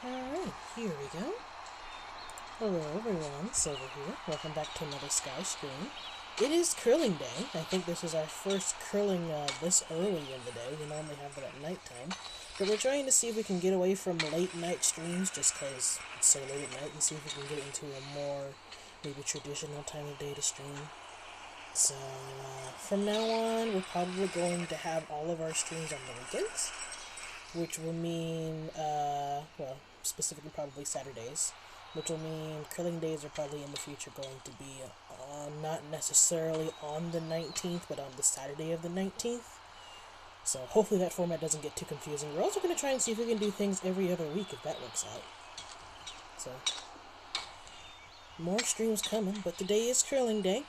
Alright, here we go. Hello everyone, Silver here. Welcome back to another Sky stream. It is curling day. I think this is our first curling this early in the day. We normally have it at nighttime. But we're trying to see if we can get away from late night streams just because it's so late at night and see if we can get into a more maybe traditional time of day to stream. So from now on, we're probably going to have all of our streams on the weekends, which will mean, well, specifically probably Saturdays, which will mean curling days are probably in the future going to be not necessarily on the 19th, but on the Saturday of the 19th. So hopefully that format doesn't get too confusing. We're also going to try and see if we can do things every other week if that works out. So, more streams coming, but today is curling day.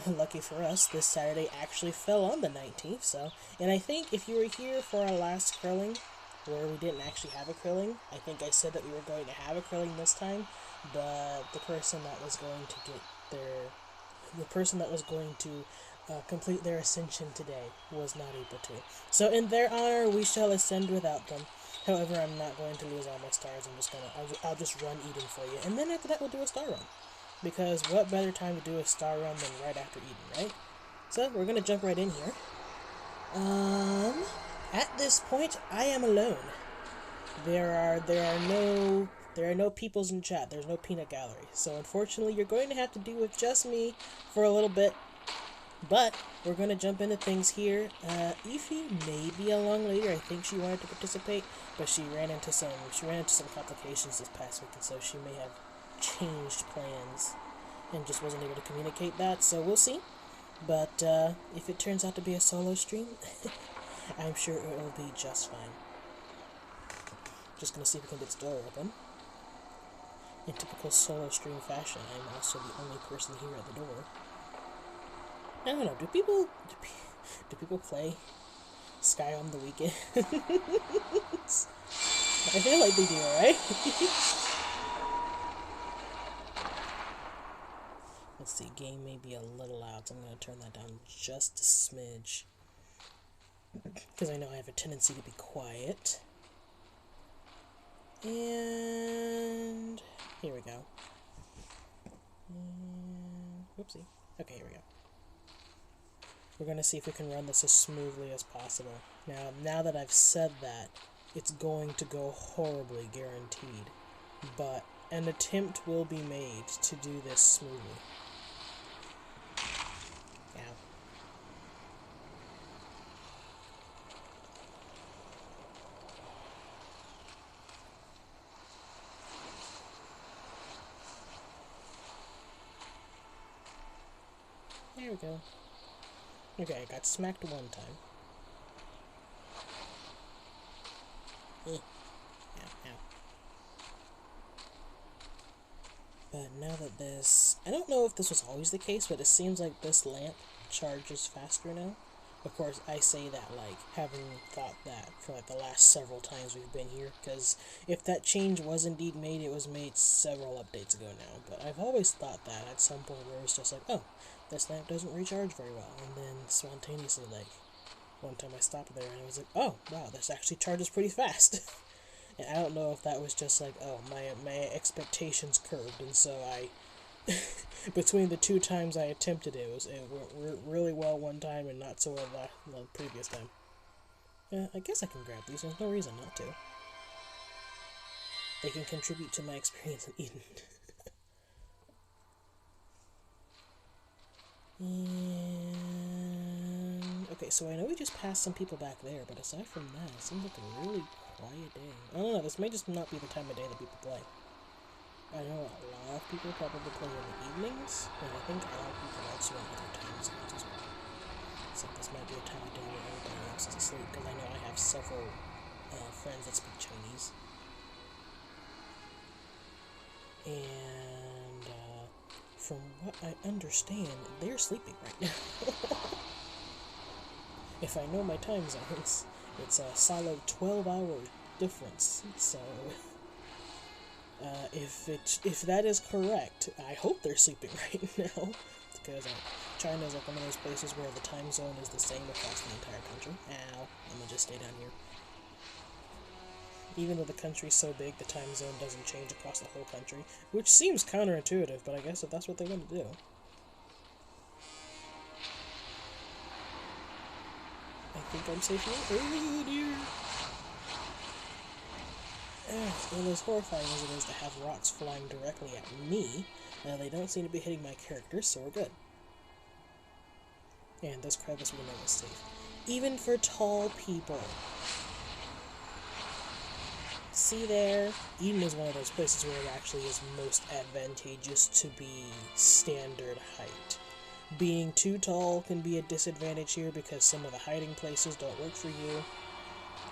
Lucky for us, this Saturday actually fell on the 19th, so... And I think if you were here for our last curling, where we didn't actually have a curling, I think I said that we were going to have a curling this time, but the person that was going to get their... The person that was going to complete their ascension today was not able to. So in their honor, we shall ascend without them. However, I'm not going to lose all my stars. I'll just run Eden for you. And then after that, we'll do a star run. Because what better time to do a star run than right after Eden, right? So, we're going to jump right in here. At this point, I am alone. There are no peoples in chat. There's no peanut gallery. So, unfortunately, you're going to have to deal with just me for a little bit. But, we're going to jump into things here. Ify may be along later. I think she wanted to participate, but she ran into some complications this past week, and so she may have changed plans and just wasn't able to communicate that, so we'll see. But if it turns out to be a solo stream, I'm sure it will be just fine. Just gonna see if we can get this door open. In typical solo stream fashion, I'm also the only person here at the door. I don't know, do people play Sky on the weekends? I feel like they do, right? Let's see, game may be a little loud, so I'm going to turn that down just a smidge. Because I know I have a tendency to be quiet. And here we go. And, whoopsie. Okay, here we go. We're going to see if we can run this as smoothly as possible. Now that I've said that, it's going to go horribly, guaranteed. But an attempt will be made to do this smoothly. There we go. Okay, I got smacked one time. Ow, ow. But now that this... I don't know if this was always the case, but it seems like this lamp charges faster now. Of course, I say that, like, having thought that for, like, the last several times we've been here, because if that change was indeed made, it was made several updates ago now. But I've always thought that at some point where it's just like, oh, this lamp doesn't recharge very well, and then spontaneously, like, one time I stopped there and I was like, oh, wow, this actually charges pretty fast. And I don't know if that was just like, oh, my expectations curved, and so I, between the two times I attempted it went really well one time and not so well the previous time. Yeah, I guess I can grab these, there's no reason not to. They can contribute to my experience in Eden. And okay, so I know we just passed some people back there, but aside from that, it seems like a really quiet day. I don't know, this may just not be the time of day that people play. I know a lot of people probably play in the evenings, and I think a lot of people also in other time zones as well. So this might be a time of day where everybody else is asleep, because I know I have several friends that speak Chinese. And from what I understand, they're sleeping right now. If I know my time zones, it's a solid 12-hour difference. So, if that is correct, I hope they're sleeping right now. Because China is like one of those places where the time zone is the same across the entire country. Ow, I'm gonna just stay down here. Even though the country's so big, the time zone doesn't change across the whole country, which seems counterintuitive, but I guess if that's what they want to do. I think I'm safe here. Oh dear! Well, as horrifying as it is to have rocks flying directly at me, they don't seem to be hitting my characters, so we're good. And this crevice we know is safe. Even for tall people. See there? Eden is one of those places where it actually is most advantageous to be standard height. Being too tall can be a disadvantage here because some of the hiding places don't work for you.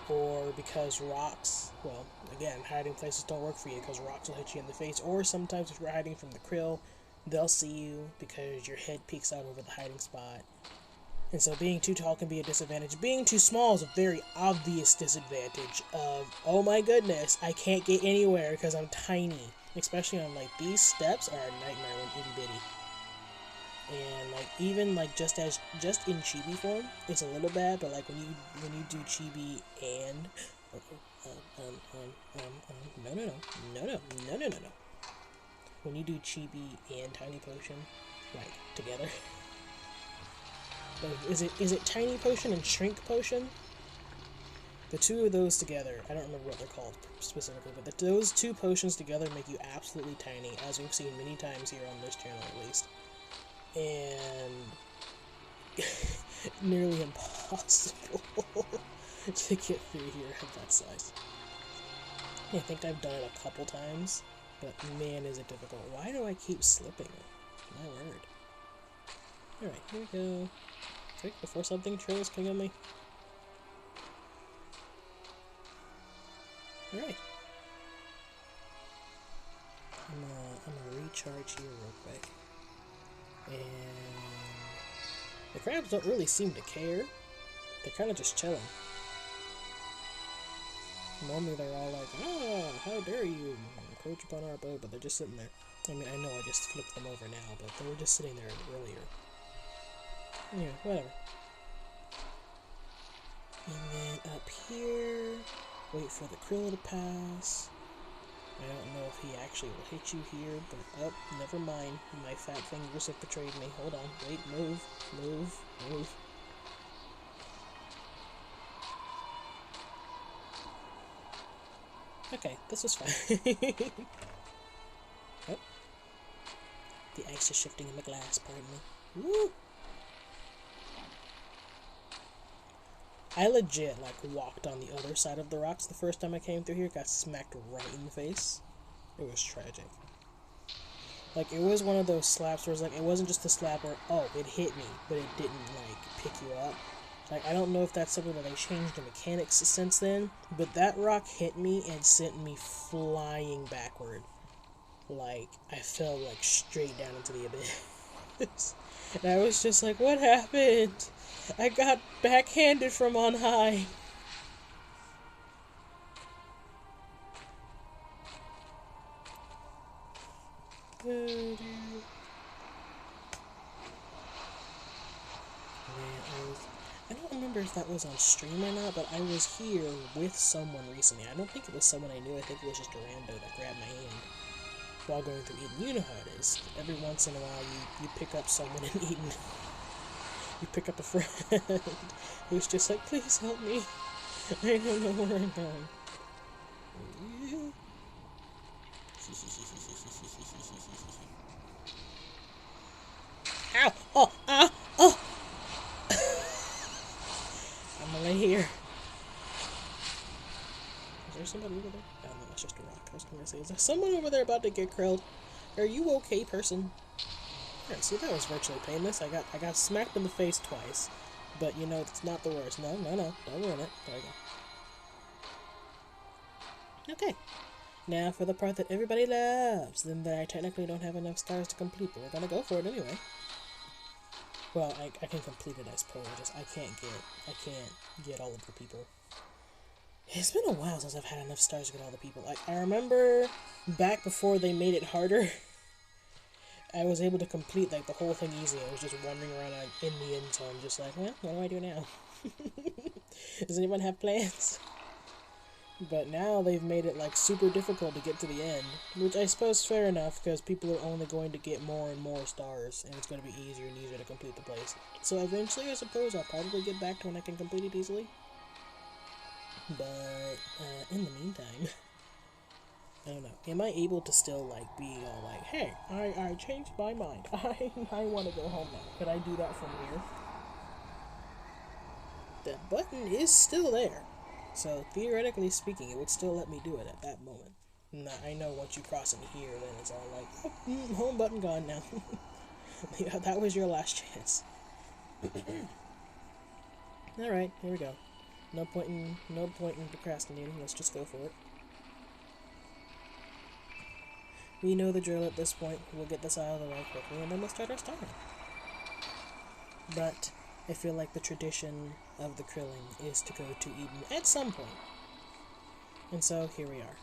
Or because rocks, well, again, hiding places don't work for you because rocks will hit you in the face. Or sometimes if you're hiding from the krill, they'll see you because your head peeks out over the hiding spot. And so being too tall can be a disadvantage. Being too small is a very obvious disadvantage of, oh my goodness, I can't get anywhere because I'm tiny. Especially on, like, these steps are a nightmare when itty bitty. And, like, even, like, just in chibi form, it's a little bad, but, like, when you do chibi and... No. When you do chibi and tiny potion, like, together... Is it tiny potion and shrink potion? The two of those together, I don't remember what they're called specifically, but those two potions together make you absolutely tiny, as we've seen many times here on this channel at least. And nearly impossible to get through here at that size. I think I've done it a couple times, but man is it difficult. Why do I keep slipping? My word. Alright, here we go. Quick, before something trails coming on me. Alright. I'm gonna recharge here real quick. And the crabs don't really seem to care. They're kind of just chilling. Normally they're all like, ah, how dare you encroach upon our abode, but they're just sitting there. I mean, I know I just flipped them over now, but they were just sitting there earlier. Yeah, whatever. And then up here, wait for the krill to pass. I don't know if he actually will hit you here, but never mind. My fat fingers have betrayed me. Hold on, wait, move. Okay, this was fine. Oh. The ice is shifting in the glass, pardon me. Woo! I legit, like, walked on the other side of the rocks the first time I came through here, got smacked right in the face. It was tragic. Like, it was one of those slaps where it's like, it wasn't just a slap where, oh, it hit me, but it didn't, like, pick you up. Like, I don't know if that's something that they changed the mechanics since then, but that rock hit me and sent me flying backward. Like, I fell, like, straight down into the abyss. And I was just like, what happened? I got backhanded from on high. Oh, dear. I don't remember if that was on stream or not, but I was here with someone recently. I don't think it was someone I knew. I think it was just a rando that grabbed my hand while going through Eden. You know how it is. Every once in a while, you pick up someone in Eden. You pick up a friend who's just like, please help me. I don't know where I'm going. Ow! Oh! Ah! Oh! I'm gonna lay here. Is there somebody over there? Oh, no, that's just a rock. I was gonna say, is there someone over there about to get krilled? Are you okay, person? Yeah, see, that was virtually painless. I got smacked in the face twice. But, you know, it's not the worst. No. Don't ruin it. There we go. Okay. Now for the part that everybody loves. Then that I technically don't have enough stars to complete, but we're gonna go for it anyway. Well, I can complete it, I suppose. I can't get all of the people. It's been a while since I've had enough stars to get all the people. Like, I remember back before they made it harder, I was able to complete, like, the whole thing easy. I was just wandering around in the end zone, just like, well, what do I do now? Does anyone have plans? But now they've made it like super difficult to get to the end, which I suppose is fair enough because people are only going to get more and more stars, and it's going to be easier and easier to complete the place. So eventually, I suppose I'll probably get back to when I can complete it easily. But in the meantime, I don't know. Am I able to still like be all like, hey, I changed my mind. I want to go home now. Could I do that from here? The button is still there. So, theoretically speaking, it would still let me do it at that moment. Now, I know once you cross in here, then it's all like, oh, home button gone now. Yeah, that was your last chance. Alright, here we go. No point in procrastinating, let's just go for it. We know the drill at this point. We'll get this out of the way quickly, and then we'll start our starting. But I feel like the tradition of the Krilling is to go to Eden at some point. And so, here we are.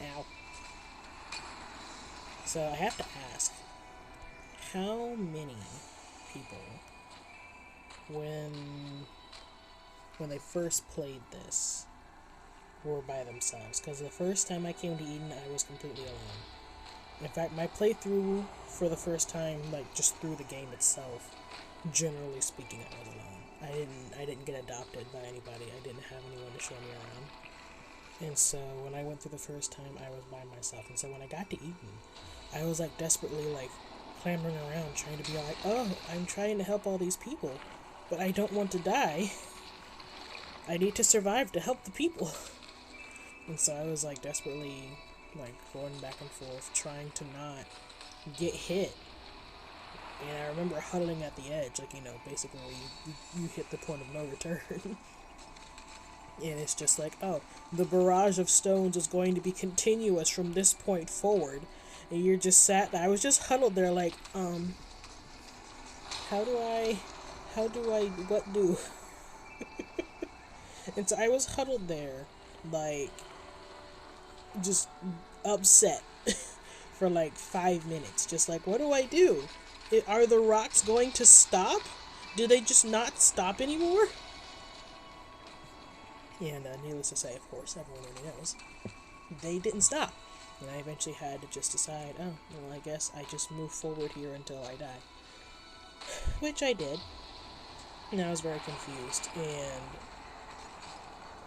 Ow. So, I have to ask, how many people, when they first played this, were by themselves? Because the first time I came to Eden, I was completely alone. In fact, my playthrough for the first time, like just through the game itself, generally speaking, I was alone. I didn't get adopted by anybody. I didn't have anyone to show me around. And so when I went through the first time, I was by myself. And so when I got to Eden, I was like desperately like clambering around, trying to be like, oh, I'm trying to help all these people, but I don't want to die. I need to survive to help the people. And so I was like desperately like going back and forth, trying to not get hit. And I remember huddling at the edge, like, you know, basically you hit the point of no return. And it's just like, oh, the barrage of stones is going to be continuous from this point forward. And you're just I was just huddled there like, what do? And so I was huddled there, like, just upset for like 5 minutes. Just like, what do I do? Are the rocks going to stop? Do they just not stop anymore? And needless to say, of course, everyone already knows, they didn't stop. And I eventually had to just decide, oh, well, I guess I just move forward here until I die. Which I did. And I was very confused. And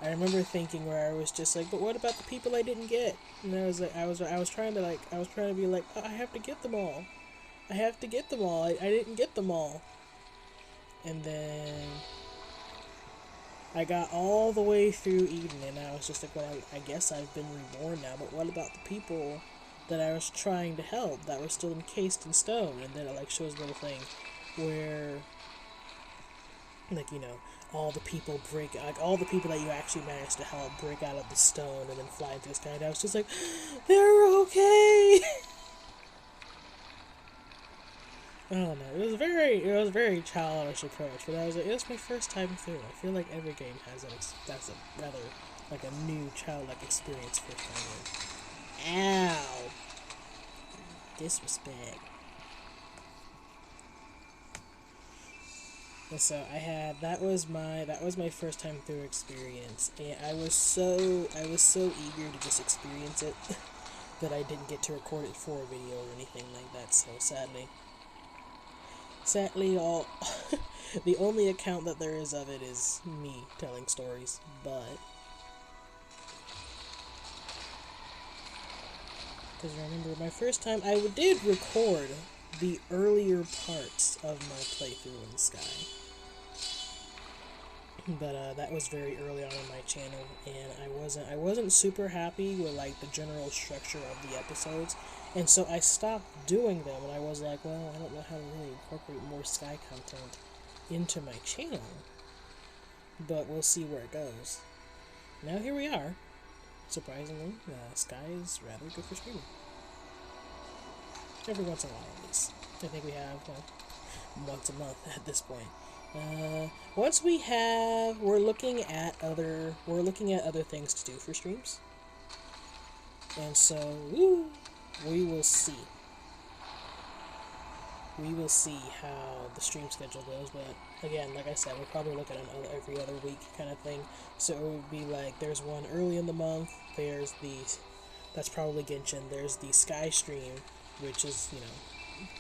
I remember thinking where I was just like, but what about the people I didn't get? And I was like, I was trying to be like, oh, I have to get them all. I have to get them all. I didn't get them all. And then I got all the way through Eden, and I was just like, well, I guess I've been reborn now, but what about the people that I was trying to help that were still encased in stone? And then it like shows a little thing where, like, you know, all the people all the people that you actually managed to help break out of the stone and then fly into the sky, and I was just like, they're okay. I don't know. It was a very childish approach, but I was like, it was my first time through. I feel like every game has that's a rather like a new childlike experience first time in. Ow! Disrespect. And so that was my first time through experience, and I was so eager to just experience it that I didn't get to record it for a video or anything like that. So sadly, all the only account that there is of it is me telling stories. But because remember, my first time, I did record the earlier parts of my playthrough in Sky. But that was very early on in my channel, and I wasn't super happy with like the general structure of the episodes, and so I stopped doing them. And I was like, well, I don't know how to really incorporate more Sky content into my channel, but we'll see where it goes. Now here we are. Surprisingly, Sky is rather good for streaming. Every once in a while, at least. I think we have once a month at this point. We're looking at other things to do for streams, and so we will see. we will see how the stream schedule goes. But again, like I said, we'll probably look at an every other week kind of thing. So it would be like there's one early in the month. There's the that's probably Genshin. There's the Sky stream, which is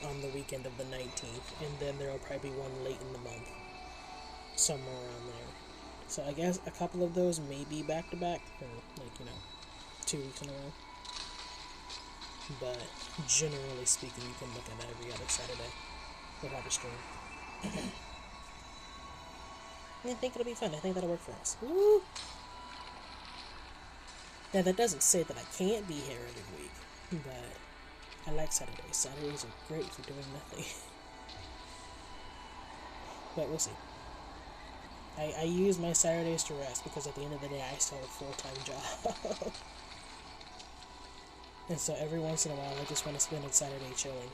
on the weekend of the 19th, and then there will probably be one late in the month, somewhere around there. So I guess a couple of those may be back to back, or 2 weeks in a row. But generally speaking, you can look at it every other Saturday. We'll have a stream. I think it'll be fun. I think that'll work for us. Woo! Now, that doesn't say that I can't be here every week, but I like Saturdays. Saturdays are great for doing nothing. But we'll see. I use my Saturdays to rest because at the end of the day, I still have a full-time job. And so every once in a while, I just want to spend a Saturday chilling.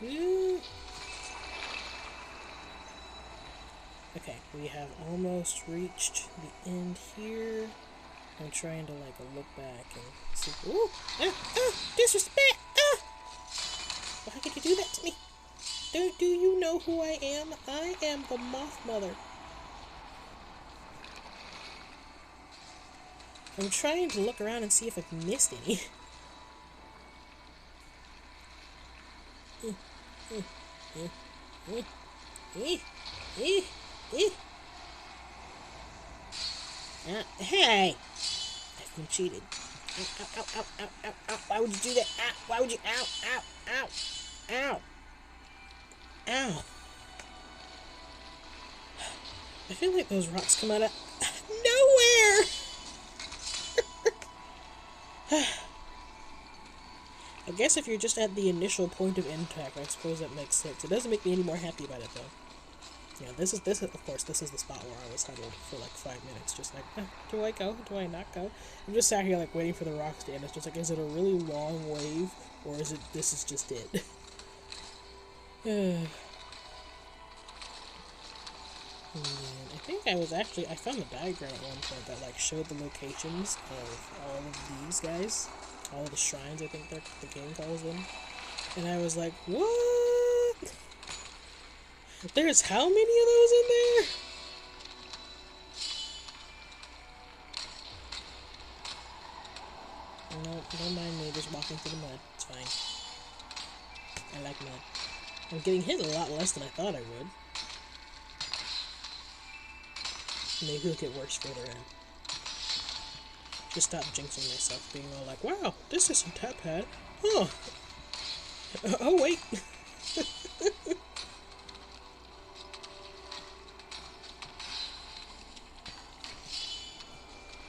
Woo! Okay, we have almost reached the end here. I'm trying to look back and see. Ooh! Disrespect! Why could you do that to me? Do you know who I am? I am the Moth Mother. I'm trying to look around and see if I've missed any. Hey! I've been cheated. Ow, ow, ow, ow, ow, ow. Why would you do that? Ow, why would you? Ow, ow, ow, ow, ow. I feel like those rocks come out of nowhere! I guess if you're just at the initial point of impact, I suppose that makes sense. It doesn't make me any more happy about it, though. Yeah, this is of course, this is the spot where I was huddled for 5 minutes, just do I go? Do I not go? I'm just sat here, waiting for the rocks to end. It's just is it a really long wave, or is it, this is just it? And I think I found a diagram at one point that, showed the locations of all of these guys. All the shrines, I think the game calls them. And I was like, what? There's how many of those in there? No, don't mind me just walking through the mud. It's fine. I like mud. I'm getting hit a lot less than I thought I would. Maybe it'll get worse further in. Just stop jinxing myself, being all like, wow, this isn't that bad. Huh. Oh, wait.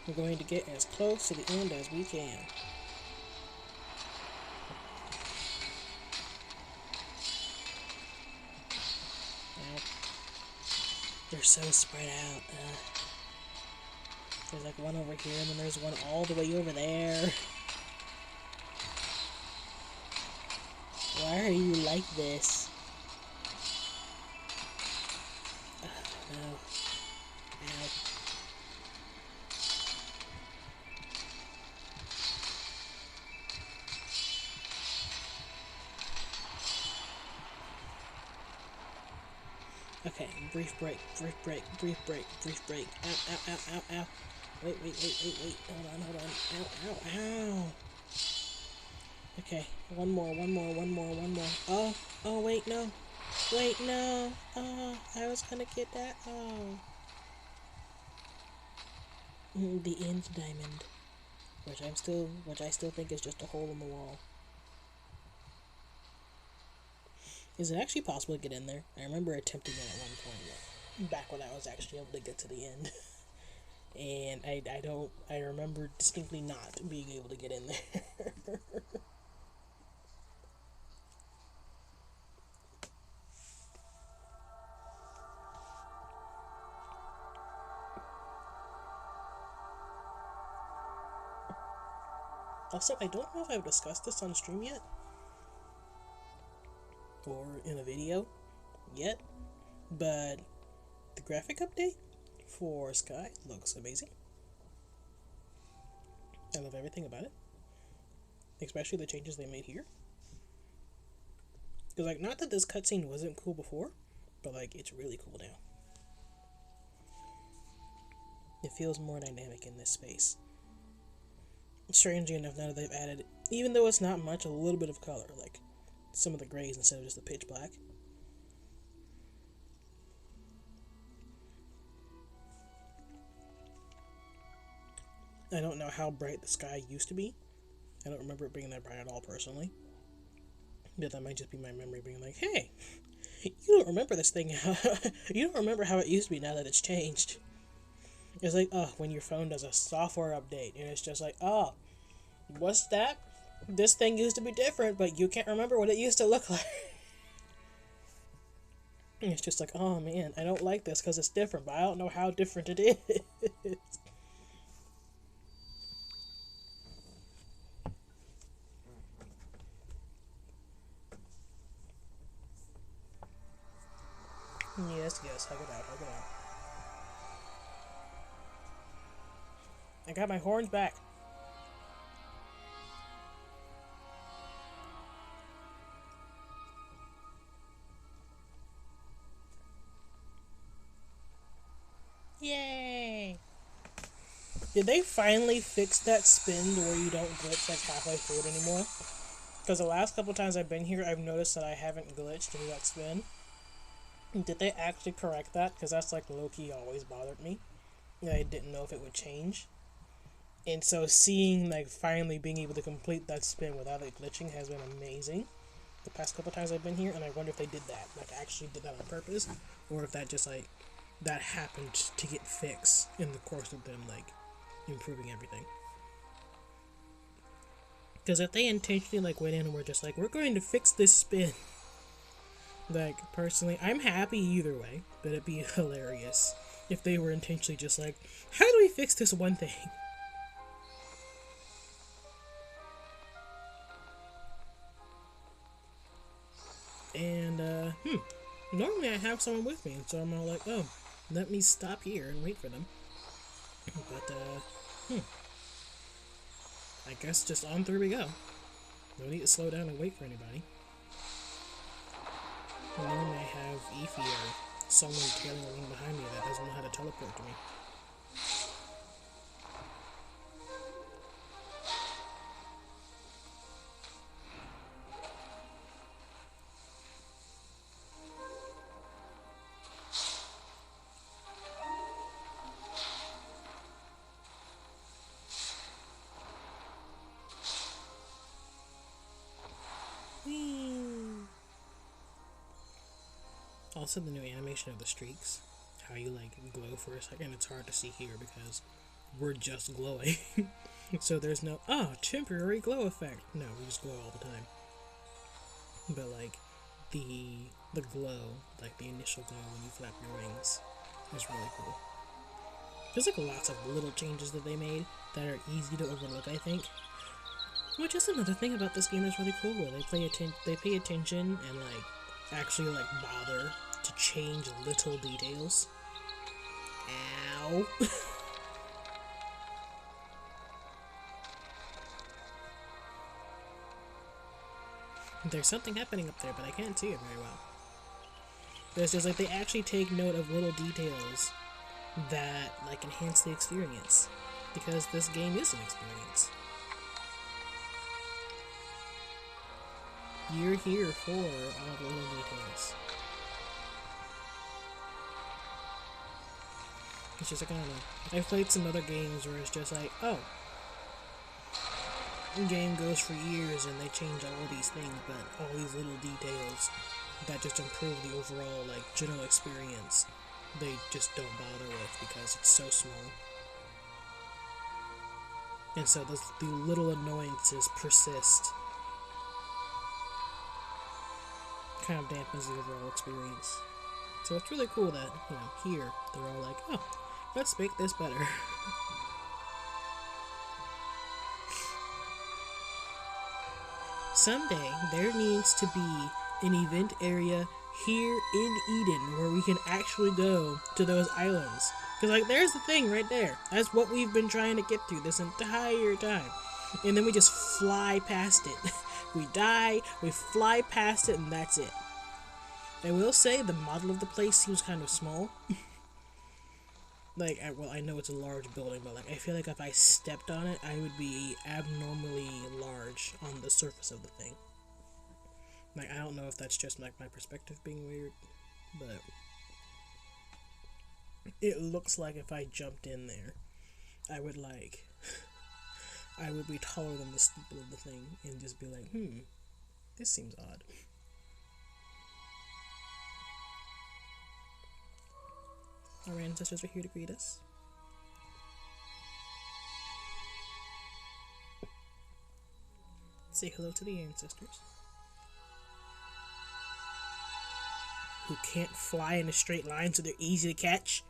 We're going to get as close to the end as we can. Now, they're so spread out. There's one over here, and then there's one all the way over there. Why are you like this? Oh, no. Ow. Okay, brief break, brief break, brief break, brief break. Ow, ow, ow, ow, ow. Wait. Hold on. Ow, ow, ow. Okay, one more. Oh, wait, no. Wait, no. Oh, I was gonna get that. Oh. The end diamond. Which I still think is just a hole in the wall. Is it actually possible to get in there? I remember attempting it at one point, back when I was actually able to get to the end. And I remember distinctly not being able to get in there. Also, I don't know if I've discussed this on stream yet, or in a video yet, but the graphic update for Sky looks amazing. I love everything about it, especially the changes they made here. Because, like, not that this cutscene wasn't cool before, but, like, it's really cool now. It feels more dynamic in this space. Strangely enough, now that they've added, even though it's not much, a little bit of color, like some of the grays instead of just the pitch black. I don't know how bright the sky used to be. I don't remember it being that bright at all, personally. But that might just be my memory being like, hey, you don't remember this thing. You don't remember how it used to be now that it's changed. It's like, oh, when your phone does a software update, and it's just like, oh, what's that? This thing used to be different, but you can't remember what it used to look like. And it's just like, oh man, I don't like this because it's different, but I don't know how different it is. Yes, hug it out, hug it out. I got my horns back. Yay! Did they finally fix that spin to where you don't glitch like halfway through it anymore? Because the last couple times I've been here, I've noticed that I haven't glitched into that spin. Did they actually correct that? Because that's like low-key always bothered me. I didn't know if it would change. And so seeing, like, finally being able to complete that spin without it glitching has been amazing the past couple times I've been here, and I wonder if they did that, like, actually did that on purpose, or if that just, like, that happened to get fixed in the course of them, like, improving everything. Because if they intentionally, like, went in and were just like, we're going to fix this spin, like, personally, I'm happy either way, but it'd be hilarious if they were intentionally just like, how do we fix this one thing? And, normally I have someone with me, so I'm all like, oh, let me stop here and wait for them. But, I guess just on through we go. No need to slow down and wait for anybody. Normally I have Eefy or someone tailing along behind me that doesn't know how to teleport to me. Also, the new animation of the streaks, how you like glow for a second, it's hard to see here because we're just glowing. So there's no, temporary glow effect. No, we just glow all the time. But like, the glow, like the initial glow when you flap your wings, is really cool. There's like lots of little changes that they made that are easy to overlook, I think. Which is another thing about this game that's really cool, where they pay attention and like actually like bother to change little details. Ow. There's something happening up there, but I can't see it very well. But it's just like they actually take note of little details that like enhance the experience, because this game is an experience. You're here for all the little details. It's just like, I don't know. I've played some other games where it's just like, oh, the game goes for years and they change all these things, but all these little details that just improve the overall, like, general experience, they just don't bother with because it's so small. And so the little annoyances persist. Kind of dampens the overall experience. So it's really cool that, you know, here, they're all like, oh, let's make this better. Someday, there needs to be an event area here in Eden where we can actually go to those islands. Because, like, there's the thing right there. That's what we've been trying to get to this entire time. And then we just fly past it We die, we fly past it, and that's it. I will say the model of the place seems kind of small. Like, well, I know it's a large building, but like, I feel like if I stepped on it, I would be abnormally large on the surface of the thing. Like, I don't know if that's just like my perspective being weird, but it looks like if I jumped in there, I would like, I would be taller than the steeple of the thing and just be like, this seems odd. Our ancestors are here to greet us. Say hello to the ancestors. Who can't fly in a straight line, so they're easy to catch.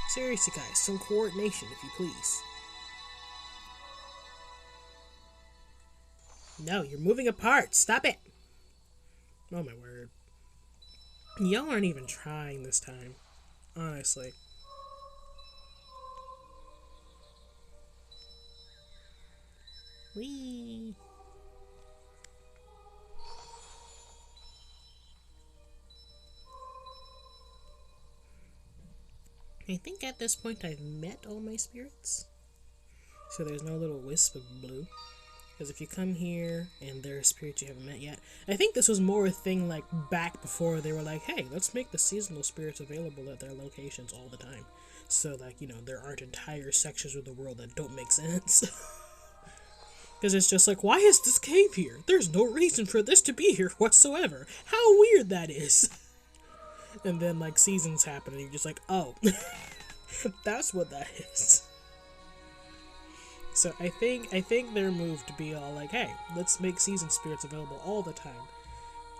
Seriously, guys, some coordination, if you please. No, you're moving apart. Stop it. Oh my word. Y'all aren't even trying this time. Honestly. Whee! I think at this point I've met all my spirits. So there's no little wisp of blue. Because if you come here and there are spirits you haven't met yet, I think this was more a thing like back before they were like, hey, let's make the seasonal spirits available at their locations all the time. So like, you know, there aren't entire sections of the world that don't make sense. Because it's just like, why is this cave here? There's no reason for this to be here whatsoever. How weird that is. And then like seasons happen and you're just like, oh, that's what that is. So I think their move to be all like, hey, let's make season spirits available all the time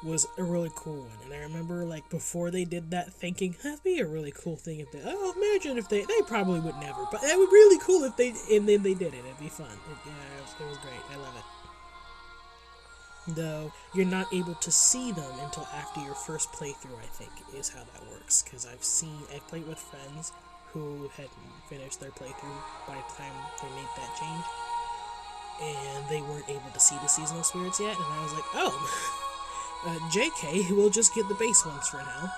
was a really cool one. And I remember like before they did that thinking, that'd be a really cool thing if they, oh, imagine if they probably would never, but it would be really cool if they, and then they did it. It'd be fun. It was great. I love it. Though you're not able to see them until after your first playthrough, I think, is how that works. Because I've played with friends who had finished their playthrough by the time they made that change, and they weren't able to see the seasonal spirits yet, and I was like, oh, JK, we'll just get the base ones for now,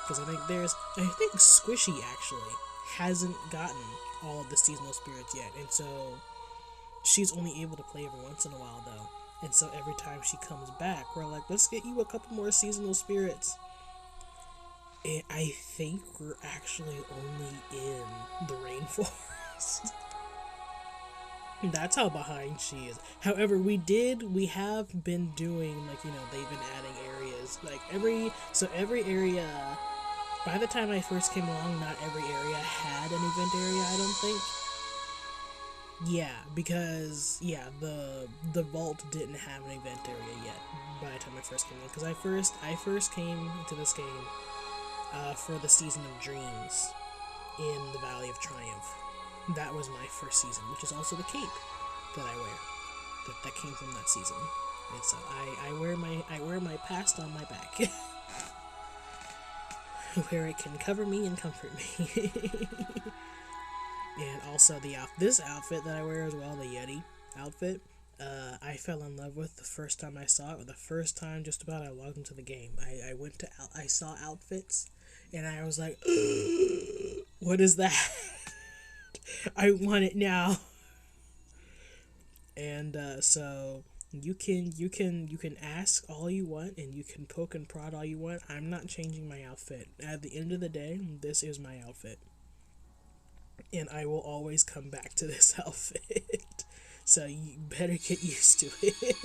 because I think Squishy actually hasn't gotten all of the seasonal spirits yet, and so she's only able to play every once in a while though, and so every time she comes back, we're like, let's get you a couple more seasonal spirits. And I think we're actually only in the rainforest. That's how behind she is. However, we have been doing, like, you know, they've been adding areas. Like, every area, by the time I first came along, not every area had an event area, I don't think. Yeah, because, yeah, the vault didn't have an event area yet by the time I first came along. Because I first came into this game for the Season of Dreams in the Valley of Triumph. That was my first season, which is also the cape that I wear. That came from that season. And so I wear my past on my back. Where it can cover me and comfort me. And also this outfit that I wear as well, the Yeti outfit. I fell in love with the first time I saw it, or the first time just about I logged into the game. I saw outfits, and I was like, what is that? I want it now. And so you can ask all you want, and you can poke and prod all you want. I'm not changing my outfit. At the end of the day, this is my outfit. And I will always come back to this outfit. So you better get used to it.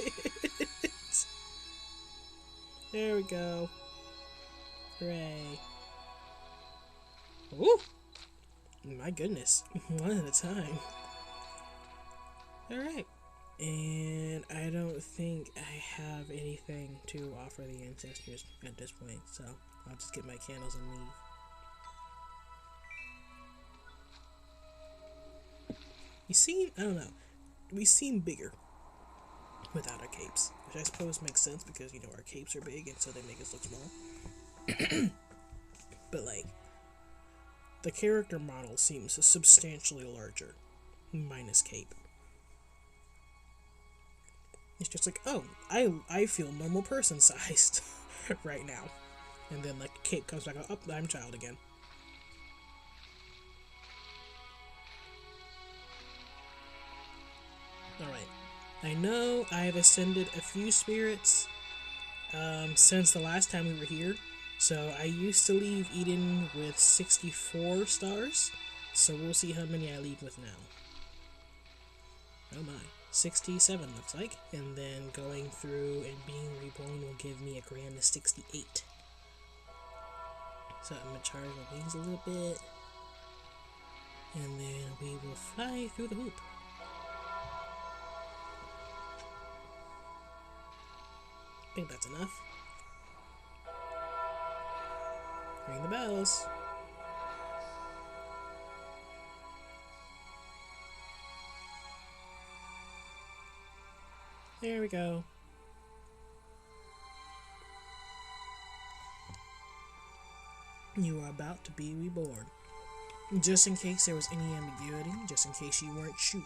There we go. Hooray. Woo! My goodness. One at a time. Alright. And I don't think I have anything to offer the ancestors at this point. So I'll just get my candles and leave. You seem, I don't know, we seem bigger without our capes, which I suppose makes sense because, you know, our capes are big and so they make us look small. But like, the character model seems substantially larger minus cape. It's just like, oh, I feel normal person sized right now. And then like cape comes back up, I'm child again. Alright. I know I've ascended a few spirits since the last time we were here. So I used to leave Eden with 64 stars. So we'll see how many I leave with now. Oh my. 67 looks like. And then going through and being reborn will give me a grand of 68. So I'm going to charge my wings a little bit. And then we will fly through the hoop. I think that's enough. Ring the bells. There we go. You are about to be reborn. Just in case there was any ambiguity, just in case you weren't sure,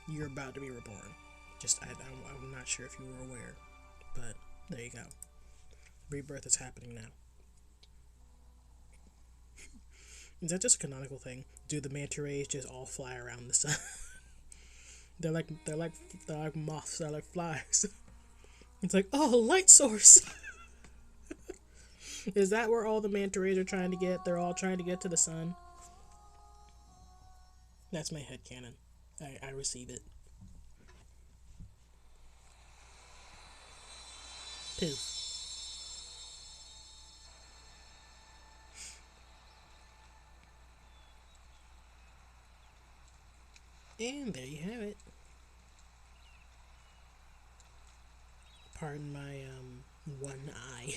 you're about to be reborn. I'm not sure if you were aware, but there you go. Rebirth is happening now. Is that just a canonical thing? Do the manta rays just all fly around the sun? they're like moths. They're like flies. It's like, oh, light source. Is that where all the manta rays are trying to get? They're all trying to get to the sun. That's my headcanon. I receive it. Poof. And there you have it. Pardon my one eye.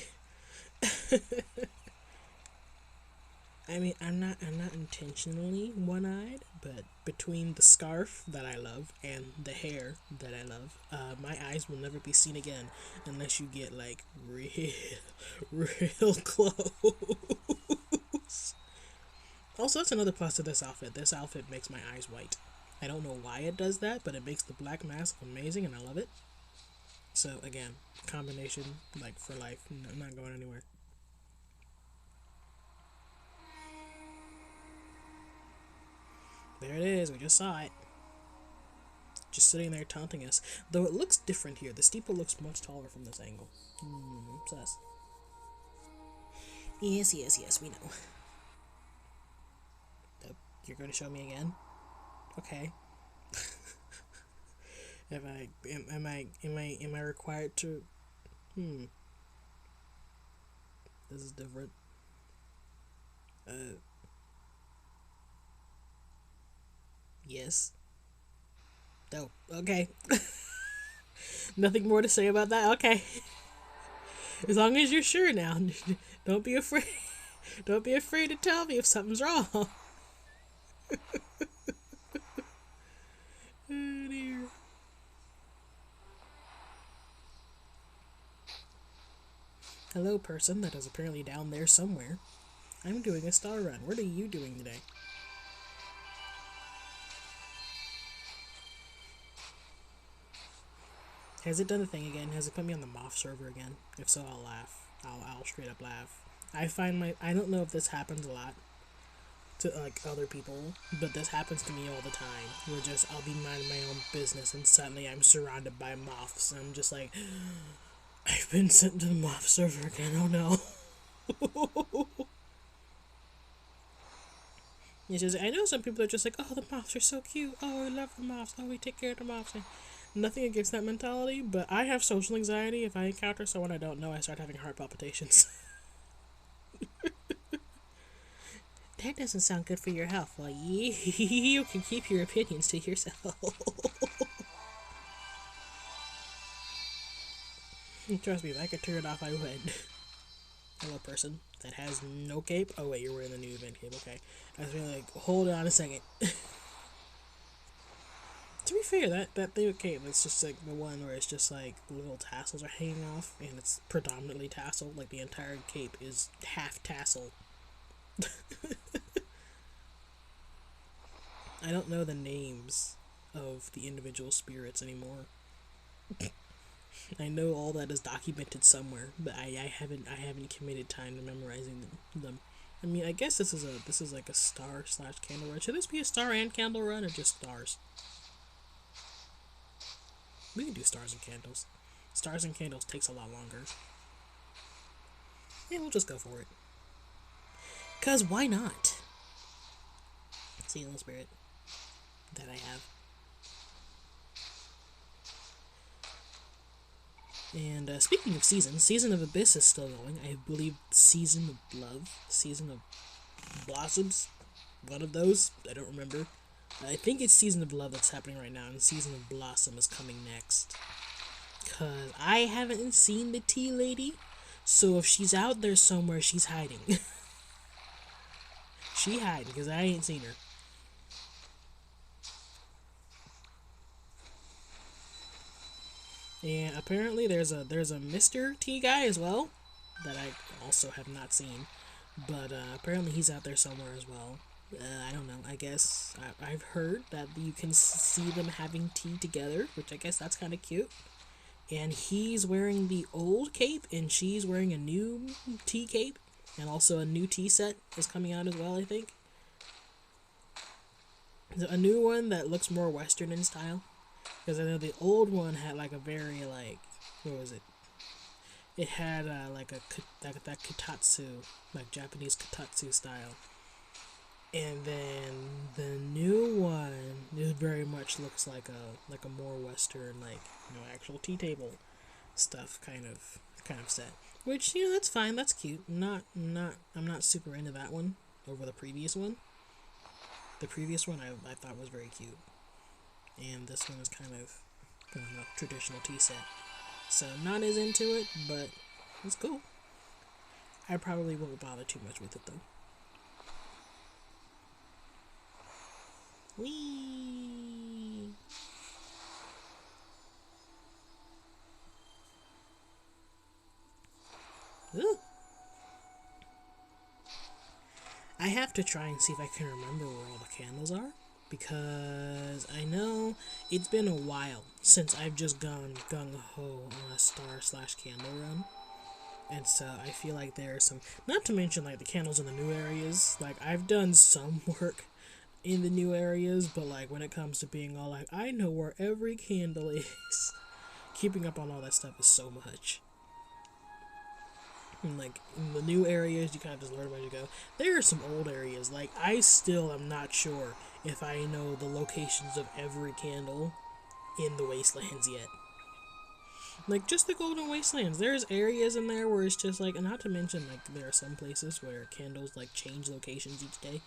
I mean, I'm not intentionally one-eyed, but between the scarf that I love and the hair that I love, my eyes will never be seen again unless you get like real close. Also, that's another plus to this outfit. This outfit makes my eyes white. I don't know why it does that, but it makes the black mask amazing, and I love it. So again, combination like for life. I'm not going anywhere. There it is, we just saw it. Just sitting there taunting us. Though it looks different here. The steeple looks much taller from this angle. Sus. Yes, we know. Oh, you're going to show me again? Okay. Am I required to... This is different. Yes. Oh, okay. Nothing more to say about that? Okay. As long as you're sure now. Don't be afraid. Don't be afraid to tell me if something's wrong. Oh, dear. Hello, person that is apparently down there somewhere. I'm doing a star run. What are you doing today? Has it done the thing again? Has it put me on the moth server again? If so, I'll laugh. I'll straight up laugh. I don't know if this happens a lot to like other people, but this happens to me all the time. Where just I'll be minding my own business and suddenly I'm surrounded by moths and I'm just like, I've been sent to the moth server again. Oh no. It's just, I know some people are just like, oh, the moths are so cute. Oh, I love the moths. Oh, we take care of the moths. And nothing against that mentality, but I have social anxiety. If I encounter someone I don't know, I start having heart palpitations. That doesn't sound good for your health. Well, you can keep your opinions to yourself. Trust me, if I could turn it off, I would. Hello, person that has no cape. Oh, wait, you're wearing the new event cape. Okay. I was really like, hold on a second. To be fair, that thing with cape, it's just like the one where it's just like the little tassels are hanging off, and it's predominantly tassel. Like the entire cape is half tassel. I don't know the names of the individual spirits anymore. I know all that is documented somewhere, but I haven't committed time to memorizing them. I mean, I guess this is like a star slash candle run. Should this be a star and candle run or just stars? We can do stars and candles. Stars and candles takes a lot longer. Yeah, we'll just go for it. Cause why not? See, little spirit that I have. And speaking of seasons, Season of Abyss is still going. I believe Season of Love, Season of Blossoms, one of those. I don't remember. I think it's Season of Love that's happening right now, and Season of Blossom is coming next. Cause I haven't seen the tea lady, so if she's out there somewhere, she's hiding. She hiding, cause I ain't seen her. And apparently there's a Mr. T guy as well that I also have not seen, but apparently he's out there somewhere as well. I don't know. I guess I've heard that you can see them having tea together, which I guess that's kind of cute. And he's wearing the old cape, and she's wearing a new tea cape, and also a new tea set is coming out as well. I think a new one that looks more Western in style. Because I know the old one had like a very like, what was it? It had like that kotatsu, like Japanese kotatsu style. And then the new one, it very much looks like a more Western, like, you know, actual tea table stuff kind of set. Which, you know, that's fine, that's cute. I'm not super into that one over the previous one. The previous one I thought was very cute. And this one is kind of a traditional tea set. So not as into it, but it's cool. I probably won't bother too much with it though. Whee! Ooh. I have to try and see if I can remember where all the candles are, because I know it's been a while since I've just gone gung-ho on a star slash candle run. And so I feel like there are some, not to mention like the candles in the new areas, like I've done some work in the new areas, but like when it comes to being all like, I know where every candle is, keeping up on all that stuff is so much. And like in the new areas, you kind of just learn as you go. There are some old areas, like I still am not sure if I know the locations of every candle in the wastelands yet. Like, just the Golden Wastelands. There's areas in there where it's just, like, not to mention, like, there are some places where candles, like, change locations each day.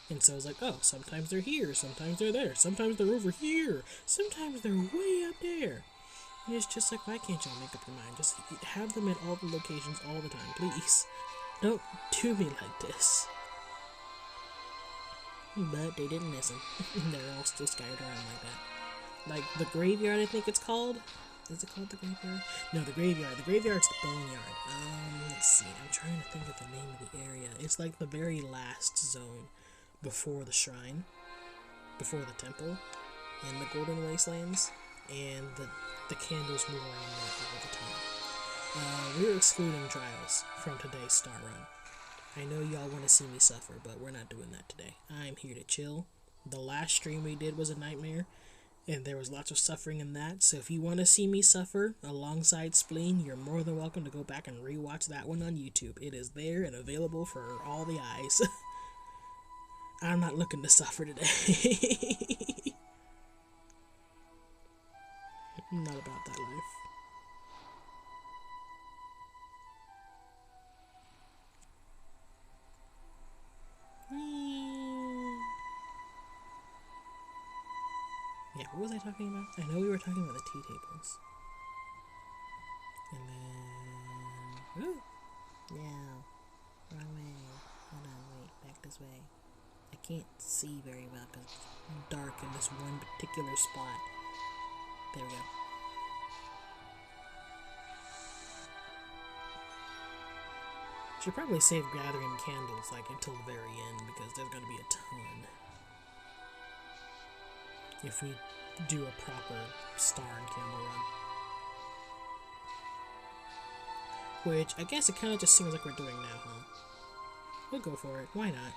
And so it's like, oh, sometimes they're here, sometimes they're there, sometimes they're over here, sometimes they're way up there. And it's just like, why can't y'all make up your mind? Just have them at all the locations all the time, please. Don't do me like this. But they didn't listen. They're all still scattered around like that. Like, the graveyard, I think it's called. Is it called the graveyard? No, the graveyard. The graveyard's the boneyard. Let's see. I'm trying to think of the name of the area. It's like the very last zone before the shrine, before the temple, in the Golden Wastelands, and the candles move around there all the time. We're excluding trials from today's star run. I know y'all want to see me suffer, but we're not doing that today. I'm here to chill. The last stream we did was a nightmare, and there was lots of suffering in that, so if you want to see me suffer alongside Spleen, you're more than welcome to go back and rewatch that one on YouTube. It is there and available for all the eyes. I'm not looking to suffer today. I'm not about that life. Yeah, what was I talking about? I know we were talking about the tea tables. And then... Ooh! Yeah. Wrong way. Hold on, wait. Back this way. I can't see very well because it's dark in this one particular spot. There we go. Should probably save gathering candles like until the very end because there's going to be a ton. if we do a proper star and candle run. Which, I guess it kind of just seems like we're doing now, huh? We'll go for it. Why not?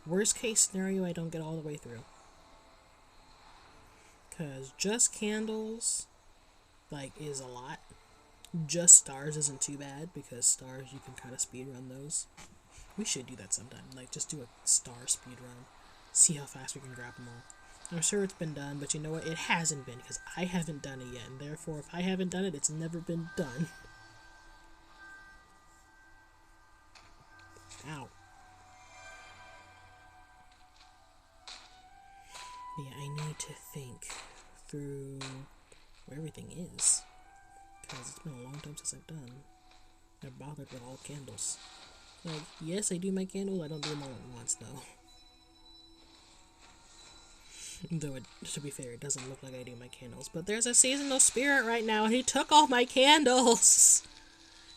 Worst case scenario, I don't get all the way through. Because just candles, like, is a lot. Just stars isn't too bad, because stars, you can kind of speedrun those. We should do that sometime. Like, just do a star speedrun. See how fast we can grab them all. I'm sure it's been done, but you know what? It hasn't been, because I haven't done it yet, and therefore, if I haven't done it, it's never been done. Ow. Yeah, I need to think through where everything is, because it's been a long time since I've done. I bothered with all candles. Like, yes, I do my candles, I don't do them all at once, though. Though, to be fair, it doesn't look like I do my candles. But there's a seasonal spirit right now, and he took all my candles!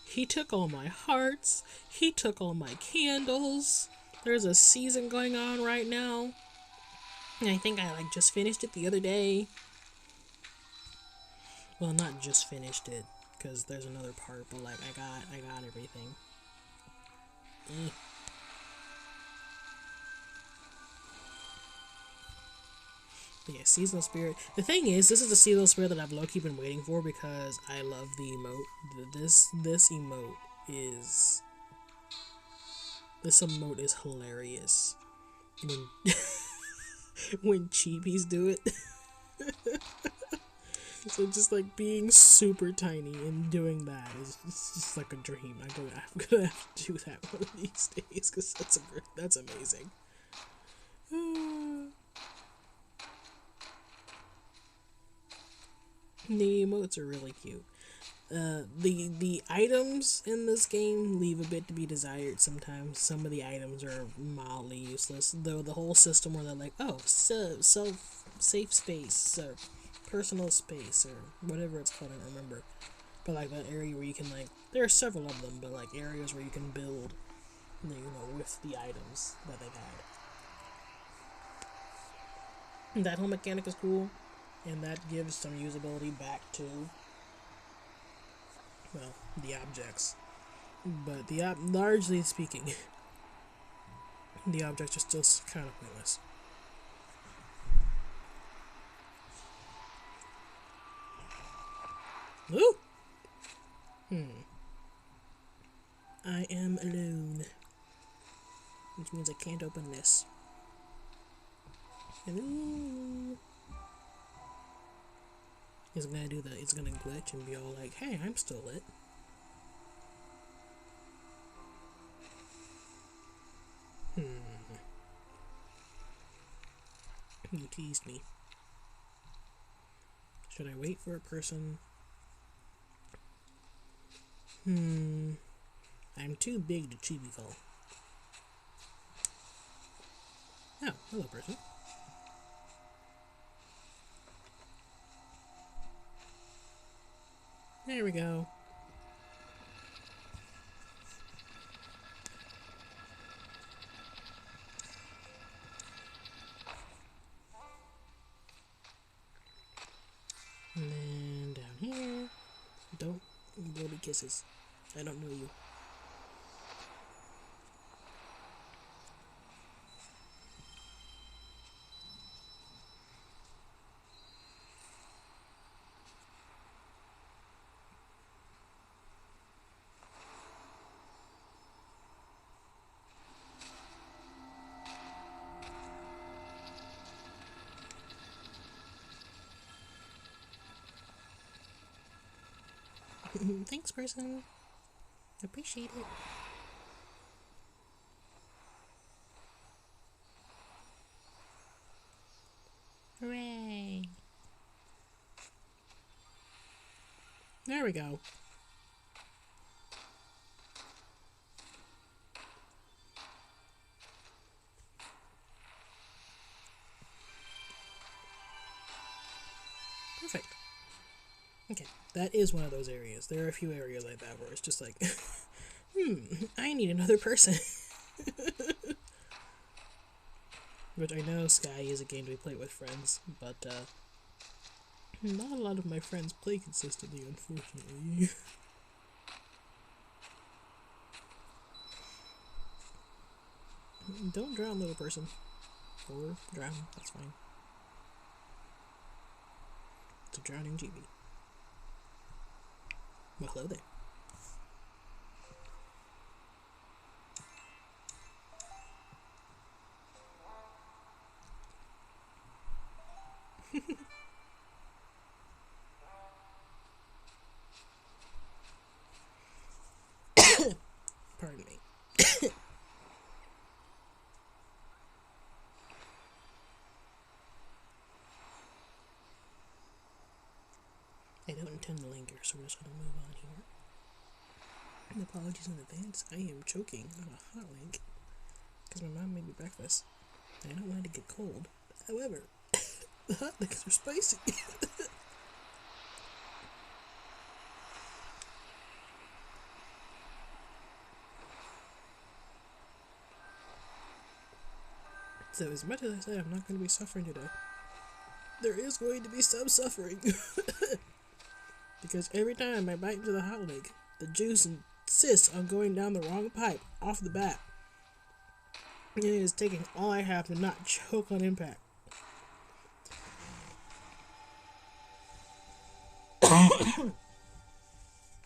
He took all my hearts. He took all my candles. There's a season going on right now. And I think I, like, just finished it the other day. Well, not just finished it, because there's another part, but, like, I got everything. Yeah, seasonal spirit. The thing is, this is the seasonal spirit that I've low-key been waiting for because I love the emote. This emote is hilarious. When when cheapies do it. So just like being super tiny and doing that is just like a dream. I'm gonna have to do that one of these days because that's amazing. The emotes are really cute. The items in this game leave a bit to be desired sometimes. Some of the items are mildly useless, though the whole system where they're like, oh, safe space, or personal space, or whatever it's called, I don't remember. But like that area where you can, like, there are several of them, but like areas where you can build, you know, with the items that they've had. That whole mechanic is cool, and that gives some usability back to, well, the objects. But largely speaking, the objects are still kind of pointless. Ooh! I am alone. Which means I can't open this. Hello? It's gonna glitch and be all like, hey, I'm still lit. You teased me. Should I wait for a person? I'm too big to chibi fall. Oh, hello, person. There we go. And then down here. Don't blow me kisses. I don't know you. Thanks, person. Appreciate it. Hooray! There we go. Perfect. Okay, that is one of those areas. There are a few areas like that where it's just like, I need another person. Which I know Sky is a game to be played with friends, but not a lot of my friends play consistently, unfortunately. Don't drown, little person. Or drown, that's fine. It's a drowning GB. Well, hello there. Pardon me. I don't intend to linger, so we're just going to move on here. And apologies in advance, I am choking on a hot link because my mom made me breakfast, and I don't want it to get cold. However, the hot links are spicy. So as much as I say I'm not going to be suffering today, there is going to be some suffering. Because every time I bite into the hot link, the juice insists on going down the wrong pipe off the bat. It is taking all I have to not choke on impact.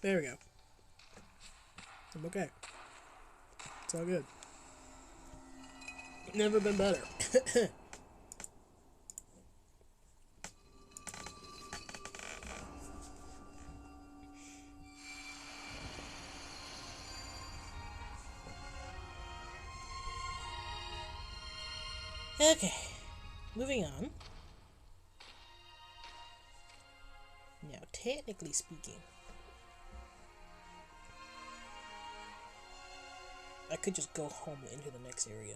There we go. I'm okay. It's all good. Never been better. Okay, moving on. Now, technically speaking, I could just go home and into the next area,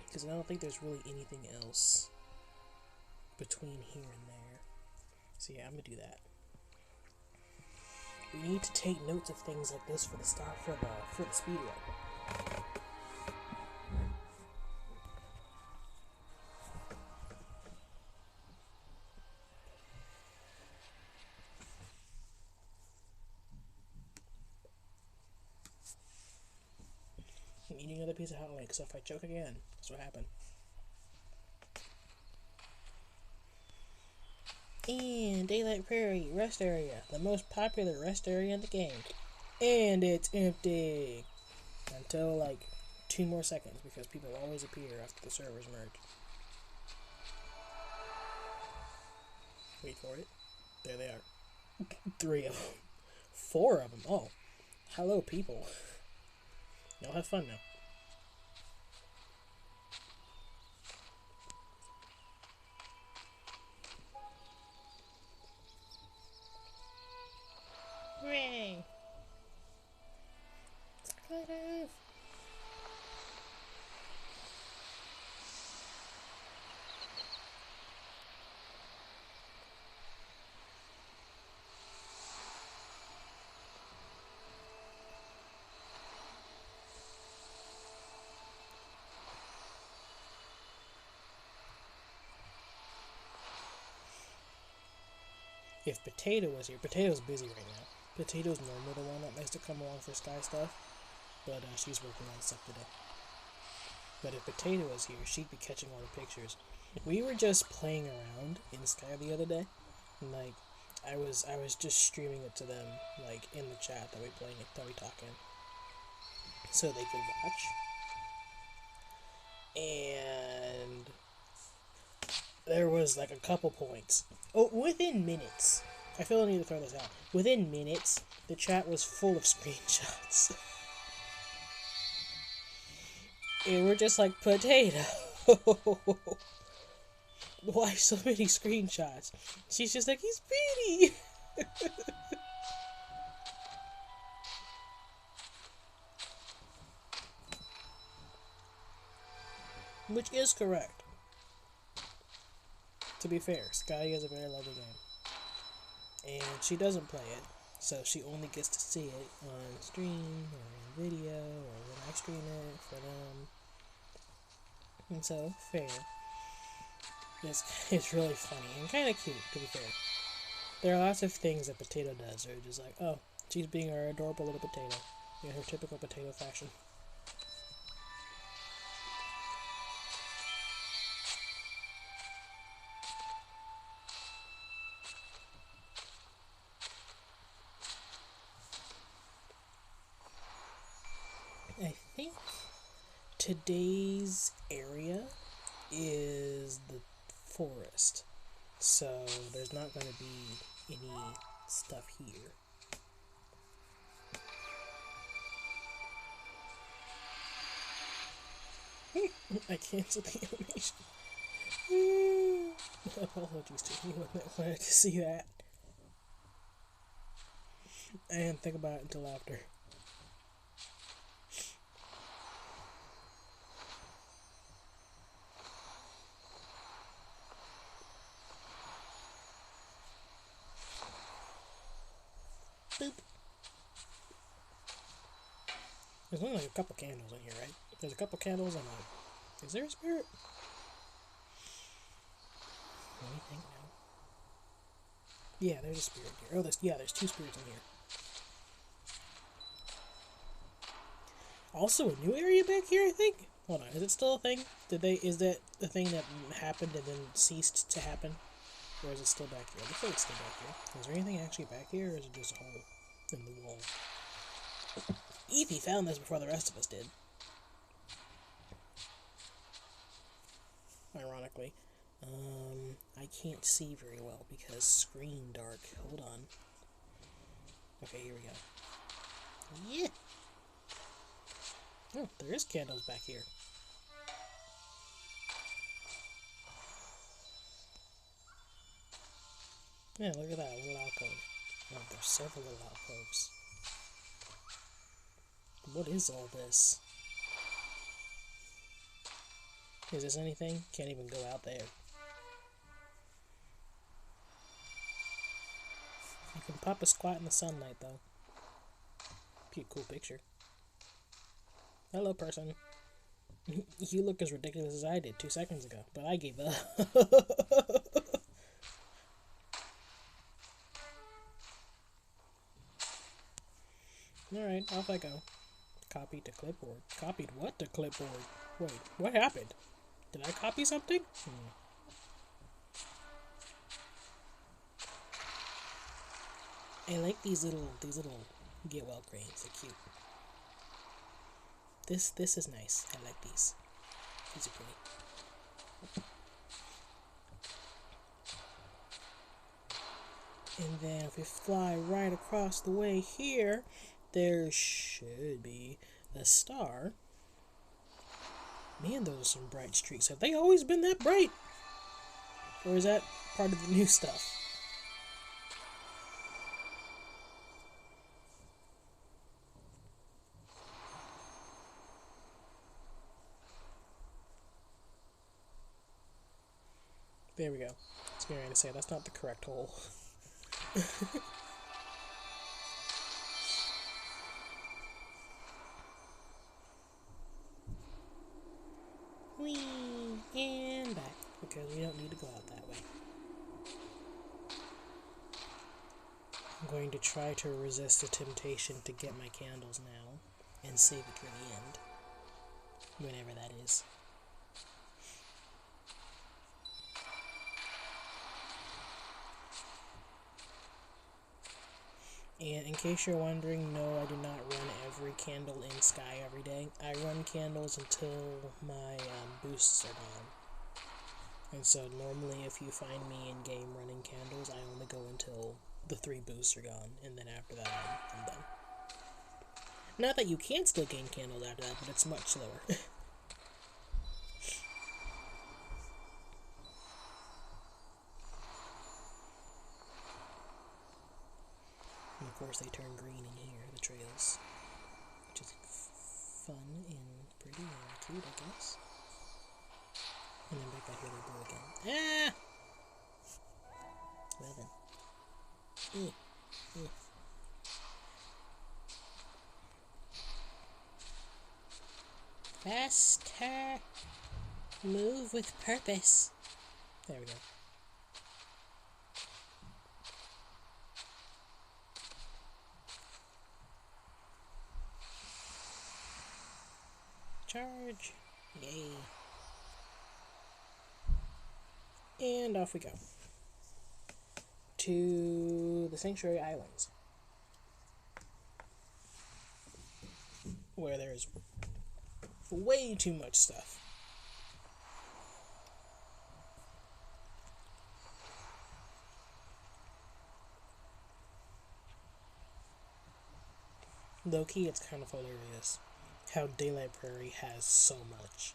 because I don't think there's really anything else between here and there. So yeah, I'm gonna do that. We need to take notes of things like this for the speed run. I'm eating another piece of hot link, so if I choke again, that's what happened. And Daylight Prairie rest area, the most popular rest area in the game. And it's empty until like 2 more seconds, because people always appear after the servers merge. Wait for it. There they are. 3 of them. 4 of them. Oh, hello people. Y'all have fun now. Hooray! Exclusive! If Potato was here, Potato's busy right now. Potato's normally the one that likes to come along for Sky stuff, but she's working on stuff today. But if Potato was here, she'd be catching all the pictures. We were just playing around in Sky the other day, and like I was just streaming it to them, like in the chat that we talk in, so they could watch. And there was like a couple points. Oh, within minutes. I feel I need to throw this out. Within minutes, the chat was full of screenshots. And we're just like, Potato. Why so many screenshots? She's just like, he's pretty. Which is correct. To be fair, Sky is a very lovely game. And she doesn't play it, so she only gets to see it on stream or in video or when I stream it for them. and so fair. It's really funny and kind of cute, to be fair. There are lots of things that Potato does that are just like, oh, she's being our adorable little potato in her typical potato fashion. I think today's area is the forest, so there's not going to be any stuff here. I canceled the animation. Apologies to anyone that wanted to see that. I didn't think about it until after. Boop. There's only like a couple candles in here, right? There's a couple candles and is there a spirit? What do you think now? Yeah, there's a spirit here. Oh, there's two spirits in here. Also, a new area back here, I think? Hold on, is it still a thing? Is that the thing that happened and then ceased to happen? Or is it still back here? It looks like it's still back here. Is there anything actually back here, or is it just a hole in the wall? Evie found this before the rest of us did. Ironically. I can't see very well because screen dark. Hold on. Okay, here we go. Yeah! Oh, there is candles back here. Yeah, look at that, a little alcove. Oh, there's several little alcoves. What is all this? Is this anything? Can't even go out there. You can pop a squat in the sunlight, though. Be a cool picture. Hello, person. You look as ridiculous as I did 2 seconds ago, but I gave up. Alright, off I go. Copied to clipboard. Copied what to clipboard? Wait, what happened? Did I copy something? I like these little get well cranes. They're cute. This is nice. I like these. These are pretty. And then if we fly right across the way here, there should be a star. Man, those are some bright streaks. Have they always been that bright? Or is that part of the new stuff? There we go. I was going to say, that's not the correct hole. Whee! And back, because we don't need to go out that way. I'm going to try to resist the temptation to get my candles now and save it for the end. Whenever that is. And in case you're wondering, no, I do not run every candle in Sky every day. I run candles until my boosts are gone. And so normally if you find me in game running candles, I only go until the 3 boosts are gone, and then after that I'm done. Not that you can't still gain candles after that, but it's much slower. And of course they turn green in here, the trails, which is fun and pretty and cute, I guess. And then back out here they blue again. Ah! Well then. Faster! Move with purpose. There we go. Charge. Yay. And off we go. To the Sanctuary Islands. Where there's way too much stuff. Low key, it's kind of hilarious how Daylight Prairie has so much.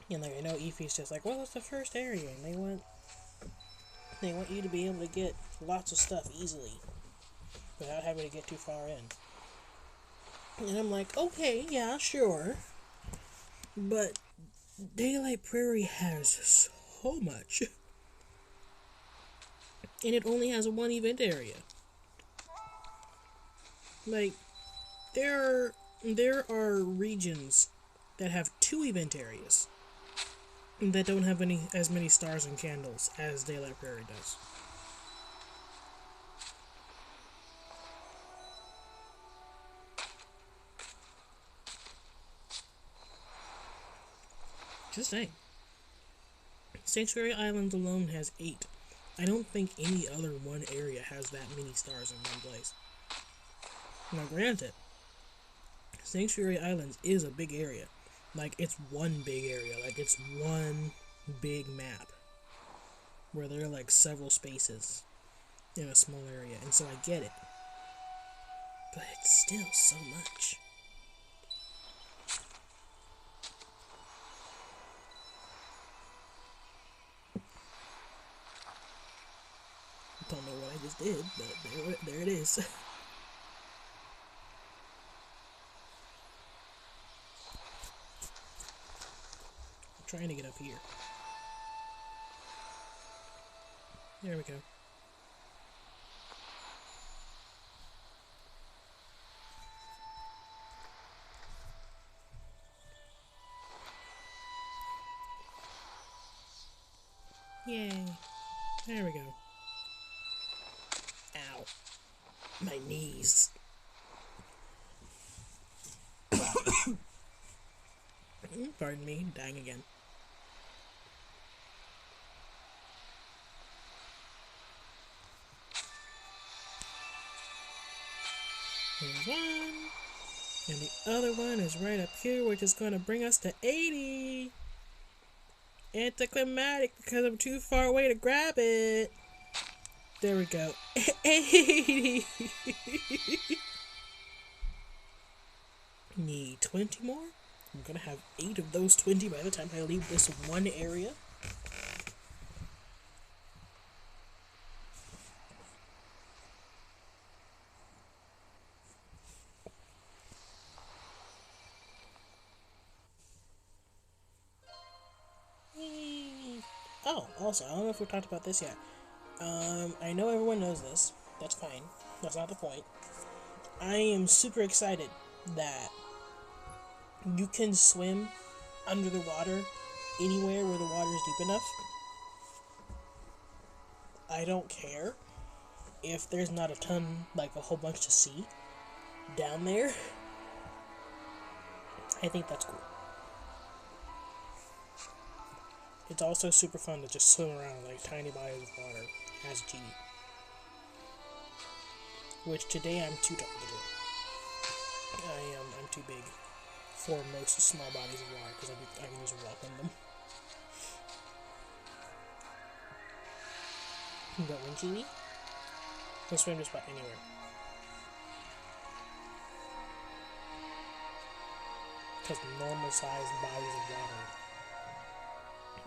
And like, I know Eevee's just like, well, it's the first area, and they want you to be able to get lots of stuff easily without having to get too far in. And I'm like, okay, yeah, sure. But Daylight Prairie has so much. And it only has one event area. Like, there are regions that have 2 event areas that don't have as many stars and candles as Daylight Prairie does. Just saying. Sanctuary Islands alone has 8. I don't think any other one area has that many stars in one place. Now granted, Sanctuary Islands is a big area. Like, it's one big area. Like, it's one big map. Where there are, like, several spaces in a small area. And so I get it. But it's still so much. Don't know what I just did, but there it is. I'm trying to get up here. There we go. Yay. There we go. Ow. My knees. Pardon me, dying again. Here's one. And the other one is right up here, which is going to bring us to 80. Anticlimactic because I'm too far away to grab it. There we go. 80. Need 20 more. I'm gonna have 8 of those 20 by the time I leave this one area. Oh, also, I don't know if we talked about this yet. I know everyone knows this. That's fine. That's not the point. I am super excited that you can swim under the water anywhere where the water is deep enough. I don't care if there's not a ton, like a whole bunch to see down there. I think that's cool. It's also super fun to just swim around like tiny bodies of water as Genie. Which today I'm too tall to do. I'm too big for most small bodies of water because I can just walk in them. But when Genie can swim just about anywhere. Because normal sized bodies of water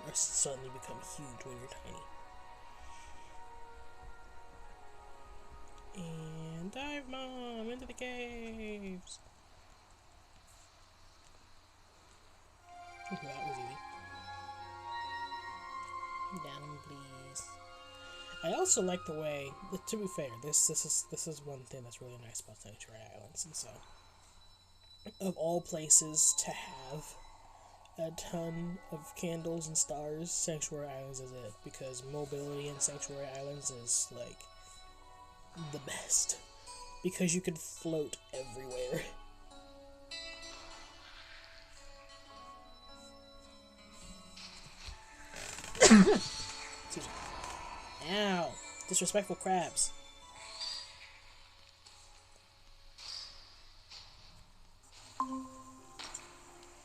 are suddenly become huge when you're tiny. And dive mom into the caves. That was easy. Down, please. I also like the way, to be fair, this is one thing that's really nice about Sanctuary Islands, and so of all places to have a ton of candles and stars, Sanctuary Islands is it, because mobility in Sanctuary Islands is like the best, because you can float everywhere. Excuse me. Ow! Disrespectful crabs.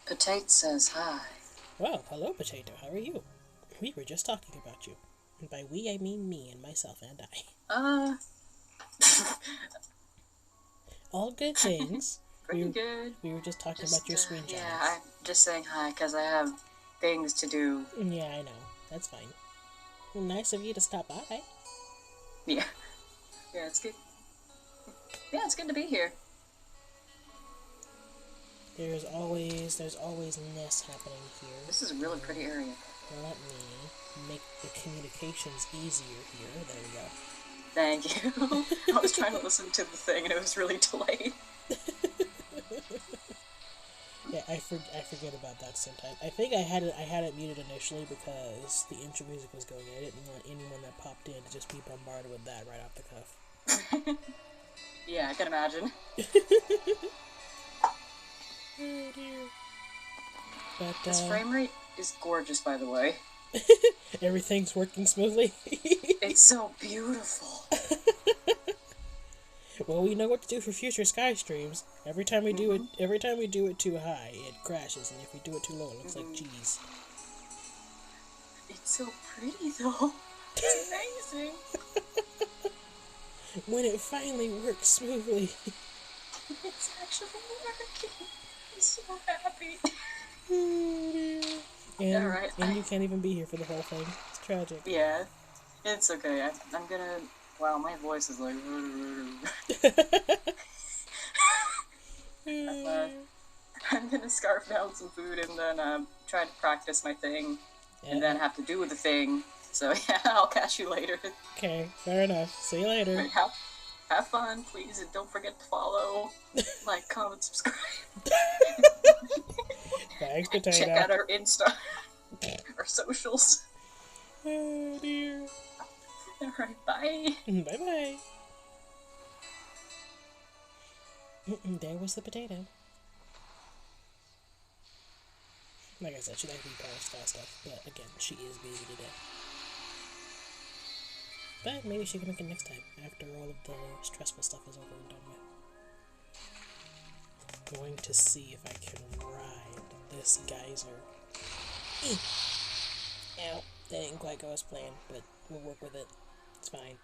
Potato says hi. Well, hello, Potato. How are you? We were just talking about you. And by we, I mean me and myself and I. All good things. Pretty good. We were just talking about your screenshots. Yeah, I'm just saying hi because I have things to do. Yeah, I know. That's fine. Well, nice of you to stop by. Yeah. Yeah, it's good. Yeah, it's good to be here. There's always nests happening here. This is a really pretty area. Let me make the communications easier here. There we go. Thank you. I was trying to listen to the thing and it was really delayed. Yeah, I forget about that sometimes. I think I had it muted initially because the intro music was going. I didn't want anyone that popped in to just be bombarded with that right off the cuff. Yeah, I can imagine. Oh dear. But this frame rate is gorgeous, by the way. Everything's working smoothly. It's so beautiful. Well, we know what to do for future Sky streams. Every time we do it too high, it crashes, and if we do it too low, it looks like cheese. It's so pretty, though. It's amazing. When it finally works smoothly. It's actually working. I'm so happy. And, Alright. And you can't even be here for the whole thing. It's tragic. Yeah. It's okay. I'm gonna... Wow, my voice is like... I'm gonna scarf down some food and then try to practice my thing. Yeah. And then have to do the thing. So yeah, I'll catch you later. Okay, fair enough. See you later. Right, have fun, please, and don't forget to follow, like, comment, subscribe. Thanks, Potato. Check out our Insta, our socials. Oh dear. Alright, bye. Bye-bye. There was the potato. Like I said, she likes to be part of Sky stuff, but again, she is busy today. But maybe she can make it next time, after all of the stressful stuff is over and done with. Going to see if I can ride this geyser. Ow, that didn't quite go as planned, but we'll work with it. It's fine.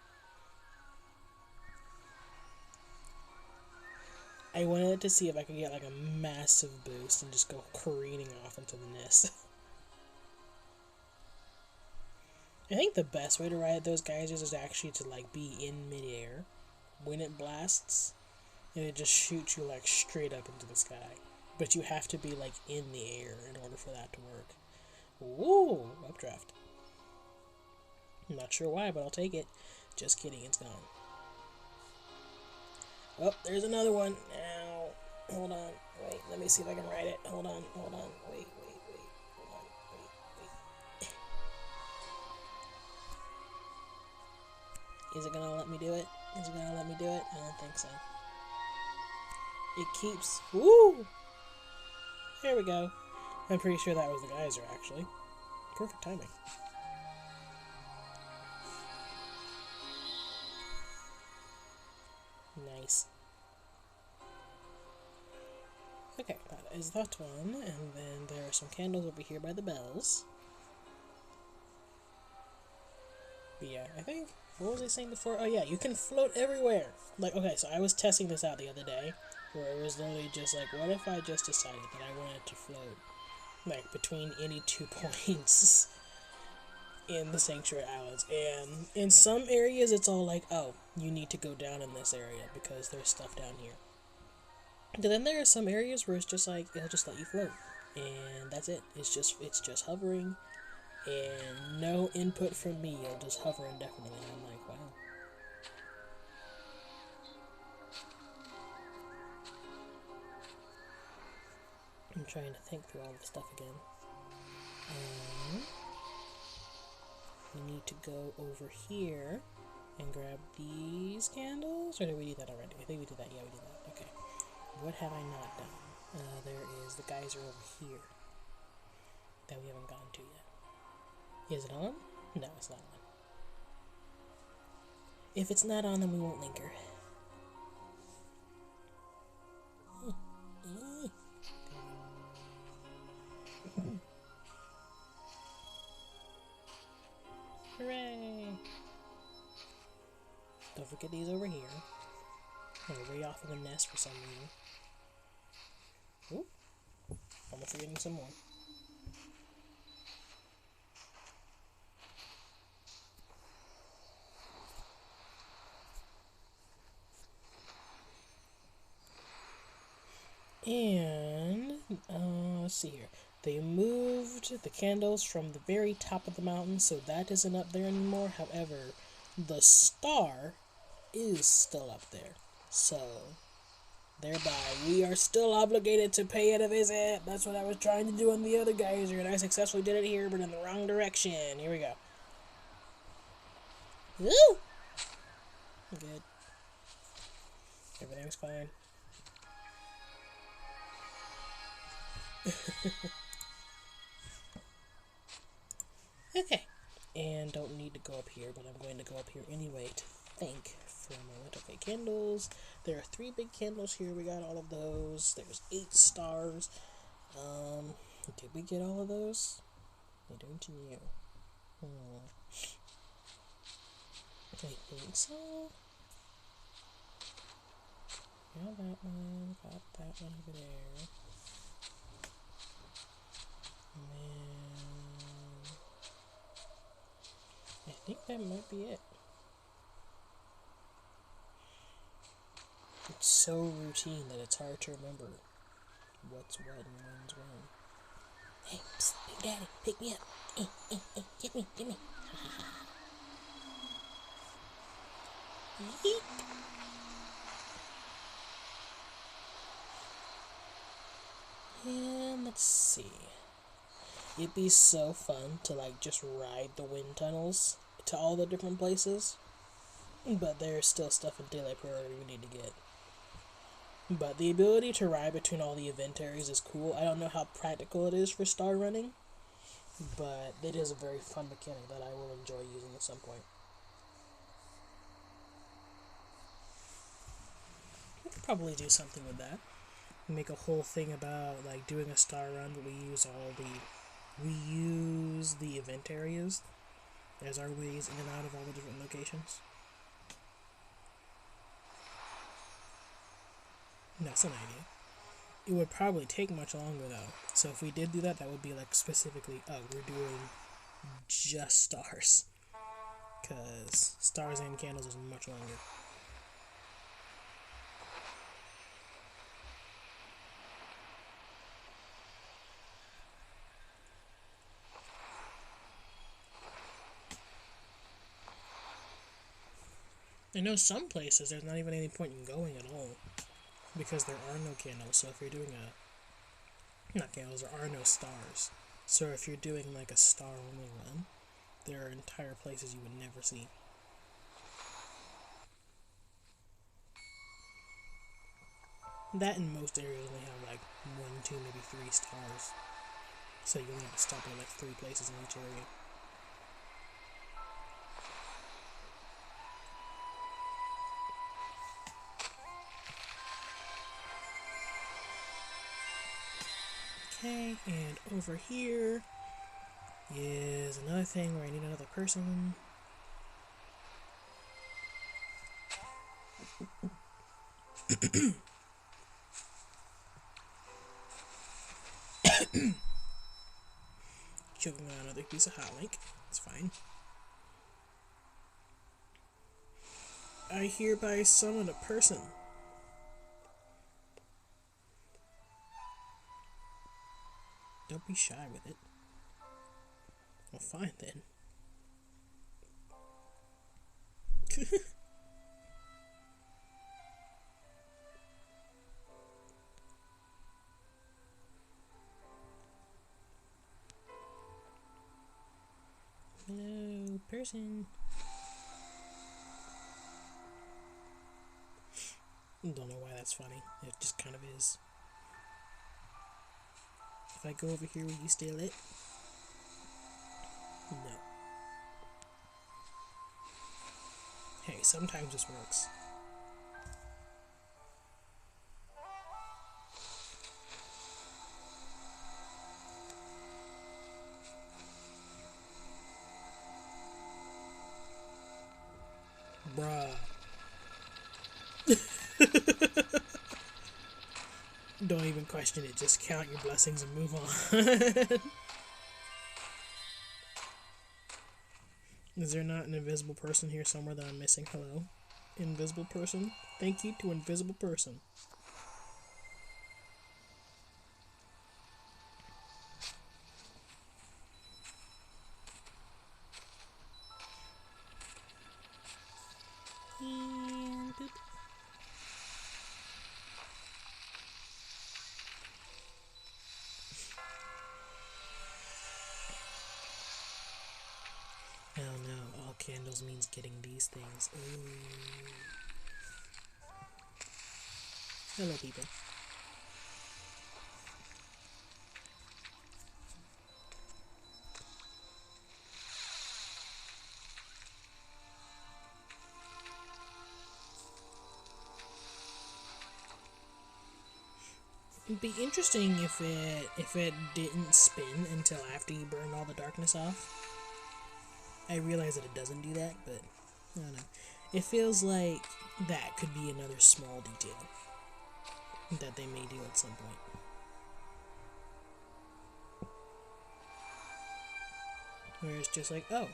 I wanted to see if I could get like a massive boost and just go careening off into the nest. I think the best way to ride those geysers is actually to like be in midair when it blasts, and it just shoots you like straight up into the sky. But you have to be like in the air in order for that to work. Ooh, updraft. I'm not sure why, but I'll take it. Just kidding, it's gone. Oh, there's another one. Now, hold on. Wait, let me see if I can ride it. Hold on. Wait. Hold on. Wait. Is it gonna let me do it? I don't think so. It keeps... Woo! There we go. I'm pretty sure that was the geyser, actually. Perfect timing. Nice. Okay, that is that one, and then there are some candles over here by the bells. But yeah, I think, what was I saying before? Oh yeah, you can float everywhere! Like, okay, so I was testing this out the other day, where it was literally just like, what if I just decided that I wanted to float, like, between any 2 points in the Sanctuary Islands, and in some areas it's all like, oh, you need to go down in this area because there's stuff down here. But then there are some areas where it's just like, it'll just let you float, and that's it. It's just hovering, and no input from me, it'll just hover indefinitely, and I'm like, wow. I'm trying to think through all the stuff again. We need to go over here and grab these candles, or did we do that already? I think we did that. Yeah, we did that. Okay. What have I not done? There is the geyser over here that we haven't gotten to yet. Is it on? No, it's not on. If it's not on, then we won't linger. Hooray! Don't forget these over here. They're way off in the nest for some reason. Oop. Almost forgetting some more. And, let's see here. They moved the candles from the very top of the mountain, so that isn't up there anymore. However, the star is still up there. So, thereby, we are still obligated to pay it a visit. That's what I was trying to do on the other geyser, and I successfully did it here, but in the wrong direction. Here we go. Woo! Good. Everything's fine. Okay. And don't need to go up here, but I'm going to go up here anyway to think for a moment. Okay, candles. There are 3 big candles here. We got all of those. There's 8 stars. Did we get all of those? I don't know. I think so. Got that one. Got that one over there. And I think that might be it. It's so routine that it's hard to remember what's what and when's when. Hey, psst, Big Daddy, pick me up. Get me. Yeet. And let's see. It'd be so fun to like just ride the wind tunnels to all the different places. But there's still stuff in Daylight Priority we need to get. But the ability to ride between all the event areas is cool. I don't know how practical it is for star running, but it is a very fun mechanic that I will enjoy using at some point. We could probably do something with that. Make a whole thing about like doing a star run, but we use the event areas as our ways in and out of all the different locations. That's an idea. It would probably take much longer though. So if we did do that, that would be like specifically, we're doing just stars. Because stars and candles is much longer. I know some places there's not even any point in going at all. Because there are no candles, so if you're doing not candles, there are no stars. So if you're doing like a star-only run, there are entire places you would never see. That in most areas only have like 1, 2, maybe 3 stars. So you only have to stop at like 3 places in each area. Okay, and over here is another thing where I need another person. Choking on another piece of hot link. It's fine. I hereby summon a person. Don't be shy with it. Well, fine then. person. Don't know why that's funny. It just kind of is. If I go over here, will you steal it? No. Hey, sometimes this works. Bruh. Don't even question it, just count your blessings and move on. Is there not an invisible person here somewhere that I'm missing? Hello? Invisible person? Thank you to invisible person. And boop. Oh no, all candles means getting these things. Ooh. Hello, people. It'd be interesting if it didn't spin until after you burn all the darkness off. I realize that it doesn't do that, but I don't know. It feels like that could be another small detail that they may do at some point. Where it's just like, oh,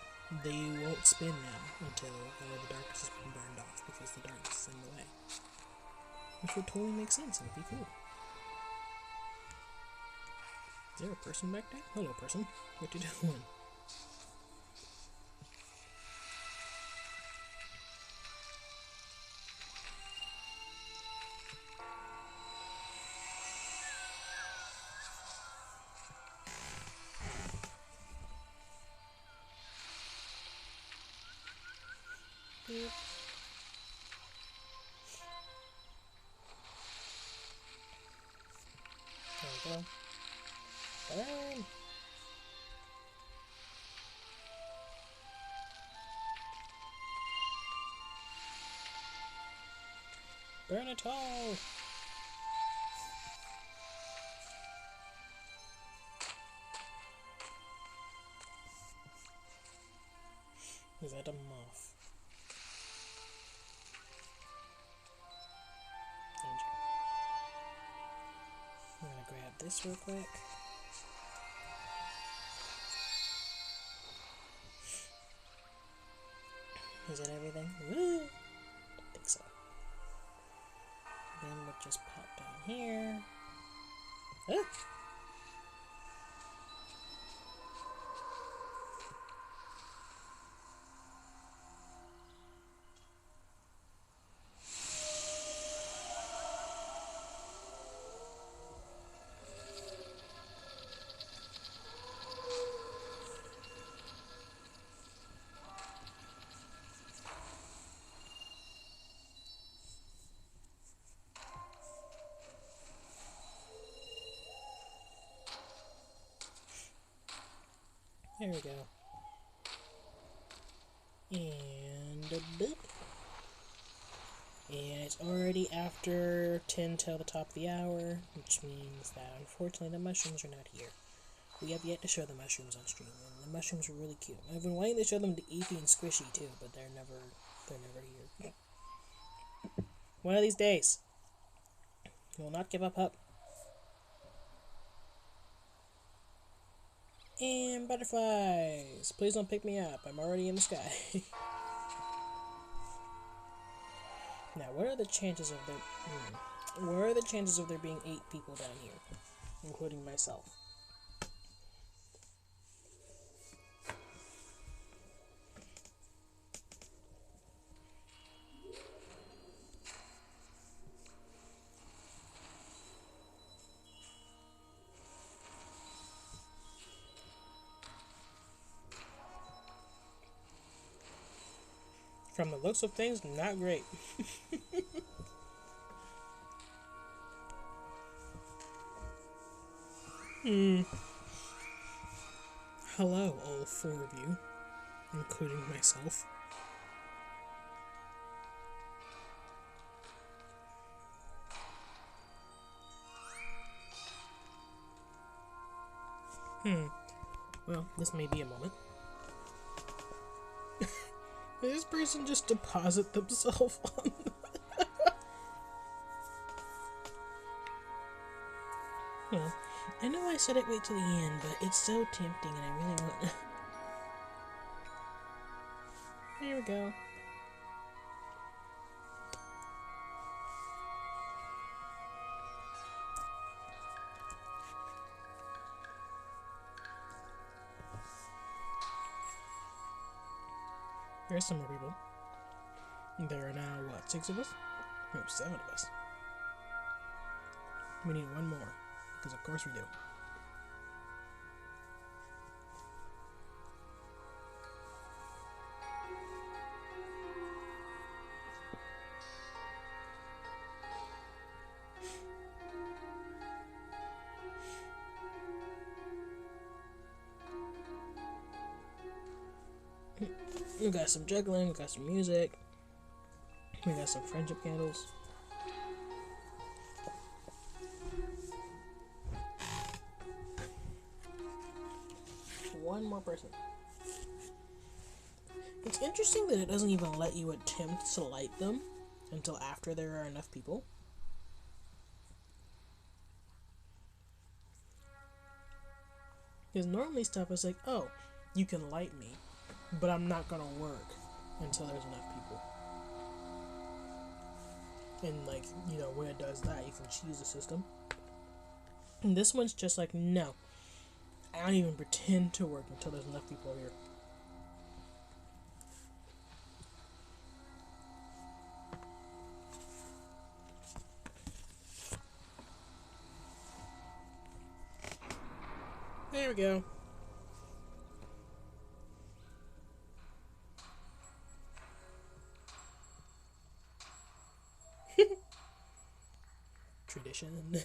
they won't spin now until all the darkness has been burned off because the darkness is in the way. Which would totally make sense and would be cool. Is there a person back there? Hello, person. What you doing? Beep. There we go. Burn! Burn it all! Is that a moth? Danger. I'm gonna grab this real quick. Is that everything? Woo! I think so. Then we'll just pop down here. Ah! There we go. And a boop. And it's already after 10 till the top of the hour, which means that unfortunately the mushrooms are not here. We have yet to show the mushrooms on stream, and the mushrooms are really cute. I've been wanting to show them to Eefy and Squishy too, but they're never here. One of these days, we will not give up hope. And butterflies! Please don't pick me up. I'm already in the sky. Now, what are the chances of there being 8 people down here, including myself? From the looks of things, not great. Hello, all four of you, including myself. Well, this may be a moment. Did this person just deposit themselves on? Well, I know I said I'd wait till the end, but it's so tempting and I really want... There we go. There's some more people. There are now, what, 6 of us? No, 7 of us. We need one more, because of course we do. We got some juggling, we got some music, we got some friendship candles. One more person. It's interesting that it doesn't even let you attempt to light them until after there are enough people. Because normally stuff is like, oh, you can light me, but I'm not gonna work until there's enough people. And like, you know, when it does that, you can cheese the system. And this one's just like, no, I don't even pretend to work until there's enough people here. There we go. Tradition.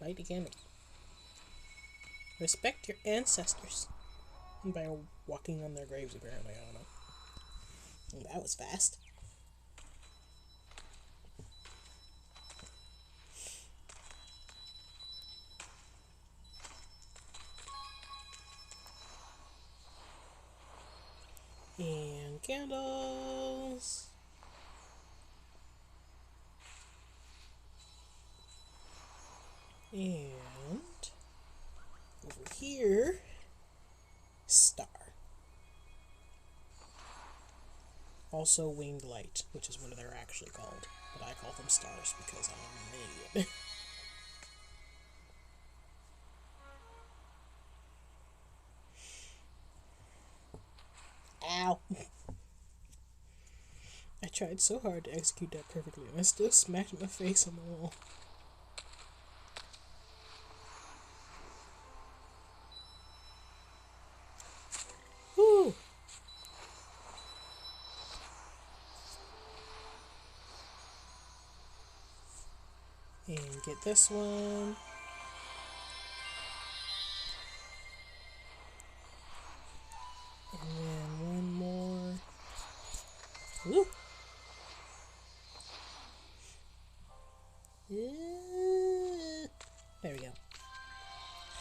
Light the candle. Respect your ancestors. By walking on their graves, apparently. I don't know. That was fast. And candles. And over here, star. Also winged light, which is what they're actually called. But I call them stars because I'm an idiot. Ow. I tried so hard to execute that perfectly, and I still smacked my face on the wall. Woo! And get this one. And then one more. Woo! Yeah. There we go.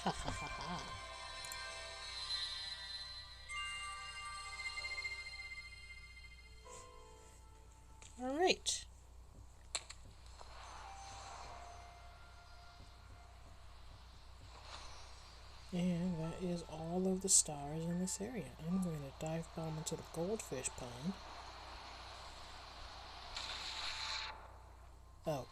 Ha ha ha ha. Alright. And that is all of the stars in this area. I'm going to dive bomb into the goldfish pond. Oh.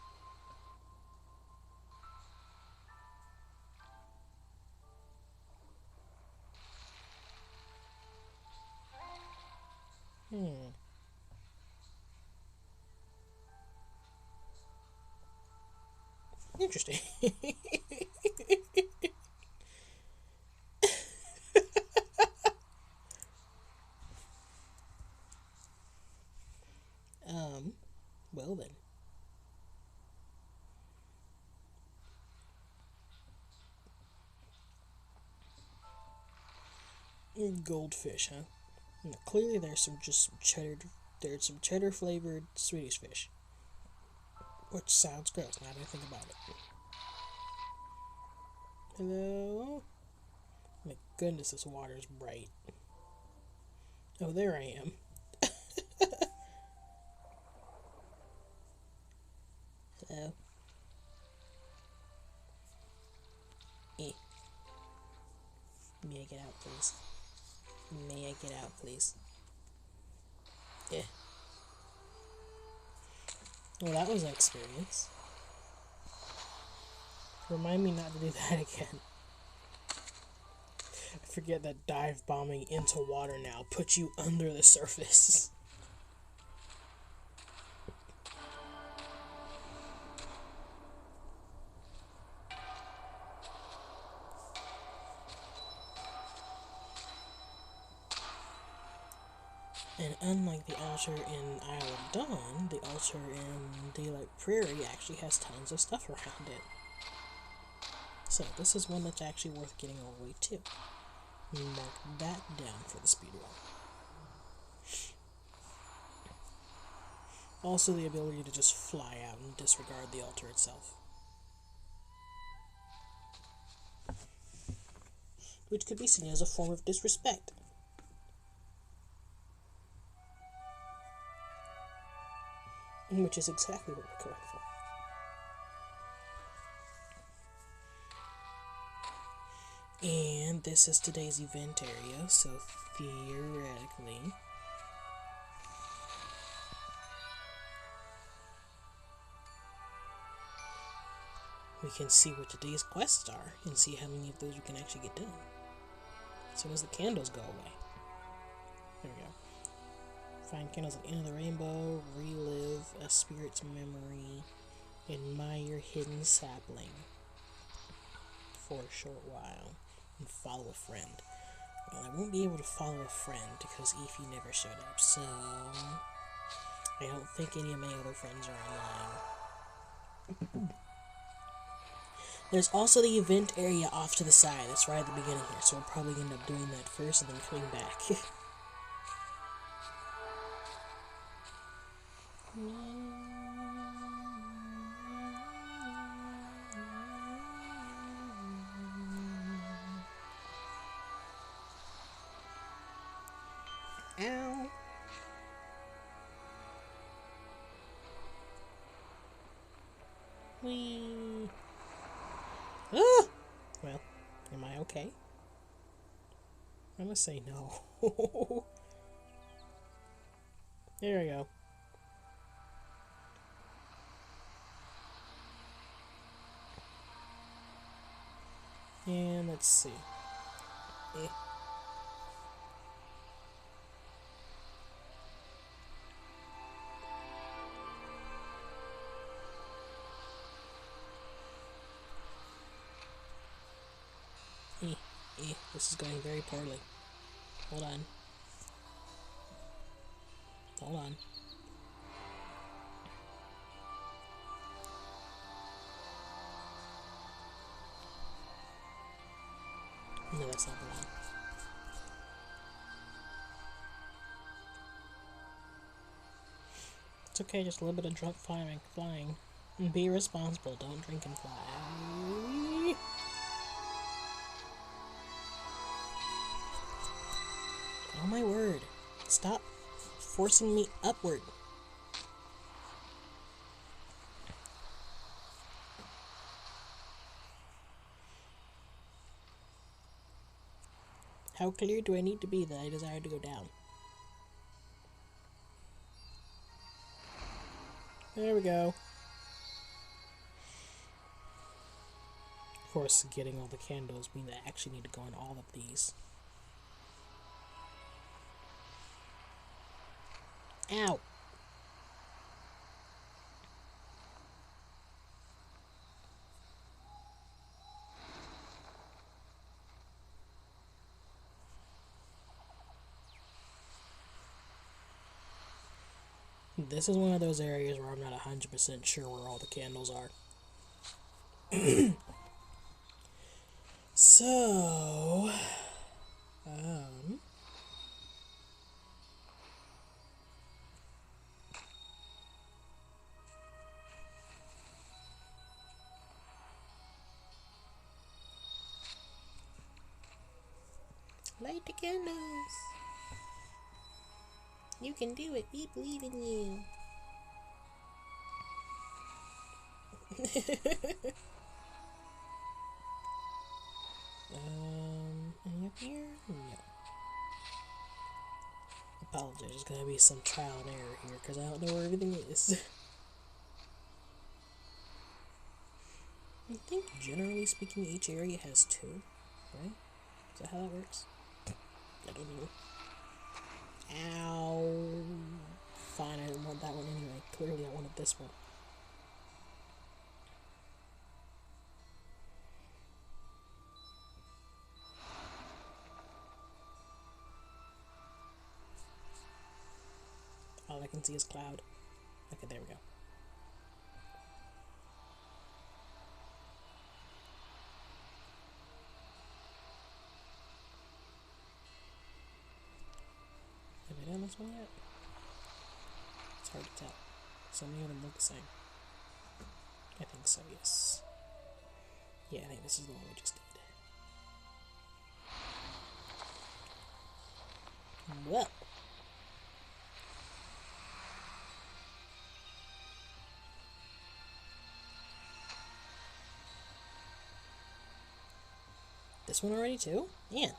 Interesting. Goldfish, huh? No, clearly there's some cheddar flavored Swedish fish. Which sounds gross now that I think about it. Hello? My goodness, this water's bright. Oh, there I am. Hello? Eh. May I get out, please? May I get out, please? Yeah. Well, that was an experience. Remind me not to do that again. I forget that dive bombing into water now puts you under the surface. And unlike the altar in Isle of Dawn, the altar in Daylight Prairie actually has tons of stuff around it. So this is one that's actually worth getting all the way to. Mark that down for the speedrun. Also the ability to just fly out and disregard the altar itself. Which could be seen as a form of disrespect. Which is exactly what we're going for. And this is today's event area, so theoretically we can see what today's quests are and see how many of those we can actually get done. As soon as the candles go away. There we go. Find candles at the end of the rainbow, relive a spirit's memory, admire hidden sapling for a short while, and follow a friend. Well, I won't be able to follow a friend because Eefy never showed up, so I don't think any of my other friends are online. There's also the event area off to the side. That's right at the beginning here, so we'll probably end up doing that first and then coming back. Ow. Whee. Ah! Well, am I okay? I'm gonna say no. There we go. And let's see. Eh. This is going very poorly. Hold on. Hold on. No, that's not the one. It's okay, just a little bit of drunk flying. And be responsible, don't drink and fly. Oh my word. Stop forcing me upward. How clear do I need to be that I desire to go down? There we go. Of course, getting all the candles mean that I actually need to go in all of these. Ow! This is one of those areas where I'm not 100% sure where all the candles are. So, Light the candles. You can do it. We believe in you. Any up here? No. Apologize, there's gonna be some trial and error here because I don't know where everything is. I think generally speaking each area has 2, right? Is that how that works? I don't know. Ow! Fine, I didn't want that one anyway. Clearly I wanted this one. All I can see is cloud. Okay, there we go. Have I done this one yet? It's hard to tell. So many of them look the same. I think so, yes. Yeah, I think this is the one we just did. Well. This one already too? Yeah.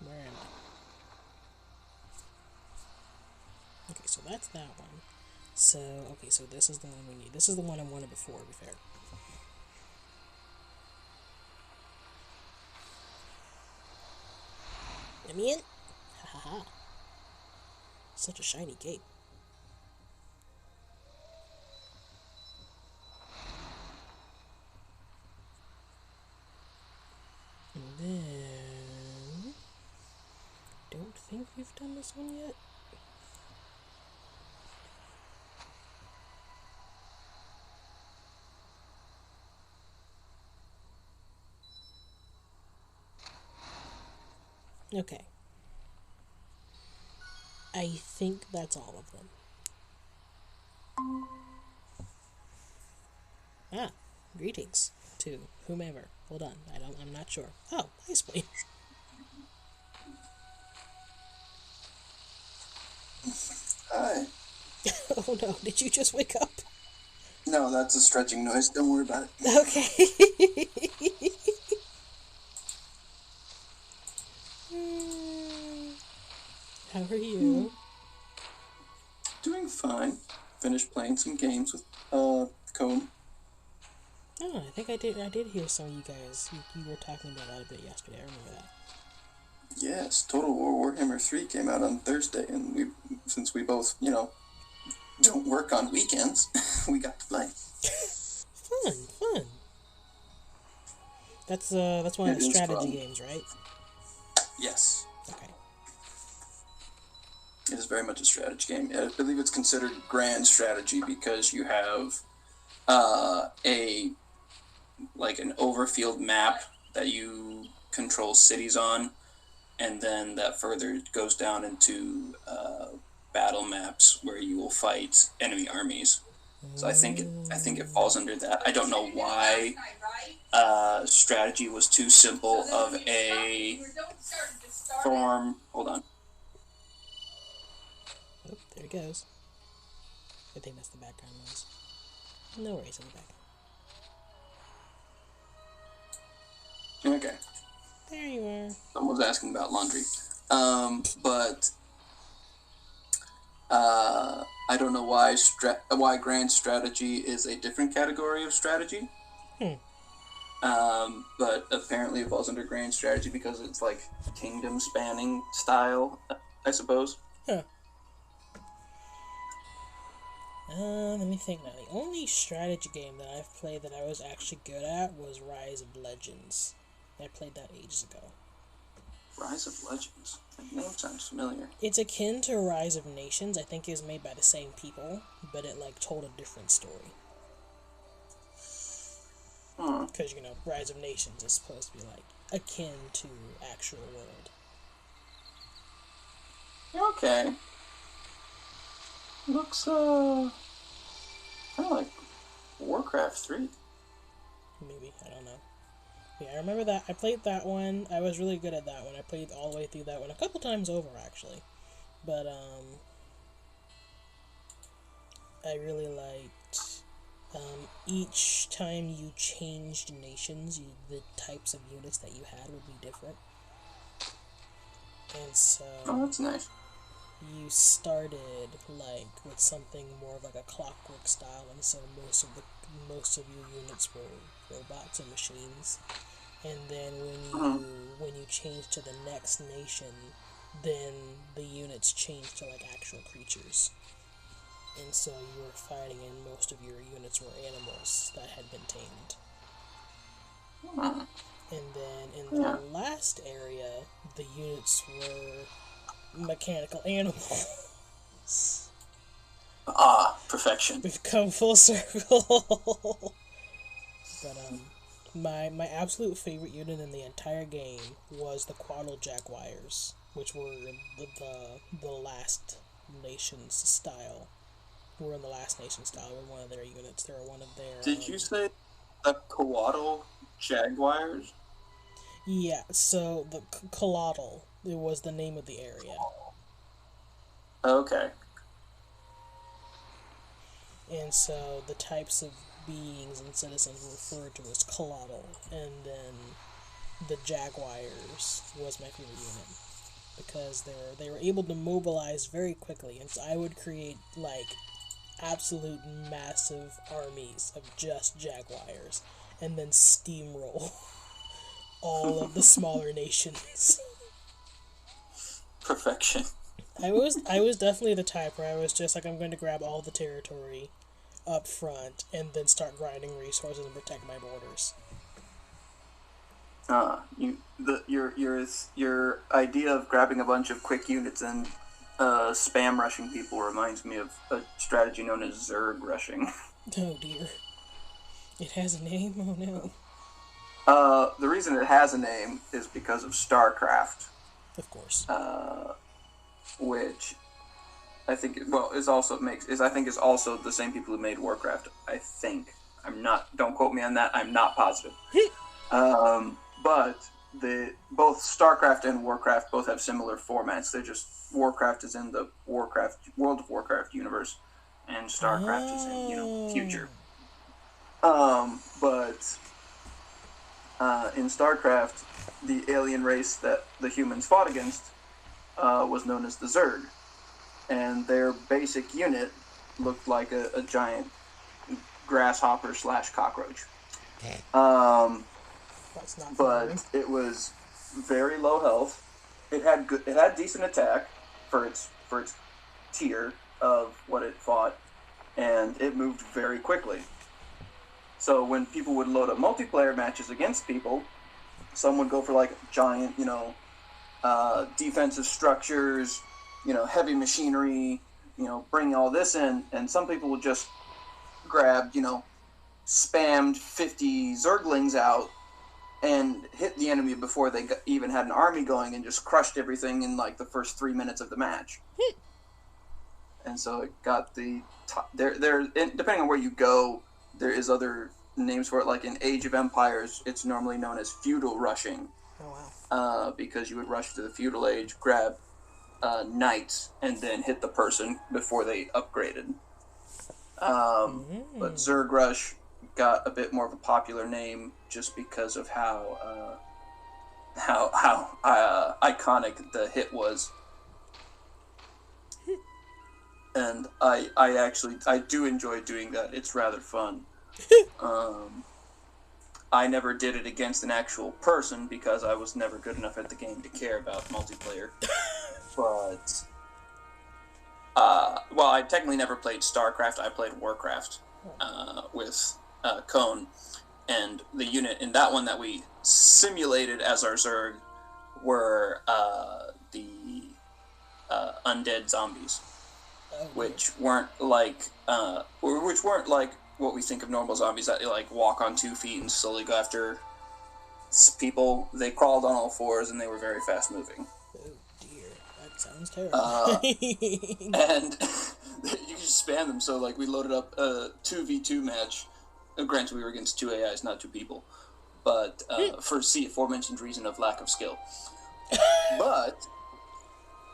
Where am I? Okay, so that's that one. So, okay, so this is the one we need. This is the one I wanted before, to be fair. Let me in? Ha ha ha. Such a shiny gate. And then... don't think we've done this one yet. Okay. I think that's all of them. Ah, greetings to whomever. Hold on, I'm not sure. Oh, nice plane. Hi. Oh no, did you just wake up? No, that's a stretching noise. Don't worry about it. Okay. How are you? Doing fine. Finished playing some games with Comb. Oh, I think I did hear some of you guys. You were talking about that a bit yesterday. I remember that. Yes, Total War Warhammer 3 came out on Thursday, and since we both, don't work on weekends, we got to play. Fun. That's one of the strategy games, right? Yes. Okay. It is very much a strategy game. I believe it's considered grand strategy because you have an overfield map that you control cities on, and then that further goes down into battle maps where you will fight enemy armies. So I think it falls under that. I don't know why strategy was too simple of a form. Hold on. Oh, there it goes. I think that's the background noise. No worries in the back. Okay. There you are. Someone's asking about laundry. I don't know why grand strategy is a different category of strategy. But apparently it falls under grand strategy because it's like kingdom spanning style, I suppose. Huh. Let me think now. The only strategy game that I've played that I was actually good at was Rise of Legends. I played that ages ago. Rise of Legends. That name sounds familiar. It's akin to Rise of Nations. I think it was made by the same people, but it told a different story. Because, Rise of Nations is supposed to be, akin to actual world. Okay. Looks, kind of like Warcraft 3. Maybe, I don't know. Yeah, I remember that. I played that one. I was really good at that one. I played all the way through that one a couple times over, actually. But, I really liked, each time you changed nations, the types of units that you had would be different. And so... Oh, that's nice. You started, like, with something more of like a clockwork style, and so most of your units were robots and machines. And then when you change to the next nation, then the units change to like actual creatures. And so you were fighting, and most of your units were animals that had been tamed. And then in the last area, the units were mechanical animals. Ah, perfection. We've come full circle. But my absolute favorite unit in the entire game was the COTL Jaguars, which were the last nation's style. Were in the last nation style. Were one of their units. They were one of their. Did you say the COTL Jaguars? Yeah. So the COTL, it was the name of the area. Okay. And so the types of beings and citizens were referred to as COTL, and then the Jaguars was my favorite unit because they were able to mobilize very quickly, and so I would create like absolute massive armies of just Jaguars and then steamroll all of the smaller nations. Perfection. I was definitely the type where I was just like, I'm going to grab all the territory up front and then start grinding resources and protect my borders. Your idea of grabbing a bunch of quick units and spam rushing people reminds me of a strategy known as Zerg rushing. Oh dear. It has a name? Oh no. The reason it has a name is because of StarCraft. Of course. Which I think is also the same people who made Warcraft. I think. I'm not. Don't quote me on that. I'm not positive. But both StarCraft and Warcraft both have similar formats. They're just Warcraft is in the World of Warcraft universe, and StarCraft is in future. But in StarCraft, the alien race that the humans fought against was known as the Zerg, and their basic unit looked like a giant grasshopper / cockroach. But it was very low health. It had decent attack for its tier of what it fought, and it moved very quickly. So when people would load up multiplayer matches against people, some would go for like giant, defensive structures, heavy machinery, bring all this in, and some people would just grab, spammed 50 Zerglings out and hit the enemy before they even had an army going and just crushed everything in like the first 3 minutes of the match. And so it got depending on where you go, there is other names for it. Like in Age of Empires, it's normally known as feudal rushing. Oh wow! Because you would rush to the feudal age, grab knights, and then hit the person before they upgraded. But Zerg Rush got a bit more of a popular name just because of how iconic the hit was. And I do enjoy doing that. It's rather fun. I never did it against an actual person because I was never good enough at the game to care about multiplayer. But I technically never played StarCraft. I played Warcraft with Cone, and the unit in that one that we simulated as our Zerg were the undead zombies, which weren't like what we think of normal zombies that like walk on 2 feet and slowly go after people. They crawled on all fours and they were very fast moving. Oh dear, that sounds terrible. And you just spam them. So like we loaded up a 2v2 match. Granted, we were against 2 AIs, not 2 people. but for the aforementioned reason of lack of skill. But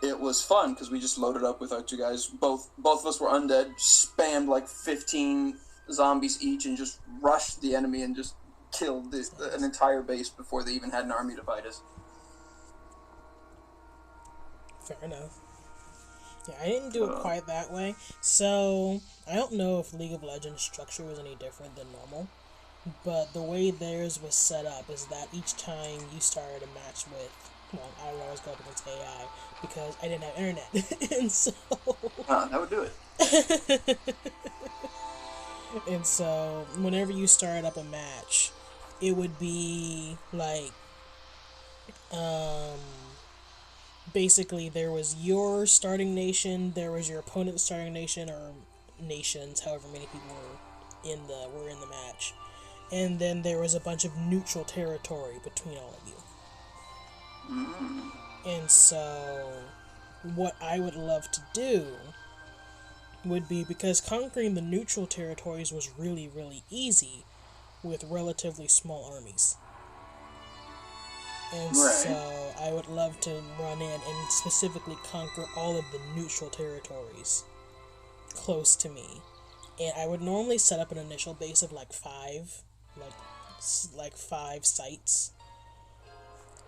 it was fun because we just loaded up with our two guys. Both of us were undead, spammed like 15 zombies each, and just rushed the enemy and just killed an entire base before they even had an army to fight us. Fair enough. Yeah, I didn't do it quite that way. So, I don't know if League of Legends structure was any different than normal. But the way theirs was set up is that each time you started a match with, well, I would always go up against AI because I didn't have internet. And so... that would do it. And so, whenever you started up a match, it would be like, basically there was your starting nation, there was your opponent's starting nation, or nations, however many people were in the match. And then there was a bunch of neutral territory between all of you. And so, what I would love to do would be, because conquering the neutral territories was really, really easy with relatively small armies. And so, I would love to run in and specifically conquer all of the neutral territories close to me. And I would normally set up an initial base of like 5 sites,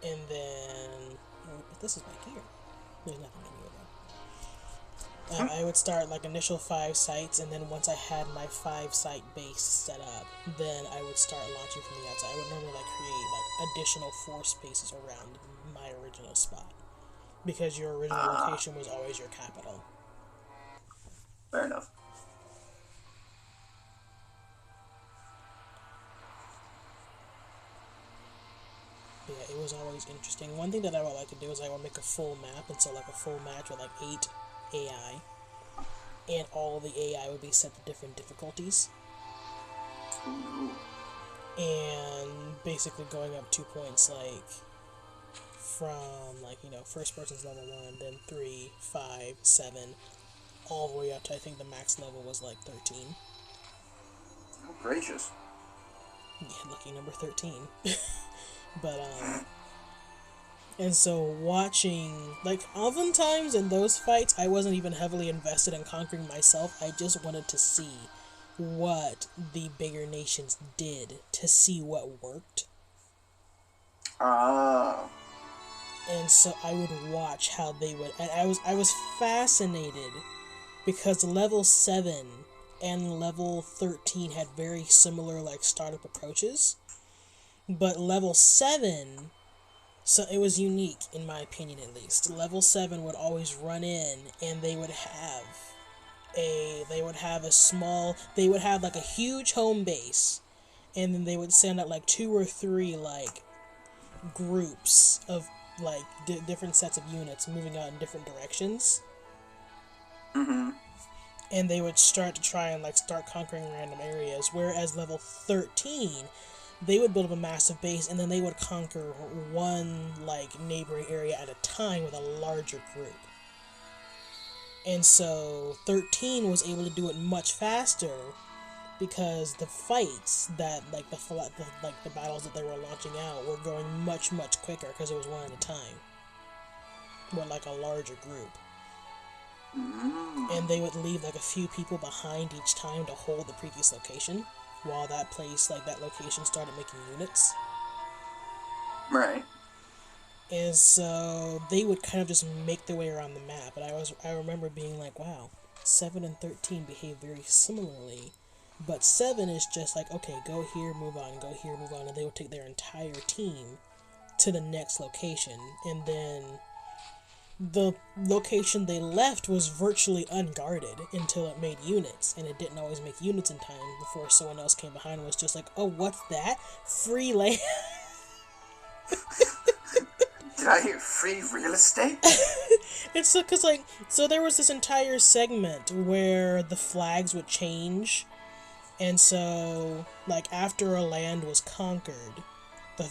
and then this is my gear. There's nothing in here though. I would start like initial 5 sites, and then once I had my 5 site base set up, then I would start launching from the outside. I would normally create like additional 4 spaces around my original spot, because your original location was always your capital. Fair enough. Yeah, it was always interesting. One thing that I would like to do is I would make a full map, and so like a full match with like 8 AI, and all the AI would be set to different difficulties. Ooh. And basically going up 2 points, like from like, you know, first person's level 1, then 3, 5, 7, all the way up to I think the max level was like 13. Oh, gracious. Yeah, lucky number 13. But, and so watching, like, oftentimes in those fights, I wasn't even heavily invested in conquering myself. I just wanted to see what the bigger nations did, to see what worked. And so I would watch how they would, and I was fascinated because level 7 and level 13 had very similar, like, startup approaches. But level 7, so it was unique, in my opinion at least. Level 7 would always run in, and they would have like a huge home base, and then they would send out like 2 or 3 like groups of like different sets of units moving out in different directions. Mm-hmm. And they would start to try and like start conquering random areas, whereas level 13, they would build up a massive base, and then they would conquer one, like, neighboring area at a time with a larger group. And so 13 was able to do it much faster because the fights that, like, the battles that they were launching out were going much, much quicker because it was one at a time. With, like, a larger group. And they would leave, like, a few people behind each time to hold the previous location, while that place, like, that location started making units. Right. And so they would kind of just make their way around the map. And I remember being like, wow, 7 and 13 behave very similarly. But 7 is just like, okay, go here, move on, go here, move on. And they would take their entire team to the next location. And then the location they left was virtually unguarded until it made units, and it didn't always make units in time before someone else came behind and was just like, oh, what's that? Free land? Did I hear free real estate? It's so, cause like, so there was this entire segment where the flags would change, and so, like, after a land was conquered,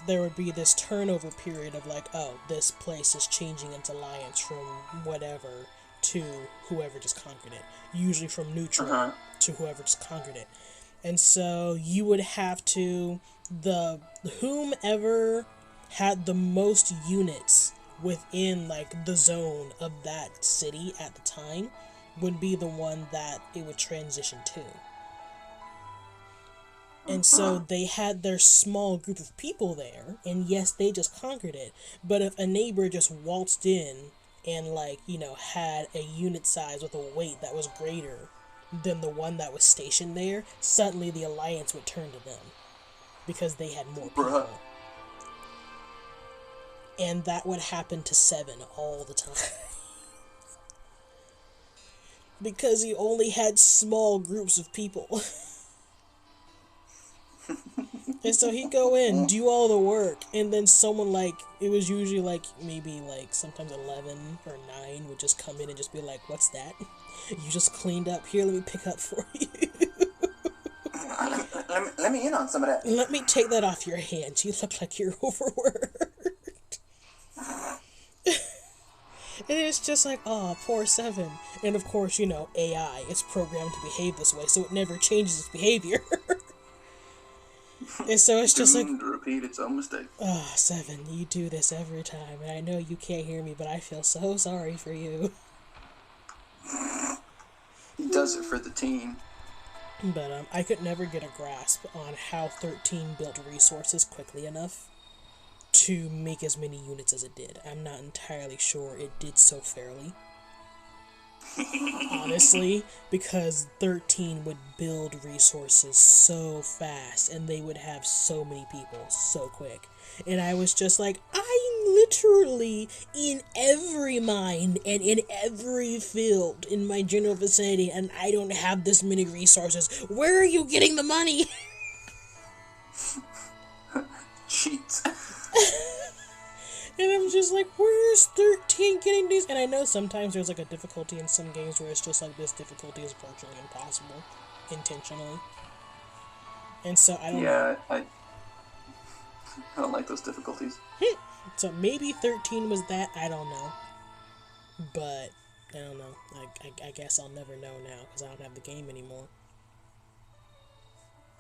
there would be this turnover period of like, oh, this place is changing its alliance from whatever to whoever just conquered it. Usually from neutral to whoever just conquered it. And so you would have to, whomever had the most units within like the zone of that city at the time would be the one that it would transition to. And so they had their small group of people there, and yes, they just conquered it. But if a neighbor just waltzed in and, like, you know, had a unit size with a weight that was greater than the one that was stationed there, suddenly the alliance would turn to them because they had more people. And that would happen to 7 all the time. Because he only had small groups of people. And so he'd go in, do all the work, and then someone, like, it was usually, like, maybe, like, sometimes 11 or 9 would just come in and just be like, what's that? You just cleaned up. Here, let me pick up for you. Let me in on some of that. Let me take that off your hands. You look like you're overworked. And it's just like, oh, poor 7. And of course, you know, AI is programmed to behave this way, so it never changes its behavior. And so it's just like, to repeat its own mistake. oh, 7, you do this every time, and I know you can't hear me, but I feel so sorry for you. He does it for the team. But I could never get a grasp on how 13 built resources quickly enough to make as many units as it did. I'm not entirely sure it did so fairly. Honestly, because 13 would build resources so fast, and they would have so many people so quick. And I was just like, I'm literally in every mine and in every field in my general vicinity, and I don't have this many resources. Where are you getting the money? Cheats. And I'm just like, where's 13 getting these? And I know sometimes there's like a difficulty in some games where it's just like this difficulty is virtually impossible, intentionally. And so I don't know. I don't like those difficulties. So maybe 13 was that, I don't know. But, I don't know. I guess I'll never know now because I don't have the game anymore.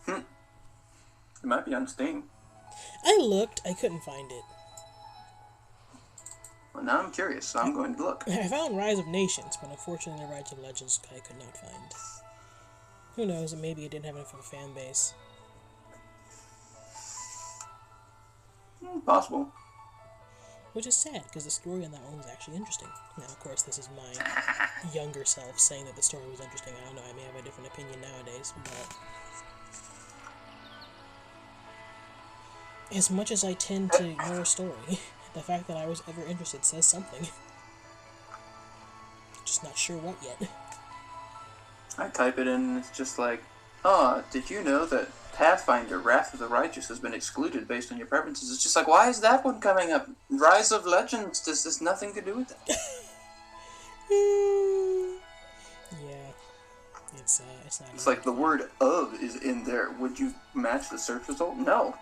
It might be on Steam. I looked, I couldn't find it. Well, now I'm curious, so I'm going to look. I found Rise of Nations, but unfortunately Rise of Legends I could not find. Who knows, maybe it didn't have enough of a fan base. Possible. Which is sad, because the story on that one was actually interesting. Now, of course, this is my younger self saying that the story was interesting. I don't know, I may have a different opinion nowadays, but... as much as I tend to ignore a story, the fact that I was ever interested says something. Just not sure what yet. I type it in and it's just like, oh, did you know that Pathfinder Wrath of the Righteous has been excluded based on your preferences? It's just like, why is that one coming up? Rise of Legends, does this nothing to do with that? Yeah. It's not... It's like the word of is in there. Would you match the search result? No.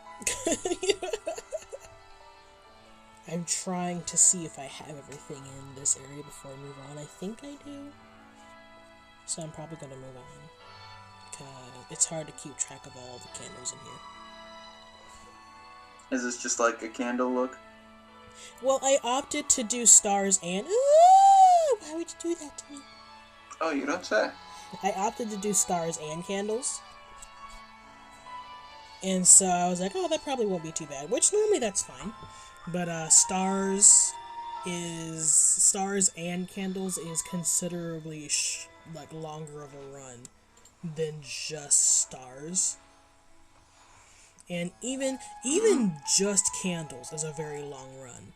I'm trying to see if I have everything in this area before I move on. I think I do. So I'm probably going to move on. Because it's hard to keep track of all the candles in here. Is this just like a candle look? Well, I opted to do stars and... Ooh, why would you do that to me? Oh, you don't say. I opted to do stars and candles. And so I was like, oh, that probably won't be too bad. Which normally that's fine. But stars and candles is considerably like longer of a run than just stars. And even just candles is a very long run.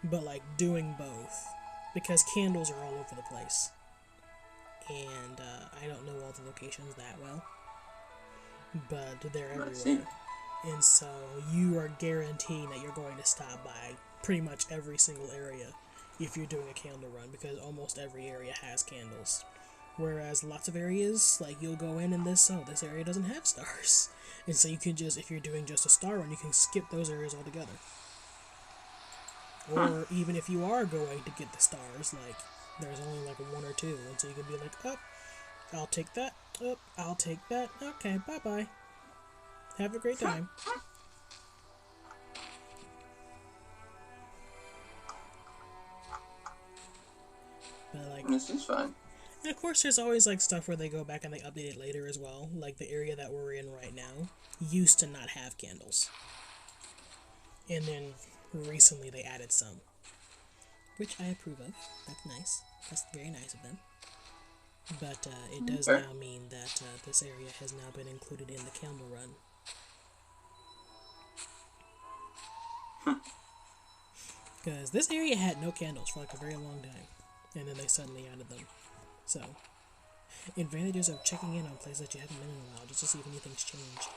But like doing both, because candles are all over the place. And I don't know all the locations that well. But they're everywhere. And so you are guaranteeing that you're going to stop by pretty much every single area if you're doing a candle run, because almost every area has candles. Whereas lots of areas, like you'll go in and this area doesn't have stars. And so you can just, if you're doing just a star run, you can skip those areas altogether. Or even if you are going to get the stars, like there's only like 1 or 2, and so you can be like, oh, I'll take that. Oh, I'll take that. Okay, bye-bye. Have a great time. But, like, This is fine. and of course, there's always like stuff where they go back and they update it later as well. Like the area that we're in right now used to not have candles, and then recently they added some, which I approve of. That's nice. That's very nice of them. But it does now mean that this area has now been included in the candle run. Because this area had no candles for like a very long time, and then they suddenly added them. So, advantages of checking in on places that you haven't been in a while, just to see if anything's changed.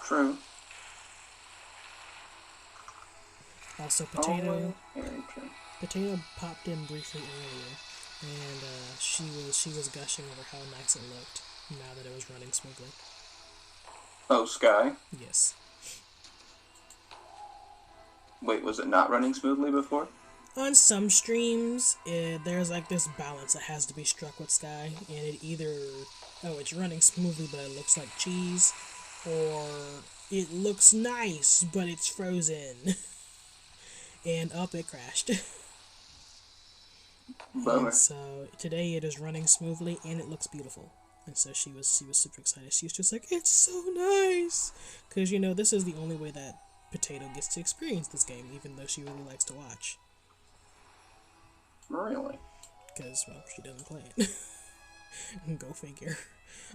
True. Also, Potato. Very true. Potato popped in briefly earlier, and she was gushing over how nice it looked now that it was running smoothly. Oh, Sky? Yes. Wait, was it not running smoothly before? On some streams, there's like this balance that has to be struck with Sky, and it either, it's running smoothly but it looks like cheese, or it looks nice but it's frozen. And up it crashed. Bummer. And so today it is running smoothly and it looks beautiful. And so she was super excited. She was just like, it's so nice! Because, you know, this is the only way that Potato gets to experience this game, even though she really likes to watch. Really? Because, well, she doesn't play it. Go figure.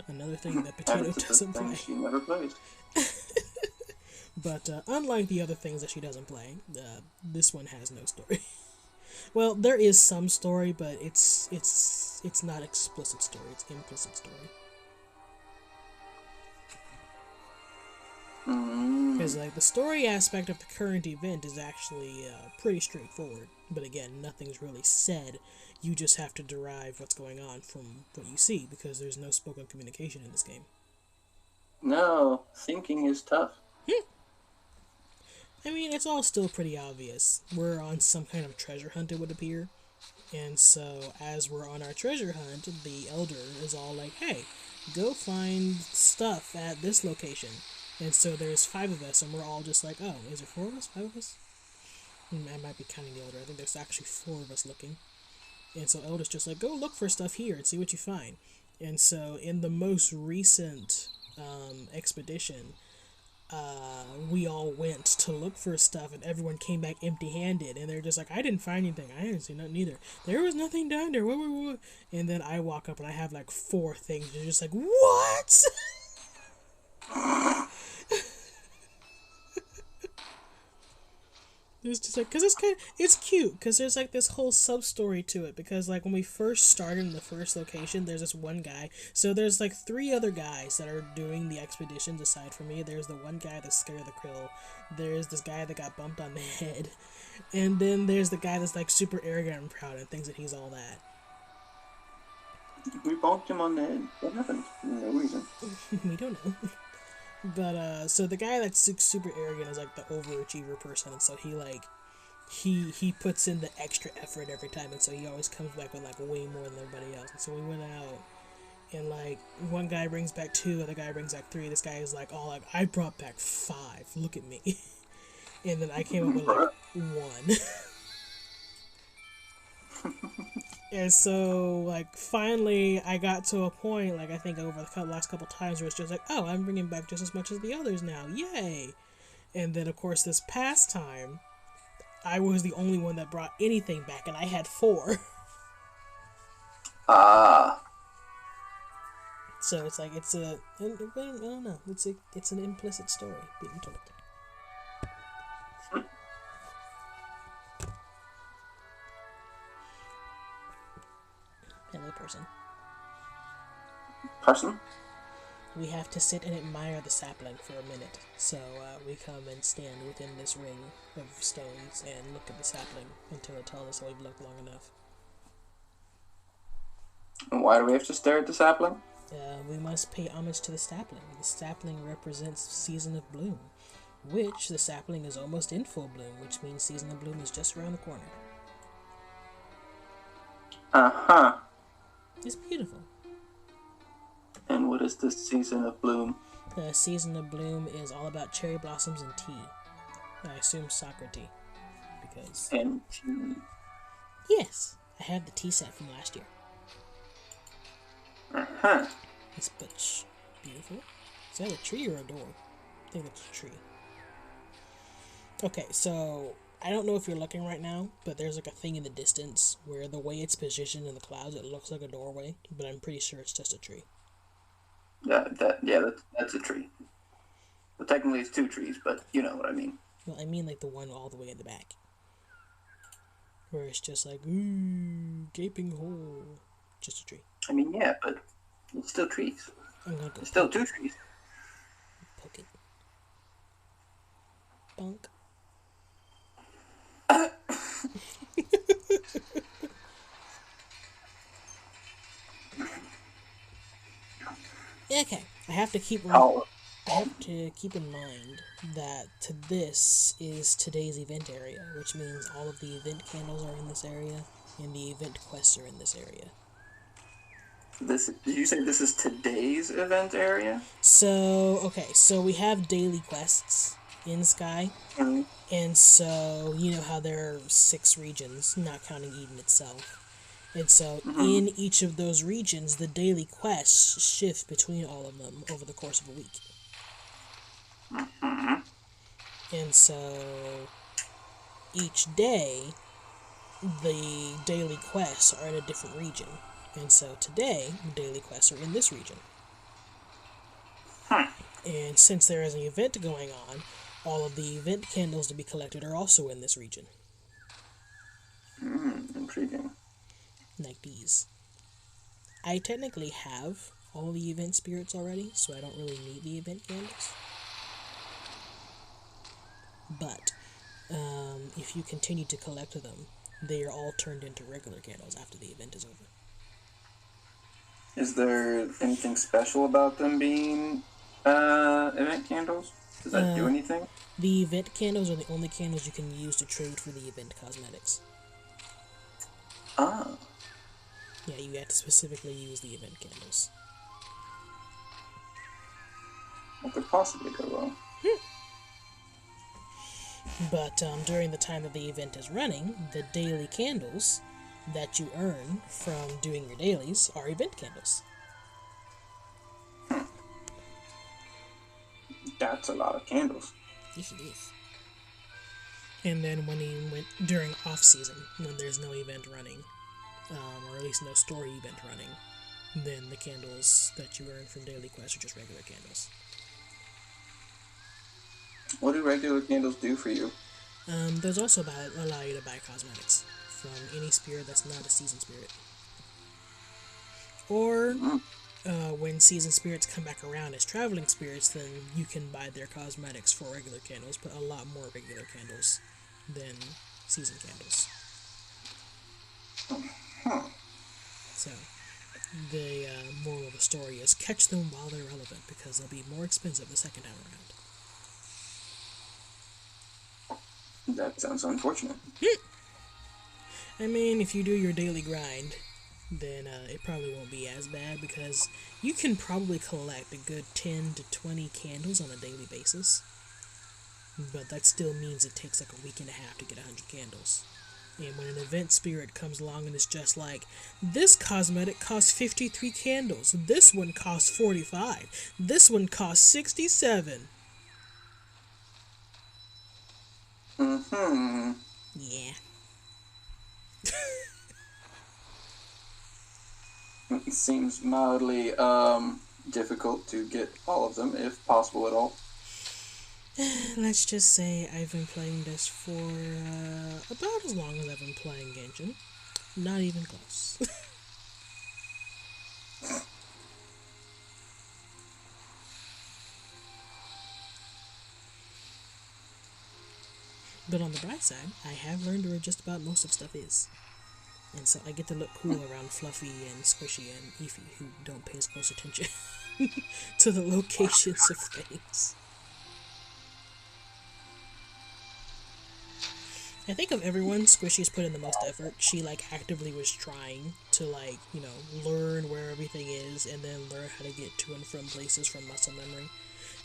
Another thing that Potato doesn't play. She never plays. But unlike the other things that she doesn't play, this one has no story. Well, there is some story, but it's not explicit story. It's implicit story. Because like the story aspect of the current event is actually pretty straightforward. But again, nothing's really said. You just have to derive what's going on from what you see, because there's no spoken communication in this game. No, thinking is tough. I mean, it's all still pretty obvious. We're on some kind of treasure hunt, it would appear. And so, as we're on our treasure hunt, the elder is all like, hey, go find stuff at this location. And so there's 5 of us, and we're all just like, oh, is it 4 of us? 5 of us? I might be counting the elder. I think there's actually 4 of us looking. And so elder's just like, go look for stuff here and see what you find. And so, in the most recent expedition, we all went to look for stuff, and everyone came back empty-handed, and they're just like, I didn't find anything. I didn't see nothing either. There was nothing down there. What? And then I walk up, and I have like 4 things. They're just like, what? It's just like, because it's cute, because there's like this whole sub-story to it, because like when we first started in the first location, there's this one guy, so there's like 3 other guys that are doing the expeditions aside from me. There's the one guy that's scared of the krill, there's this guy that got bumped on the head, and then there's the guy that's like super arrogant and proud and thinks that he's all that. We bumped him on the head. What happened? No reason. We don't know. But, so the guy that's super arrogant is, like, the overachiever person, and so he, like, he puts in the extra effort every time, and so he always comes back with, like, way more than everybody else. And so we went out, and, like, one guy brings back 2, other guy brings back 3, this guy is, like, all like, I brought back 5, look at me. And then I came up with, like, 1. And so, like, finally, I got to a point, like, I think over the last couple times where it's just like, oh, I'm bringing back just as much as the others now, yay! And then, of course, this past time, I was the only one that brought anything back, and I had 4. So it's like, it's a, I don't know, it's an implicit story being told. Hello, person. Person? We have to sit and admire the sapling for a minute. So we come and stand within this ring of stones and look at the sapling until it tells us that we've looked long enough. And why do we have to stare at the sapling? We must pay homage to the sapling. The sapling represents season of bloom, which the sapling is almost in full bloom, which means season of bloom is just around the corner. Uh-huh. It's beautiful. And what is the season of bloom? The season of bloom is all about cherry blossoms and tea. I assume sakura tea. Because... And tea. Yes, I have the tea set from last year. Uh-huh. It's butch. Beautiful. Is that a tree or a door? I think it's a tree. Okay, so I don't know if you're looking right now, but there's like a thing in the distance where the way it's positioned in the clouds, it looks like a doorway, but I'm pretty sure it's just a tree. That's a tree. Well, technically it's two trees, but you know what I mean. Well, I mean like the one all the way in the back. Where it's just like, ooh, gaping hole. Just a tree. I mean, yeah, but it's still trees. I'm gonna go It's still two trees. poke it. Bonk. Okay, I have to keep in mind that this is today's event area, which means all of the event candles are in this area, and the event quests are in this area. Did you say this is today's event area? So we have daily quests in Sky, and so you know how there are 6 regions, not counting Eden itself. And so in each of those regions, the daily quests shift between all of them over the course of a week. And so each day, the daily quests are in a different region. And so today, the daily quests are in this region. And since there is an event going on, all of the event candles to be collected are also in this region. Intriguing. Like these. I technically have all the event spirits already, so I don't really need the event candles. But if you continue to collect them, they are all turned into regular candles after the event is over. Is there anything special about them being event candles? Does that do anything? The event candles are the only candles you can use to trade for the event cosmetics. Ah. Yeah, you have to specifically use the event candles. What could possibly go wrong? But during the time that the event is running, the daily candles that you earn from doing your dailies are event candles. That's a lot of candles. Yes, it is. And then during off season, when there's no event running, or at least no story event running, then the candles that you earn from daily quests are just regular candles. What do regular candles do for you? Those also allow you to buy cosmetics from any spirit that's not a season spirit. Or, when season spirits come back around as traveling spirits, then you can buy their cosmetics for regular candles, but a lot more regular candles than season candles. So, the moral of the story is catch them while they're relevant, because they'll be more expensive the second time around. That sounds unfortunate. I mean, if you do your daily grind, then it probably won't be as bad, because you can probably collect a good 10 to 20 candles on a daily basis. But that still means it takes like a week and a half to get 100 candles. And when an event spirit comes along and it's just like, this cosmetic costs 53 candles, this one costs 45, this one costs 67. Yeah. It seems mildly difficult to get all of them, if possible at all. Let's just say I've been playing this for about as long as I've been playing Genshin. Not even close. But on the bright side, I have learned where just about most of stuff is. And so I get to look cool around Fluffy and Squishy and Eefy, who don't pay as close attention to the locations of things. I think of everyone, Squishy's put in the most effort. She, like, actively was trying to, like, you know, learn where everything is and then learn how to get to and from places from muscle memory.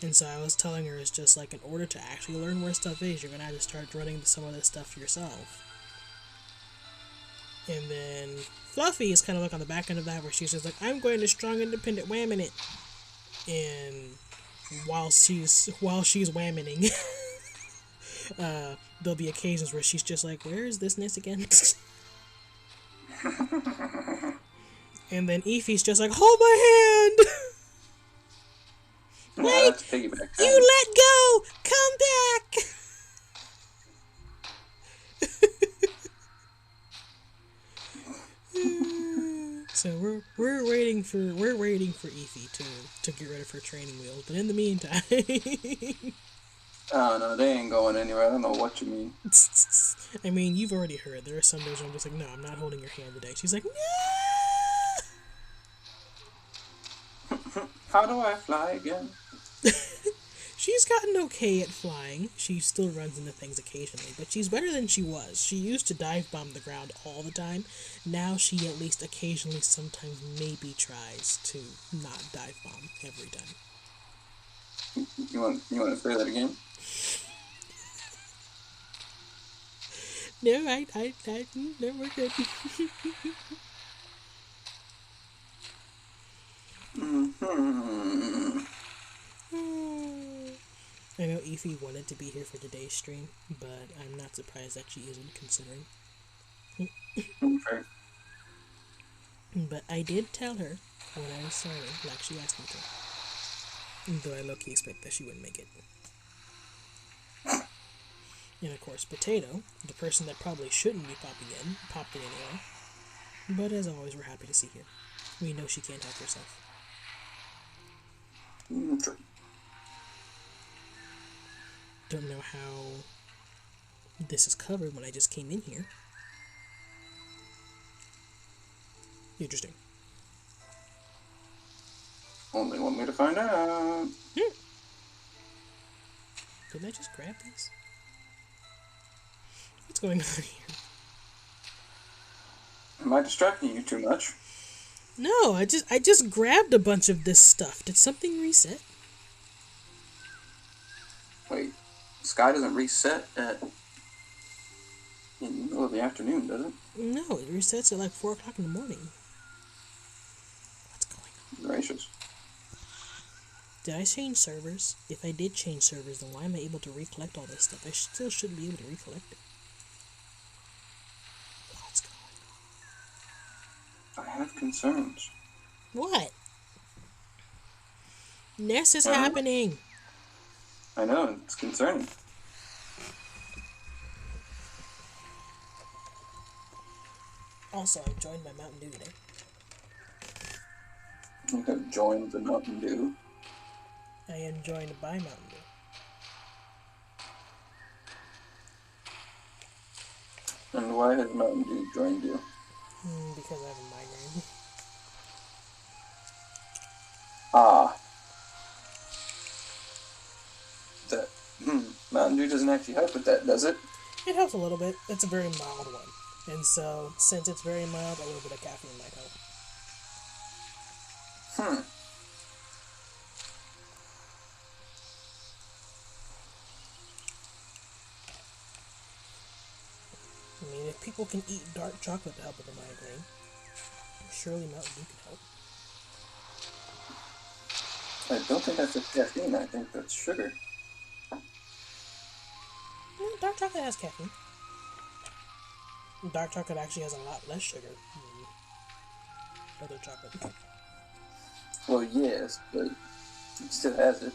And so I was telling her, it's just, like, in order to actually learn where stuff is, you're gonna have to start running some of this stuff yourself. And then Fluffy is kind of like on the back end of that, where she's just like, I'm going to strong, independent whamming it. And while she's whamming, there'll be occasions where she's just like, where is this nest again? And then Eefe's just like, hold my hand! Wait! That's piggyback. You let go! Come back! So we're waiting for Eefy to get rid of her training wheels, but in the meantime, oh no, they ain't going anywhere. I don't know what you mean. I mean, you've already heard. There are some days where I'm just like, no, I'm not holding your hand today. She's like, no. How do I fly again? She's gotten okay at flying. She still runs into things occasionally, but she's better than she was. She used to dive bomb the ground all the time. Now she at least occasionally, sometimes maybe tries to not dive bomb every time. You want to say that again? No, no, we're good. I know Eefy wanted to be here for today's stream, but I'm not surprised that she isn't, considering. Okay. But I did tell her when I was sorry, like she asked me to. Though I low-key expect that she wouldn't make it. And of course, Potato, the person that probably shouldn't be popping in, popped in anyway. But as always, we're happy to see her. We know she can't help herself. True. Don't know how this is covered when I just came in here. Interesting. Only one way to find out. Didn't I just grab these? What's going on here? Am I distracting you too much? No, I just grabbed a bunch of this stuff. Did something reset? Wait, sky doesn't reset in the middle of the afternoon, does it? No, it resets at like 4 o'clock in the morning. What's going on? Gracious. Did I change servers? If I did change servers, then why am I able to recollect all this stuff? I still shouldn't be able to recollect it. What's going on? I have concerns. What? Ness is happening. I know, it's concerning. Also, I joined my Mountain Dew today. You have joined the Mountain Dew. I am joined by Mountain Dew. And why has Mountain Dew joined you? Because I have a migraine. Ah. That, Mountain Dew doesn't actually help with that, does it? It helps a little bit. It's a very mild one. And so, since it's very mild, a little bit of caffeine might help. I mean, if people can eat dark chocolate to help with a migraine, surely Mountain Dew can help. I don't think that's just caffeine, I think that's sugar. Dark chocolate has caffeine. Dark chocolate actually has a lot less sugar than other chocolate. Well, yes, but it still has it.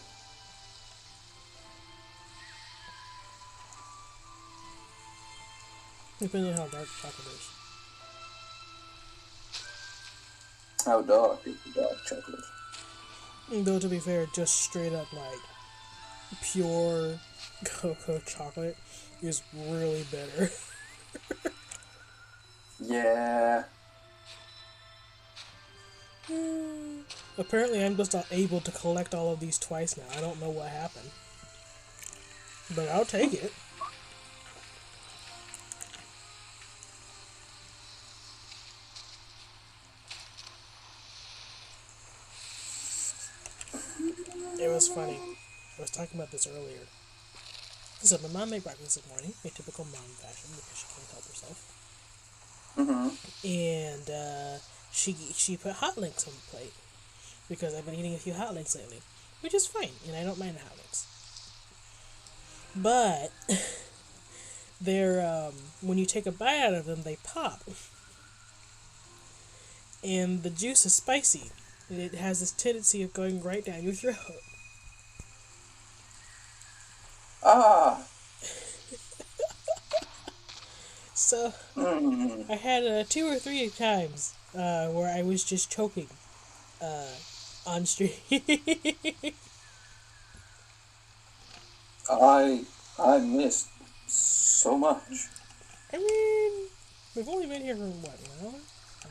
Depending on how dark chocolate is. How dark is the dark chocolate? Though, to be fair, just straight up, like, pure cocoa chocolate is really bitter. Yeah. Apparently, I'm just not able to collect all of these twice now. I don't know what happened. But I'll take it. talking about this earlier. So my mom made breakfast this morning, a typical mom fashion because she can't help herself. And she put hot links on the plate because I've been eating a few hot links lately, which is fine, and I don't mind the hot links. But they're when you take a bite out of them, they pop, and the juice is spicy, and it has this tendency of going right down your throat. Ah. So I had 2 or 3 times where I was just choking on stream. I missed so much. I mean, we've only been here for what, an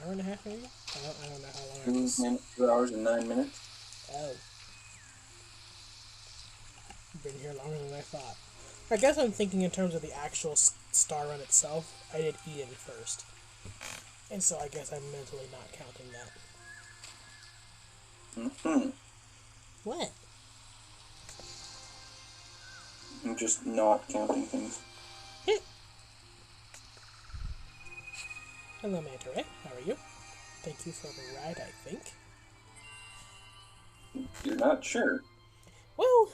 hour and a half maybe? I don't know how long it is. 2 hours and 9 minutes. Oh. Been here longer than I thought. I guess I'm thinking in terms of the actual star run itself. I did eat it first. And so I guess I'm mentally not counting that. What? I'm just not counting things. Hello, Manta Ray. How are you? Thank you for the ride, I think. You're not sure. Well,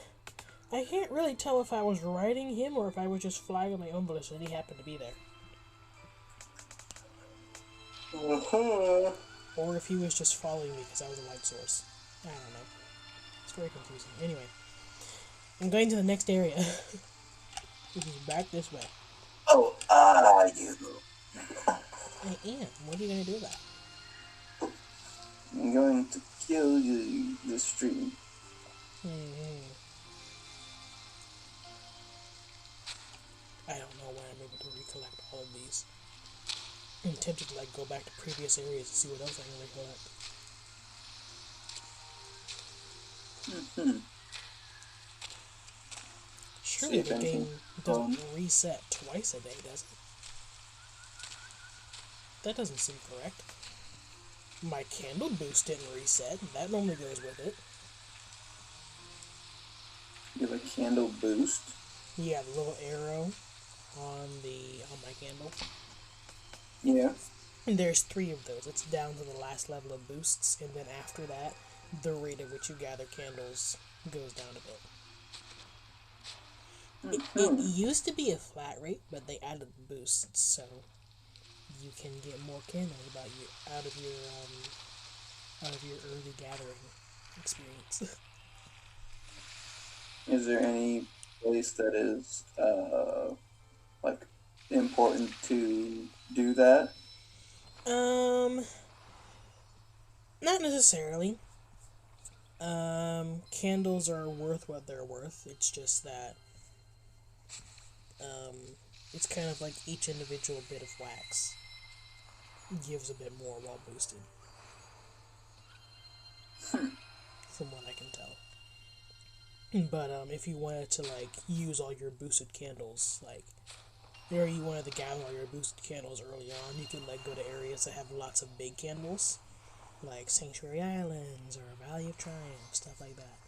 I can't really tell if I was riding him or if I was just flying on my own volition and he happened to be there. Or if he was just following me because I was a light source. I don't know. It's very confusing. Anyway, I'm going to the next area. Which is back this way. Oh, you. I am. What are you going to do about it? I'm going to kill you this stream. I don't know when I'm able to recollect all of these. I'm tempted to go back to previous areas to see what else I can recollect. Surely the game doesn't reset twice a day, does it? That doesn't seem correct. My candle boost didn't reset. That normally goes with it. You have a candle boost? Yeah, the little arrow on my candle. Yeah. And there's 3 of those. It's down to the last level of boosts, and then after that, the rate at which you gather candles goes down a bit. It used to be a flat rate, but they added the boosts, so you can get more candles out of your early gathering experience. Is there any place that is important to do that? Not necessarily. Candles are worth what they're worth. It's just that it's kind of like each individual bit of wax gives a bit more while boosted. From what I can tell. But if you wanted to use all your boosted candles, or you wanted to gather all your boosted candles early on, you can go to areas that have lots of big candles, like Sanctuary Islands or Valley of Triumph, stuff like that.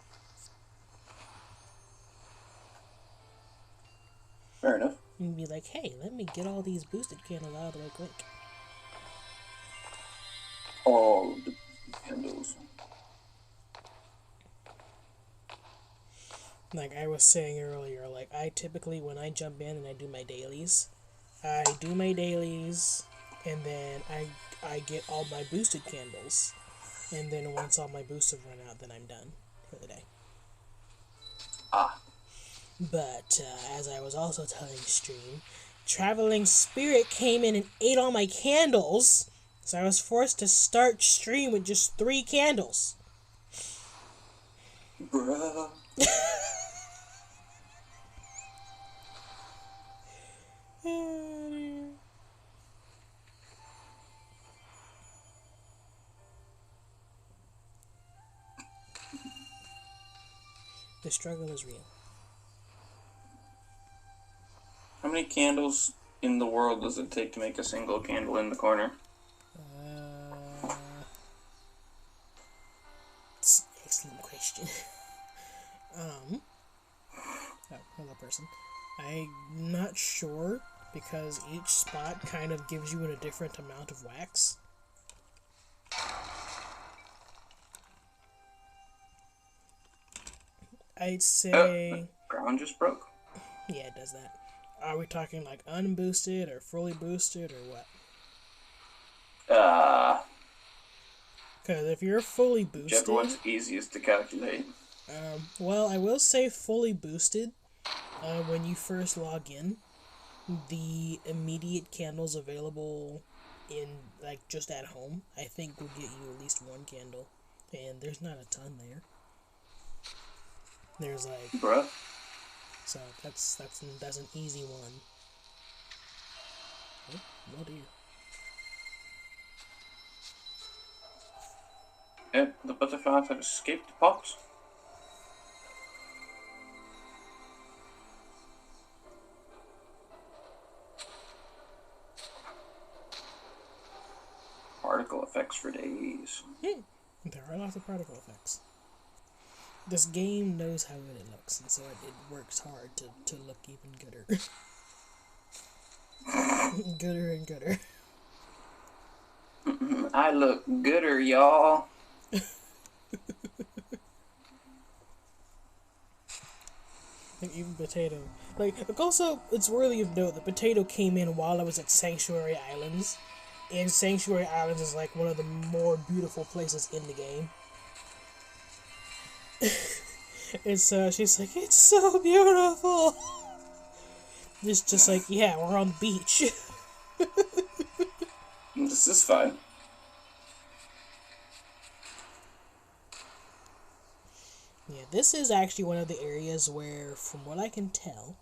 Fair enough. And be like, hey, let me get all these boosted candles out of the way quick. All the candles. Like I was saying earlier, I typically, when I jump in and I do my dailies, and then I get all my boosted candles, and then once all my boosts have run out, then I'm done for the day. But, as I was also telling stream, Traveling Spirit came in and ate all my candles, so I was forced to start stream with just 3 candles. Bruh. The struggle is real. How many candles in the world does it take to make a single candle in the corner? It's an excellent question. I'm not sure, because each spot kind of gives you a different amount of wax. I'd say... ground just broke. Yeah, it does that. Are we talking like unboosted or fully boosted or what? Because if you're fully boosted... Whichever one's easiest to calculate. Well, I will say fully boosted. When you first log in, the immediate candles available in, like, just at home, I think will get you at least one candle. And there's not a ton there. There's like... Bruh. So that's an easy one. Oh dear. Yep, the butterflies have escaped the pops. Particle effects for days. There are lots of particle effects. This game knows how good it looks, and so it works hard to look even gooder. Gooder and gooder. I look gooder, y'all. Like, even Potato. Like, also, it's worthy of note that Potato came in while I was at Sanctuary Islands. And Sanctuary Islands is like one of the more beautiful places in the game. And so she's like, it's so beautiful! It's just like, yeah, we're on the beach. This is fine. Yeah, this is actually one of the areas where, from what I can tell,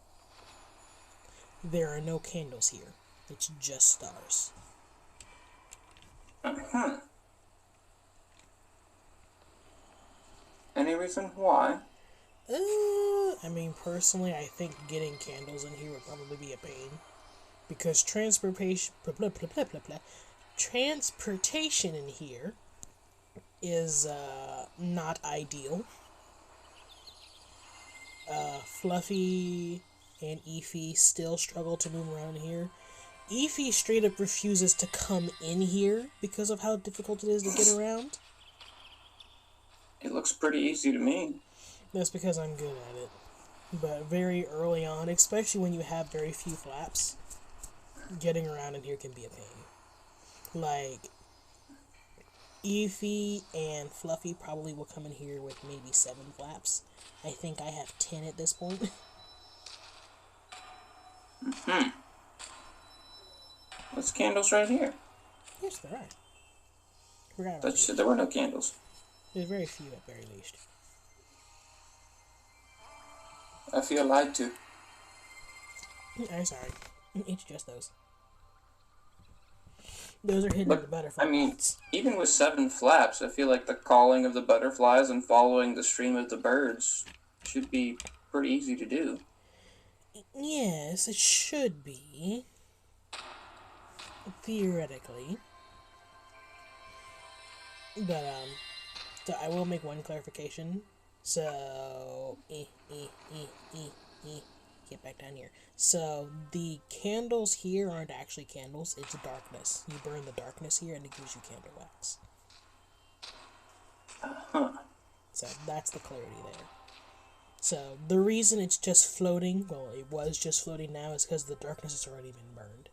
there are no candles here. It's just stars. Any reason why? I mean, personally, I think getting candles in here would probably be a pain. Because transportation in here is not ideal. Fluffy and Eefy still struggle to move around here. Eefy straight up refuses to come in here because of how difficult it is to get around. It looks pretty easy to me. That's because I'm good at it. But very early on, especially when you have very few flaps, getting around in here can be a pain. Like, Eefy and Fluffy probably will come in here with maybe 7 flaps. I think I have 10 at this point. There's candles right here. Yes, there are. Forgot about That shit, there were no candles. There's very few at very least. I feel lied to. I'm sorry. It's just those. Those are hidden in the butterfly pots. Even with 7 flaps, I feel like the calling of the butterflies and following the stream of the birds should be pretty easy to do. Yes, it should be. Theoretically. But, so I will make one clarification. So, get back down here. So, the candles here aren't actually candles, it's darkness. You burn the darkness here and it gives you candle wax. So, that's the clarity there. So, the reason it's just floating, well, it was just floating now, is because the darkness has already been burned.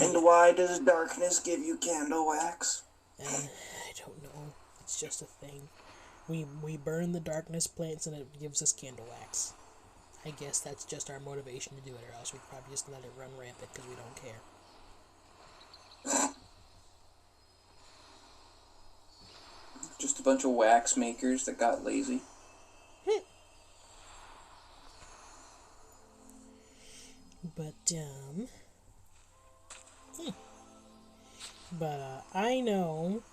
And why does darkness give you candle wax? I don't know. It's just a thing. We burn the darkness plants and it gives us candle wax. I guess that's just our motivation to do it, or else we'd probably just let it run rampant because we don't care. Just a bunch of wax makers that got lazy. But, I know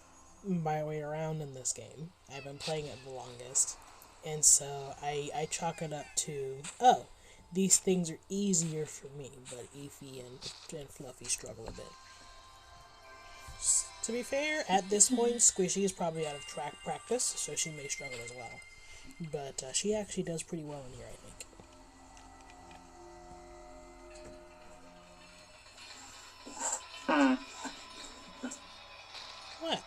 my way around in this game. I've been playing it the longest. And so I chalk it up to, oh, these things are easier for me, but Eefy and Fluffy struggle a bit. To be fair, at this point, Squishy is probably out of track practice, so she may struggle as well. But she actually does pretty well in here, I think. What?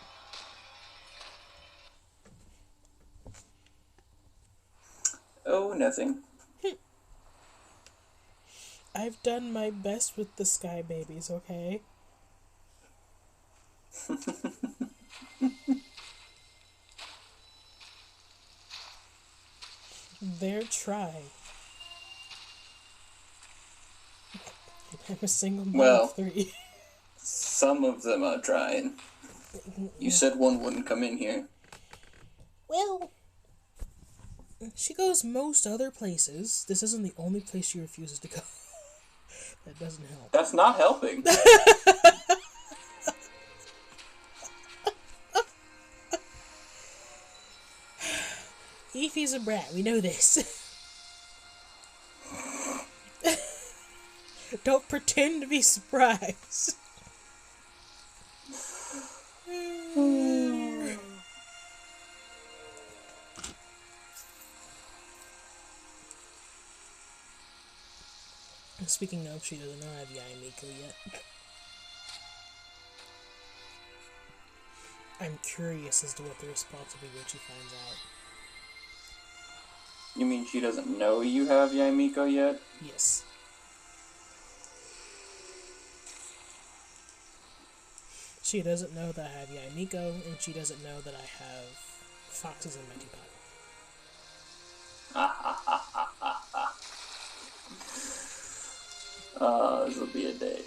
Oh, nothing. I've done my best with the sky babies, okay? They're trying. I'm a single mom of 3. Some of them are trying. You said one wouldn't come in here. Well, she goes most other places. This isn't the only place she refuses to go. That doesn't help. That's not helping. Eefy's a brat, we know this. Don't pretend to be surprised. Speaking of, she doesn't know I have Yaimiko yet. I'm curious as to what the response will be when she finds out. You mean she doesn't know you have Yaimiko yet? Yes. She doesn't know that I have Yaimiko, and she doesn't know that I have foxes in my teapot. This will be a day.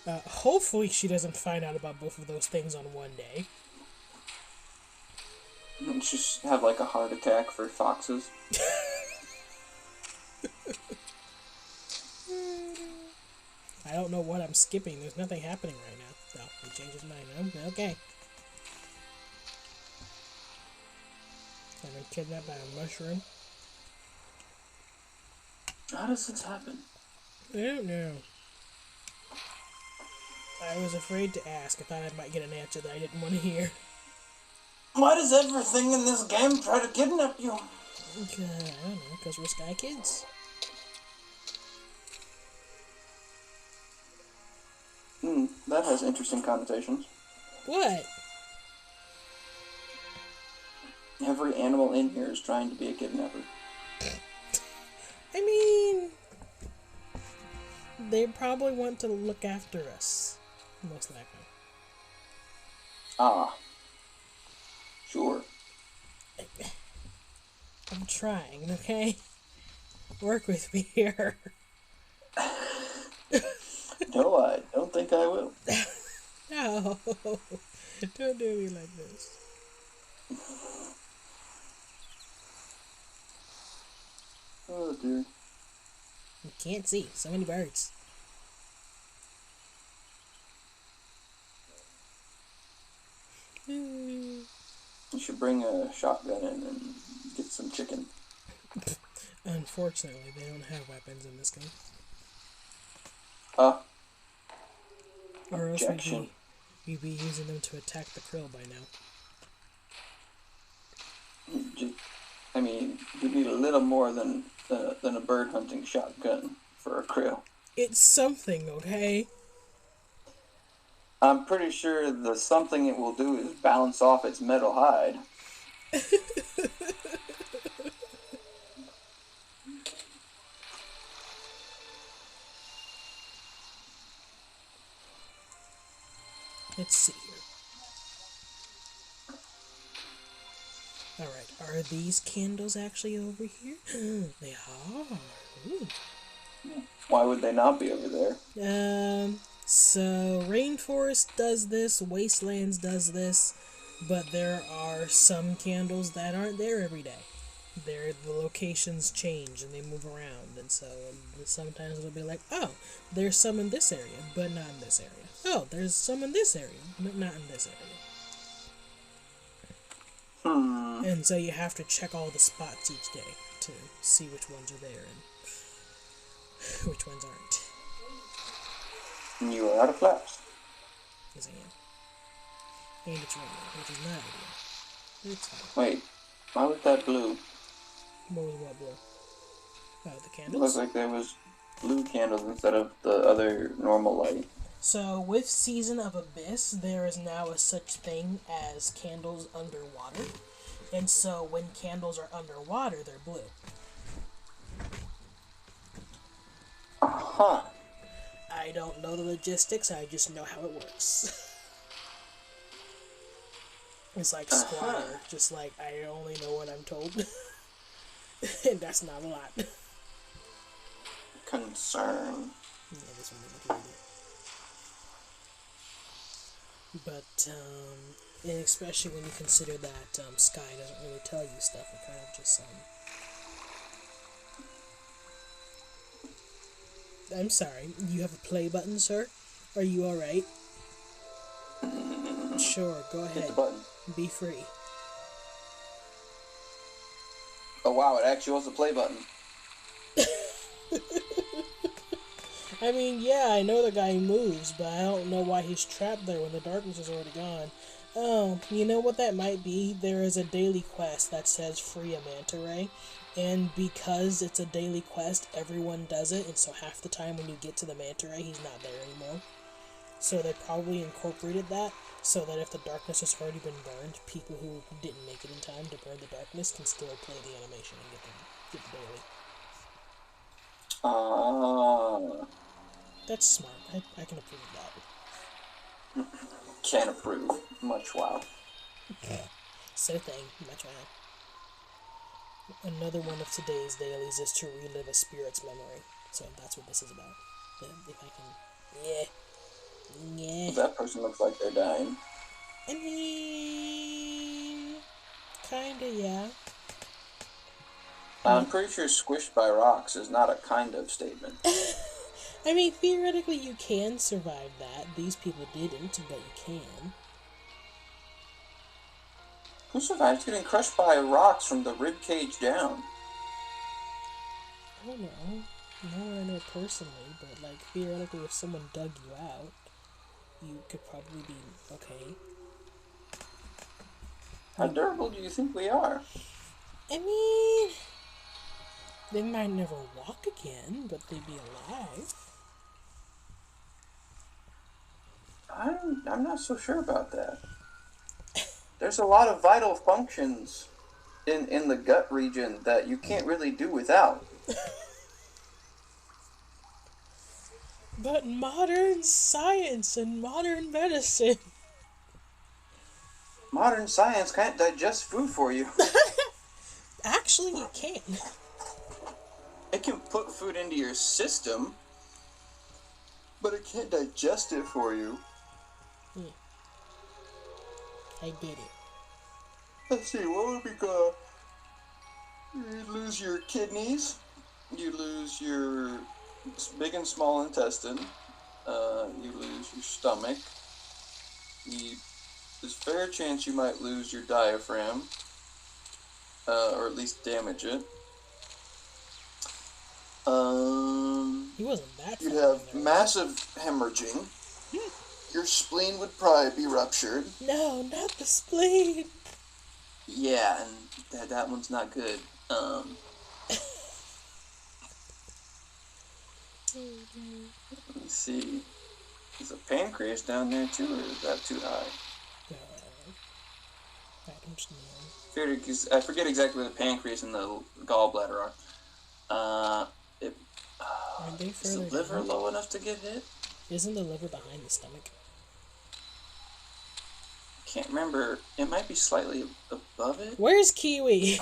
Hopefully she doesn't find out about both of those things on one day. Just have like a heart attack for foxes. I don't know what I'm skipping. There's nothing happening right now. No, he changed his mind. No, okay. I've been kidnapped by a mushroom. How does this happen? I don't know. I was afraid to ask. I thought I might get an answer that I didn't want to hear. Why does everything in this game try to kidnap you? I don't know, because we're Sky Kids. That has interesting connotations. What? Every animal in here is trying to be a kidnapper. I mean, they probably want to look after us. Most likely. Ah. Sure. I'm trying, okay? Work with me here. No, I don't think I will. No. Don't do me like this. Oh, dear. You can't see. So many birds. You should bring a shotgun in and get some chicken. Unfortunately, they don't have weapons in this game. Or else we'd be using them to attack the krill by now. I mean, you need a little more than a bird hunting shotgun for a krill. It's something, okay? I'm pretty sure the something it will do is bounce off its metal hide. Let's see here. Alright, are these candles actually over here? They are. Ooh. Why would they not be over there? So Rainforest does this, Wastelands does this, but there are some candles that aren't there every day. The locations change and they move around, and so sometimes it'll be like, oh, there's some in this area, but not in this area. Oh, there's some in this area, but not in this area. And so you have to check all the spots each day to see which ones are there and which ones aren't. You are out of flaps. Yes, I am. And it's raining, which is not ideal. It's fine. Wait, Why was that blue? What was what blue? Oh, the It candles? looked like there was blue candles instead of the other normal light. So, with Season of Abyss, there is now a such thing as candles underwater. And so, when candles are underwater, they're blue. Huh. I don't know the logistics, I just know how it works. It's like Squire, just like, I only know what I'm told. And that's not a lot. Concern. Yeah, this one doesn't either. But, and especially when you consider that Sky doesn't really tell you stuff, it kind of just, I'm sorry, you have a play button, sir? Are you alright? Sure, go ahead. Hit the button. Be free. Oh wow, it actually was the play button. I mean, yeah, I know the guy moves, but I don't know why he's trapped there when the darkness is already gone. Oh, you know what that might be? There is a daily quest that says free a manta ray, and because it's a daily quest, everyone does it, and so half the time when you get to the manta ray, he's not there anymore. So they probably incorporated that, so that if the darkness has already been burned, people who didn't make it in time to burn the darkness can still play the animation and get the daily. That's smart. I can approve of that. Can't approve. Much wow. So thing, much wow. Another one of today's dailies is to relive a spirit's memory. So that's what this is about. If I can... Yeah. That person looks like they're dying. I mean... Kinda, yeah. I'm pretty sure squished by rocks is not a kind of statement. I mean, theoretically you can survive that. These people didn't, but you can. Who survives getting crushed by rocks from the rib cage down? I don't know. No one I know personally, but like theoretically if someone dug you out, you could probably be okay. How durable do you think we are? I mean, they might never walk again, but they'd be alive. I'm not so sure about that. There's a lot of vital functions in the gut region that you can't really do without. But modern science and modern medicine. Modern science can't digest food for you. Actually, it can. It can put food into your system, but it can't digest it for you. I did it. Let's see, what would be good? You lose your kidneys, you lose your big and small intestine, you lose your stomach, there's a fair chance you might lose your diaphragm, or at least damage it. He wasn't that You'd far have in there. massive hemorrhaging. Your spleen would probably be ruptured. No, not the spleen. Yeah, and that one's not good. Let's see. Is a pancreas down there too, or is that too high? I don't know. I forget exactly where the pancreas and the gallbladder are. Are they Is the further liver down? low enough to get hit? Isn't the liver behind the stomach? Can't remember. It might be slightly above it. Where's Kiwi?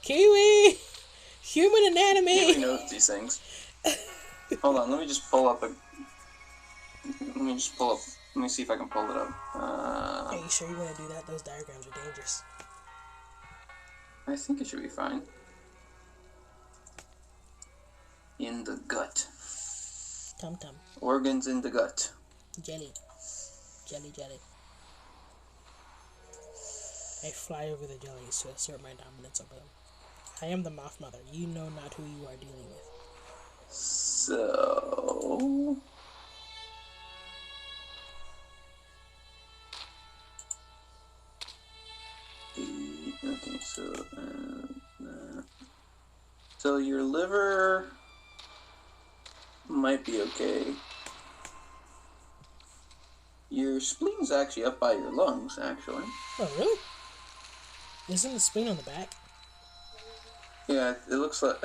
Kiwi! Human anatomy! Kiwi knows these things. Hold on, let me just pull up. Let me see if I can pull it up. Are you sure you want to do that? Those diagrams are dangerous. I think it should be fine. In the gut. Tum-tum. Organs in the gut. Jelly. Jelly, jelly. I fly over the jellies to assert my dominance over them. I am the Moth Mother. You know not who you are dealing with. So... Okay, so... So your liver might be okay. Your spleen's actually up by your lungs, actually. Oh, really? Isn't the spleen on the back? Yeah, it looks like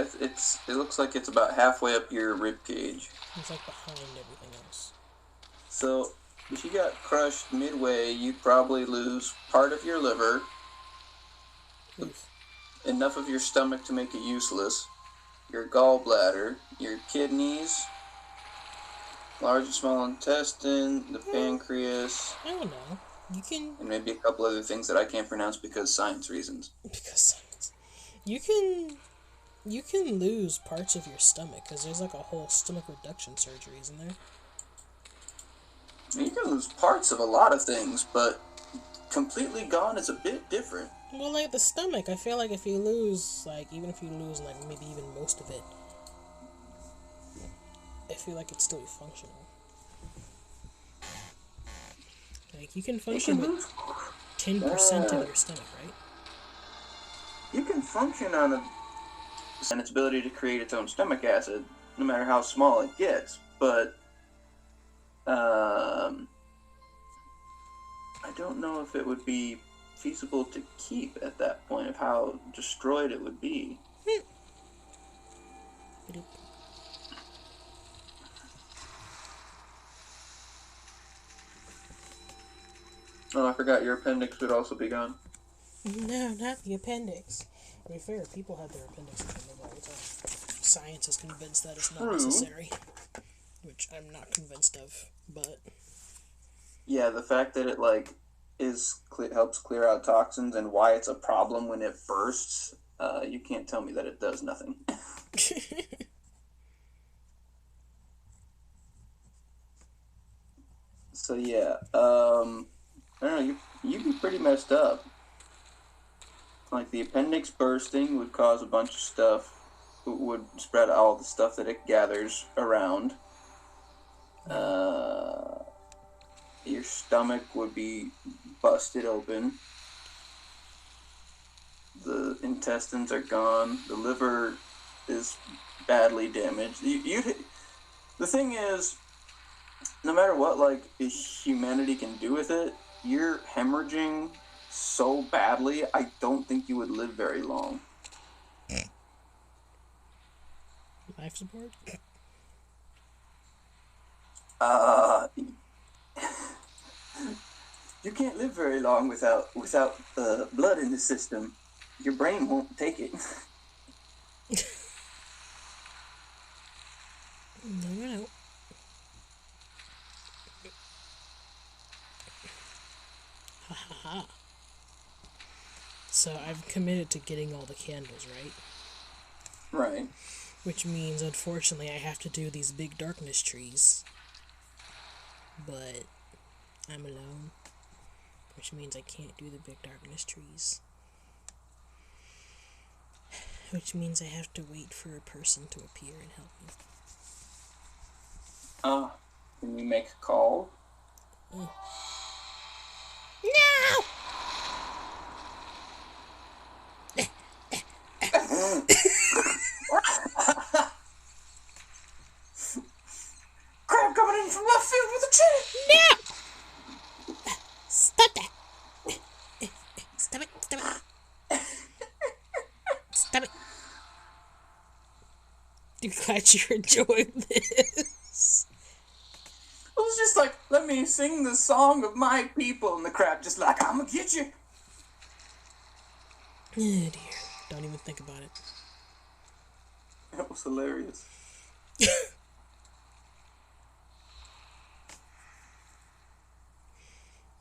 it's about halfway up your rib cage. It's like behind everything else. So if you got crushed midway, you'd probably lose part of your liver, Oof. enough of your stomach to make it useless, your gallbladder, your kidneys, large and small intestine, the pancreas. I don't know. You can... And maybe a couple other things that I can't pronounce because science reasons. Because science. You can lose parts of your stomach, because there's like a whole stomach reduction surgery, isn't there? You can lose parts of a lot of things, but completely gone is a bit different. Well, like the stomach, I feel like if you lose, like, even if you lose, like, maybe even most of it, I feel like it's still functional. Like, you can function with 10% of your stomach, right? You can function on and its ability to create its own stomach acid, no matter how small it gets, but I don't know if it would be feasible to keep at that point, of how destroyed it would be. Oh, I forgot your appendix would also be gone. No, not the appendix. To be fair, people have their appendix removed all the time. Science is convinced that it's not necessary, which I'm not convinced of, but... Yeah, the fact that it, like, helps clear out toxins and why it's a problem when it bursts, you can't tell me that it does nothing. So yeah, I don't know, you'd be pretty messed up. Like, the appendix bursting would cause a bunch of stuff, would spread all the stuff that it gathers around. Your stomach would be busted open. The intestines are gone. The liver is badly damaged. The thing is, no matter what, like, humanity can do with it, you're hemorrhaging so badly, I don't think you would live very long. Life support? You can't live very long without blood in the system. Your brain won't take it. No. Ha ha ha. So I've committed to getting all the candles, right? Right. Which means, unfortunately, I have to do these big darkness trees. But I'm alone. Which means I can't do the big darkness trees. Which means I have to wait for a person to appear and help me. Can you make a call? No! Crab coming in from left field with a chin! No! Stop that! Stop it! Stop it! Stop it! I'm glad you're enjoying this. It was just like, let me sing the song of my people, and the crab just like, I'm gonna get you. Oh dear. Don't even think about it. That was hilarious.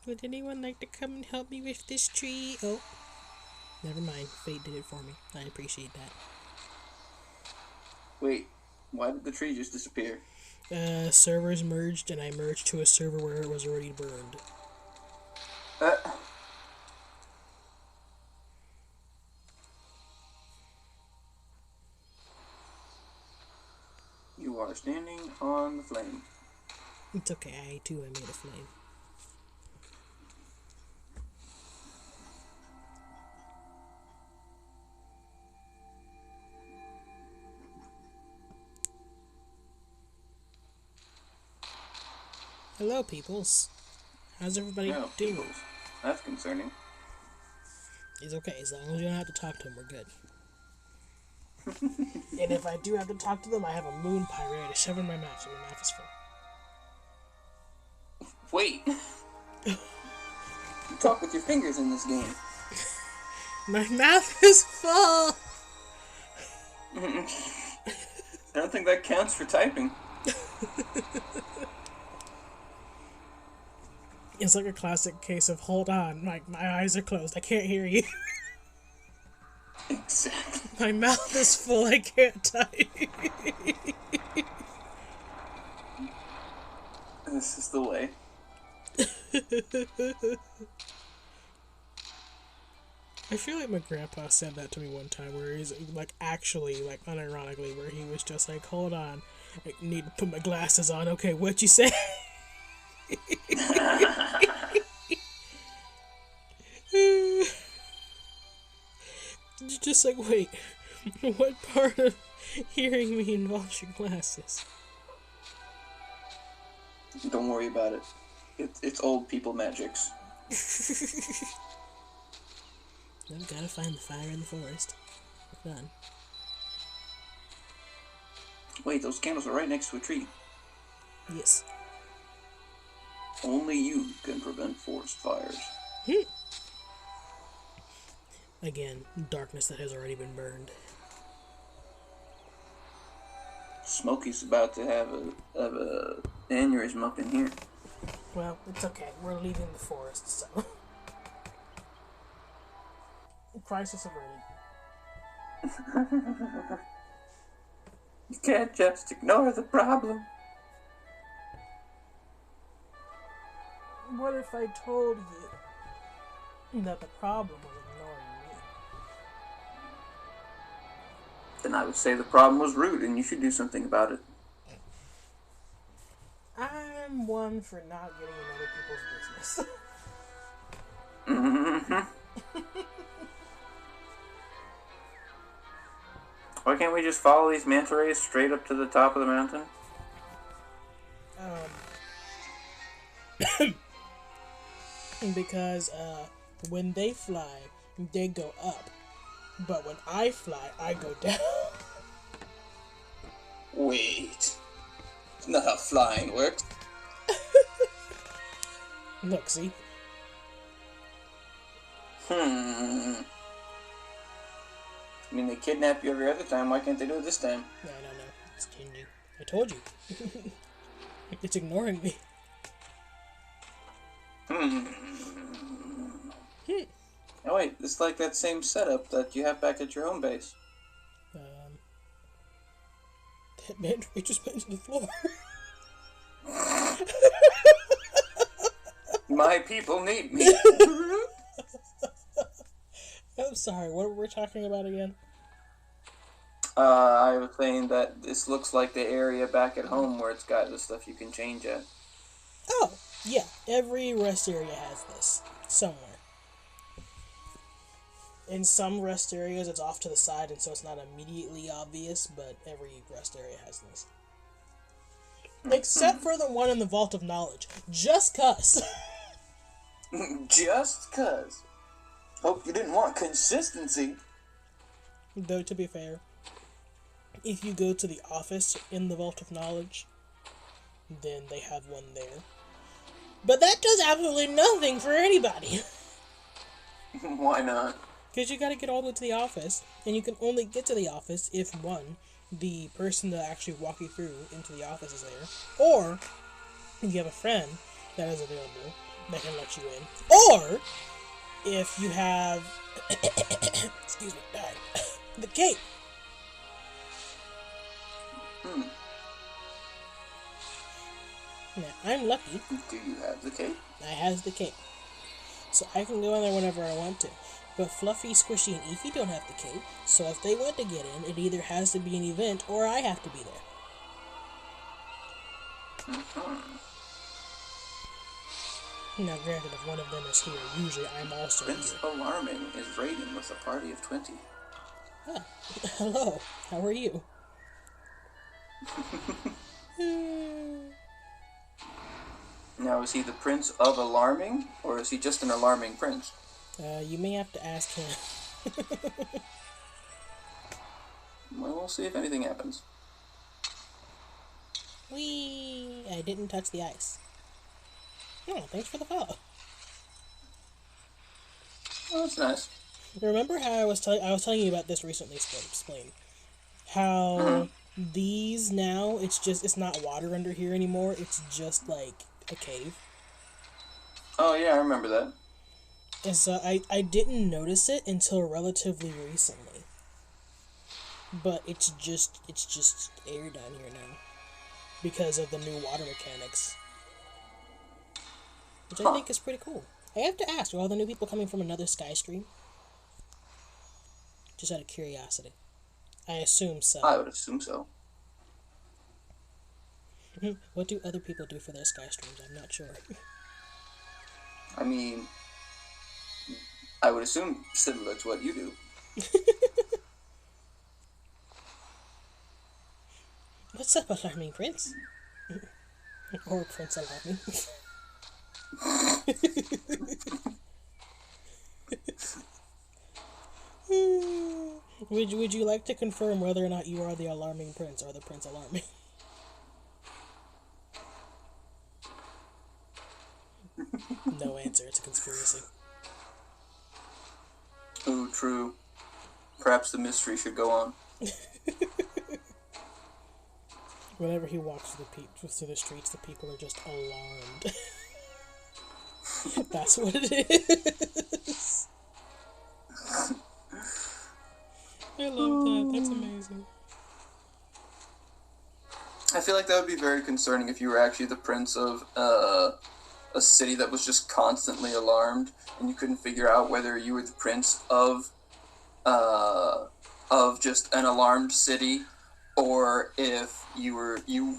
Would anyone like to come and help me with this tree? Oh. Never mind. Fate did it for me. I appreciate that. Wait, why did the tree just disappear? Servers merged, and I merged to a server where it was already burned. You are standing on the flame. It's okay, I made a flame. Hello, peoples. How's everybody doing? Peoples. That's concerning. He's okay. As long as you don't have to talk to him, we're good. And if I do have to talk to them, I have a moon pie ready to shove in my mouth, so my mouth is full. Wait. You talk with your fingers in this game. My mouth is full! I don't think that counts for typing. It's like a classic case of, hold on, my eyes are closed, I can't hear you. Exactly. My mouth is full, I can't type. This is the way. I feel like my grandpa said that to me one time, where he's like, actually, like, unironically, where he was just like, hold on, I need to put my glasses on. Okay, what'd you say? You're just like, wait, what part of hearing me involves your glasses? Don't worry about it. It's old people magics. I've got to find the fire in the forest. We're done. Wait, those candles are right next to a tree. Yes. Only you can prevent forest fires. Again, darkness that has already been burned. Smokey's about to have a aneurysm up in here. Well, it's okay. We're leaving the forest, so... Crisis averted. You can't just ignore the problem. What if I told you that the problem was ignoring me? Then I would say the problem was rude and you should do something about it. I'm one for not getting in other people's business. Mm-hmm. Why can't we just follow these manta rays straight up to the top of the mountain? Because when they fly, they go up. But when I fly, I go down. Wait. That's not how flying works. Look, see? I mean, they kidnap you every other time. Why can't they do it this time? No. It's changing. I told you. It's ignoring me. Oh wait, it's like that same setup that you have back at your home base. That man just went to the floor. My people need me. I'm sorry, what were we talking about again? I was saying that this looks like the area back at home where it's got the stuff you can change at. Oh, yeah. Every rest area has this. Somewhere. In some rest areas, it's off to the side, and so it's not immediately obvious, but every rest area has this. Except for the one in the Vault of Knowledge. Just 'cause. Just 'cause. Hope you didn't want consistency. Though, to be fair, if you go to the office in the Vault of Knowledge, then they have one there. But that does absolutely nothing for anybody. Why not? Because you gotta get all the way to the office, and you can only get to the office if, one, the person that actually walk you through into the office is there, or if you have a friend that is available that can let you in, or if you have, excuse me, the cape. Now, I'm lucky. Do you have the cape? I has the cape. So I can go in there whenever I want to. But Fluffy, Squishy, and Eefy don't have the cape, so if they want to get in, it either has to be an event or I have to be there. Now, granted, if one of them is here, usually I'm also Prince here. Alarming is raiding with a party of 20. Ah, hello, how are you? Now, is he the Prince of Alarming, or is he just an alarming prince? You may have to ask him. Well, we'll see if anything happens. Whee! I didn't touch the ice. Oh, thanks for the follow. Oh, that's nice. Remember how I was telling you about this recently, Explain. How these now, it's not water under here anymore, it's just like a cave. Oh, yeah, I remember that. And so I didn't notice it until relatively recently. But it's just air down here now. Because of the new water mechanics. Which I think is pretty cool. I have to ask, are all the new people coming from another Sky stream? Just out of curiosity. I assume so. I would assume so. What do other people do for their Sky streams? I'm not sure. I mean, I would assume similar to what you do. What's up, Alarming Prince? Or Prince Alarming. Would you like to confirm whether or not you are the Alarming Prince or the Prince Alarming? No answer, it's a conspiracy. Ooh, true. Perhaps the mystery should go on. Whenever he walks through the streets, the people are just alarmed. That's what it is. I love that. That's amazing. I feel like that would be very concerning if you were actually the prince of a city that was just constantly alarmed, and you couldn't figure out whether you were the prince of just an alarmed city, or if you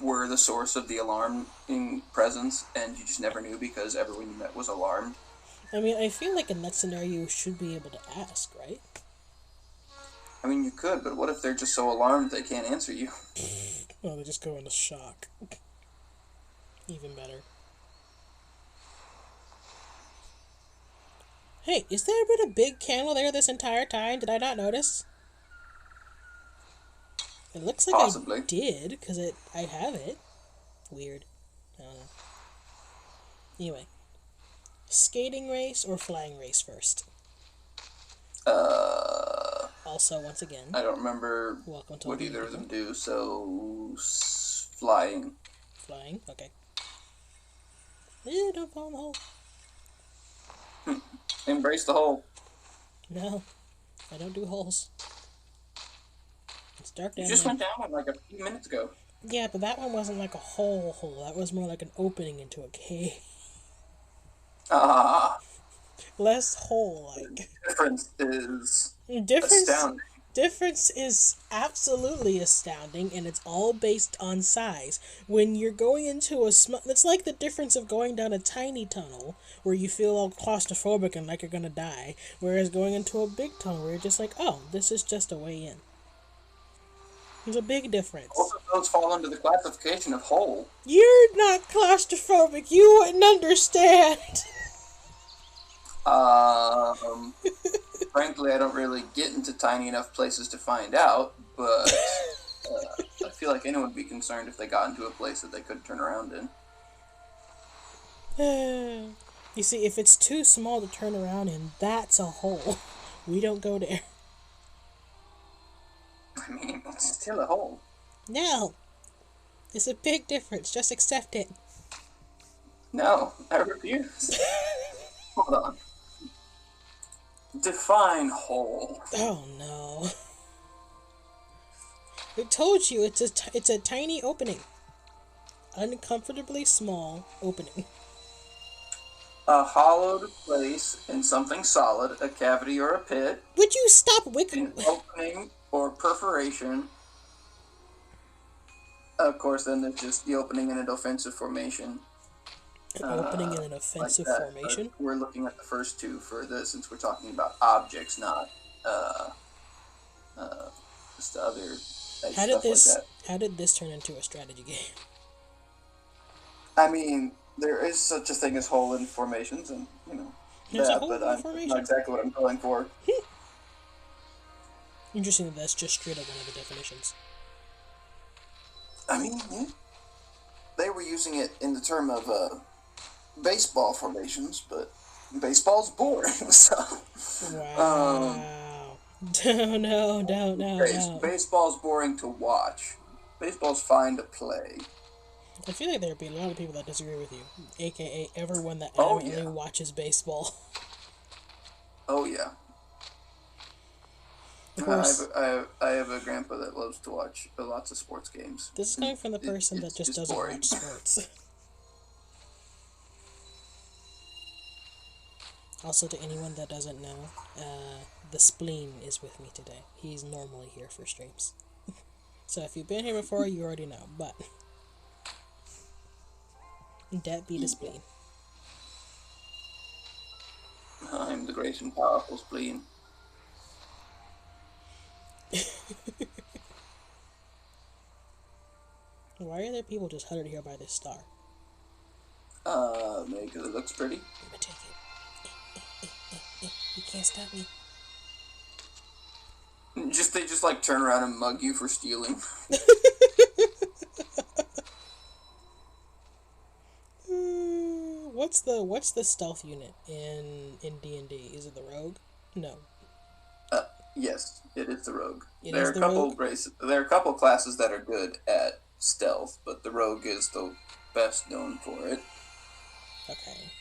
were the source of the alarming presence, and you just never knew because everyone you met was alarmed. I mean, I feel like in that scenario you should be able to ask, right? I mean, you could, but what if they're just so alarmed they can't answer you? Oh, they just go into shock. Even better. Hey, is there been a big candle there this entire time? Did I not notice? It looks like Possibly. I did, because I have it. Weird. I don't know. Anyway. Skating race or flying race first? Also, once again, I don't remember what either of them do, so flying. Flying? Okay. Don't fall in the hole. Embrace the hole. No, I don't do holes. It's dark down You just there. went down one like a few minutes ago. Yeah, but that one wasn't like a hole. That was more like an opening into a cave. Less hole-like. Difference is astounding. Difference is absolutely astounding, and it's all based on size. When you're going into it's like the difference of going down a tiny tunnel where you feel all claustrophobic and like you're gonna die, whereas going into a big tunnel where you're just like, oh, this is just a way in. There's a big difference. Both of those fall under the classification of hole. You're not claustrophobic. You wouldn't understand. Frankly, I don't really get into tiny enough places to find out, but I feel like anyone would be concerned if they got into a place that they couldn't turn around in. You see, if it's too small to turn around in, that's a hole. We don't go there. I mean, it's still a hole. No. It's a big difference. Just accept it. No, I refuse. Hold on. Define hole. Oh no. I told you, it's a tiny opening. Uncomfortably small opening. A hollowed place in something solid, a cavity or a pit. Would you stop wicking? An opening or perforation. Of course, then there's just the opening in an offensive formation. An opening in an offensive like formation? We're looking at the first two for this, since we're talking about objects, not just other How stuff like that. How did this turn into a strategy game? I mean, there is such a thing as hole in formations, and There's a that, whole but new that's not formation. exactly what I'm going for. Interesting that that's just straight up one of the definitions. I mean, yeah, they were using it in the term of baseball formations, but baseball's boring, so. Wow. No, Baseball's boring to watch. Baseball's fine to play. I feel like there'd be a lot of people that disagree with you, aka everyone that Oh adamantly yeah. watches baseball. Oh yeah. Of course, I have a grandpa that loves to watch lots of sports games. this is coming from the person that It's just just doesn't boring. watch sports. Also, to anyone that doesn't know, the spleen is with me today. He's normally here for streams. So if you've been here before, you already know, but that be the spleen. I'm the great and powerful spleen. Why are there people just huddled here by this star? Maybe because it looks pretty. I'm gonna take it. You can't stop me. They just like turn around and mug you for stealing. What's the stealth unit in D&D? Is it the rogue? No. Yes, it is the rogue. It There is are a the couple rogue? there are a couple classes that are good at stealth, but the rogue is the best known for it. Okay.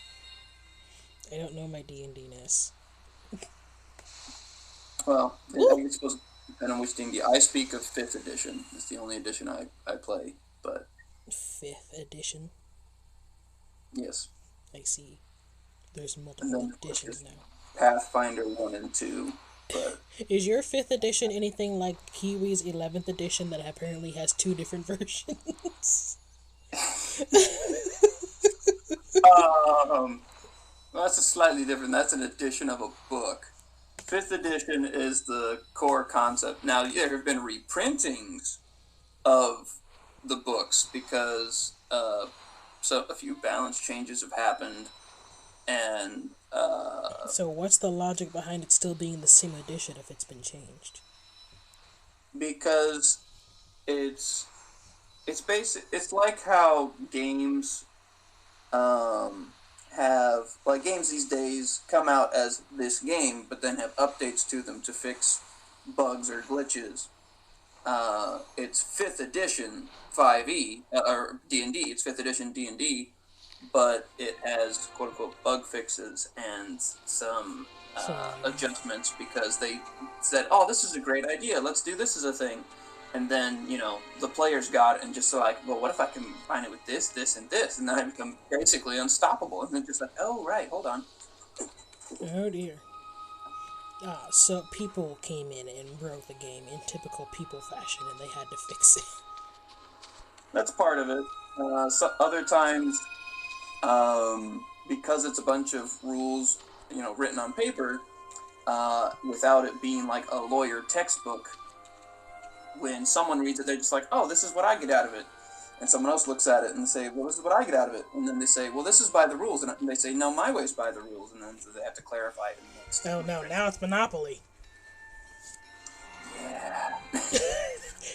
I don't know my D&D-ness. Well, I think it's supposed to depend on which D&D. I speak of 5th edition. It's the only edition I play, but 5th edition? yes. I see. There's And multiple then, of course, editions there's now. Pathfinder 1 and 2, but Is your 5th edition anything like Kiwi's 11th edition that apparently has 2 different versions? well, that's a slightly different. That's an edition of a book. 5th edition is the core concept. Now, there have been reprintings of the books because so a few balance changes have happened, and So what's the logic behind it still being the same edition if it's been changed? because it's basic. It's like how games have like games these days come out as this game, but then have updates to them to fix bugs or glitches. It's 5th edition 5e or D&D. It's 5th edition D&D, but it has quote unquote bug fixes and some adjustments because they said, "Oh, this is a great idea. Let's do this as a thing." And then, the players got it and just like, well, what if I combine it with this, this, and this? And then I become basically unstoppable. And then just like, oh, right, hold on. Oh dear. So people came in and broke the game in typical people fashion and they had to fix it. That's part of it. So other times, because it's a bunch of rules, written on paper, without it being like a lawyer textbook, when someone reads it, they're just like, oh, this is what I get out of it. And someone else looks at it and they say, well, this is what I get out of it. And then they say, well, this is by the rules. And they say, no, my way's by the rules. And then they have to clarify it. Oh no, now it's Monopoly. Yeah.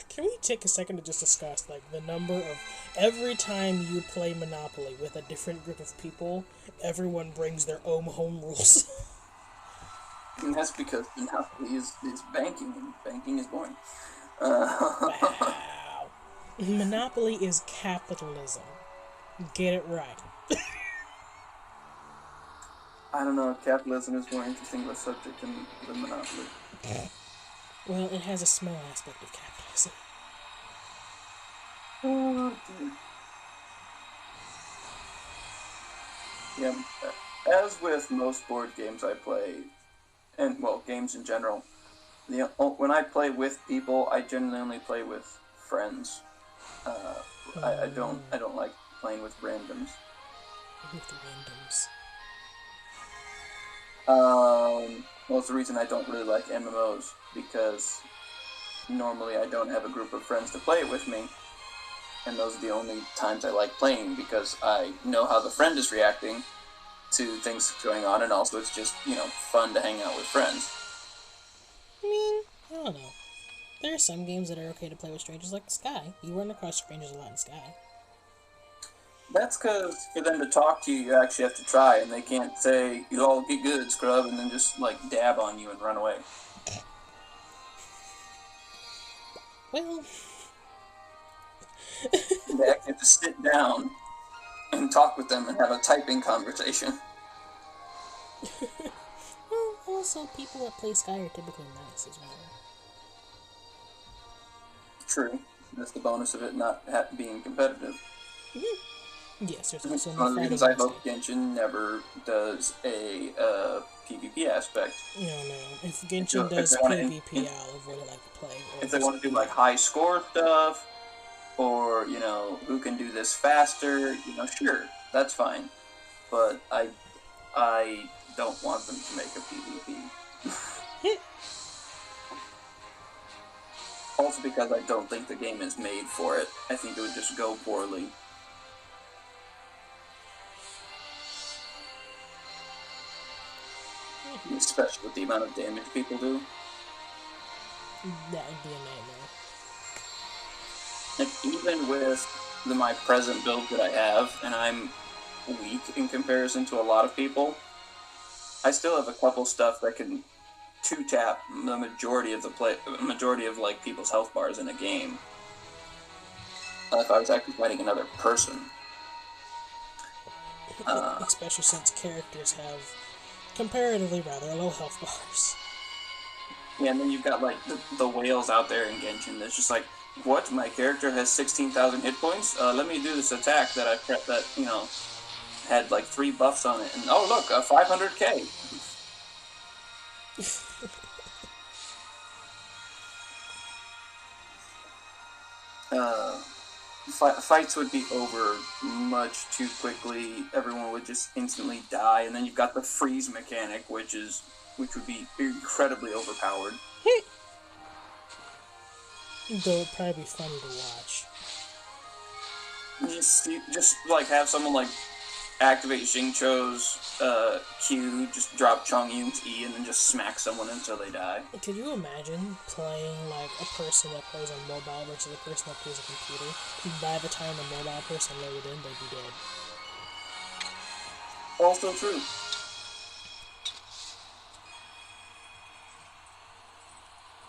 Can we take a second to just discuss, like, the number of... Every time you play Monopoly with a different group of people, everyone brings their own home rules. And that's because Monopoly is banking, and banking is boring. Wow. Monopoly is capitalism. Get it right. I don't know, capitalism is more interesting of a subject than Monopoly. Well, it has a small aspect of capitalism. Yeah, as with most board games I play, and well, games in general, when I play with people, I generally only play with friends. I don't like playing with randoms. With the randoms. Well, it's the reason I don't really like MMOs, because normally I don't have a group of friends to play it with me. and those are the only times I like playing because I know how the friend is reacting to things going on, and also it's just, fun to hang out with friends. I mean, I don't know. There are some games that are okay to play with strangers, like Sky. You run across strangers a lot in Sky. That's because for them to talk to you, you actually have to try, and they can't say, "You all get good, scrub," and then just, dab on you and run away. Well... They actually have to sit down and talk with them and have a typing conversation. Well, also, people that play Sky are typically nice as well. True. That's the bonus of it not being competitive. Yes, there's also one of the reasons I hope Genshin never does a PvP aspect. No. If Genshin does PvP, I'll really like to play. If they want to do high score stuff, or who can do this faster, sure, that's fine. But I don't want them to make a PvP. Also because I don't think the game is made for it. I think it would just go poorly. Especially with the amount of damage people do. That would be a nightmare. Even with my present build that I have, and I'm weak in comparison to a lot of people, I still have a couple stuff that can two-tap the majority of people's health bars in a game. If I was actually fighting another person. Especially since characters have comparatively rather low health bars. Yeah, and then you've got the whales out there in Genshin that's just like, what? My character has 16,000 hit points? Let me do this attack that I prepped that, had 3 buffs on it. And oh look, 500k! Fights would be over much too quickly. Everyone would just instantly die, and then you've got the freeze mechanic, which would be incredibly overpowered. Though it'd probably be funny to watch. Just have someone activate Xingqiu's Q, just drop Chongyun's E, and then just smack someone until they die. Could you imagine playing a person that plays on mobile versus a person that plays a computer? By the time the mobile person loaded in, they'd be dead. Also true.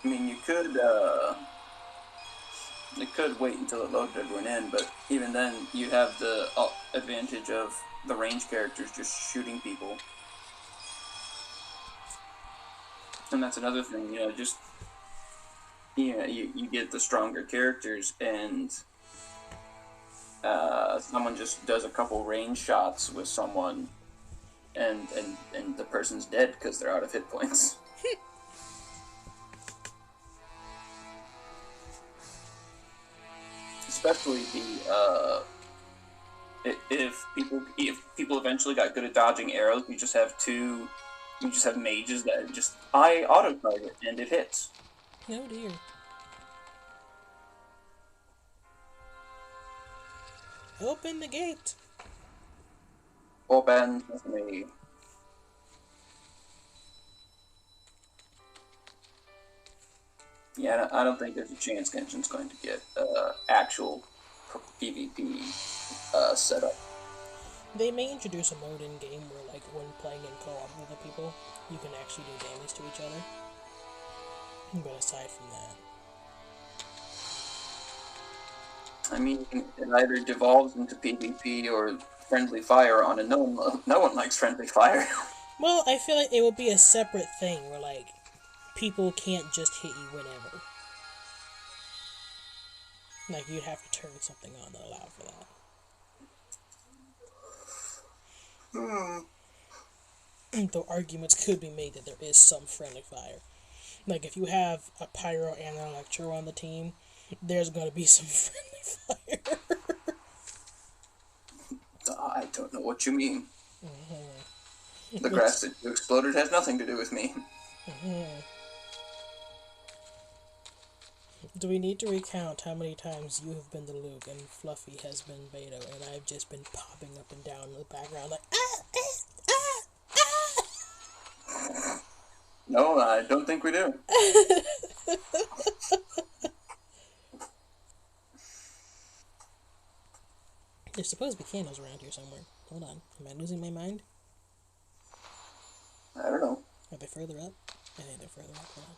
I mean, you could wait until it loaded everyone in, but even then, you have the advantage of the range characters just shooting people. And that's another thing, you get the stronger characters, and someone just does a couple range shots with someone, and the person's dead because they're out of hit points. Especially if people eventually got good at dodging arrows, you just have mages that just auto target and it hits. Oh dear. Open the gate. Open me. Yeah, I don't think there's a chance Genshin's going to get actual PvP set up. They may introduce a mode in game where, when playing in co-op with other people, you can actually do damage to each other. But aside from that, I mean, it either devolves into PvP or friendly fire on, and no one likes friendly fire. Well, I feel like it would be a separate thing where people can't just hit you whenever. You'd have to turn something on that allowed for that. Though arguments could be made that there is some friendly fire. If you have a Pyro and an Electro on the team, there's going to be some friendly fire. I don't know what you mean. The grass that you exploded has nothing to do with me. Do we need to recount how many times you have been the Luke and Fluffy has been Beto, and I've just been popping up and down in the background like, No, I don't think we do. There's supposed to be candles around here somewhere. Hold on. Am I losing my mind? I don't know. Are they further up? I think they're further up. Hold on.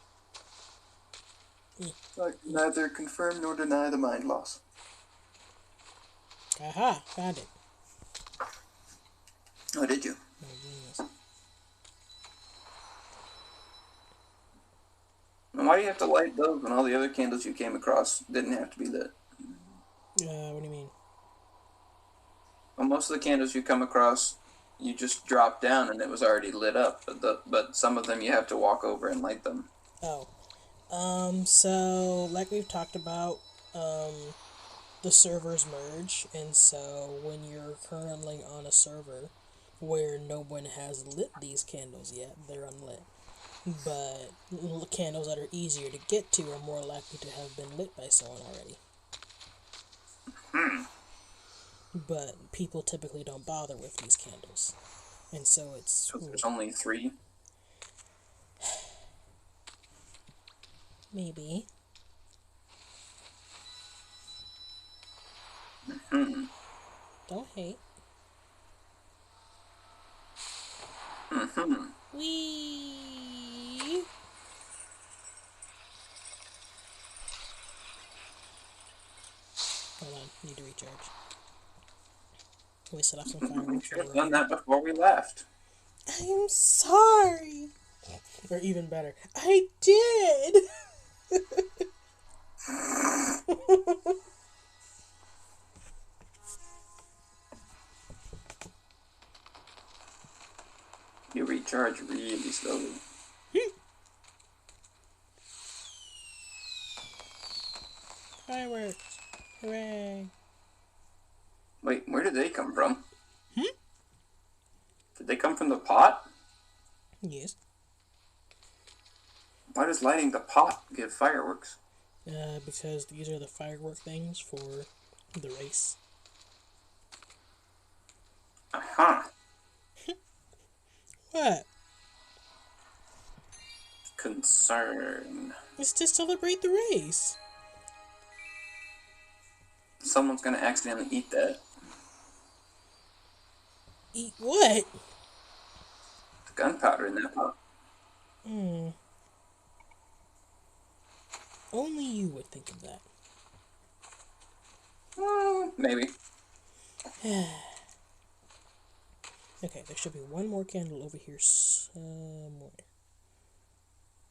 I can neither confirm nor deny the mind loss. Aha! Found it. Oh, did you? Oh, genius. And why do you have to light those when all the other candles you came across didn't have to be lit? What do you mean? Well, most of the candles you come across, you just drop down and it was already lit up. But some of them you have to walk over and light them. Oh. So, like we've talked about, the servers merge, and so when you're currently on a server where no one has lit these candles yet, they're unlit. But candles that are easier to get to are more likely to have been lit by someone already. But people typically don't bother with these candles. And so it's... So there's only 3? Maybe. Don't hate. Whee! Hold on, need to recharge. We set off some fireworks. We should have done that before we left. I'm sorry. Or even better, I did. You recharge really slowly. Fireworks. Hooray. Wait, where did they come from? Did they come from the pot? Yes. Why does lighting the pot give fireworks? Because these are the firework things for the race. Aha. What? Concern. It's to celebrate the race. Someone's gonna accidentally eat that. Eat what? The gunpowder in that pot. Only you would think of that. Maybe. Okay, there should be one more candle over here somewhere.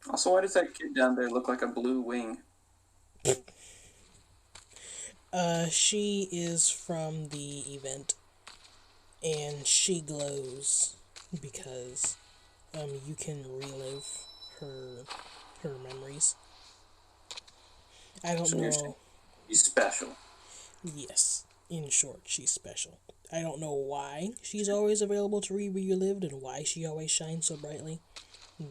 Also, why does that kid down there look like a blue wing? She is from the event, and she glows because, you can relive her memories. I don't know. He's special. Yes, in short, she's special. I don't know why she's always available to be relived and why she always shines so brightly,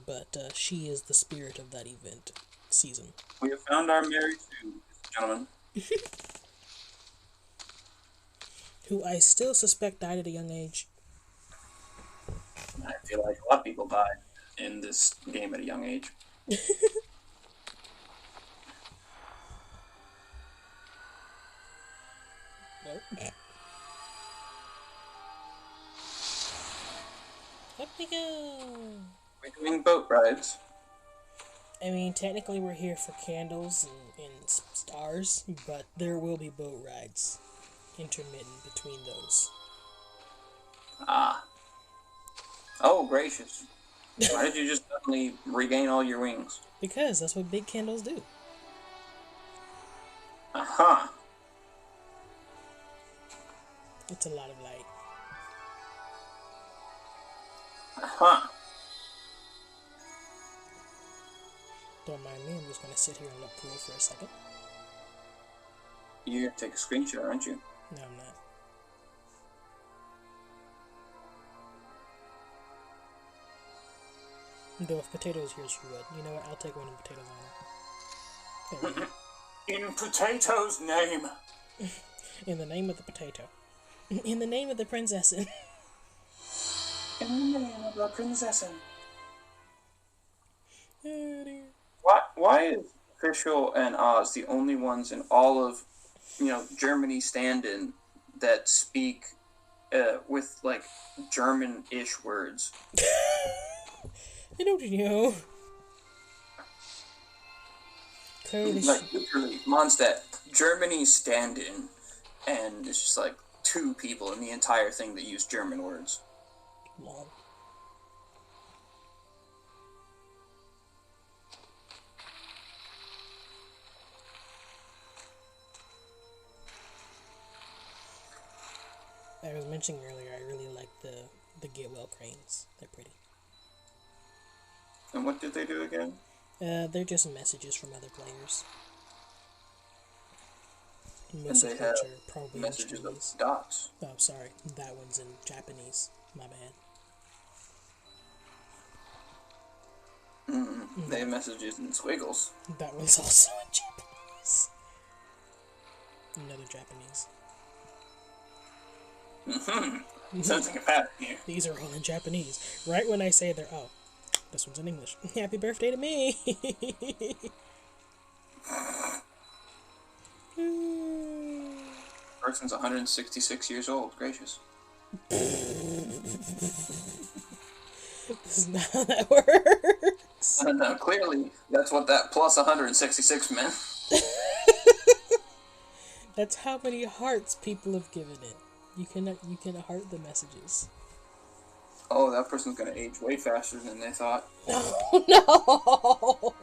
but she is the spirit of that event season. We have found our Mary Sue, gentlemen. Who I still suspect died at a young age. I feel like a lot of people died in this game at a young age. Nope. Up we go! We're doing boat rides. I mean, technically we're here for candles and stars, but there will be boat rides intermittent between those. Ah. Oh, gracious. Why did you just suddenly regain all your wings? Because that's what big candles do. Aha. It's a lot of light. Aha. Don't mind me, I'm just going to sit here and look cool for a second. You're gonna take a screenshot, aren't you? No, I'm not. Though if potatoes here, you would. You know what? I'll take one of the potatoes on it. There we go. In Potato's name. In the name of the potato. In the name of the princessen. In the name of the princessen. Oh dear. Why is Official and Oz the only ones in all of, Germany stand-in that speak with, like, German-ish words? I don't know. Clearly, Like, literally, Mondstadt, Germany's stand-in, and it's just, like, 2 people in the entire thing that use German words. lol. I was mentioning earlier, I really like the get well cranes. They're pretty. And what did they do again? They're just messages from other players. Most And of they which have are probably in messages of Chinese. dots. Oh, sorry. That one's in Japanese. My bad. They have messages in squiggles. That one's also in Japanese. Another Japanese. Sounds like a pattern here. These are all in Japanese. Right when I say they're, oh, this one's in English. Happy birthday to me! Person's 166 years old. Gracious. This is not how that works. No, clearly, that's what that plus 166 meant. That's how many hearts people have given it. You can heart the messages. Oh, that person's gonna age way faster than they thought. Oh no!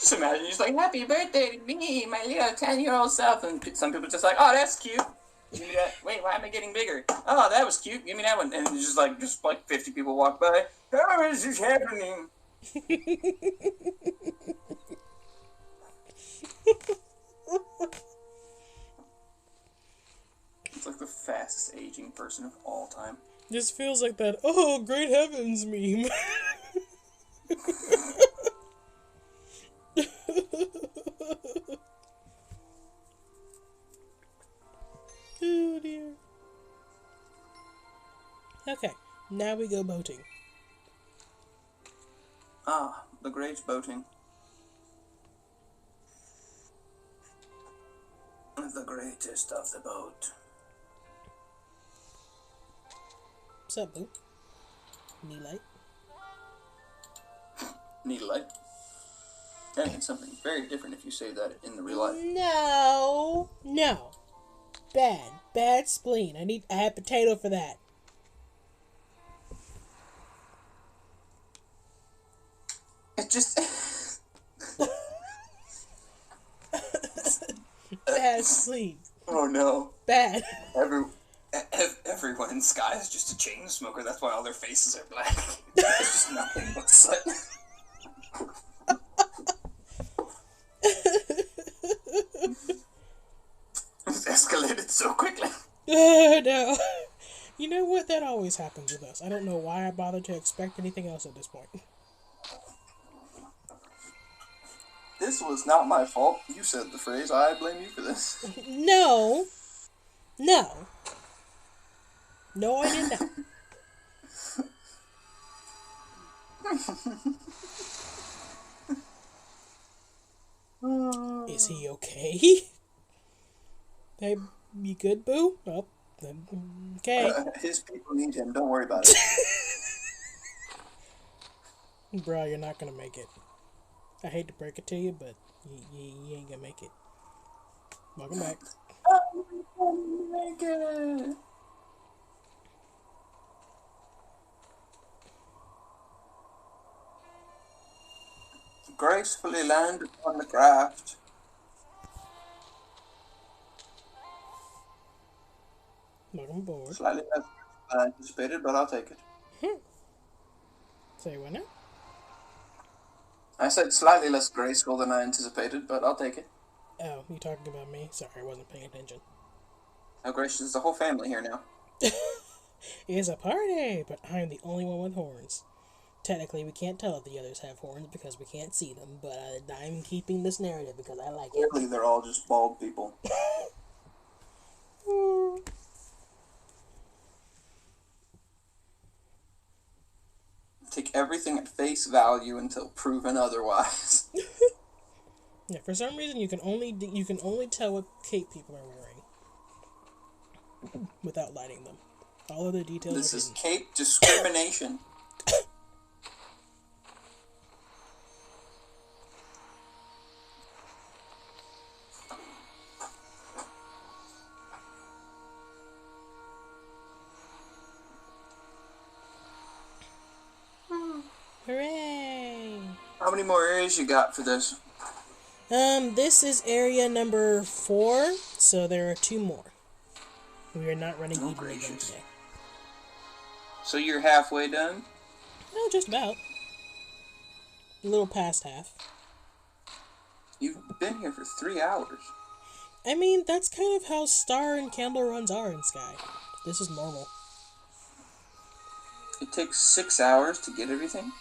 Just imagine, you're just like, happy birthday to me, my little 10-year-old self. And some people just like, oh, that's cute. Give me that. Wait, why am I getting bigger? Oh, that was cute. Give me that one. And just like 50 people walk by. How is this happening? It's like the fastest aging person of all time. This feels like that, oh, great heavens meme. Oh dear. Okay, now we go boating. Ah, the great boating. The greatest of the boat. What's up, boo? Need light? Need a light? That means something very different if you say that in the real life. No. Bad spleen. I had potato for that. It just... Bad spleen. Oh no. Bad. Everyone in Sky is just a chain smoker. That's why all their faces are black. It's just nothing but soot. It's escalated so quickly. No. You know what? That always happens with us. I don't know why I bother to expect anything else at this point. This was not my fault. You said the phrase. I blame you for this. No, I did not. Is he okay? Hey, you good, boo? Oh, then, okay. His people need him. Don't worry about it. Bro, you're not gonna make it. I hate to break it to you, but you ain't gonna make it. Welcome back. Make it. Gracefully land upon the craft. Welcome aboard. Slightly less than anticipated, but I'll take it. Say what now? I said slightly less graceful than I anticipated, but I'll take it. Oh, you talking about me? Sorry, I wasn't paying attention. How gracious is the whole family here now? It's a party, but I'm the only one with horns. Technically, we can't tell if the others have horns because we can't see them, but I'm keeping this narrative because I like it. Clearly, they're all just bald people. Take everything at face value until proven otherwise. Yeah, for some reason you can only tell what cape people are wearing without lighting them. All other details This are is hidden. cape discrimination. Hooray! How many more areas you got for this? This is area number 4, so there are 2 more. We are not running even again today. So you're halfway done? No, just about. A little past half. You've been here for 3 hours. I mean, that's kind of how star and candle runs are in Sky. This is normal. It takes 6 hours to get everything?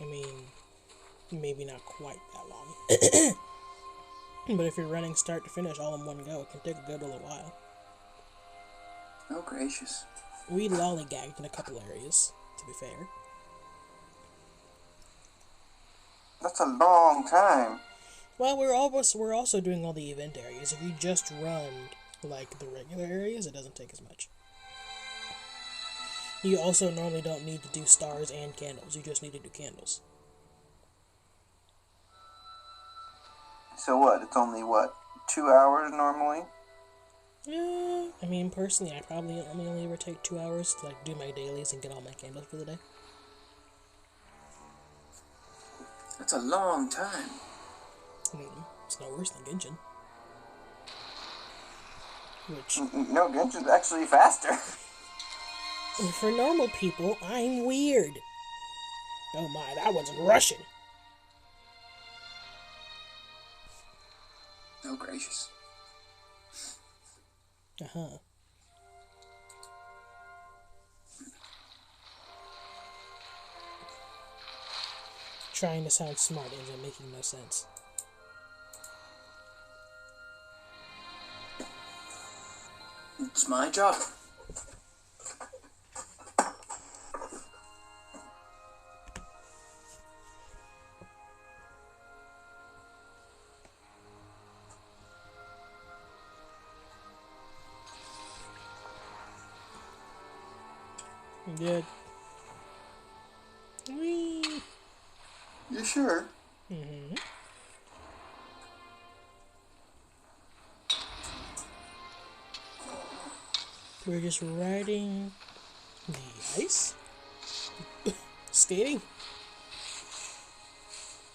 I mean, maybe not quite that long. But if you're running start to finish all in one go, it can take a good little while. Oh, gracious. We lollygagged in a couple areas, to be fair. That's a long time. Well, we're also doing all the event areas. If you just run, like, the regular areas, it doesn't take as much. You also normally don't need to do stars and candles. You just need to do candles. So what? It's only, 2 hours normally? Yeah, I mean, personally, I probably only ever take 2 hours to, like, do my dailies and get all my candles for the day. That's a long time. I mean, it's no worse than Genshin. Which, No, Genshin's actually faster. for normal people, I'm weird. Oh my, that wasn't Russian. Oh, gracious. Uh-huh. Trying to sound smart ends up making no sense. It's my job. Good. Whee! You sure? Mm-hmm. We're just riding the ice? Skating?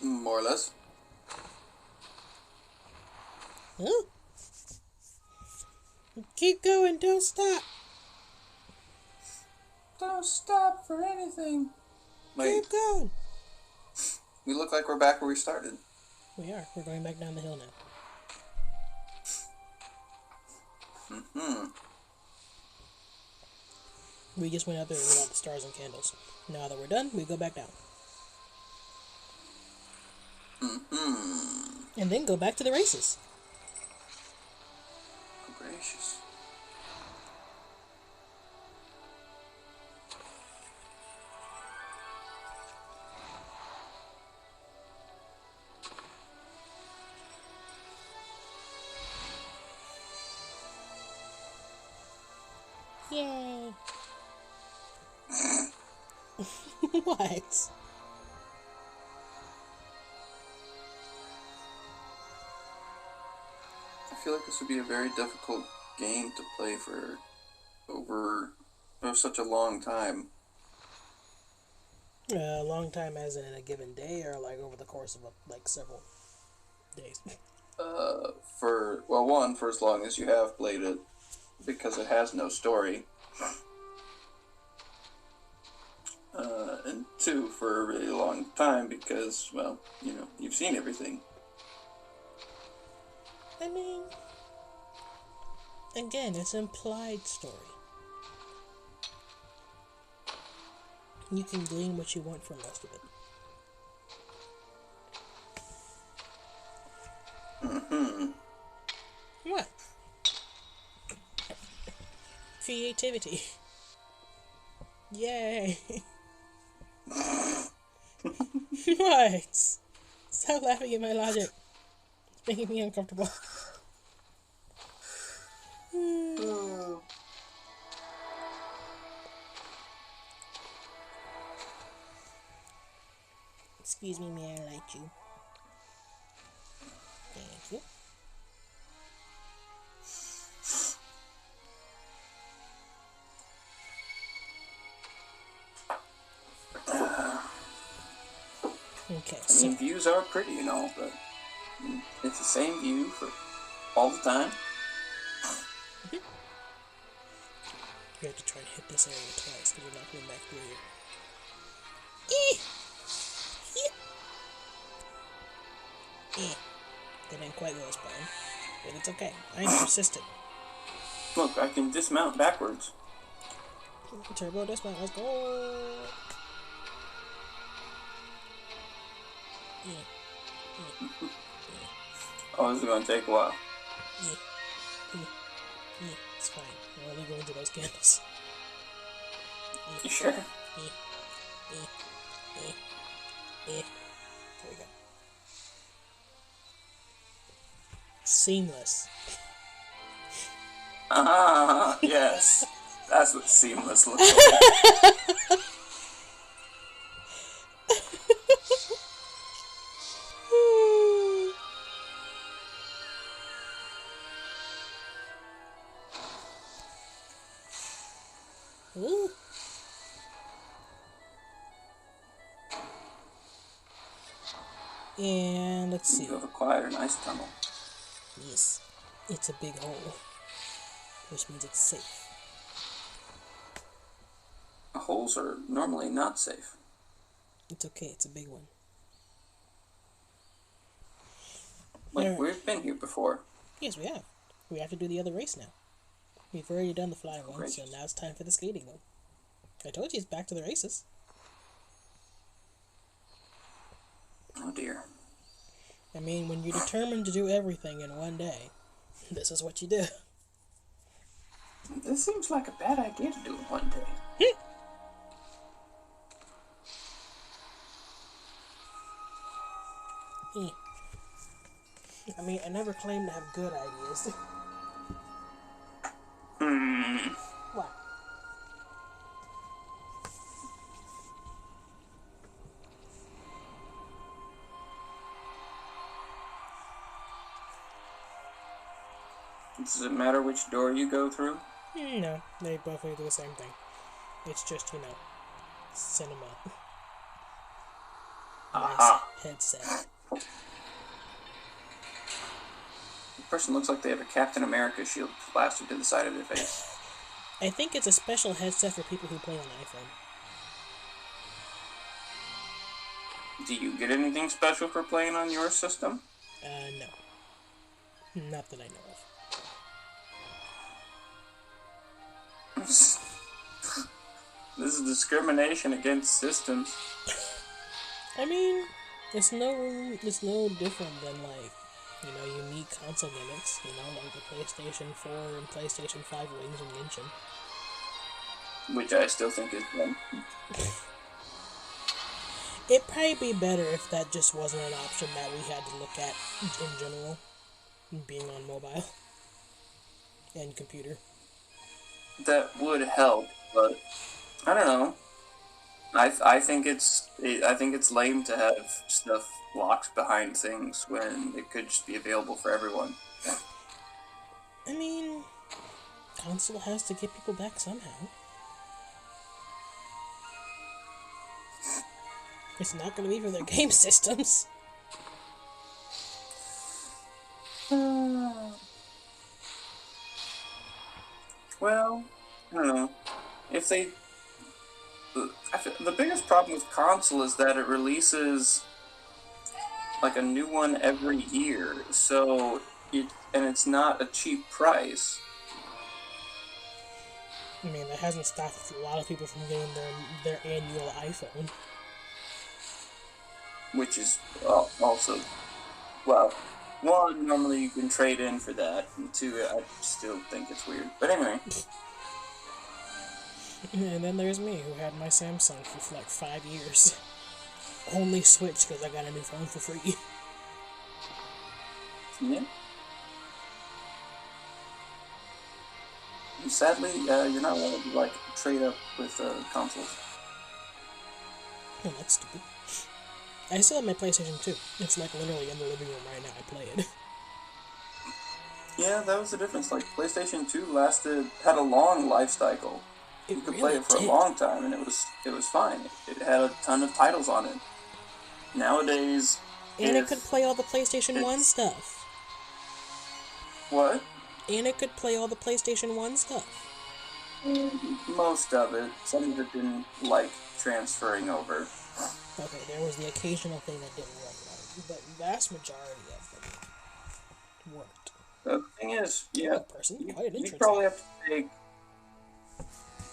More or less. Huh? Keep going, don't stop. Don't stop for anything. Wait, Keep going. we look like we're back where we started. We are. We're going back down the hill now. Mm-hmm. We just went out there without the stars and candles. Now that we're done, we go back down. Mm-hmm. And then go back to the races. Oh, gracious. Yay. What? I feel like this would be a very difficult game to play for over such a long time. A long time as in a given day or like over the course of several days? For as long as you have played it, because it has no story. And 2, for a really long time because, well, you've seen everything. I mean, again, it's implied story. You can glean what you want from most of it. What? Creativity. Yay. What? Stop laughing at my logic. It's making me uncomfortable. Excuse me, may I light you? Thank you. Okay, I mean, views are pretty and all, but it's the same view for all the time. You have to try and hit this area twice because you're not going back through here. That didn't quite go as planned, but it's okay. I'm persistent. Look, I can dismount backwards. Turbo dismount, let's go! Oh, this is going to take a while. It's fine. We're only going to those candles. You sure? There we go. Seamless. Ah, yes. That's what seamless looks like. Ooh. And let's see. You have acquired an ice tunnel. Yes, it's a big hole, which means it's safe. Holes are normally not safe. It's okay, it's a big one. Like, we've been here before. Yes, we have. We have to do the other race now. We've already done the flying one, so now it's time for the skating one. I told you it's back to the races. Oh dear. I mean, when you're determined to do everything in one day, this is what you do. This seems like a bad idea to do in one day. I mean, I never claimed to have good ideas. What? Does it matter which door you go through? No, they both do the same thing. It's just, cinema. Aha. Nice headset. The person looks like they have a Captain America shield plastered to the side of their face. I think it's a special headset for people who play on iPhone. Do you get anything special for playing on your system? No. Not that I know of. This is discrimination against systems. I mean, it's no different than, like, unique console gimmicks, like the PlayStation 4 and PlayStation 5 Wings and Genshin. Which I still think is dumb. It'd probably be better if that just wasn't an option that we had to look at in general, being on mobile and computer. That would help, but I don't know. I think it's lame to have stuff locked behind things when it could just be available for everyone. I mean, console has to get people back somehow. It's not going to be for their game systems. Well, I don't know. If they... The biggest problem with console is that it releases like a new one every year, and it's not a cheap price. I mean, that hasn't stopped a lot of people from getting their annual iPhone. Which is also, well, one, normally you can trade in for that, and two, I still think it's weird. But anyway. And then there's me, who had my Samsung for like 5 years. Only switched because I got a new phone for free. Yeah. Sadly, you're not allowed to, like, trade up with consoles. Oh, that's stupid. I still have my PlayStation 2. It's like literally in the living room right now. I play it. Yeah, that was the difference. Like, PlayStation 2 had a long life cycle. You could play it for a long time, and it was fine. It had a ton of titles on it. Nowadays, and it could play all the PlayStation 1 stuff. What? And it could play all the PlayStation 1 stuff. Most of it. Some of it didn't like transferring over. Okay, there was the occasional thing that didn't work right, but vast majority of them worked. The thing is, yeah, you probably have to take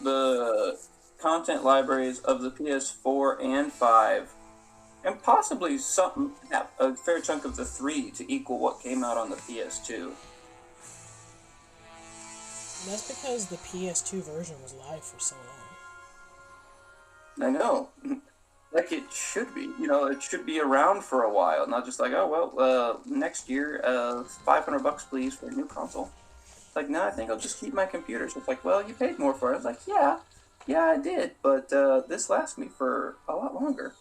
the content libraries of the PS4 and 5, and possibly a fair chunk of the 3 to equal what came out on the PS2. That's because the PS2 version was live for so long. I know. Like it should be. It should be around for a while, not just like, oh, well, next year, $500 please for a new console. It's like, no, I think I'll just keep my computer. So it's like, well, you paid more for it. I was like, yeah, I did, but this lasts me for a lot longer.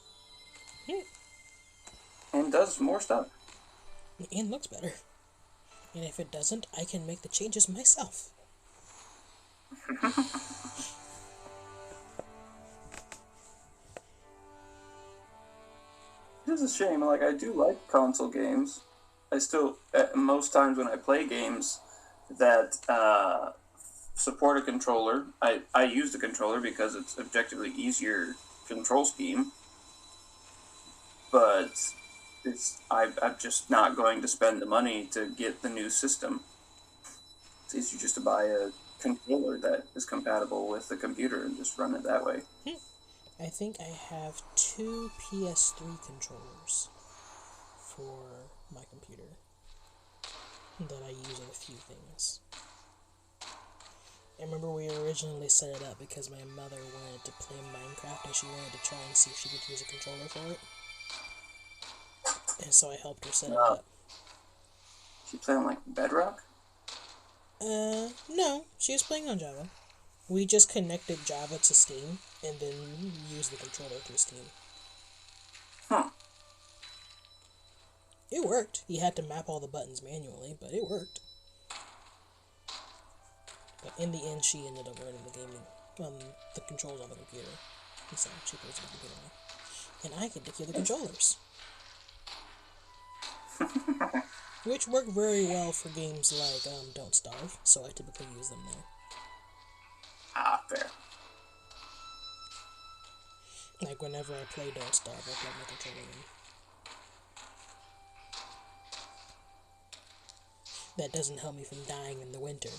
Yeah. And does more stuff. And looks better. And if it doesn't, I can make the changes myself. It's a shame. Like, I do like console games. I still, most times when I play games that support a controller, I use the controller because it's objectively easier control scheme. But I'm just not going to spend the money to get the new system. It's easier just to buy a controller that is compatible with the computer and just run it that way. I think I have 2 PS3 controllers for my computer that I use in a few things. I remember we originally set it up because my mother wanted to play Minecraft and she wanted to try and see if she could use a controller for it. And so I helped her set it up. She played on, like, Bedrock? No. She was playing on Java. We just connected Java to Steam and then used the controller through Steam. Huh. It worked. You had to map all the buttons manually, but it worked. But in the end, she ended up learning the controls on the computer. And so she plays on the computer now. And I get to hear the controllers. Which work very well for games like Don't Starve, so I typically use them there. Ah, fair. Like whenever I play Don't Starve, I plug my controller in. That doesn't help me from dying in the winter,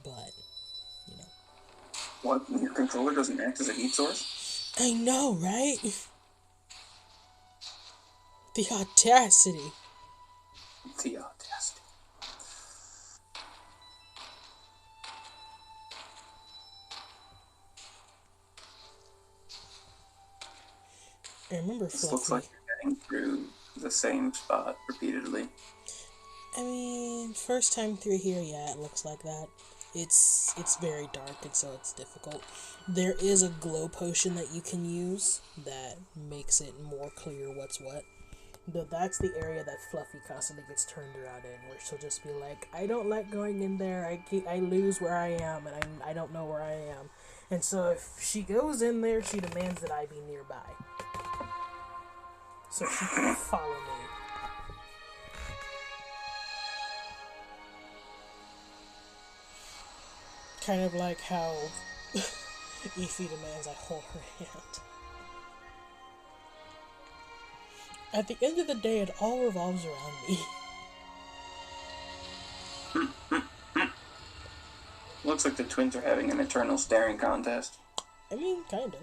but, What? Your controller doesn't act as a heat source? I know, right? The audacity. The audacity. I remember This looks like you're getting through the same spot repeatedly. I mean, first time through here, yeah, it looks like that. It's very dark, and so it's difficult. There is a glow potion that you can use that makes it more clear what's what. But that's the area that Fluffy constantly gets turned around in, where she'll just be like, I don't like going in there, I lose where I am, and I don't know where I am. And so if she goes in there, she demands that I be nearby. So she can follow me. Kind of like how Ify demands I hold her hand. At the end of the day, it all revolves around me. Looks like the twins are having an eternal staring contest. I mean, kinda.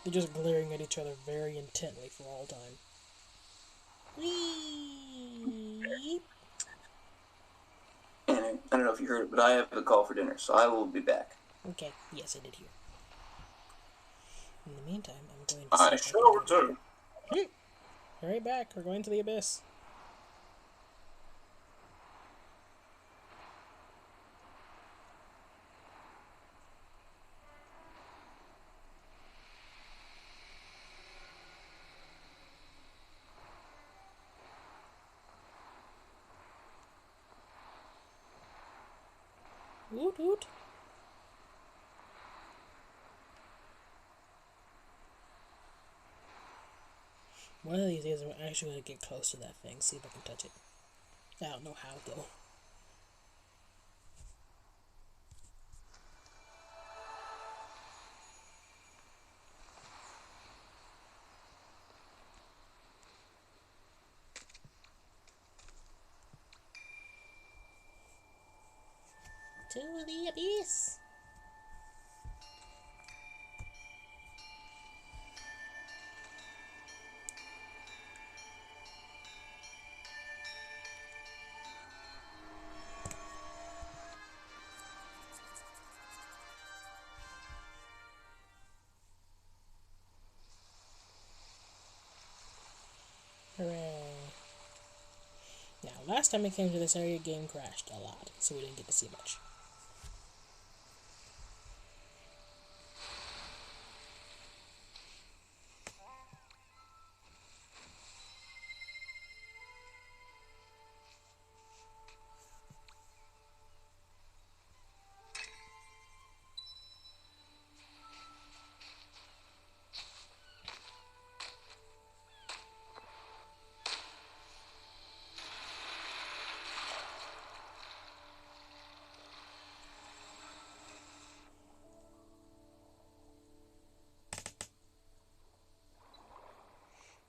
They're just glaring at each other very intently for all time. Whee! And I don't know if you heard it, but I have a call for dinner, so I will be back. Okay, yes, I did hear. In the meantime, I'm going to... I shall return. Hurry back, we're going to the abyss. Woot woot. One of these days I'm actually going to get close to that thing, see if I can touch it. I don't know how, though. To the abyss! Hooray. Now, last time I came to this area, game crashed a lot, so we didn't get to see much.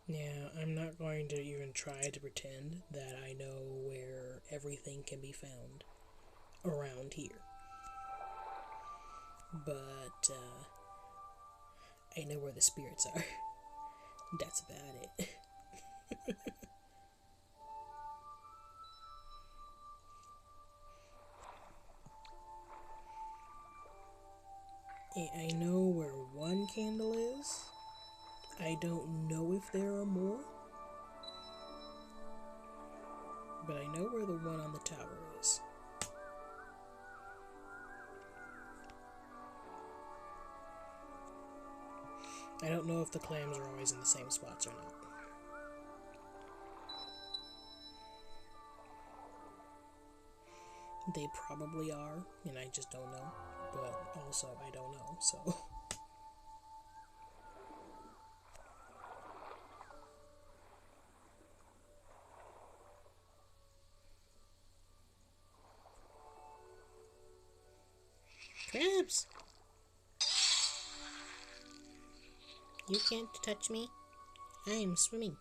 Now, I'm not going to even try to pretend that I know where everything can be found around here. But, I know where the spirits are. That's about it. I know where one candle is. I don't know if there are more. But I know where the one on the tower is. I don't know if the clams are always in the same spots or not. They probably are, and I just don't know. But also, I don't know, so... Crabs! You can't touch me. I am swimming.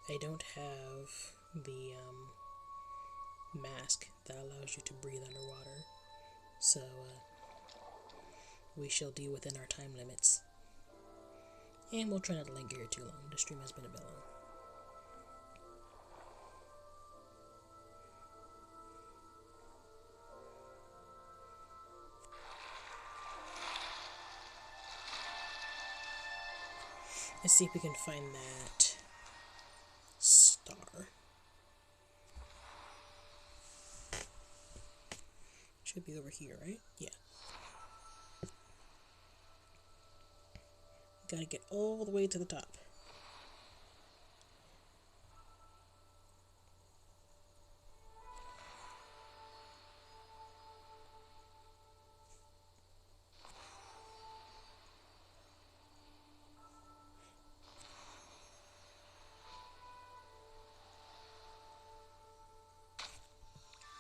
I don't have the mask that allows you to breathe underwater, so we shall deal within our time limits. And we'll try not to linger here too long. The stream has been a bit long. Let's see if we can find that star. Should be over here, right? Yeah. Gotta get all the way to the top.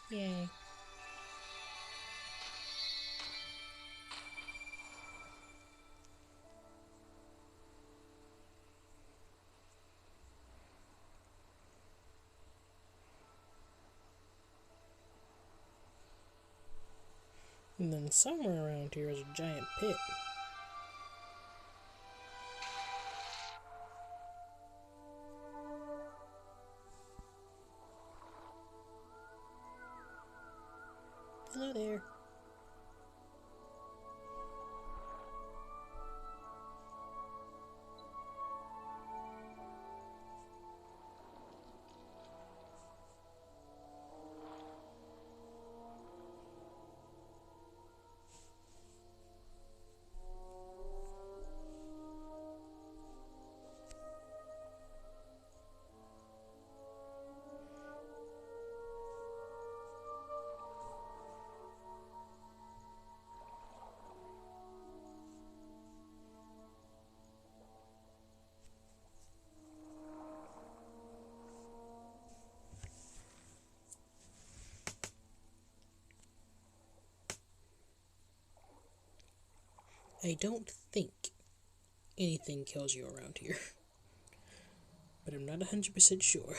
Yay. And then somewhere around here is a giant pit. Hello there. I don't think anything kills you around here, but I'm not 100% sure.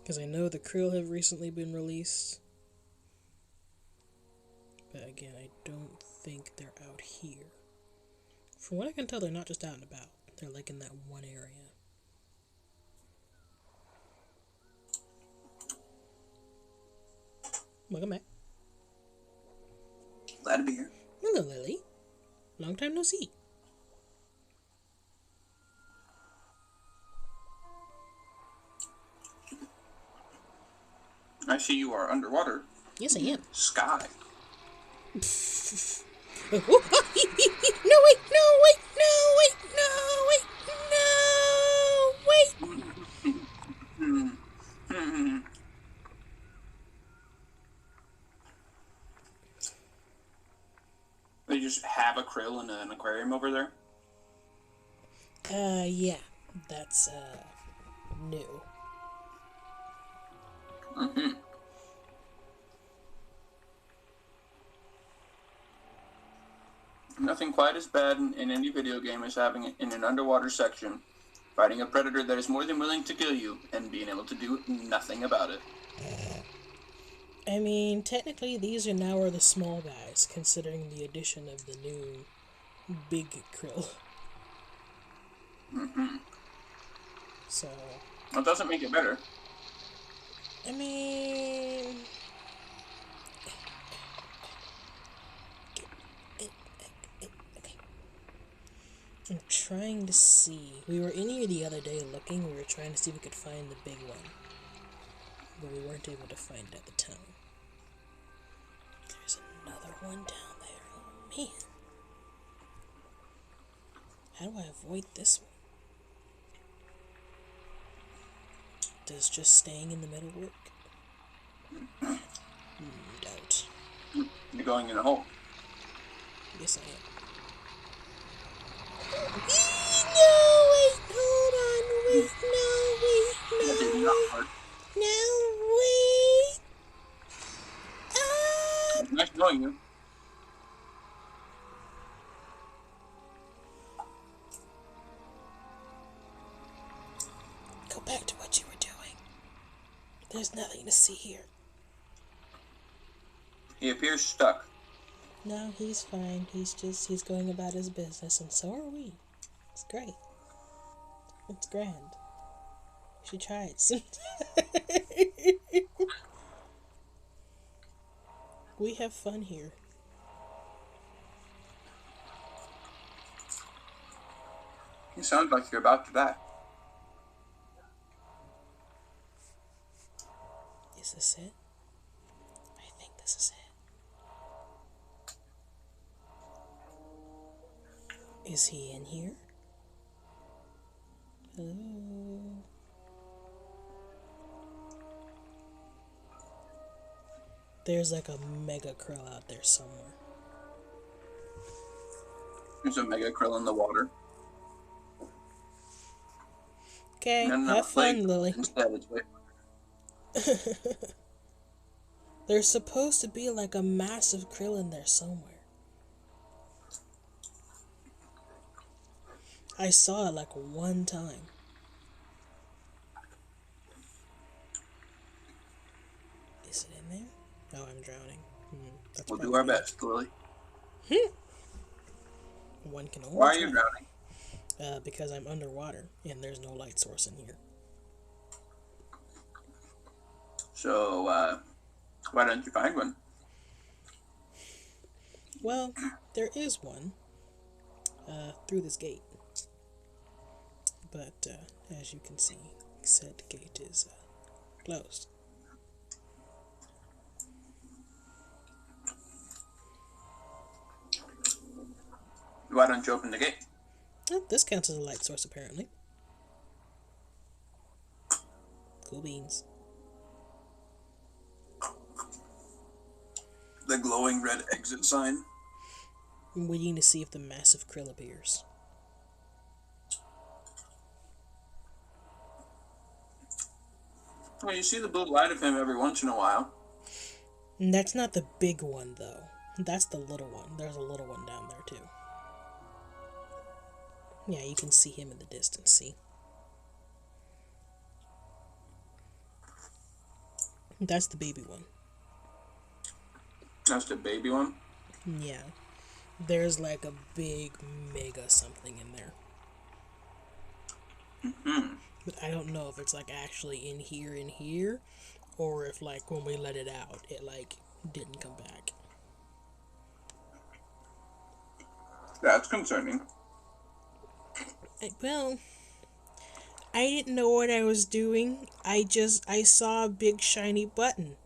Because I know the krill have recently been released, but again, I don't think they're out here. From what I can tell, they're not just out and about. They're like in that one area. Welcome back. Glad to be here. Hello, Lily. Long time no see. I see you are underwater. Yes, I am. Sky. No, wait, no, wait, no, wait, no, wait. They just have a krill in an aquarium over there? Yeah. That's, new. Mm-hmm. Nothing quite as bad in any video game as having it in an underwater section, fighting a predator that is more than willing to kill you, and being able to do nothing about it. I mean, technically, these are now the small guys, considering the addition of the new big krill. Mm-hmm. So... That doesn't make it better. I mean... Okay. I'm trying to see. We were in here the other day looking. We were trying to see if we could find the big one. But we weren't able to find it at the time. There's another one down there. Oh, man. How do I avoid this one? Does just staying in the middle work? Doubt. You're going in a hole. Yes, I am. No, wait, hold on, wait, no, That did not work. wait. It's nice knowing you. Go back to what you were doing. There's nothing to see here. He appears stuck. No, he's fine. He's going about his business, and so are we. It's great. It's grand. You should try it. We have fun here. You sound like you're about to die. Is this it? I think this is it. Is he in here? Hello? There's like a mega krill out there somewhere. There's a mega krill in the water. Okay, have fun, Lily. Instead, it's way. There's supposed to be like a massive krill in there somewhere. I saw it like one time. Is it in there? Oh, I'm drowning. That's We'll do our probably best, Lily. one can only Why are try. you drowning? Because I'm underwater and there's no light source in here. So, why don't you find one? Well, there is one through this gate. But as you can see, said gate is closed. Why don't you open the gate? Oh, this counts as a light source, apparently. Cool beans. The glowing red exit sign. I'm waiting to see if the massive krill appears. Well, you see the blue light of him every once in a while. And that's not the big one, though. That's the little one. There's a little one down there, too. Yeah, you can see him in the distance, see? That's the baby one. That's the baby one? Yeah. There's like a big mega something in there. Mm-hmm. But I don't know if it's like actually in here, or if like when we let it out, it like didn't come back. That's concerning. Well, I didn't know what I was doing. I saw a big shiny button,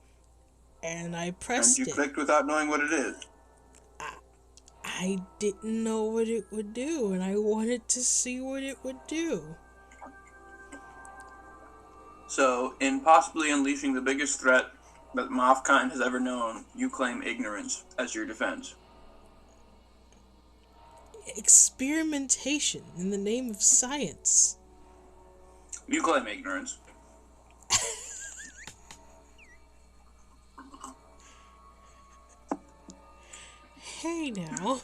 and I pressed it. And you clicked without knowing what it is. I didn't know what it would do, and I wanted to see what it would do. So, in possibly unleashing the biggest threat that Mothkind has ever known, you claim ignorance as your defense. Experimentation in the name of science. You claim ignorance. Hey now.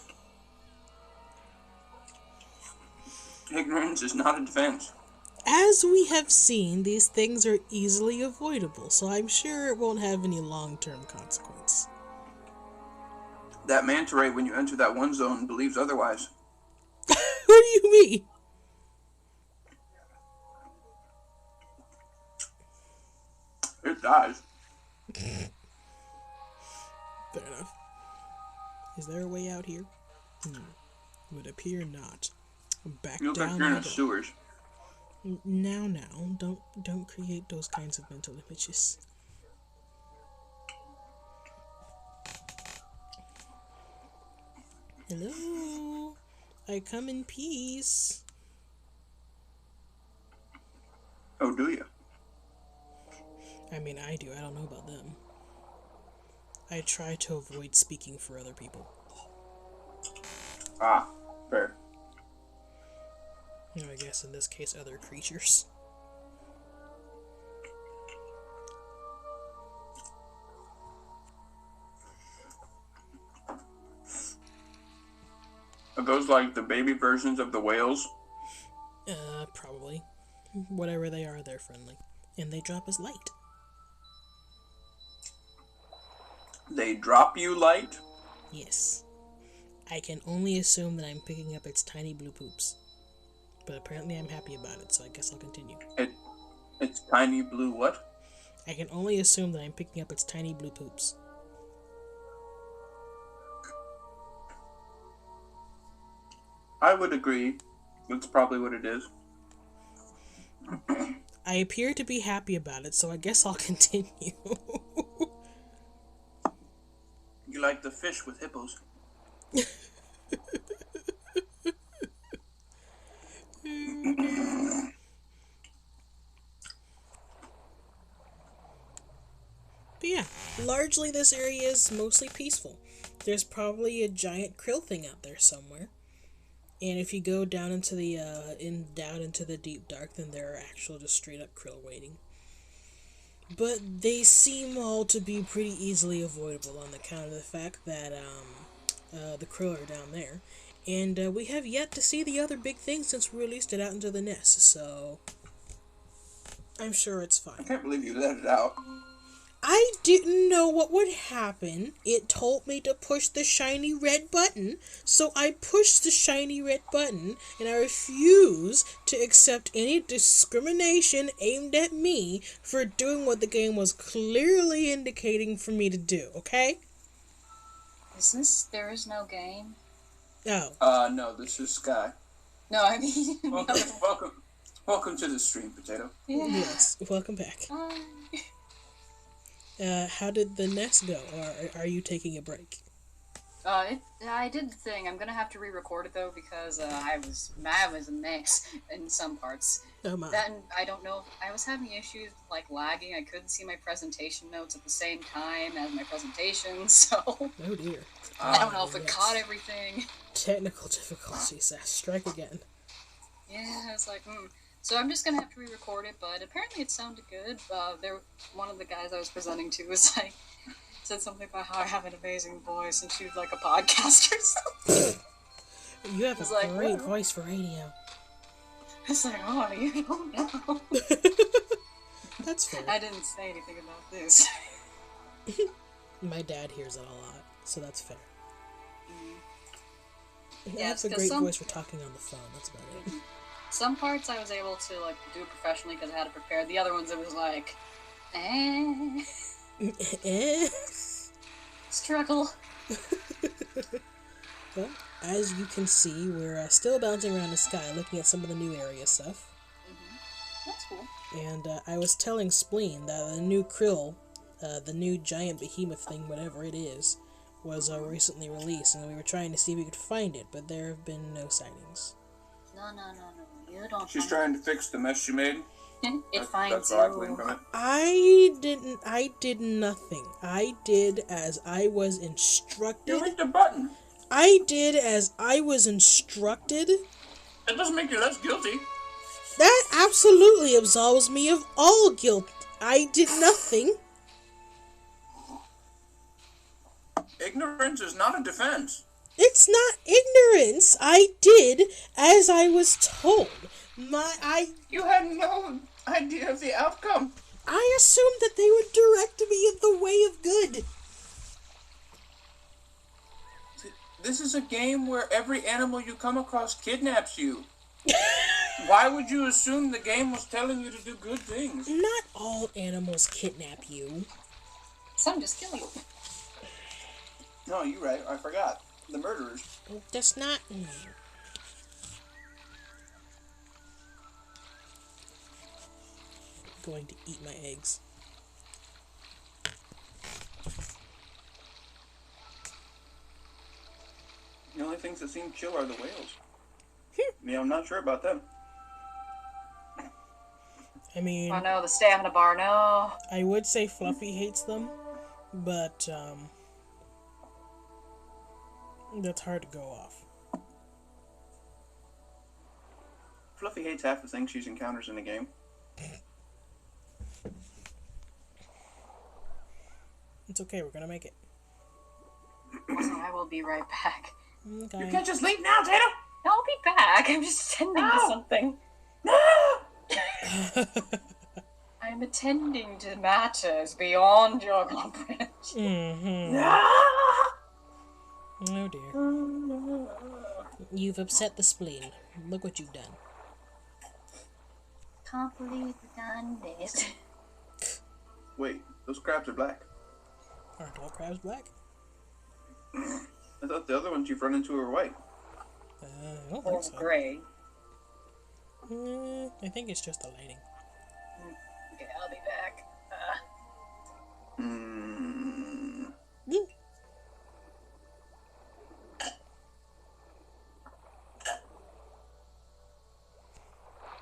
Ignorance is not a defense. As we have seen, these things are easily avoidable, so I'm sure it won't have any long-term consequence. That manta ray, when you enter that one zone, believes otherwise. What do you mean? It dies. Fair enough. Is there a way out here? Would appear not. Back You look down like you're in I the go. sewers. Now, don't create those kinds of mental images. Hello, I come in peace. Oh, do you? I mean, I do. I don't know about them. I try to avoid speaking for other people. Ah, fair. I guess in this case, other creatures. Are those like the baby versions of the whales? Probably. Whatever they are, they're friendly. And they drop us light. They drop you light? Yes. I can only assume that I'm picking up its tiny blue poops. But apparently I'm happy about it, so I guess I'll continue. It's tiny blue what? I can only assume that I'm picking up its tiny blue poops. I would agree. That's probably what it is. I appear to be happy about it, so I guess I'll continue. You like the fish with hippos. But yeah, largely this area is mostly peaceful. There's probably a giant krill thing out there somewhere. And if you go down into the down into the deep dark, then there are actual just straight up krill waiting. But they seem all to be pretty easily avoidable on account of the fact that the krill are down there. And we have yet to see the other big thing since we released it out into the nest, so I'm sure it's I fine. can't believe you let it out. I didn't know what would happen. It told me to push the shiny red button, so I pushed the shiny red button, and I refuse to accept any discrimination aimed at me for doing what the game was clearly indicating for me to do, okay? There is no game? Oh. No, this is Sky. No, I mean... Welcome to the stream, Potato. Yeah. Yes, welcome back. How did the nest go, or are you taking a break? I did the thing. I'm gonna have to re-record it though because I was a mess in some parts. Oh my. Then I don't know. I was having issues like lagging. I couldn't see my presentation notes at the same time as my presentation. So. Oh dear. I don't know if it caught everything. Technical difficulties. Strike again. Yeah, it's like, So I'm just gonna have to re-record it, but apparently it sounded good. One of the guys I was presenting to was like, said something about how I have an amazing voice and she's like a podcaster or something. You have a great voice for radio. It's like, oh, you don't know. That's fair. I didn't say anything about this. My dad hears it a lot, so that's fair. Yeah, That's a great voice for talking on the phone. That's about it. Some parts I was able to like do professionally because I had it prepared. The other ones it was like, struggle. Well, as you can see, we're still bouncing around the sky, looking at some of the new area stuff. That's cool. And I was telling Spleen that the new krill, the new giant behemoth thing, whatever it is, was recently released, and we were trying to see if we could find it, but there have been no sightings. No. You don't. She's trying to fix the mess she made. It finds that's what I you. gleaned from it. I did nothing. I did as I was instructed. You hit the button. I did as I was instructed. That doesn't make you less guilty. That absolutely absolves me of all guilt. I did nothing. Ignorance is not a defense. It's not ignorance. I did as I was told. You had no idea of the outcome. I assumed that they would direct me in the way of good. This is a game where every animal you come across kidnaps you. Why would you assume the game was telling you to do good things? Not all animals kidnap you. Some just kill you. No, you're right. I forgot. The murderers. That's not... Going to eat my eggs. The only things that seem chill are the whales. Yeah, I'm not sure about them. I mean... Oh no, the stamina bar, no. I would say Fluffy hates them, but, that's hard to go off. Fluffy hates half the things she encounters in the game. It's okay, we're gonna make it. I will be right back. Okay. You can't just leave now, Tato! I'll be back. I'm just attending to something. No! I'm attending to matters beyond your comprehension. Mm-hmm. No! Oh dear. You've upset the spleen. Look what you've done. Can't believe we done this. Wait, those crabs are black. Aren't all crabs black? I thought the other ones you've run into are white. I don't think so. Gray. I think it's just the lighting. Okay, I'll be back.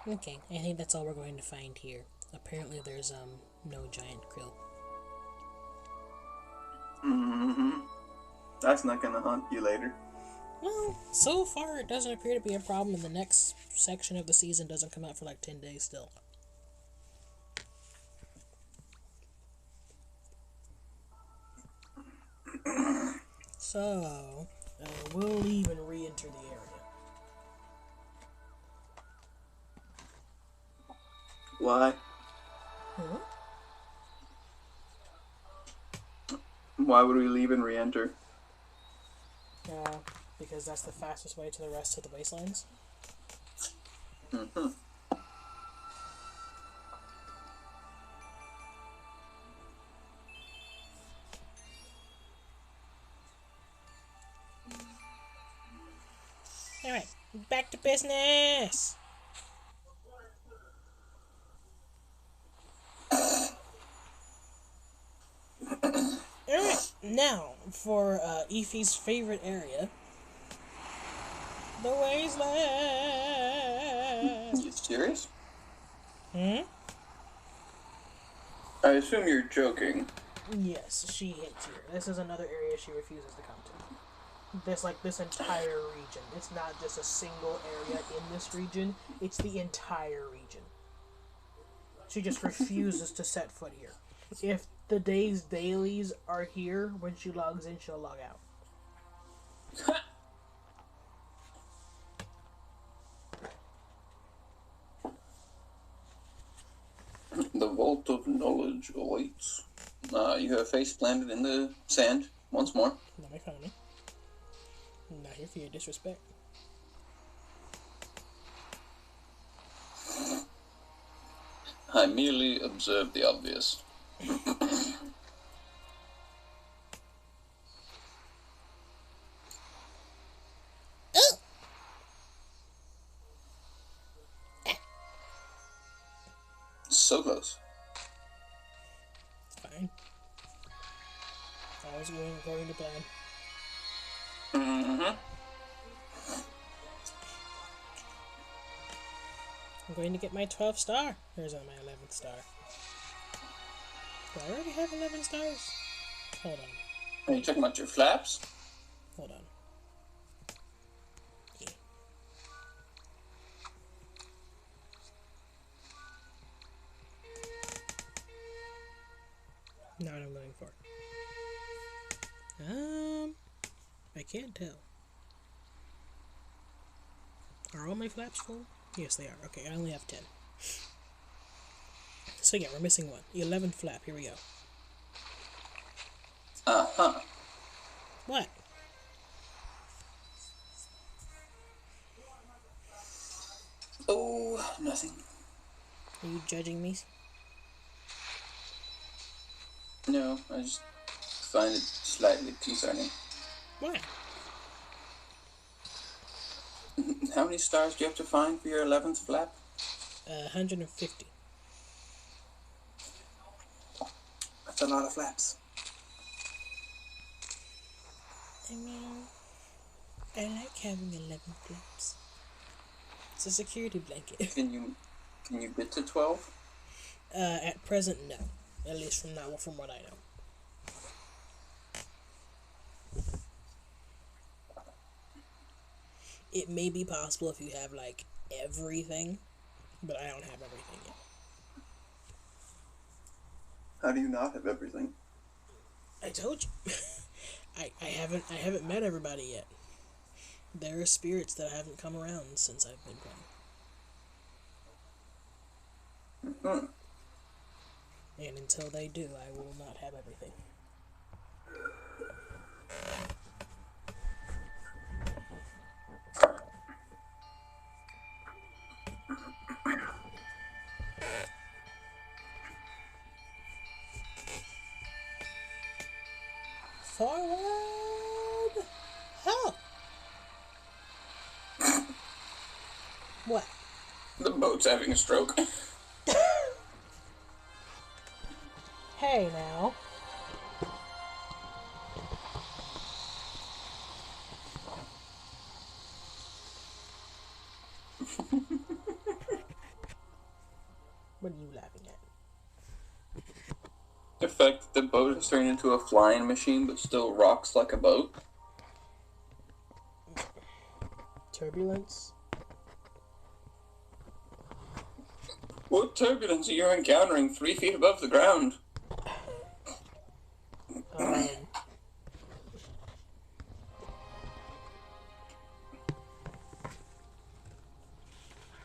Okay, I think that's all we're going to find here. Apparently there's, no giant krill. That's not gonna haunt you later. Well, so far it doesn't appear to be a problem, and the next section of the season doesn't come out for like 10 days still. So, we'll leave and re-enter the area. Why? Huh? Why would we leave and re-enter? Because that's the fastest way to the rest of the wastelands. Mm-hmm. Alright, back to business! Alright, now, for Eefy's favorite area, the wasteland! You serious? Hmm? I assume you're joking. Yes, she hates here. This is another area she refuses to come to. This entire region. It's not just a single area in this region, it's the entire region. She just refuses to set foot here. If the day's dailies are here, when she logs in, she'll log out. The vault of knowledge awaits. You have a face planted in the sand once more. Not make fun of me. I'm not here for your disrespect. I merely observe the obvious. So close. It's fine. Always going according to plan. Mm-hmm. I'm going to get my 12th star. Here's on my 11th star. Do I already have 11 stars? Hold on. Are you talking about your flaps? Hold on. Yeah. Not what I'm looking for. I can't tell. Are all my flaps full? Yes, they are. Okay, I only have 10. So yeah, we're missing one. 11th flap. Here we go. Uh-huh. What? Oh, nothing. Are you judging me? No, I just find it slightly concerning. Why? How many stars do you have to find for your 11th flap? 150. That's a lot of flaps. I mean, I like having 11 flaps. It's a security blanket. Can you get to 12? At present, no. At least from what I know. It may be possible if you have, like, everything, but I don't have everything yet. How do you not have everything? I told you. I haven't met everybody yet. There are spirits that haven't come around since I've been playing. Mm-hmm. And until they do, I will not have everything. Forward! Help! What? The boat's having a stroke. Hey now. What are you laughing at? The fact that the boat has turned into a flying machine but still rocks like a boat. Turbulence? What turbulence are you encountering 3 feet above the ground?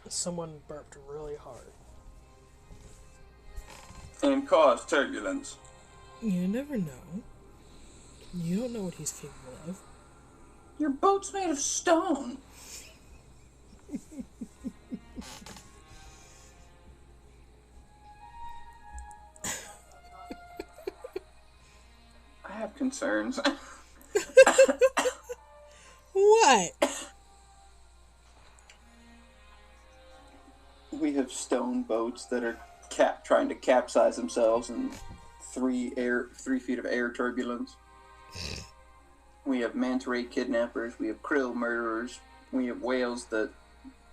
Someone burped really hard. And caused turbulence. You never know. You don't know what he's capable of. Your boat's made of stone. I have concerns. What? We have stone boats that are trying to capsize themselves in 3 feet of air turbulence. We have manta ray kidnappers. We have krill murderers. We have whales that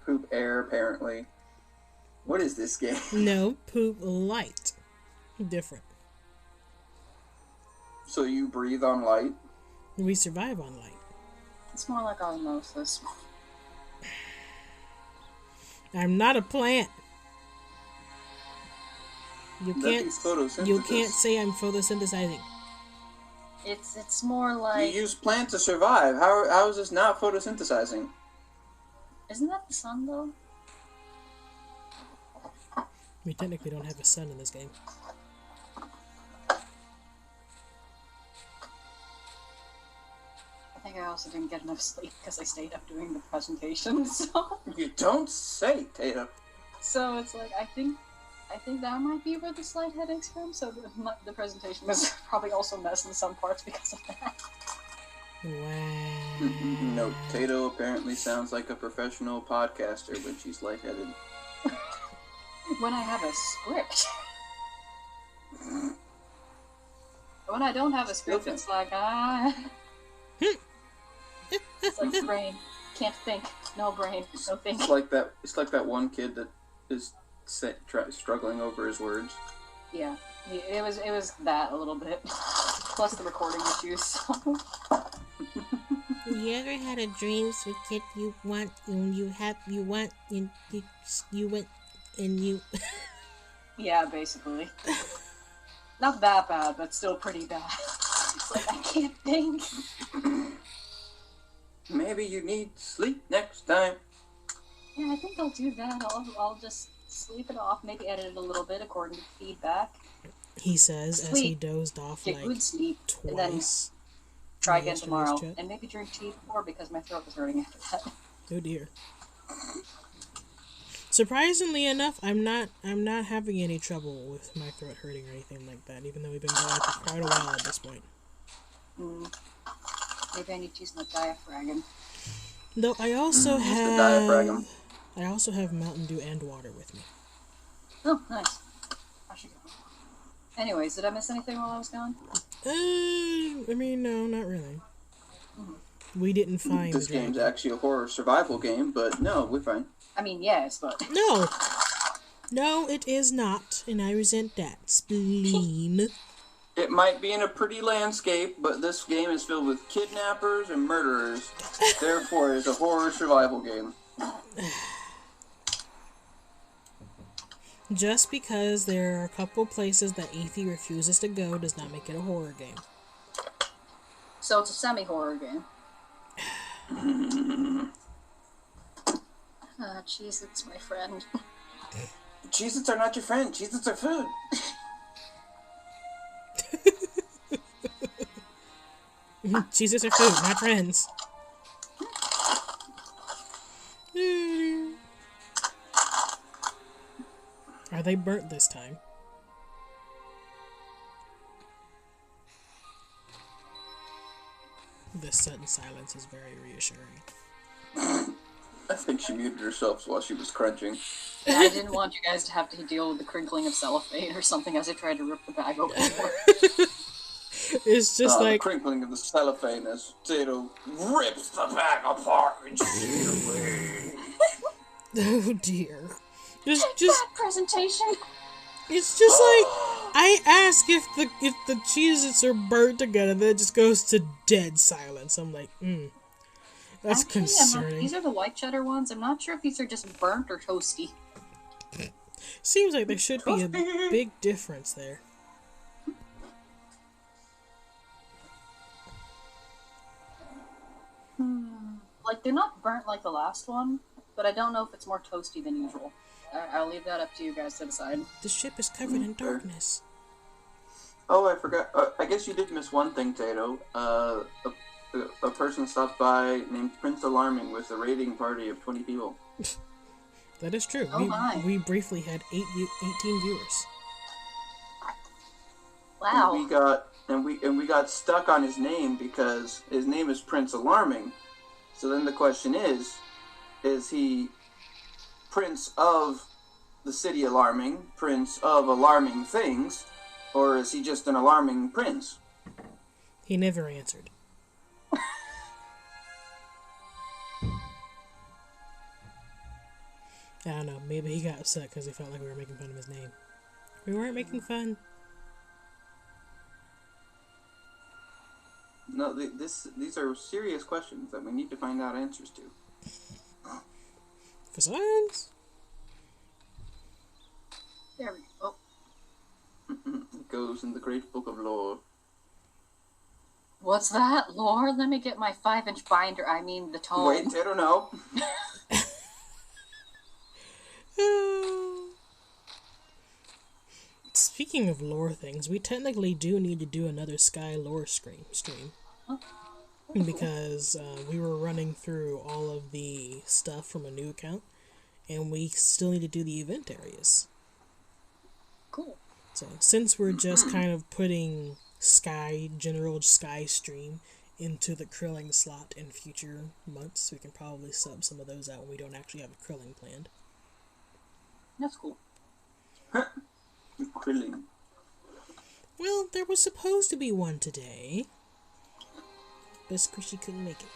poop air, apparently. What is this game? No, poop light. Different. So you breathe on light? We survive on light. It's more like osmosis. I'm not a plant. You can't say I'm photosynthesizing. It's more like... You use plant to survive. How is this not photosynthesizing? Isn't that the sun, though? We technically don't have a sun in this game. I think I also didn't get enough sleep because I stayed up doing the presentation, so... You don't say, Tata. So it's like, I think that might be where the slight headaches from, so the presentation was probably also messed in some parts because of that. Wow. No, Tato apparently sounds like a professional podcaster when she's lightheaded. When I have a script. When I don't have a script, it's like, it's like the brain. Can't think. No brain. No thinking. It's like that one kid that is struggling over his words. Yeah. It was that a little bit. Plus the recording issues. So. You ever had a dream with kid you want and you went and you Yeah, basically. Not that bad, but still pretty bad. It's like I can't think. Maybe you need sleep next time. Yeah, I think I'll do that. I'll just sleep it off, maybe edit it a little bit according to feedback. He says sleep. As he dozed off Get like good sleep, twice. And then try again tomorrow. Chat. And maybe drink tea before because my throat was hurting after that. Oh dear. Surprisingly enough, I'm not having any trouble with my throat hurting or anything like that, even though we've been going for quite a while at this point. Maybe I need to use my diaphragm. Though I also diaphragm. I also have Mountain Dew and water with me. Oh, nice. I should go. Anyways, did I miss anything while I was gone? I mean, no, not really. We didn't find this game's actually a horror survival game, but no, we're fine. I mean, yes, but... No, it is not, and I resent that. Spleen. It might be in a pretty landscape, but this game is filled with kidnappers and murderers. Therefore, it's a horror survival game. Just because there are a couple places that Ethy refuses to go does not make it a horror game. So it's a semi-horror game. Cheez-Its, my friend. Cheez-Its are not your friend. Cheez-Its are food. Cheez-Its are food, not friends. Are they burnt this time? The sudden silence is very reassuring. I think she muted herself while she was crunching. Yeah, I didn't want you guys to have to deal with the crinkling of cellophane or something as I tried to rip the bag open. It's just like the crinkling of the cellophane as Tato rips the bag apart and shoots it away. Oh dear. Just that presentation. It's just like I ask if the Cheez-Its are burnt together, then it just goes to dead silence. I'm like, that's actually concerning. These are the white cheddar ones. I'm not sure if these are just burnt or toasty. Seems like there should be a big difference there. Like, they're not burnt like the last one, but I don't know if it's more toasty than usual. I'll leave that up to you guys to decide. The ship is covered in darkness. Oh, I forgot. I guess you did miss one thing, Tato. A person stopped by named Prince Alarming with a raiding party of 20 people. That is true. Oh my. We briefly had 18 viewers. Wow. And we got stuck on his name because his name is Prince Alarming. So then the question is he Prince of the city alarming, Prince of alarming things, or is he just an alarming prince? He never answered. I don't know. Maybe he got upset because he felt like we were making fun of his name. We weren't making fun. No, these are serious questions that we need to find out answers to. For science? There we go. It goes in the great book of lore. What's that? Lord, let me get my 5-inch binder. I mean, the tome. Wait, I don't know. Speaking of lore things, we technically do need to do another Sky lore stream. Oh. Because we were running through all of the stuff from a new account, and we still need to do the event areas. Cool. So, since we're just kind of putting general Sky stream into the Krilling slot in future months, we can probably sub some of those out when we don't actually have a Krilling planned. That's cool. Krilling. Well, there was supposed to be one today, but Squishy couldn't make it.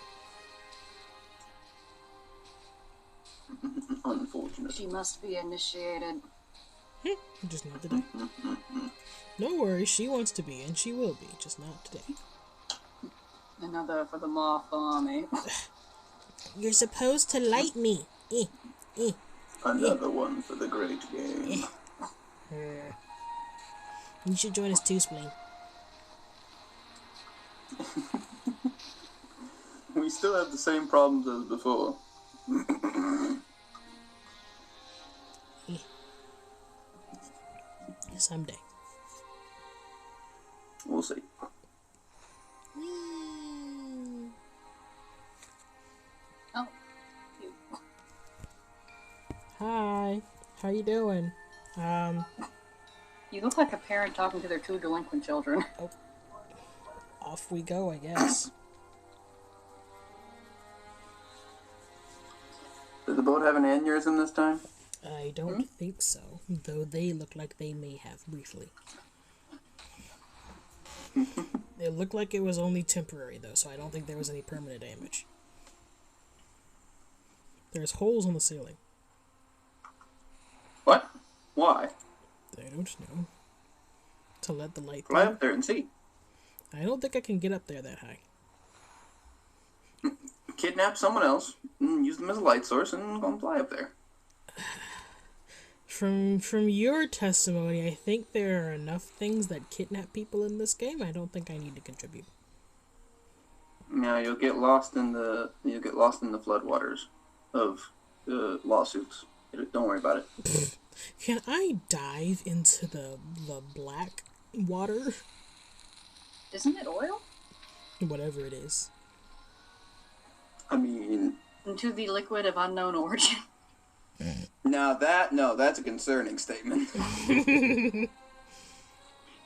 Unfortunate. She must be initiated. Just not today. No worries, she wants to be, and she will be, just not today. Another for the moth army. You're supposed to light me. Another one for the great game. You should join us too, Spleen. We still have the same problems as before. Someday. We'll see. Oh. Hi. How you doing? You look like a parent talking to their 2 delinquent children. Oh. Off we go, I guess. Did the boat have an aneurysm this time? I don't think so, though they look like they may have briefly. It looked like it was only temporary, though, so I don't think there was any permanent damage. There's holes on the ceiling. What? Why? I don't know. To let the light Fly through. up there and see. I don't think I can get up there that high. Kidnap someone else, and use them as a light source, and go and fly up there. From your testimony, I think there are enough things that kidnap people in this game. I don't think I need to contribute. Now you'll get lost in the floodwaters of lawsuits. Don't worry about it. Can I dive into the black water? Isn't it oil? Whatever it is. I mean, Into the liquid of unknown origin. that's a concerning statement.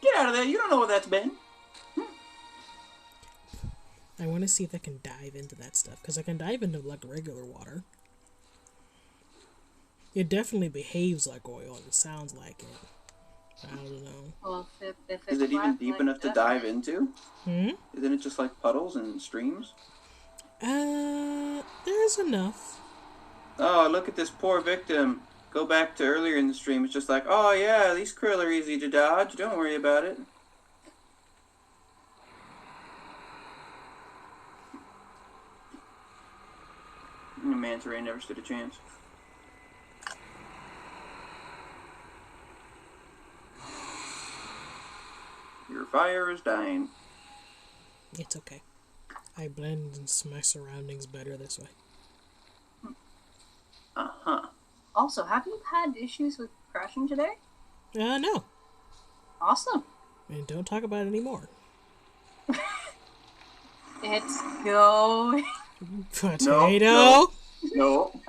Get out of there! You don't know what that's been. I want to see if I can dive into that stuff, because I can dive into like regular water. It definitely behaves like oil, and it sounds like it. I don't know. Well, if it's Is it even black, deep like enough to that, dive into? Hmm? Isn't it just like puddles and streams? There's enough. Oh, look at this poor victim. Go back to earlier in the stream. It's just like, oh yeah, these krill are easy to dodge. Don't worry about it. Manta ray never stood a chance. Your fire is dying. It's okay. I blend into my surroundings better this way. Uh-huh. Also, have you had issues with crashing today? No. Awesome. And don't talk about it anymore. It's going. Potato. No.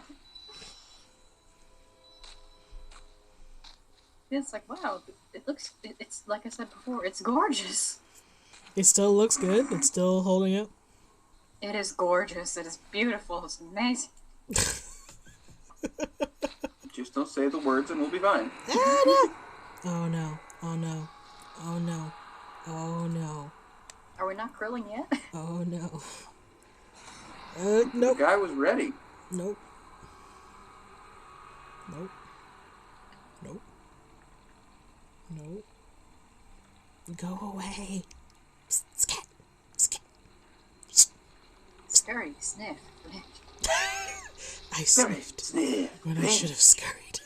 It's like, wow, it looks, it's like I said before, it's gorgeous. It still looks good. It's still holding up. It is gorgeous. It is beautiful. It's amazing. Just don't say the words and we'll be fine. Oh no. Oh no. Oh no. Oh no. Are we not grilling yet? Oh no. The Nope. guy was ready. Nope. Nope. Nope. Nope. Go away. Psst, scat. Scat. Scurry, sniff. I sniffed when I should have scurried.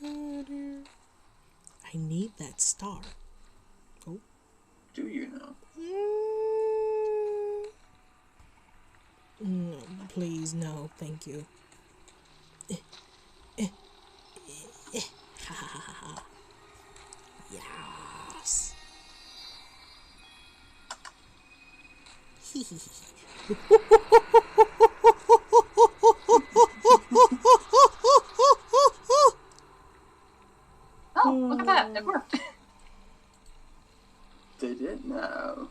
Oh dear. I need that star. Oh. Do you know? No, please, no, thank you. Ha ha ha ha. Yes. Oh, look at that. It worked. Did it now?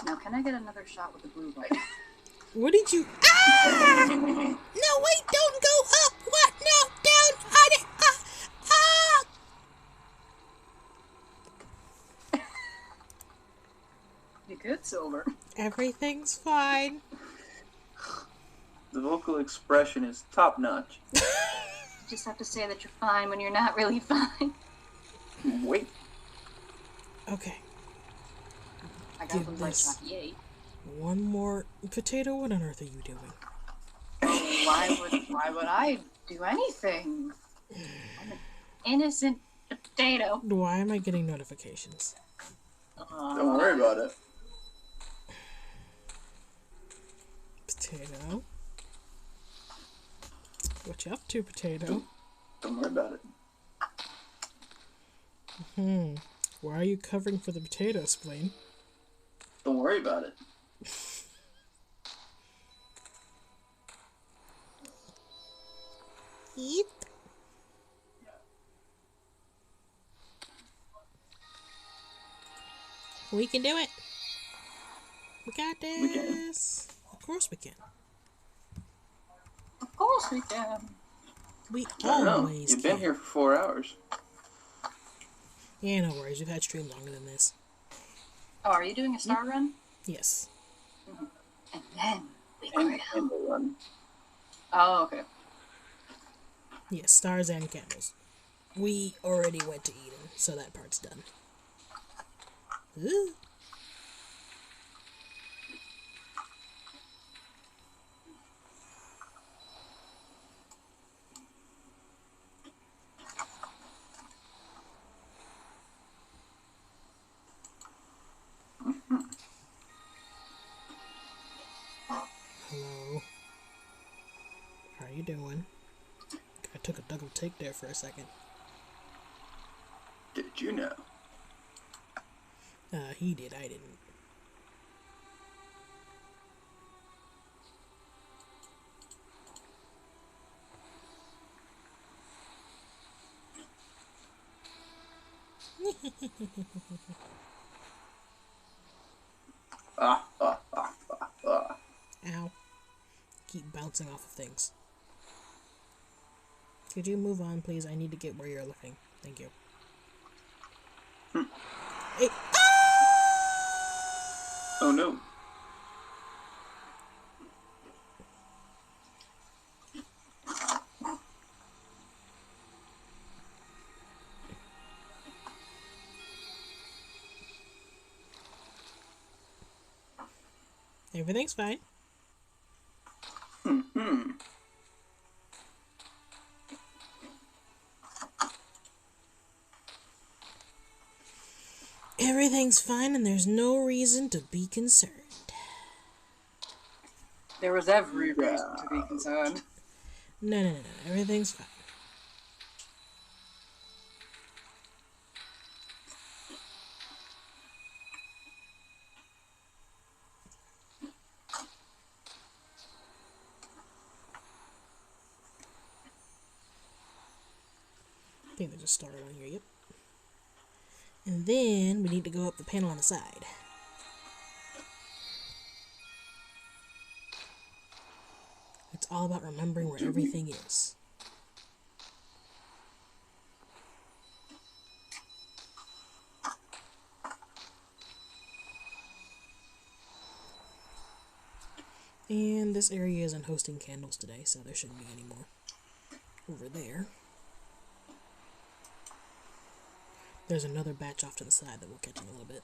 Now, can I get another shot with the blue light? What did you... Ah! No, wait, don't go up! What? No, down! On it! You good, Silver? Everything's fine. The vocal expression is top notch. You just have to say that you're fine when you're not really fine. Wait. Okay, I got Give the light this. shot. Yay. one more... Potato, what on earth are you doing? Why would I do anything? I'm an innocent potato. Why am I getting notifications? Don't worry about it. Potato. What you up to, Potato? Don't worry about it. Why are you covering for the potato, Spleen? Don't worry about it. Eat. We can do it. We got this. We can. Of course we can. Of course we can. We I don't know. always You've can. been here for 4 hours. Yeah, no worries. We've had stream longer than this. Oh, are you doing a star run? Yes. And then we And grill. candle run. Oh, okay. Yes, stars and candles. We already went to Eden, so that part's done. Ooh. Hello. How you doing? I took a double take there for a second. Did you know? He did, I didn't. Ow. Keep bouncing off of things. Could you move on, please? I need to get where you're looking. Thank you. Hey. Oh no. Everything's fine. Everything's fine and there's no reason to be concerned. There was every reason to be concerned. No. Everything's fine. I think there's a starter on here, yep. And then we need to go up the panel on the side. It's all about remembering where everything is. And this area isn't hosting candles today, so there shouldn't be any more over there. There's another batch off to the side that we'll catch in a little bit.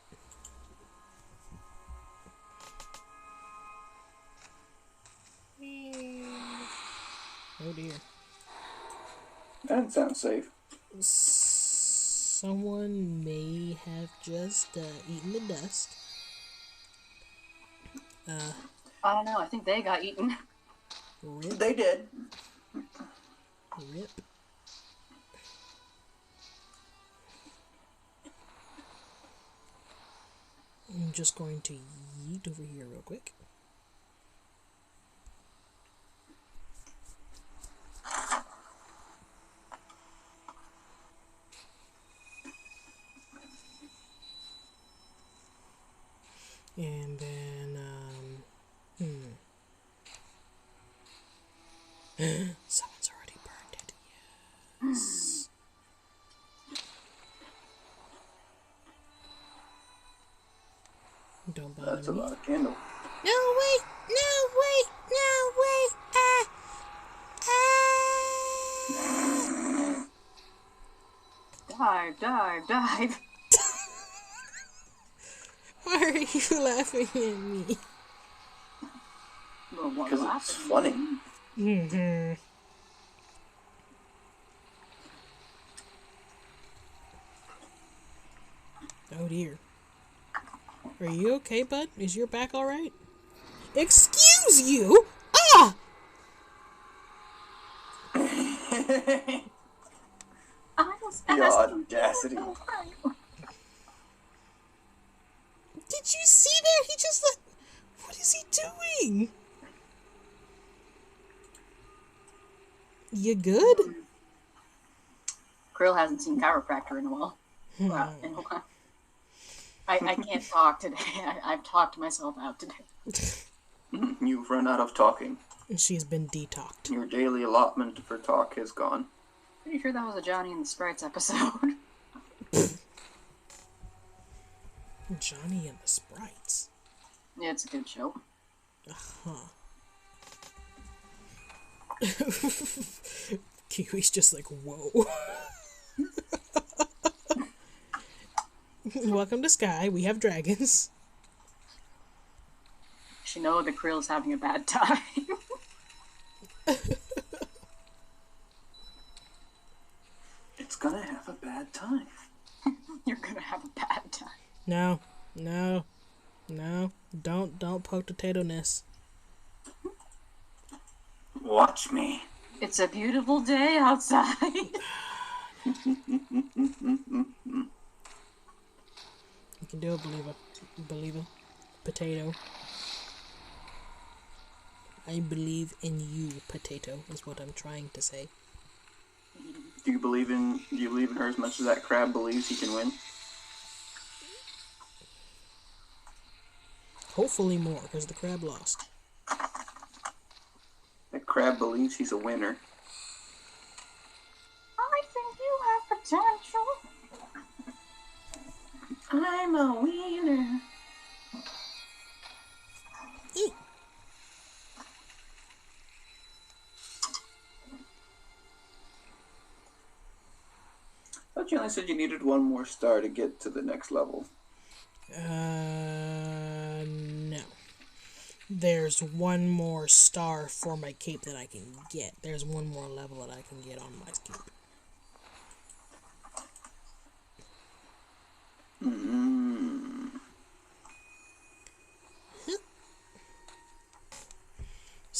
Oh dear. That didn't sound safe. Someone may have just eaten the dust. I don't know. I think they got eaten. Rip. They did. Rip. I'm just going to yeet over here real quick. And then, someone's already burned it. Yes. Don't bother That's a me. lot of candle. No, wait! Dive. Why are you laughing at me? Well, what Because it's happened? funny. Mm-hmm. Oh dear. Are you okay, bud? Is your back alright? Excuse you! Ah! I was The asking. audacity. Did you see that? He just like... What is he doing? You good? Krill hasn't seen chiropractor in a while. I can't talk today. I've talked myself out today. You've run out of talking. And she's been detoxed. Your daily allotment for talk has gone. Pretty sure that was a Johnny and the Sprites episode. Johnny and the Sprites. Yeah, it's a good show. Huh. Kiwi's just like, whoa. Welcome to Sky. We have dragons. You know the Krill's having a bad time. It's gonna have a bad time. You're gonna have a bad time. No. Don't poke potato-ness. Watch me. It's a beautiful day outside. You can do it, believer. Potato. I believe in you, potato, is what I'm trying to say. Do you believe in her as much as that crab believes he can win? Hopefully more, because the crab lost. That crab believes he's a winner. I think you have potential. I'm a winner. I thought you only said you needed one more star to get to the next level. No. There's one more star for my cape that I can get. There's one more level that I can get on my cape.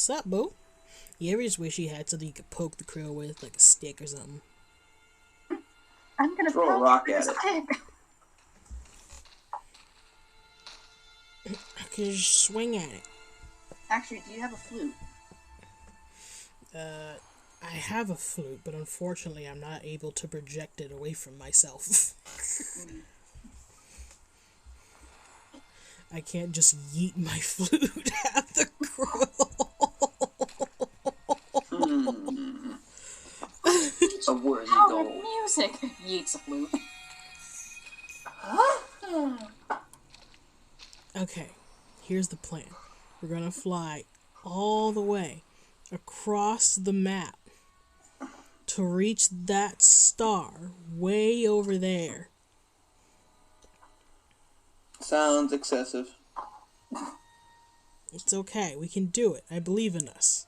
What's up, boo? You ever just wish you had something you could poke the krill with, like a stick or something? I'm gonna Throw a rock at it. Stick. I could just swing at it. Actually, do you have a flute? I have a flute, but unfortunately I'm not able to project it away from myself. I can't just yeet my flute at the krill. A worthy How goal. with music? Yeets a flute. Okay, here's the plan. We're gonna fly all the way across the map to reach that star way over there. Sounds excessive. It's okay, we can do it. I believe in us.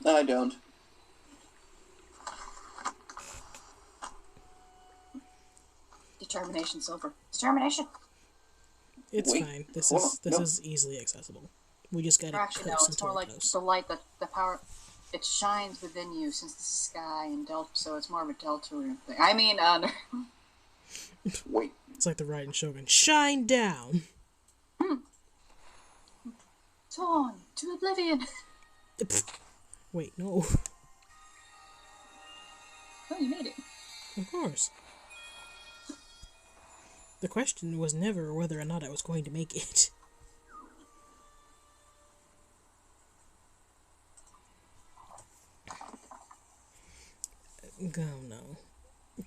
I don't. Determination, Silver. Determination. It's Wait, fine. This hold is on, no. easily accessible. We just gotta Or actually, no. coast It's until more it like goes. the light that the power. It shines within you since this is sky and delta, so it's more of a delta thing. I mean, Wait. It's like the Raiden Shogun. Shine down! Torn to oblivion. Wait, no. Oh, you made it. Of course. The question was never whether or not I was going to make it. Oh no.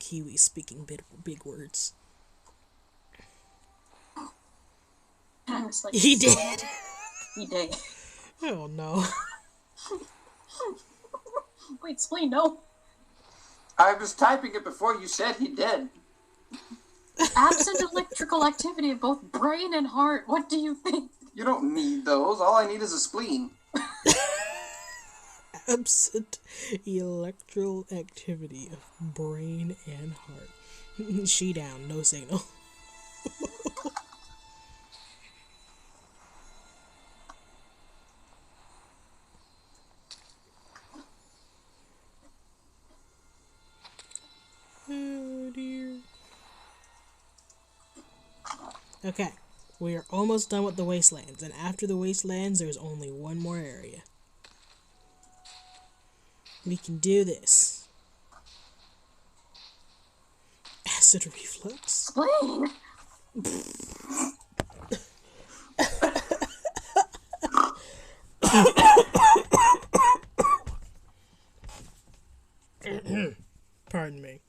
Kiwi speaking big words. I was like, He did! He did. Oh no. Wait, spleen, no. I was typing it before you said he did. Absent electrical activity of both brain and heart. What do you think? You don't need those. All I need is a spleen. Absent electrical activity of brain and heart. She down, no signal. Oh dear. Okay, we are almost done with the wastelands, and after the wastelands, there's only one more area. We can do this. Acid reflux. Spleen. Pardon me.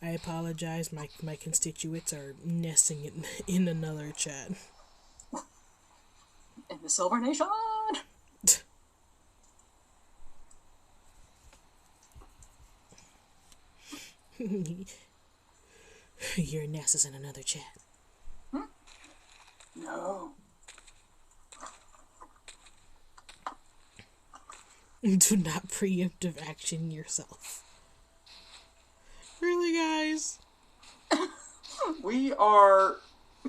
I apologize, my constituents are nesting in another chat. In the Silver Nation. Your nest is in another chat. No. Do not preemptive action yourself. Really, guys? We are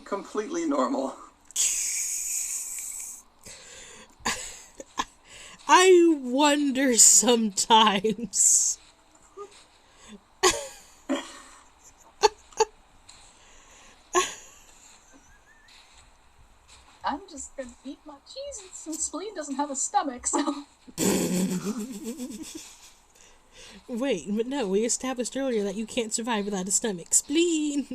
completely normal. I wonder sometimes. I'm just gonna eat my cheese since Spleen doesn't have a stomach, so. Wait, but no, we established earlier that you can't survive without a stomach. Spleen!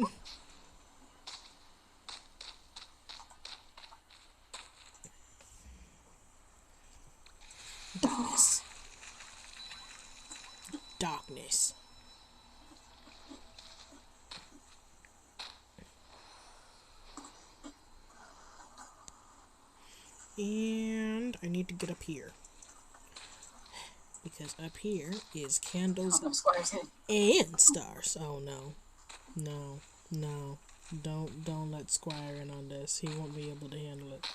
Darkness. Darkness. And I need to get up here. Because up here is candles Oh, no, Squire's hit. and stars. Oh no. No. No. Don't let Squire in on this. He won't be able to handle it.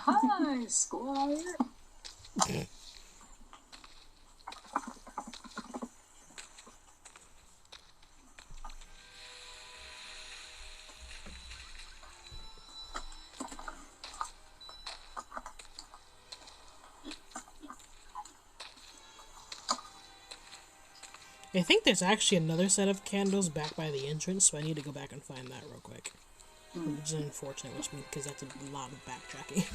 Hi, Squire. I think there's actually another set of candles back by the entrance, so I need to go back and find that real quick. Which is unfortunate, which means because that's a lot of backtracking.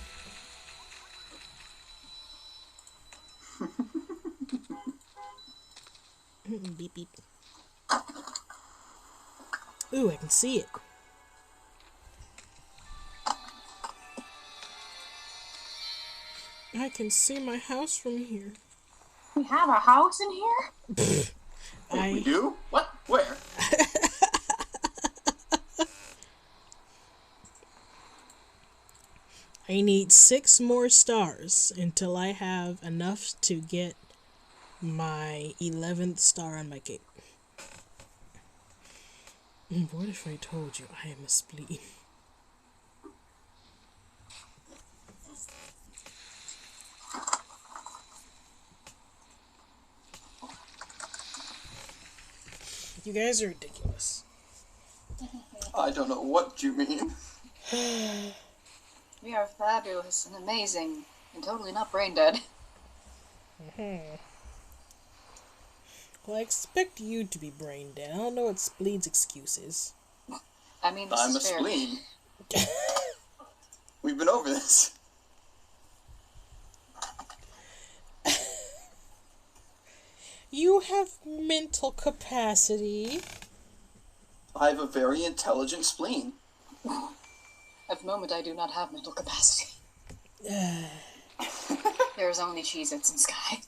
Beep beep. Ooh, I can see it. I can see my house from here. We have a house in here? We do? What? Where? I need 6 more stars until I have enough to get my 11th star on my cape. What if I told you I am a spleen? You guys are ridiculous. I don't know what you mean. We are fabulous and amazing and totally not brain dead. Well, I expect you to be brain dead. I don't know what spleen's excuse is. I mean, this I'm a is fair. spleen. We've been over this. You have mental capacity. I have a very intelligent spleen. At the moment, I do not have mental capacity. There is only Cheez-Its in Sky.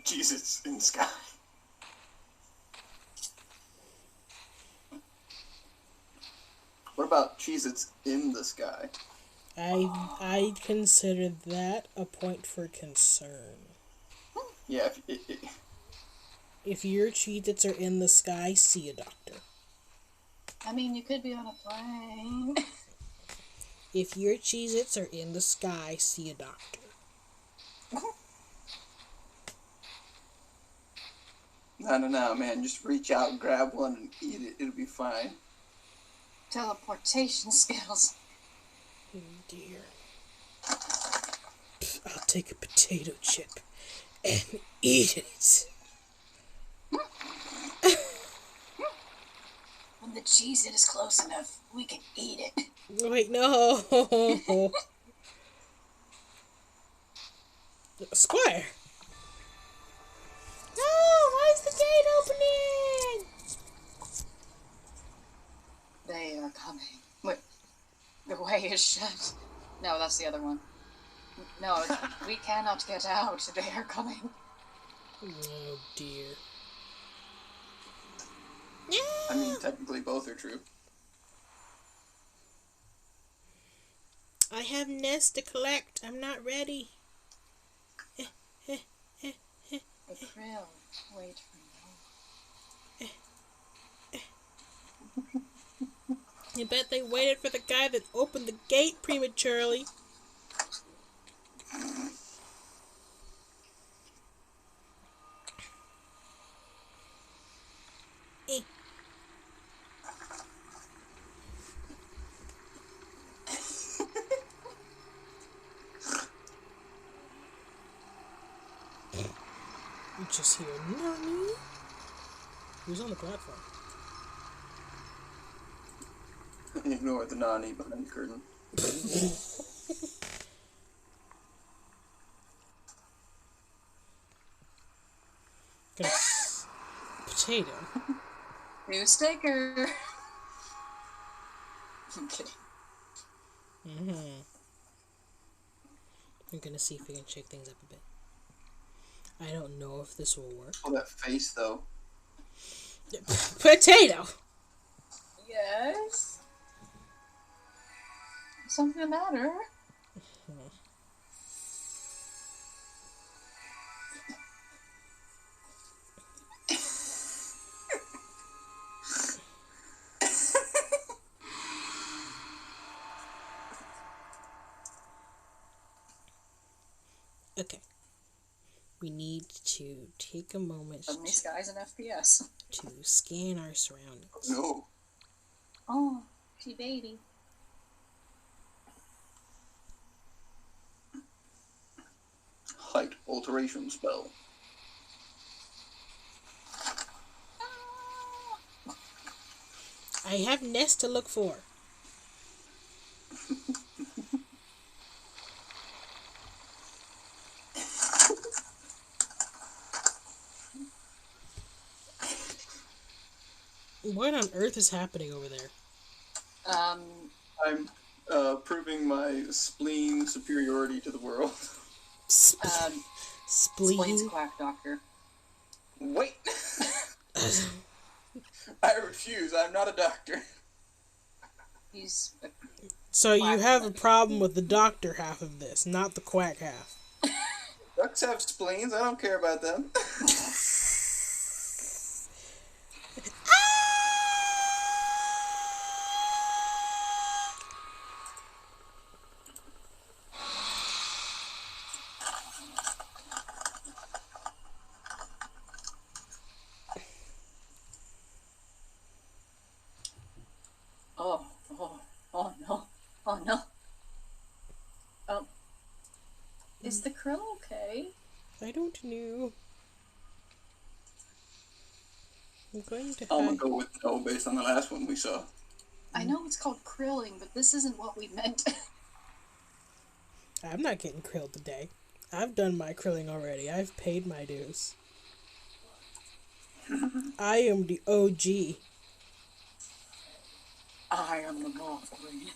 Jesus in sky. What about Cheez-Its in the sky? I consider that a point for concern. Yeah, If your Cheez-Its are in the sky, see a doctor. I mean, you could be on a plane. If your Cheez-Its are in the sky, see a doctor. No, man. Just reach out, grab one, and eat it. It'll be fine. Teleportation skills. Oh dear. I'll take a potato chip and eat it. When the Cheez-It is close enough, we can eat it. Wait, no. Squire. No, why is the gate opening? They are coming. Wait, the way is shut. No, that's the other one. No, we cannot get out. They are coming. Oh dear. I mean, technically both are true. I have nests to collect. I'm not ready. The krill wait for you. I bet they waited for the guy that opened the gate prematurely. You just hear Nani? Who's on the platform? Ignore the Nani behind the curtain. Potato. New sticker. I'm kidding. I'm gonna see if we can shake things up a bit. I don't know if this will work. Oh, that face, though. Potato! Yes? Something the matter? Okay. We need to take a moment Suddenly Sky's an FPS. to scan our surroundings. No. Oh, she baby. Height alteration spell. I have nests to look for. What on earth is happening over there? I'm proving my spleen superiority to the world. Spleen? Spleen's a quack doctor. Wait! I refuse. I'm not a doctor. He's a So you have a problem with the doctor half of this, not the quack half. Ducks have spleens. I don't care about them. Oh no. Oh no. Is the krill okay? I don't know. I'm going to I'm gonna go with no based on the last one we saw. I know it's called krilling, but this isn't what we meant. I'm not getting krilled today. I've done my krilling already. I've paid my dues. I am the OG. I am the moth queen.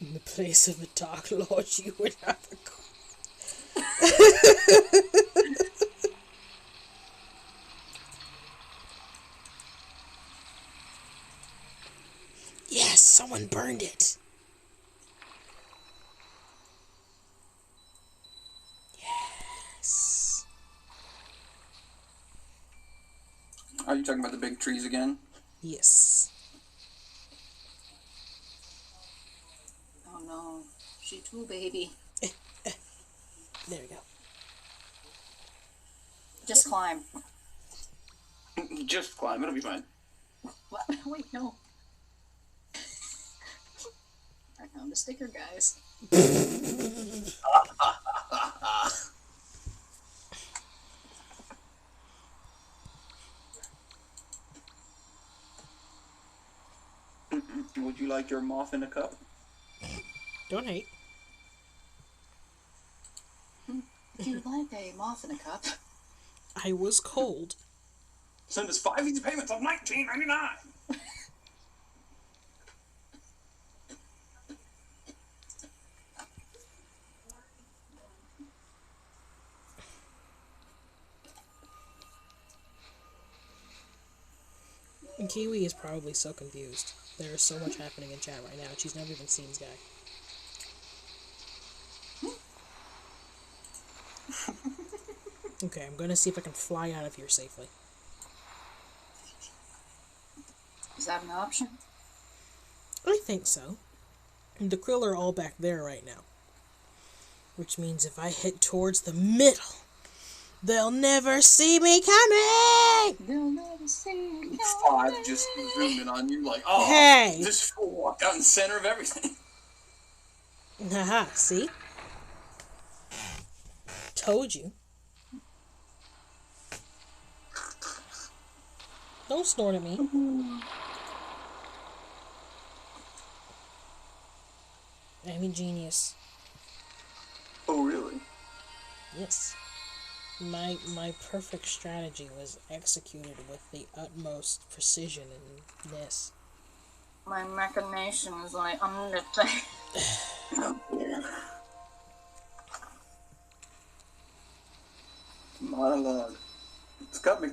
In the place of the Dark Lord, you would have a Yes, someone burned it. Yes. Are you talking about the big trees again? Yes. Oh no. She too, baby. There we go. Just climb. Just climb. It'll be fine. What? Wait, no. I found a sticker, guys. Would you like your moth in a cup? Don't hate. If you'd like a moth in a cup. I was cold. Send us 5 easy payments of $19.99. And Kiwi is probably so confused. There is so much happening in chat right now. She's never even seen this guy. Okay, I'm gonna see if I can fly out of here safely. Is that an option? I think so. The krill are all back there right now. Which means if I head towards the middle, they'll never see me coming! They'll never see me. 5 just zooming on you like, oh, Hey! this fool walked out in the center of everything. Haha, see? Told you. Don't snort at me. I'm a genius. Oh, really? Yes. My perfect strategy was executed with the utmost precision in this. My machination is like Undertale. Monologue. It's got me.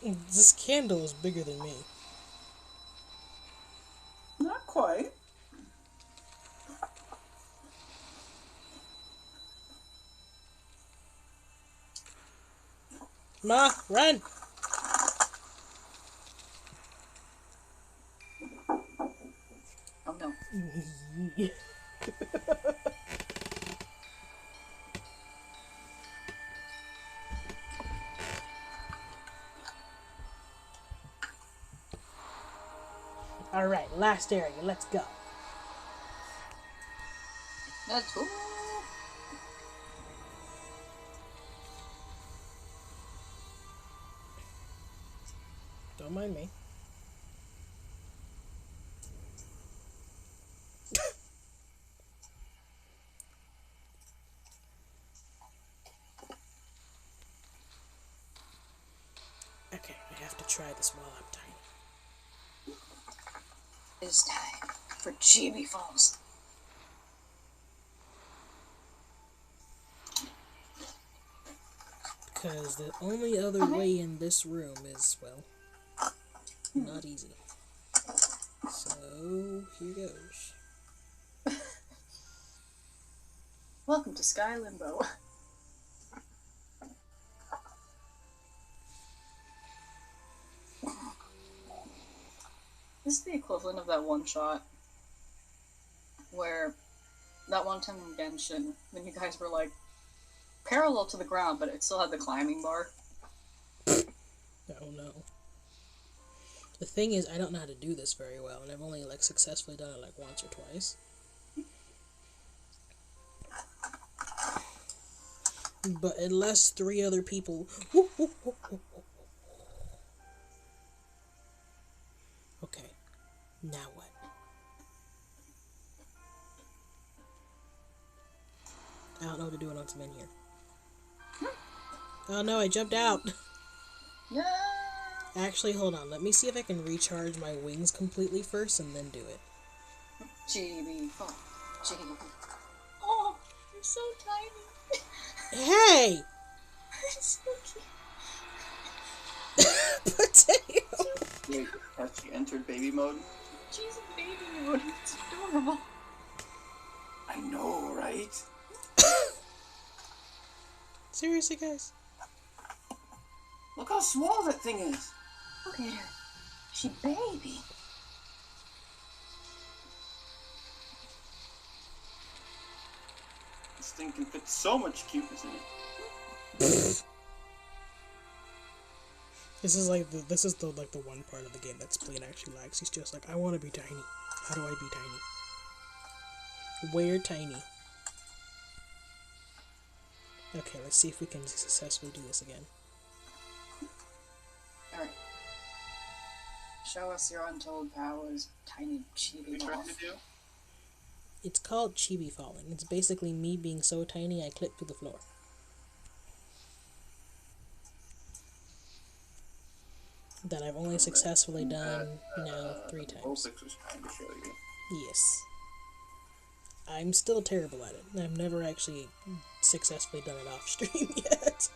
This candle is bigger than me. Not quite. Ma, run! Oh no. Alright, last area, let's go. That's cool. Don't mind me. Okay, I have to try this while I'm tiny. It's time for Chibi Falls. Because the only other way in this room is, well, not easy. So, here goes. Welcome to Sky Limbo. This is the equivalent of that one shot where that one time in Genshin, when you guys were like parallel to the ground, but it still had the climbing bar. Oh no. The thing is, I don't know how to do this very well, and I've only like successfully done it like once or twice. But unless 3 other people... Okay, now what? I don't know what to do once I'm in here. Oh no, I jumped out! No! Actually, hold on, let me see if I can recharge my wings completely first and then do it. Chibi Falls. Chibi. Oh, you're so tiny. Hey! It's so cute. Potato! Wait, has she entered baby mode? She's in baby mode. It's adorable. I know, right? Seriously, guys? Look how small that thing is. Look at her. She baby. This thing can fit so much cuteness in it. This is like the one part of the game that Spleen actually likes. He's just like, I want to be tiny. How do I be tiny? Where tiny? Okay, let's see if we can successfully do this again. Alright. Show us your untold powers, tiny chibi Trying moth. to do? It's called chibi falling. It's basically me being so tiny I clip to the floor. That I've only successfully done, 3 times. Opix was trying to show you. Yes. I'm still terrible at it. I've never actually successfully done it off stream yet.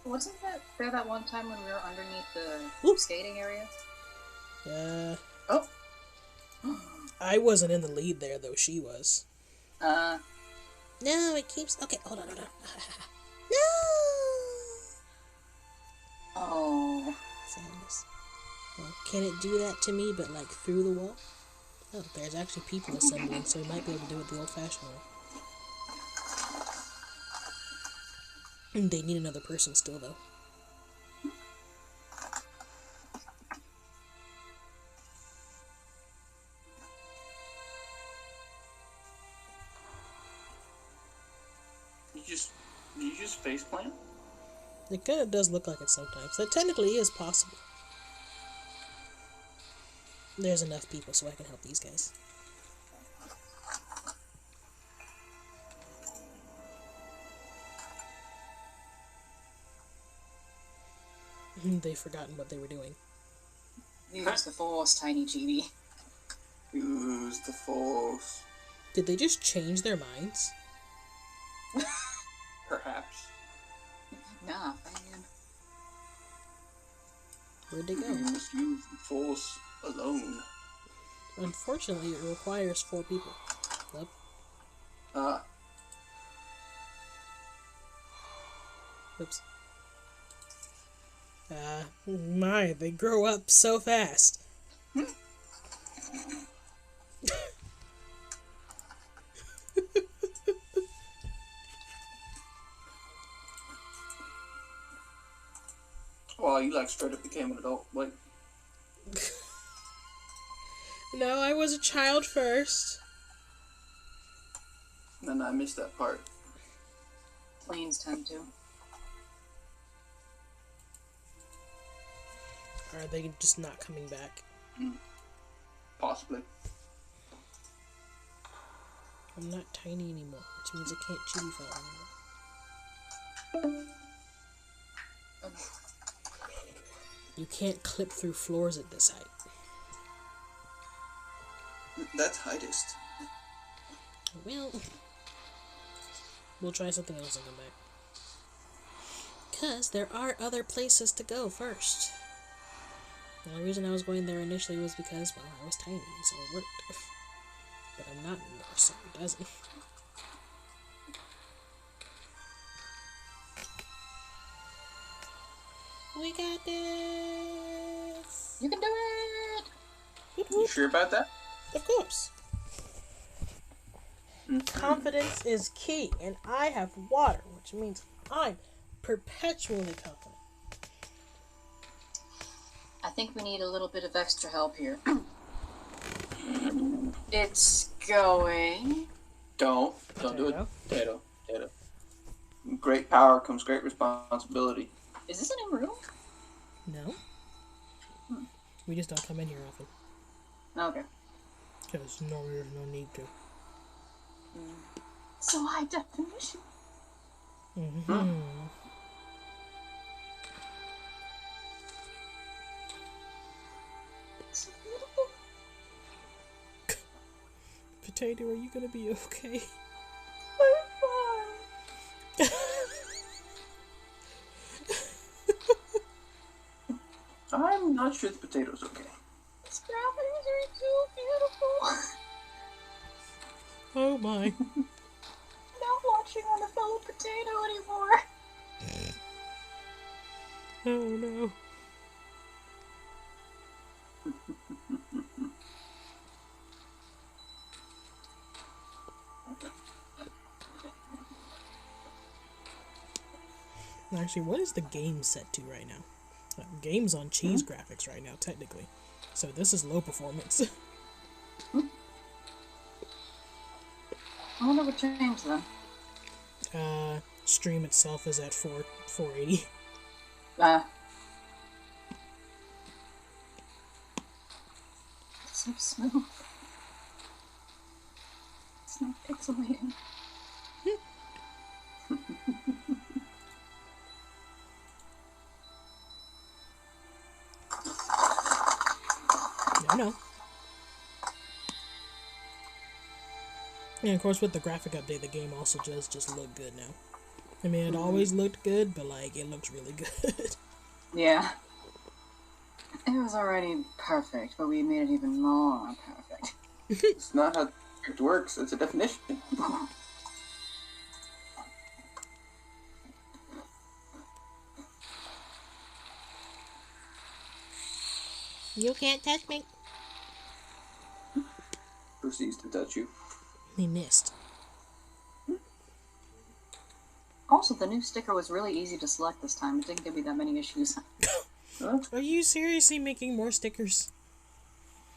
Wasn't there that one time when we were underneath the skating area? Oh! I wasn't in the lead there, though she was. Uh, No, it keeps... Okay, hold on. No! oh. Sadness. Well, can it do that to me, but like through the wall? Oh, there's actually people assembling, so we might be able to do it the old-fashioned way. They need another person still, though. Did you just faceplant? It kind of does look like it sometimes. That technically is possible. There's enough people so I can help these guys. They've forgotten what they were doing. Use the force, tiny chibi. Use the force. Did they just change their minds? Perhaps. Nah, man. Where'd they go? You must use the force alone. Unfortunately, it requires 4 people. Yep. Oops. My, they grow up so fast. Well, you like straight up became an adult. Wait. No, I was a child first. No, I missed that part. Planes tend to. Or are they just not coming back? Possibly. I'm not tiny anymore, which means I can't chibi fall anymore. You can't clip through floors at this height. That's heightest. Well, we'll try something else and come back. Because there are other places to go first. The only reason I was going there initially was because, well, I was tiny, so it worked. But I'm not anymore, so it doesn't. We got this! You can do it! You sure about that? Of course. Confidence is key, and I have water, which means I'm perpetually confident. I think we need a little bit of extra help here. It's going. Don't do it. Potato. Great power comes great responsibility. Is this a new room? No. We just don't come in here often. Okay. Because there's no need to. So high definition. Mm-hmm. So beautiful. Potato, are you gonna be okay? I'm fine. I'm not sure the potato's okay. These gravities are so beautiful. Oh my. Not watching on a fellow potato anymore. Oh no. Actually, what is the game set to right now? Game's on cheese graphics right now, technically. So this is low performance. I wonder what changed then. Stream itself is at 480. It's so smooth. It's not pixelating. No. And of course, with the graphic update, the game also does just look good now. I mean, it always looked good, but like, it looks really good. Yeah. It was already perfect, but we made it even more perfect. It's not how it works. It's a definition. You can't touch me. Proceeds to touch you. He missed. Also, the new sticker was really easy to select this time. It didn't give me that many issues. Are you seriously making more stickers?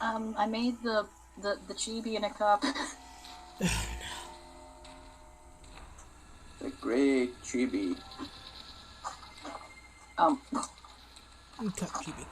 I made the chibi in a cup. The great chibi. Cup chibi.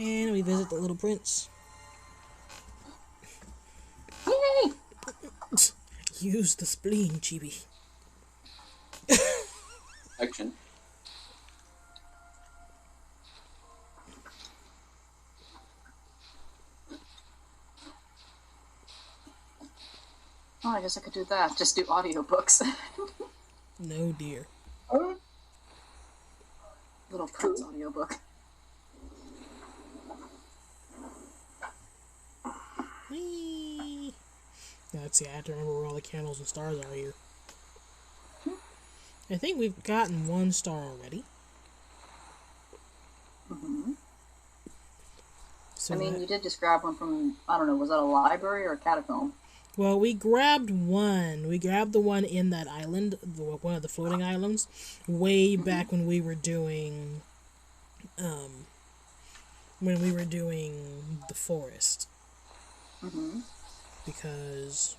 And we visit the little prince. Yay! Use the spleen, chibi. Action. Oh, I guess I could do that. Just do audiobooks. No, dear. Little Prince audiobook. Whee! Now, let's see, I have to remember where all the candles and stars are here. I think we've gotten one star already. Mm-hmm. So I mean, you did just grab one from, I don't know, was that a library or a catacomb? Well, we grabbed one. We grabbed the one in that island, one of the floating islands, way back when we were doing, the forest. Mm-hmm. Because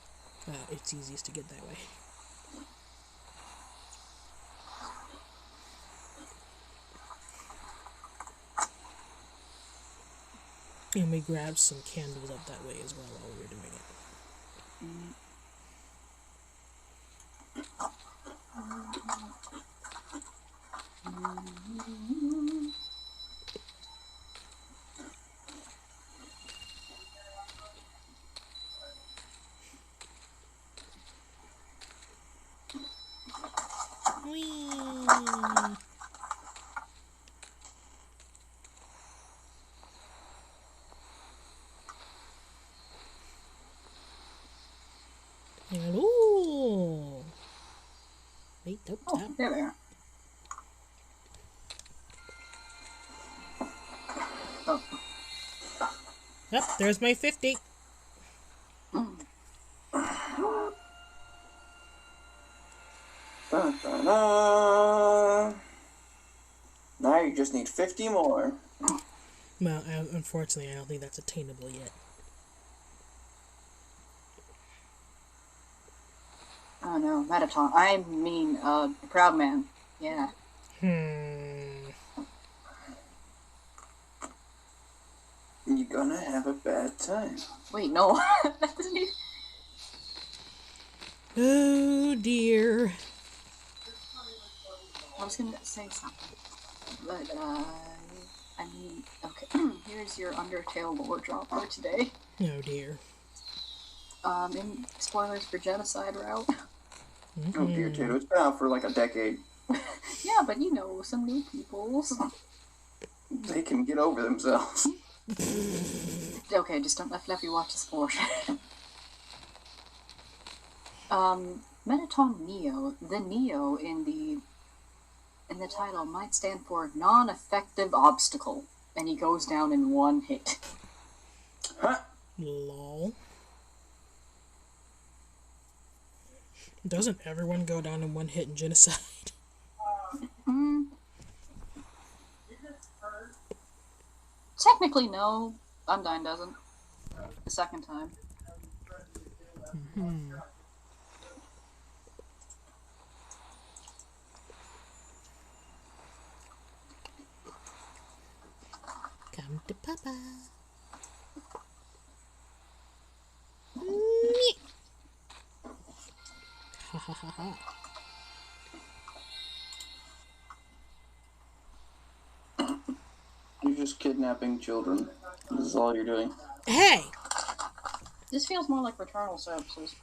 it's easiest to get that way. And we grabbed some candles up that way as well while we were doing it. Whee! Hello. Wait, nope, Oh, stop. there they are. Oh. Yep, there's my 50. Dun, dun, dun. Now you just need 50 more. Well, unfortunately, I don't think that's attainable yet. Oh no, Metaton. I mean, Proud Man. Yeah. You're gonna have a bad time. Wait, no. That doesn't even... Oh dear. I was gonna say something, but I mean, okay. Here's your Undertale lore drop for today. Oh dear. In spoilers for Genocide Route. Oh dear, Tato. It's been out for like a decade. Yeah, but you know, some new peoples. They can get over themselves. Okay, just don't let Fluffy watch this portion. Metaton Neo, the Neo in the title might stand for non-effective obstacle, and he goes down in one hit. Huh? Lol. Doesn't everyone go down in one hit in Genocide? Technically, no. Undyne doesn't. The second time. Come to Papa. Ha ha ha ha. You're just kidnapping children. This is all you're doing. Hey! This feels more like Returnal services.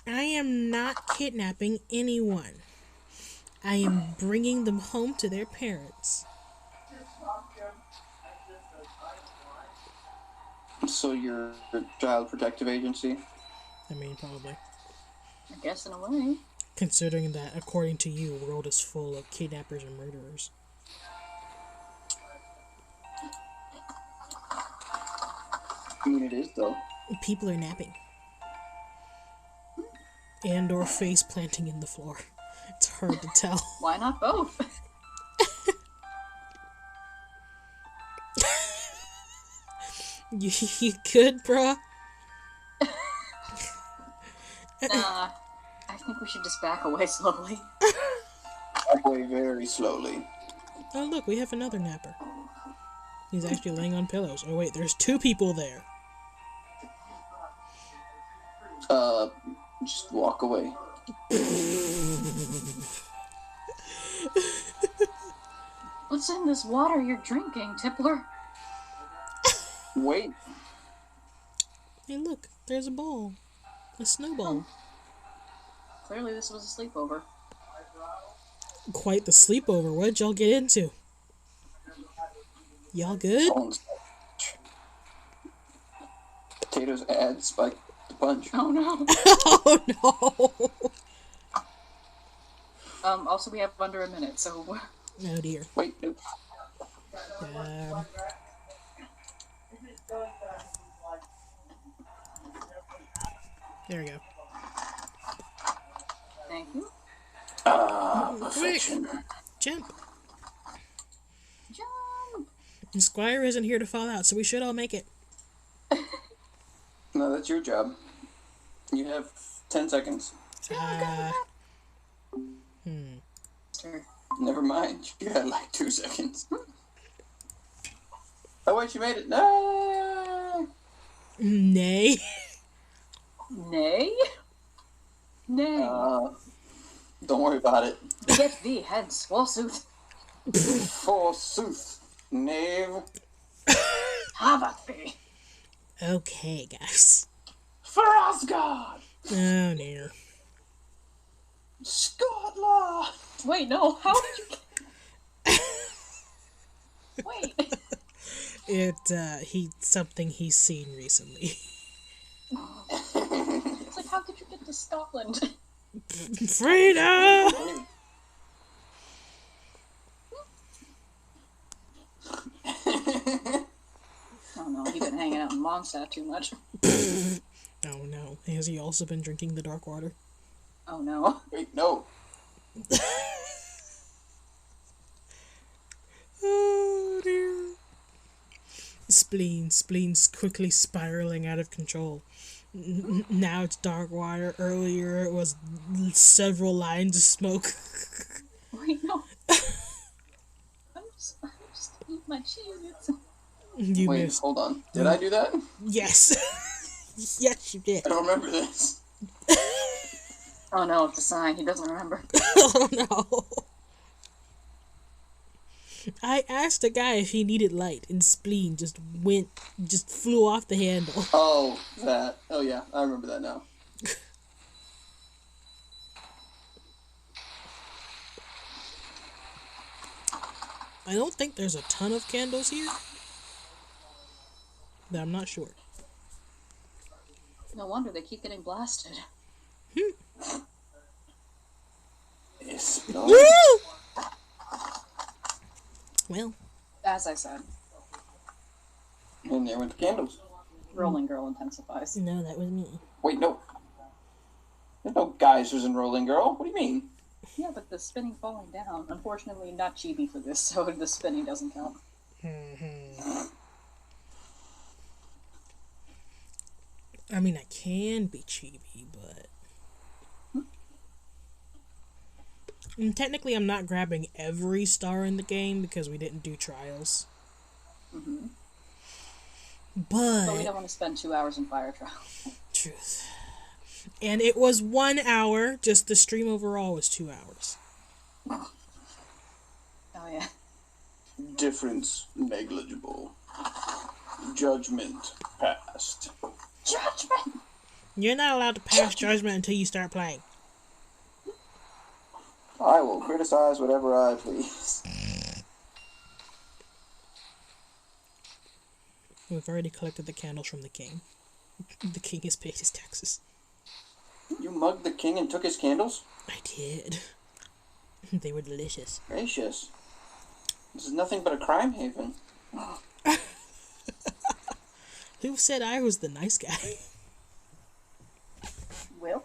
I am not kidnapping anyone. I am bringing them home to their parents. So you're a child protective agency? I mean, probably. I guess in a way. Considering that, according to you, the world is full of kidnappers and murderers. I mean, it is, though. People are napping. And or face planting in the floor. It's hard to tell. Why not both? You good, bruh? Nah. I think we should just back away slowly. Back away very slowly. Oh, look, we have another napper. He's actually laying on pillows. Oh, wait, there's two people there. Just walk away. What's in this water you're drinking, Tippler? Wait. Hey, look, there's a ball. A snowball. Clearly this was a sleepover. Quite the sleepover. What'd y'all get into? Y'all good? Potatoes add spike the punch. Oh no. Oh no! Also we have under a minute, so... Oh dear. Wait, nope. There we go. Thank you. Perfection. Jump. Jump! And Squire isn't here to fall out, so we should all make it. No, that's your job. You have 10 seconds. Sure. Never mind. You had like 2 seconds. Oh, wait, you made it. No! Nay. Nay? Nay. Don't worry about it. Get thee hence, forsooth. Forsooth, knave. Have at thee. Okay, guys. For Asgard! Oh, dear. Scotland! Wait, no. How did you get... Wait. Something he's seen recently. It's like, how did you get to Scotland? Freedom! Oh no, he's been hanging out in Mondstadt too much. Oh no. Has he also been drinking the dark water? Oh no. Wait, no. Oh dear. Spleen's quickly spiraling out of control. Now it's dark water. Earlier it was several lines of smoke. Wait, no. I'm just eating my cheese. You Wait, missed. hold on. Did I do that? Yes. Yes, you did. I don't remember this. Oh no, it's a sign. He doesn't remember. Oh no. I asked the guy if he needed light, and Spleen just flew off the handle. Oh, that. Oh, yeah. I remember that now. I don't think there's a ton of candles here, but I'm not sure. No wonder they keep getting blasted. Yes. Woo! Well, As I said, And there went the candles. Rolling Girl intensifies. no, that was me. Wait, no. There's no geysers in Rolling Girl. What do you mean? Yeah, but the spinning falling down. Unfortunately, not chibi for this, so the spinning doesn't count. I mean, I can be chibi, but... And technically, I'm not grabbing every star in the game because we didn't do trials. Mm-hmm. But... But we don't want to spend 2 hours in fire trial. Truth. And it was 1 hour, just the stream overall was 2 hours. Oh, yeah. Difference negligible. Judgment passed. Judgment! You're not allowed to pass judgment until you start playing. I will criticize whatever I please. We've already collected the candles from the king. The king has paid his taxes. You mugged the king and took his candles? I did. They were delicious. Gracious. This is nothing but a crime haven. Who said I was the nice guy? Will?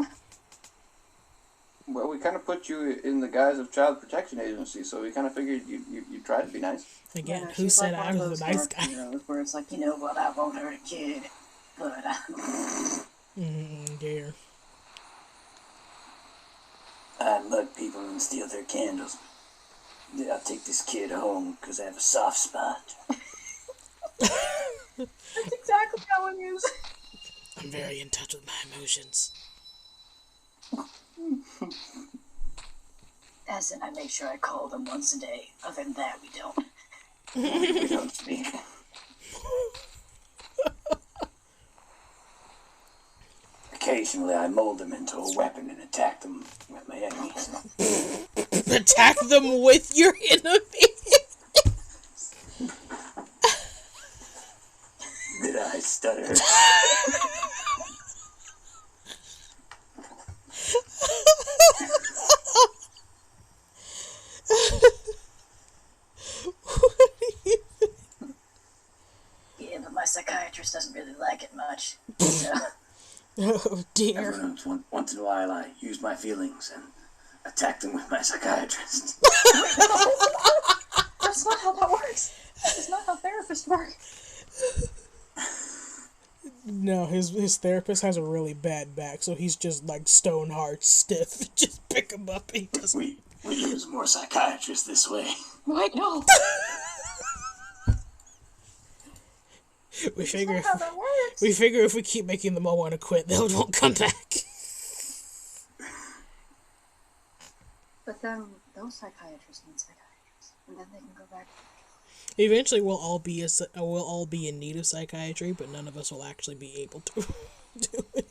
Well, we kind of put you in the guise of Child Protection Agency, so we kind of figured you tried to be nice. Again, Yeah, who she's said like I one of was those the nice dark guy? heroes where it's like, you know what, I won't hurt a kid, but Dear. I mug people and steal their candles. I'll take this kid home because I have a soft spot. That's exactly how it is. I'm very in touch with my emotions. As in, I make sure I call them once a day. Other than that, we don't. We don't speak. Occasionally, I mold them into a weapon and attack them with my enemies. Attack them with your enemy. Did I stutter? Yeah, but my psychiatrist doesn't really like it much. So. Oh dear. Every once in a while, I use my feelings and attack them with my psychiatrist. That's not how that works. That's not how therapists work. No, his therapist has a really bad back, so he's just like stone hard stiff. Just pick him up. He doesn't. We lose more psychiatrists this way. Wait, no. We figure That's not how that works. if we keep making them all want to quit, they won't come back. But then those psychiatrists need psychiatrists, and then they can go back. Eventually, we'll all be in need of psychiatry, but none of us will actually be able to do it.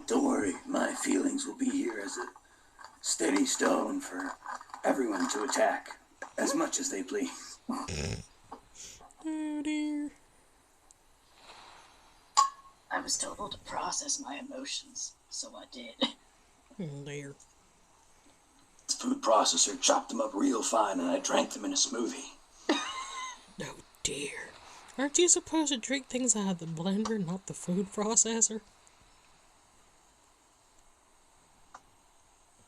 Don't worry, my feelings will be here as a steady stone for everyone to attack as much as they please. Oh dear. I was told to process my emotions, so I did. Oh dear. This food processor chopped them up real fine and I drank them in a smoothie. Oh dear. Aren't you supposed to drink things out of the blender, not the food processor?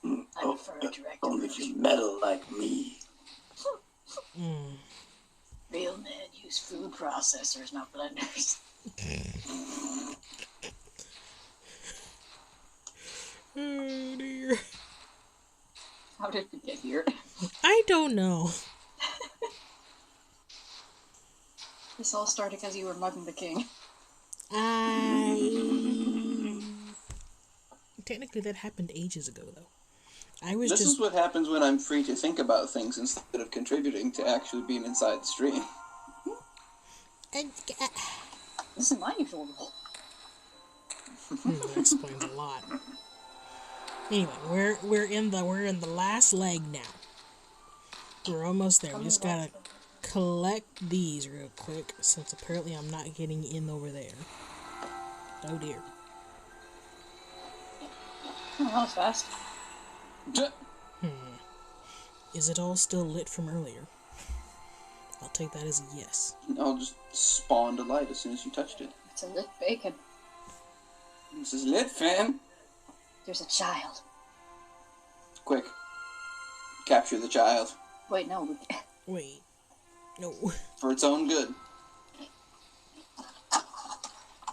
I prefer a direct Only if you approach. meddle like me. Real men use food processors, not blenders. Oh dear. How did we get here? I don't know. This all started because you were mugging the king. Technically, that happened ages ago, though. I was This just. is what happens when I'm free to think about things instead of contributing to actually being inside the stream. This is my usual role. That explains a lot. Anyway, we're in the last leg now. We're almost there. We just gotta collect these real quick, since apparently I'm not getting in over there. Oh dear. Oh, that was fast. Is it all still lit from earlier? I'll take that as a yes. I'll just spawn to light as soon as you touched it. It's a lit bacon. This is lit, fam. There's a child. Quick. Capture the child. Wait, no. Wait. No. For its own good.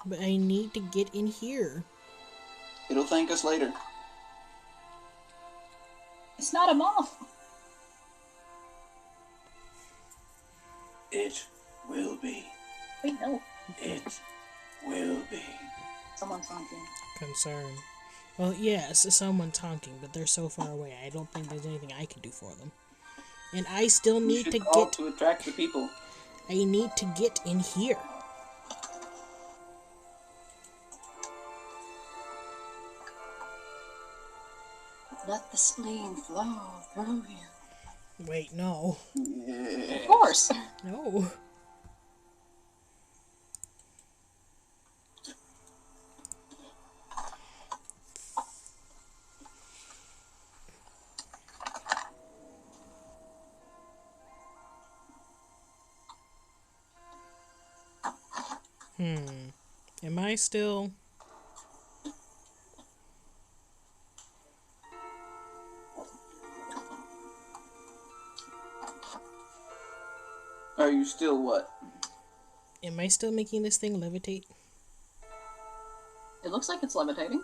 But I need to get in here. It'll thank us later. It's not a moth. It will be. Wait, no. It will be. Someone's honking. Concern. Well, yes, someone's honking, but they're so far away. I don't think there's anything I can do for them. And I still You need should to call get. to attract the people. I need to get in here. Let the spleen flow through you. Wait, no. Of course. No. Am I still... Are you still what? Am I still making this thing levitate? It looks like it's levitating.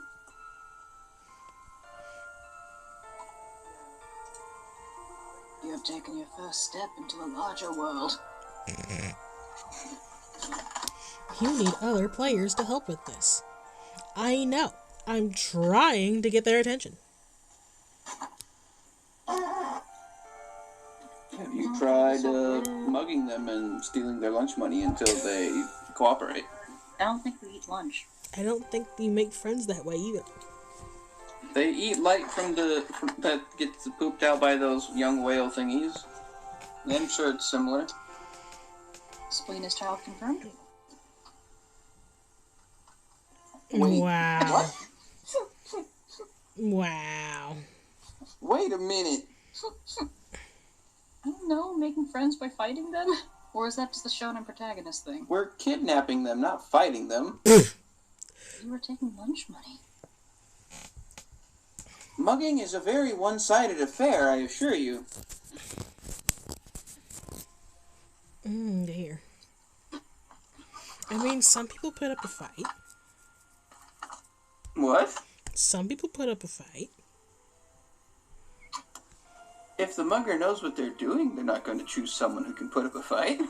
You have taken your first step into a larger world. You need other players to help with this. I know. I'm trying to get their attention. Have you tried mugging them and stealing their lunch money until they cooperate? I don't think we eat lunch. I don't think you make friends that way either. They eat light from that gets pooped out by those young whale thingies. I'm sure it's similar. Spleen is child confirmed. Wait, Wow. what? Wow. Wait a minute. I don't know, making friends by fighting them? Or is that just the shonen protagonist thing? We're kidnapping them, not fighting them. You were taking lunch money. Mugging is a very one-sided affair, I assure you. There. I mean, some people put up a fight. What? Some people put up a fight. If the mugger knows what they're doing, they're not going to choose someone who can put up a fight.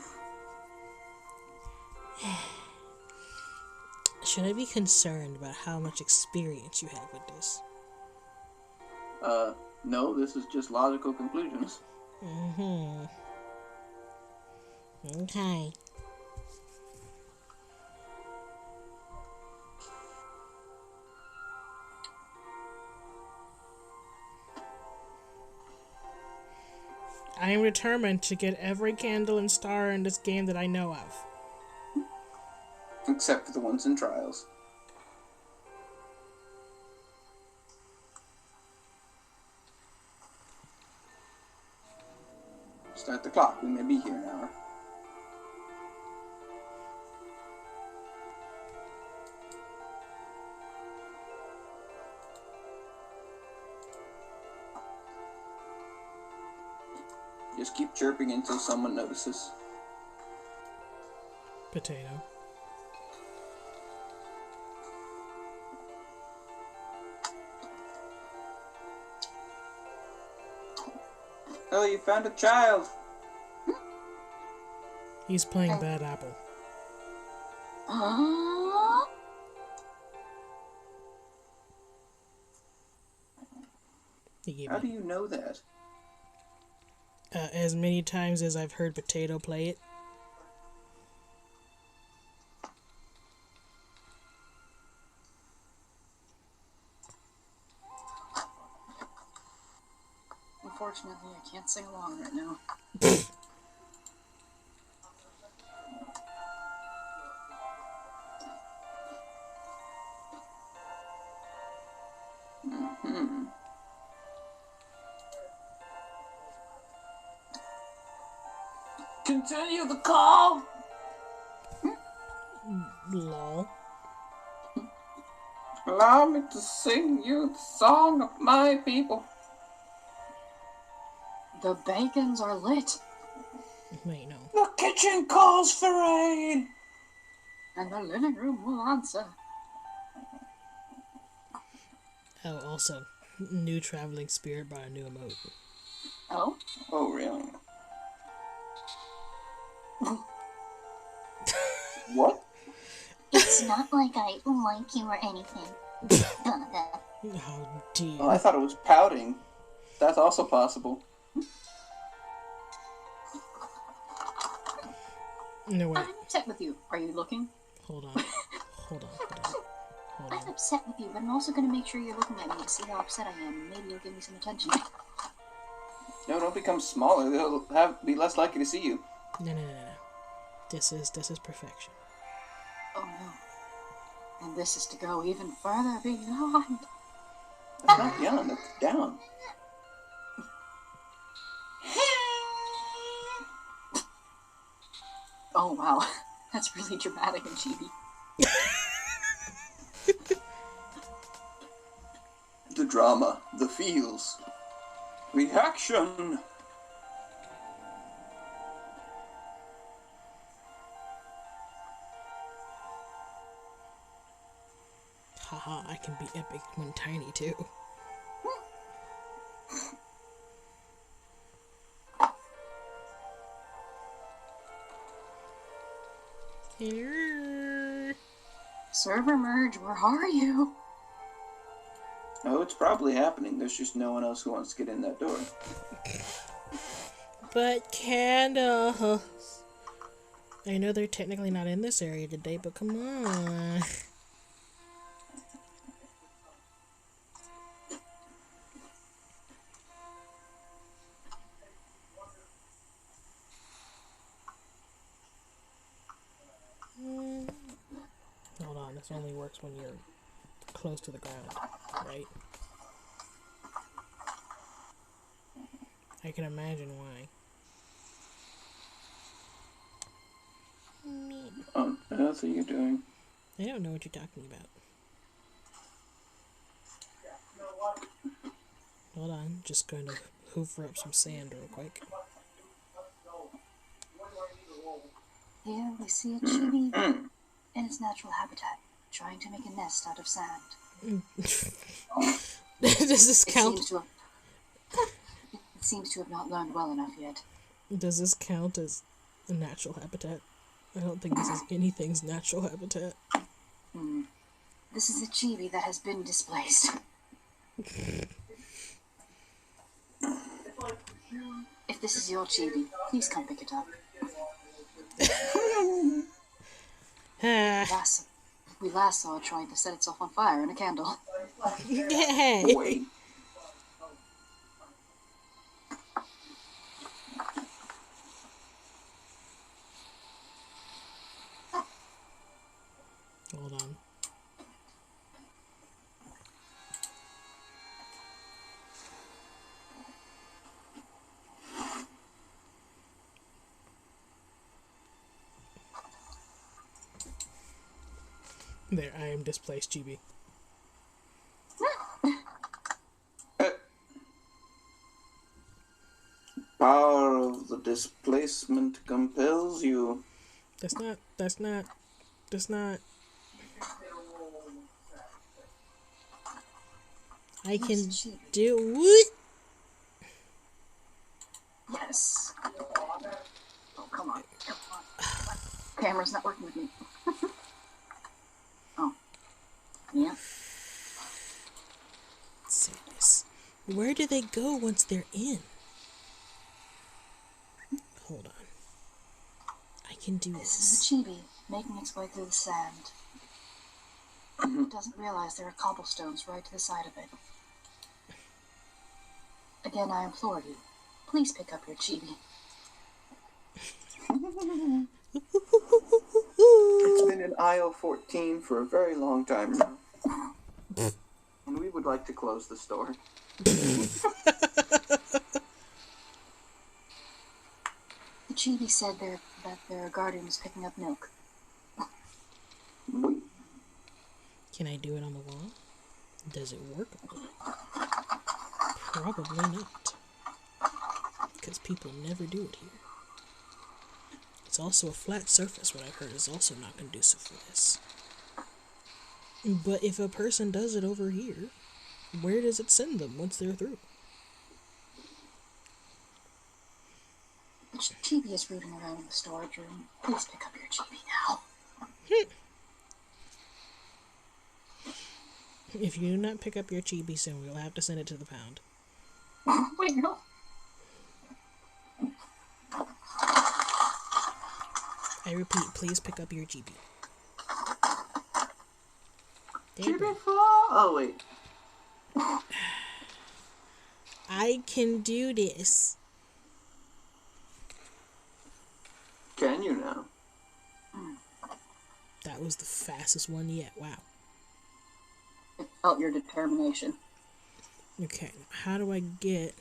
Should I be concerned about how much experience you have with this? No, this is just logical conclusions. Okay. I am determined to get every candle and star in this game that I know of. Except for the ones in trials. Start the clock. We may be here an hour. Just keep chirping until someone notices. Potato. Oh, you found a child. He's playing Bad Apple. He gave How me do you know that? as many times as I've heard Potato play it. Unfortunately, I can't sing along right now. Continue the call! Lol. Allow me to sing you the song of my people. The bacons are lit, Wait, no. The kitchen calls for rain. and the living room will answer. Oh, also, new traveling spirit brought a new emote. Oh? Oh, really? What? It's not like I like you or anything. How dear. Well, I thought it was pouting. That's also possible. No, wait. I'm upset with you. Are you looking? Hold on. Hold on. I'm upset with you, but I'm also going to make sure you're looking at me to see how upset I am, and maybe you'll give me some attention. No, don't become smaller. They'll be less likely to see you. No. This is perfection. Oh no. And this is to go even further beyond. That's not beyond, that's down. Oh wow. That's really dramatic and chibi. The drama, the feels, reaction. Haha, I can be epic when tiny too. Hello. Server merge, where are you? Oh, it's probably happening. There's just no one else who wants to get in that door. But candles. I know they're technically not in this area today, but come on. Hold on, this only works when you're close to the ground, right? I can imagine why. earth are you doing? I don't know what you're talking about. Hold on, just going to hoover up some sand real quick. Here we see a chibi in its natural habitat, trying to make a nest out of sand. Does this count? It seems to have not learned well enough yet. Does this count as a natural habitat? I don't think this is anything's natural habitat. This is a chibi that has been displaced. If this is your chibi, please come pick it up. We last saw it trying to set itself on fire in a candle. Hey. Wait. Hold on. There, I am displaced, GB. Power of the displacement compels you. That's not. I can do what? Yes. Oh, come on. Camera's not working with me. Oh. Yeah. Sadness. Where do they go once they're in? Hold on. I can do This this. is a chibi making its way through the sand. It doesn't realize there are cobblestones right to the side of it. Again, I implore you, please pick up your chibi. It's been in aisle 14 for a very long time now. And we would like to close the store. The chibi said that their guardian was picking up milk. Can I do it on the wall? Does it work? Probably not. Because people never do it here. It's also a flat surface, what I've heard is also not conducive for this. But if a person does it over here, where does it send them once they're through? The chibi is rooting around in the storage room. Please pick up your chibi now. If you do not pick up your chibi soon, we'll have to send it to the pound. Wait, no. I repeat, please pick up your chibi. Chibi fall? Oh, wait. I can do this. Can you now? That was the fastest one yet. Wow. It felt your determination. Okay, how do I get...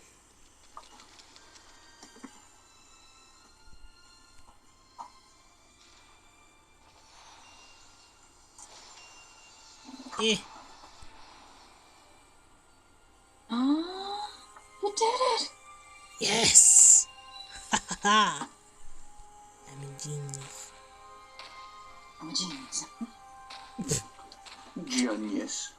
You did it! Yes! Ha ha ha! I'm a genius. I'm a genius. Genius.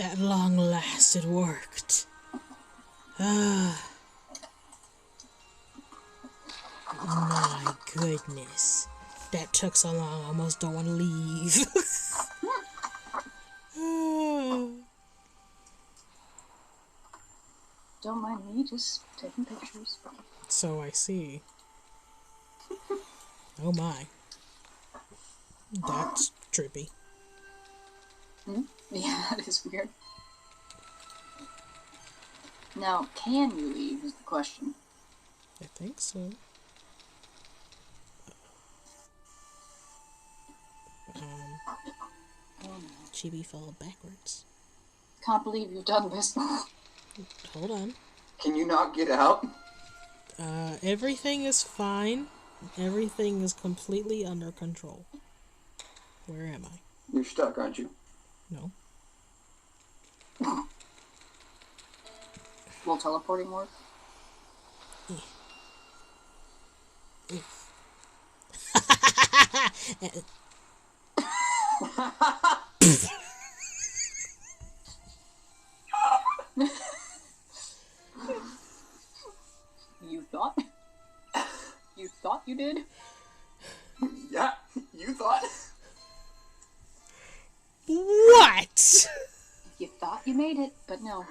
At long last it worked. Ah. My goodness. That took so long, I almost don't want to leave. Don't mind me, just taking pictures. So I see. Oh my. That's trippy. Yeah, that is weird. Now, can you leave is the question. I think so. Chibi fell backwards. Can't believe you've done this. Hold on. Can you not get out? Everything is fine. Everything is completely under control. Where am I? You're stuck, aren't you? No. Will teleporting work? You thought? You thought you did? Yeah, you thought. What? You thought you made it, but no.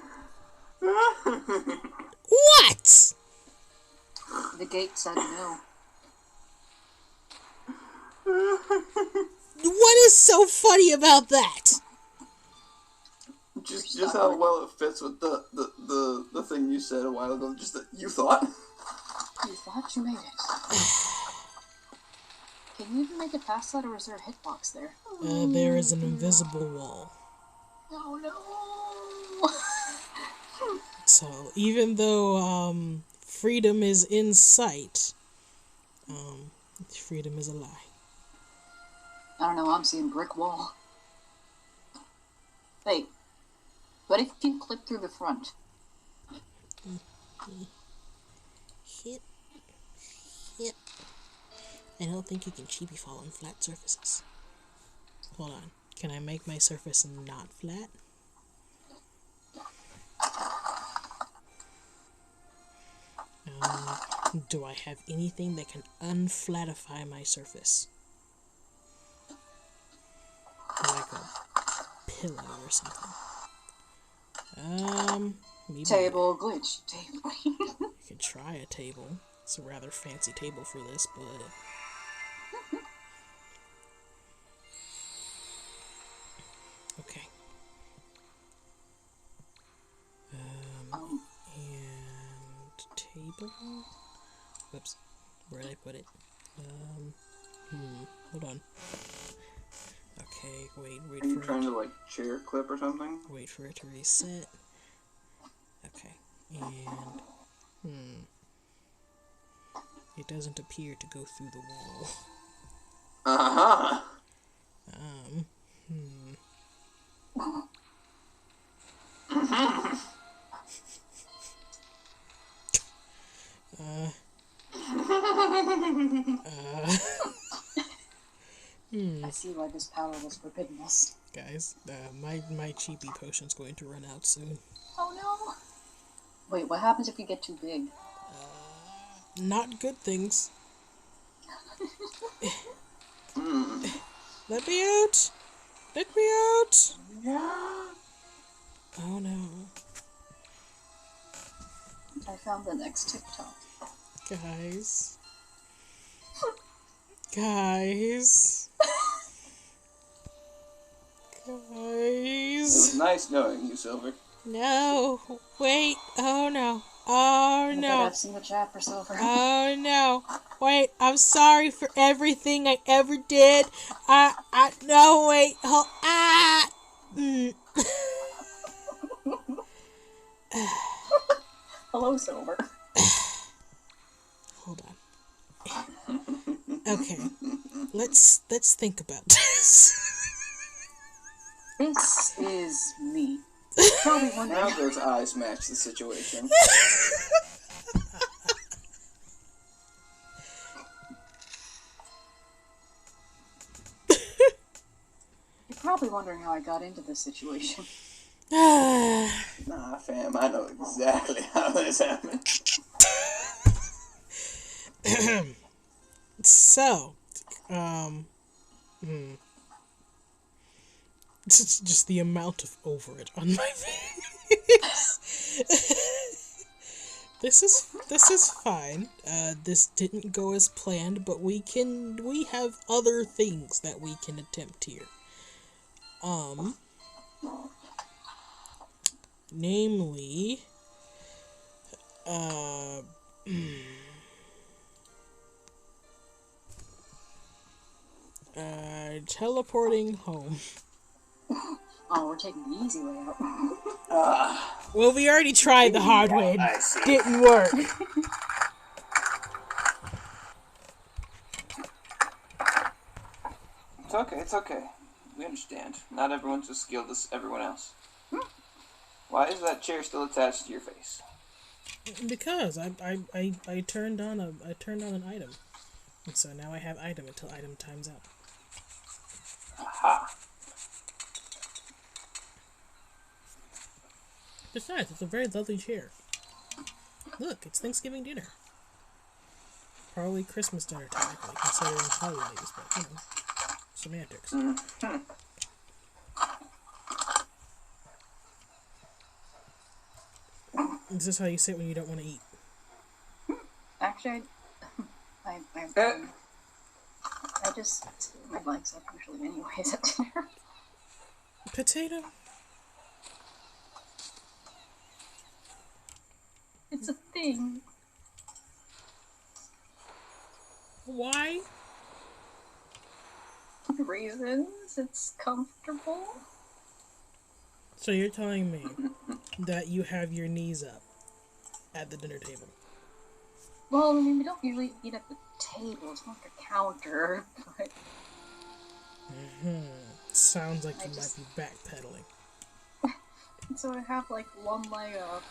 What? The gate said no. What is so funny about that? Just how well it fits with the thing you said a while ago. Just that you thought. You thought you made it. Can you even make it past that, or is there a hitbox there? There is an invisible wall. Oh no! So, even though, freedom is in sight, freedom is a lie. I don't know, I'm seeing brick wall. Wait, what if you clip through the front? Hit. I don't think you can cheapy fall on flat surfaces. Hold on. Can I make my surface not flat? Do I have anything that can unflatify my surface? Like a pillow or something. Maybe Table glitch. Table. I could try a table. It's a rather fancy table for this, but... Okay. And table? Whoops. Where did I put it? Hold on. Okay, wait Are for you it. trying to like chair clip or something? Wait for it to reset. Okay, and it doesn't appear to go through the wall. Uh-huh. I see why this power was forbidden us. Guys, my cheapy potion's going to run out soon. Oh no! Wait, what happens if you get too big? Not good things. Let me out! Let me out! Yeah. Oh no. I found the next TikTok. Guys. Guys. It was nice knowing you, Silver. No. Wait. Oh no. Oh no. I've seen the chat for Silver. Oh no. Wait, I'm sorry for everything I ever did. No, wait. Hello, Silver. Hold on. Okay. Let's think about this. This is me. Probably one Now day. those eyes match the situation. You're probably wondering how I got into this situation. Nah, fam, I know exactly how this happened. So, it's just the amount of over it on my face. This is fine. This didn't go as planned, but we have other things that we can attempt here. Namely, teleporting home. Oh, we're taking the easy way out. Well, we already tried the hard way. It didn't work. okay. It's okay. We understand. Not everyone's as skilled as everyone else. Why is that chair still attached to your face? Because I turned on an item, and so now I have item until item times out. Aha. Besides, it's a very lovely chair. Look, it's Thanksgiving dinner. Probably Christmas dinner, technically, considering holidays, but, you know, semantics. Mm-hmm. Is this how you sit when you don't want to eat? Actually, I just sit with my legs up usually anyways at dinner. Potato? It's a thing. Why? Reasons. It's comfortable. So you're telling me that you have your knees up at the dinner table? Well, I mean, we don't usually eat at the table. It's not like a counter, but... Sounds like you might be backpedaling. So I have, like, one leg up,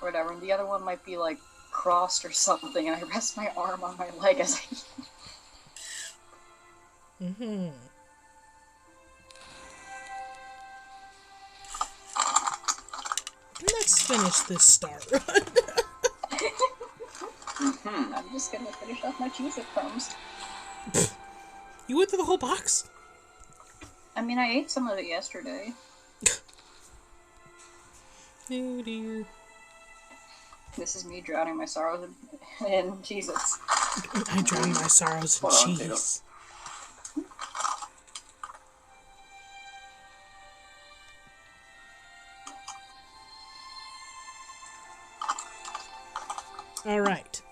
or whatever, and the other one might be, like, crossed or something, and I rest my arm on my leg as I eat. Let's finish this start run. I'm just gonna finish off my Cheez-It crumbs. You went through the whole box? I mean, I ate some of it yesterday. Oh dear. This is me drowning my sorrows in Cheez-Its. I drown my sorrows in Hold on, cheese. Alright.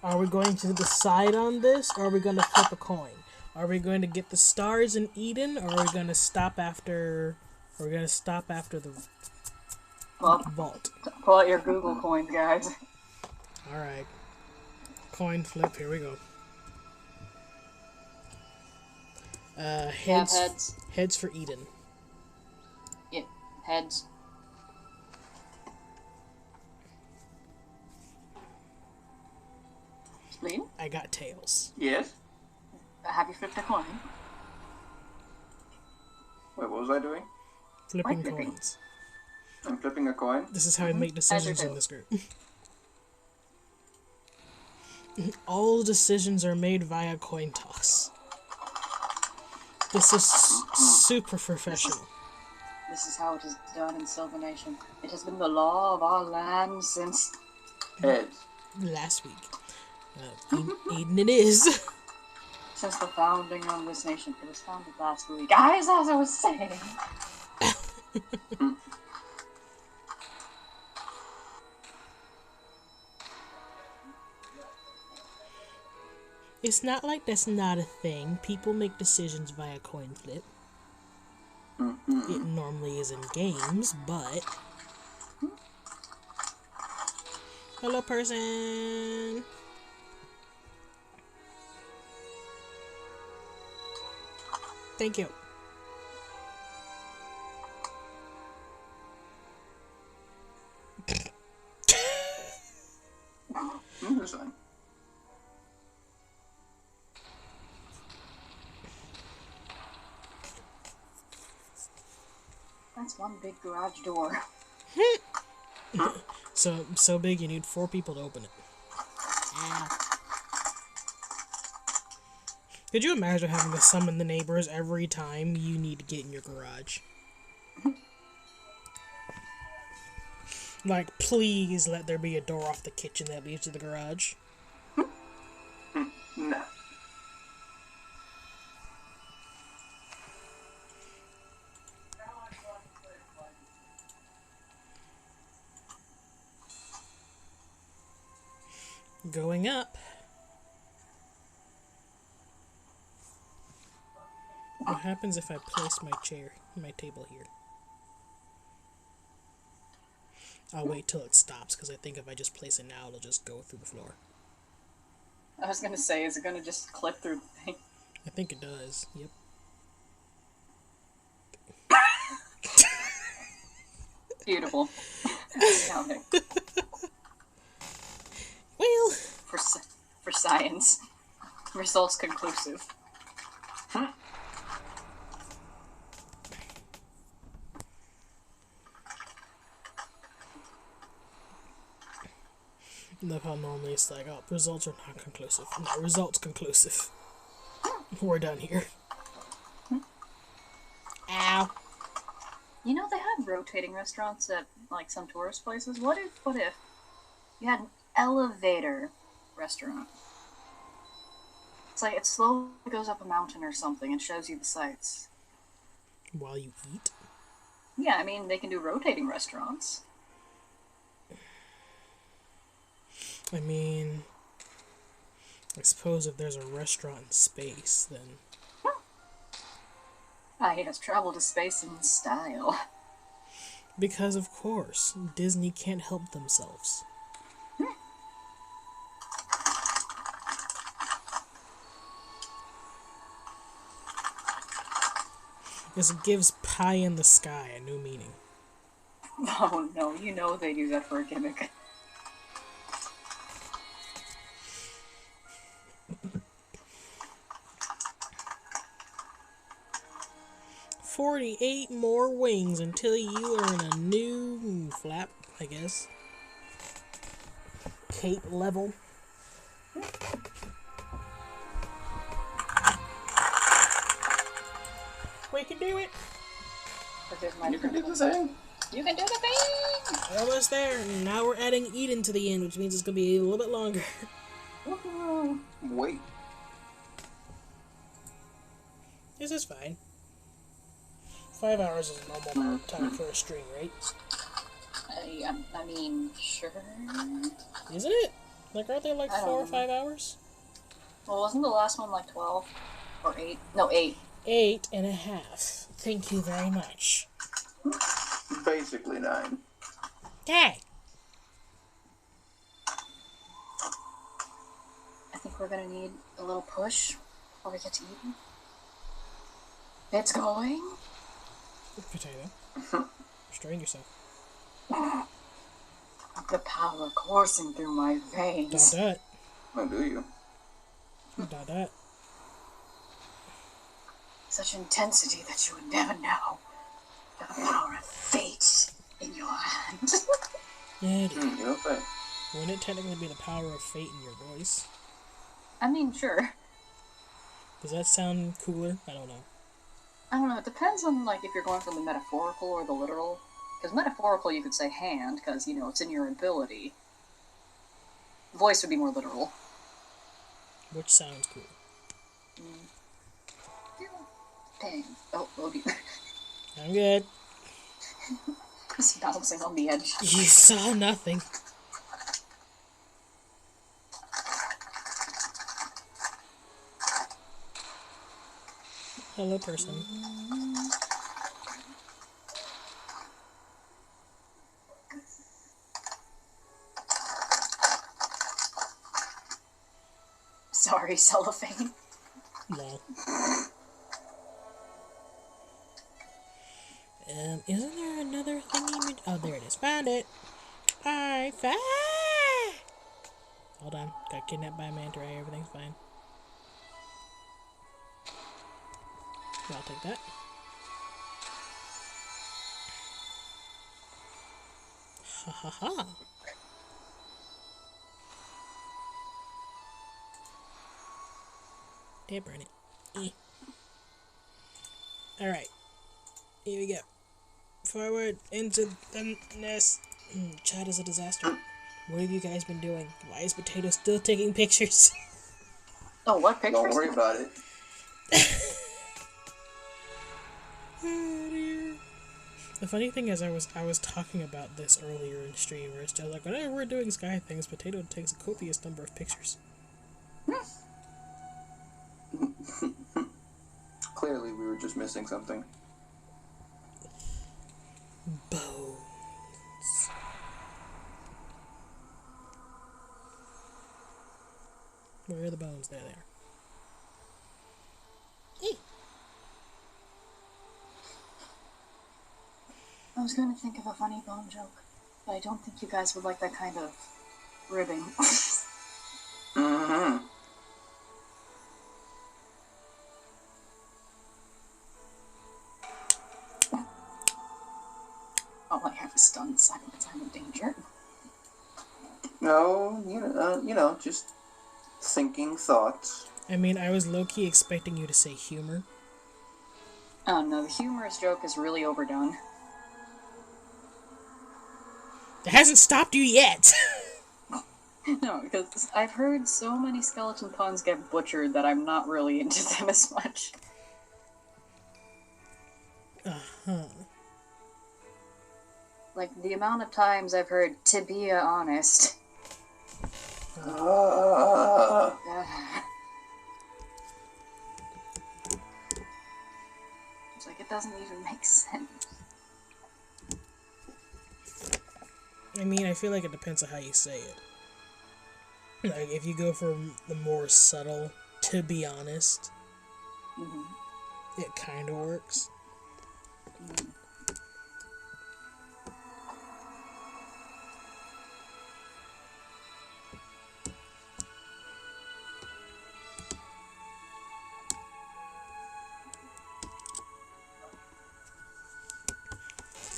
Are we going to decide on this, or are we going to flip a coin? Are we going to get the stars in Eden, or are we going to stop after... We're going to stop after the vault? Pull out your Google coins, guys. Alright. Coin flip, here we go. Heads. Heads. Heads for Eden. Yeah, heads. Spleen? I got tails. Yes? Have you flipped a coin? Wait, what was I doing? Flipping Flipping. coins. I'm flipping a coin? This is how we make decisions in tails. this group. All decisions are made via coin toss. This is super professional. This is how it is done in Silver Nation. It has been the law of our land since... Heads. Last week. Eden it is. Since the founding of this nation. It was founded last week. Guys, as I was saying... It's not like that's not a thing. People make decisions via coin flip. It normally is in games, but... Hello, person! Thank you. That's fine. That's one big garage door. So big you need 4 people to open it. Could you imagine having to summon the neighbors every time you need to get in your garage? Like, please let there be a door off the kitchen that leads to the garage. No. Going up. What happens if I place my table here? I'll wait till it stops, because I think if I just place it now, it'll just go through the floor. I was gonna say, is it gonna just clip through the thing? I think it does, yep. Beautiful. Astounding. Well, For science. Results conclusive. look how normally it's like, oh, results are not conclusive. No, results conclusive. We're done here. Ow. You know, they have rotating restaurants at, like, some tourist places. What if you had an elevator restaurant? It's like it slowly goes up a mountain or something and shows you the sights. While you eat? Yeah, I mean, they can do rotating restaurants. I mean, I suppose if there's a restaurant in space, then... I have traveled to space in style. Because, of course, Disney can't help themselves. Because it gives pie in the sky a new meaning. Oh no, you know they do that for a gimmick. "48 more wings until you earn a new flap, I guess. Cape level. We can do it! You can do the thing. You can do the thing! We're almost there. Now we're adding Eden to the end, which means it's going to be a little bit longer. Woohoo! Wait. This is fine. 5 hours is a normal time for a stream, right? I mean, sure. Isn't it? Like, aren't they like I don't 4 or know. 5 hours? Well, wasn't the last one like 12? Or 8? No, 8. 8.5. Thank you very much. Basically 9. Okay. I think we're gonna need a little push before we get to Eden. It's going. Potato. Restrain yourself. The power coursing through my veins. Dot. Oh, do you? Dot. Such intensity that you would never know. The power of fate in your hand. Yeah, it is. You don't think? Wouldn't it technically be the power of fate in your voice? I mean, sure. Does that sound cooler? I don't know. I don't know, it depends on, like, if you're going for the metaphorical or the literal. Because metaphorical, you could say hand, because, you know, it's in your ability. Voice would be more literal. Which sounds cool. Dang. Oh dear. I'm good. Just bouncing on the edge. You saw nothing. Hello, person. Sorry, cellophane. Lol. Isn't there another thingy? Oh, there it is. Found it. I found. Hold on. Got kidnapped by a manta ray. Everything's fine. I'll take that. Ha ha ha. Damn, burn it. Alright. Here we go. Forward into the nest. Chat is a disaster. What have you guys been doing? Why is Potato still taking pictures? Oh, what pictures? Don't worry about it. Oh, dear. The funny thing is, I was talking about this earlier in stream, where it's just like, whenever we're doing Sky things, Potato takes a copious number of pictures. Clearly, we were just missing something. Bones. Where are the bones? There they are. I was going to think of a funny bone joke, but I don't think you guys would like that kind of ribbing. Mm-hmm. All I have is stunned silence. I'm in danger. No, just thinking thoughts. I mean, I was low-key expecting you to say humor. Oh no, the humorous joke is really overdone. It hasn't stopped you yet! No, because I've heard so many skeleton puns get butchered that I'm not really into them as much. Uh-huh. Like, the amount of times I've heard, to be honest. It's like, it doesn't even make sense. I mean, I feel like it depends on how you say it. Like, if you go for the more subtle, to be honest, it kind of works.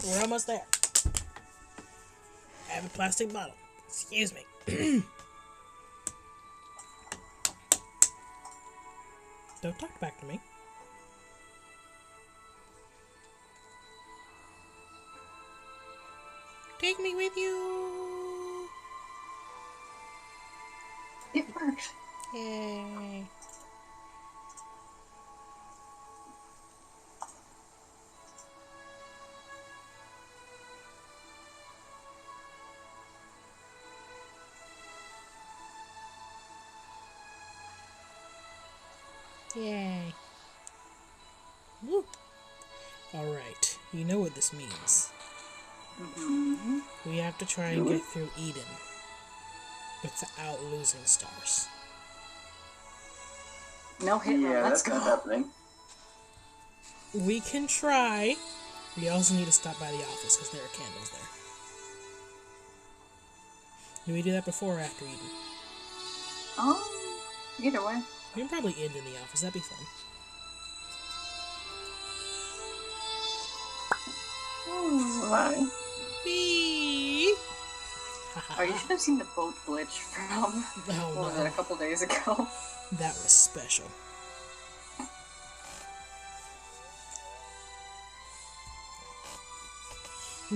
We're almost there. I have a plastic bottle. Excuse me. Don't talk back to me. Take me with you. It worked. Yay. Yay. Woo. Alright, you know what this means. We have to try and get through Eden without losing stars. No hit run, let's that's not go. happening. We can try. We also need to stop by the office because there are candles there. Do we do that before or after Eden? Either way. We can probably end in the office. That'd be fun. Why? Whee! Oh, you should have seen the boat glitch from, Oh, what was no. it, a couple days ago? That was special.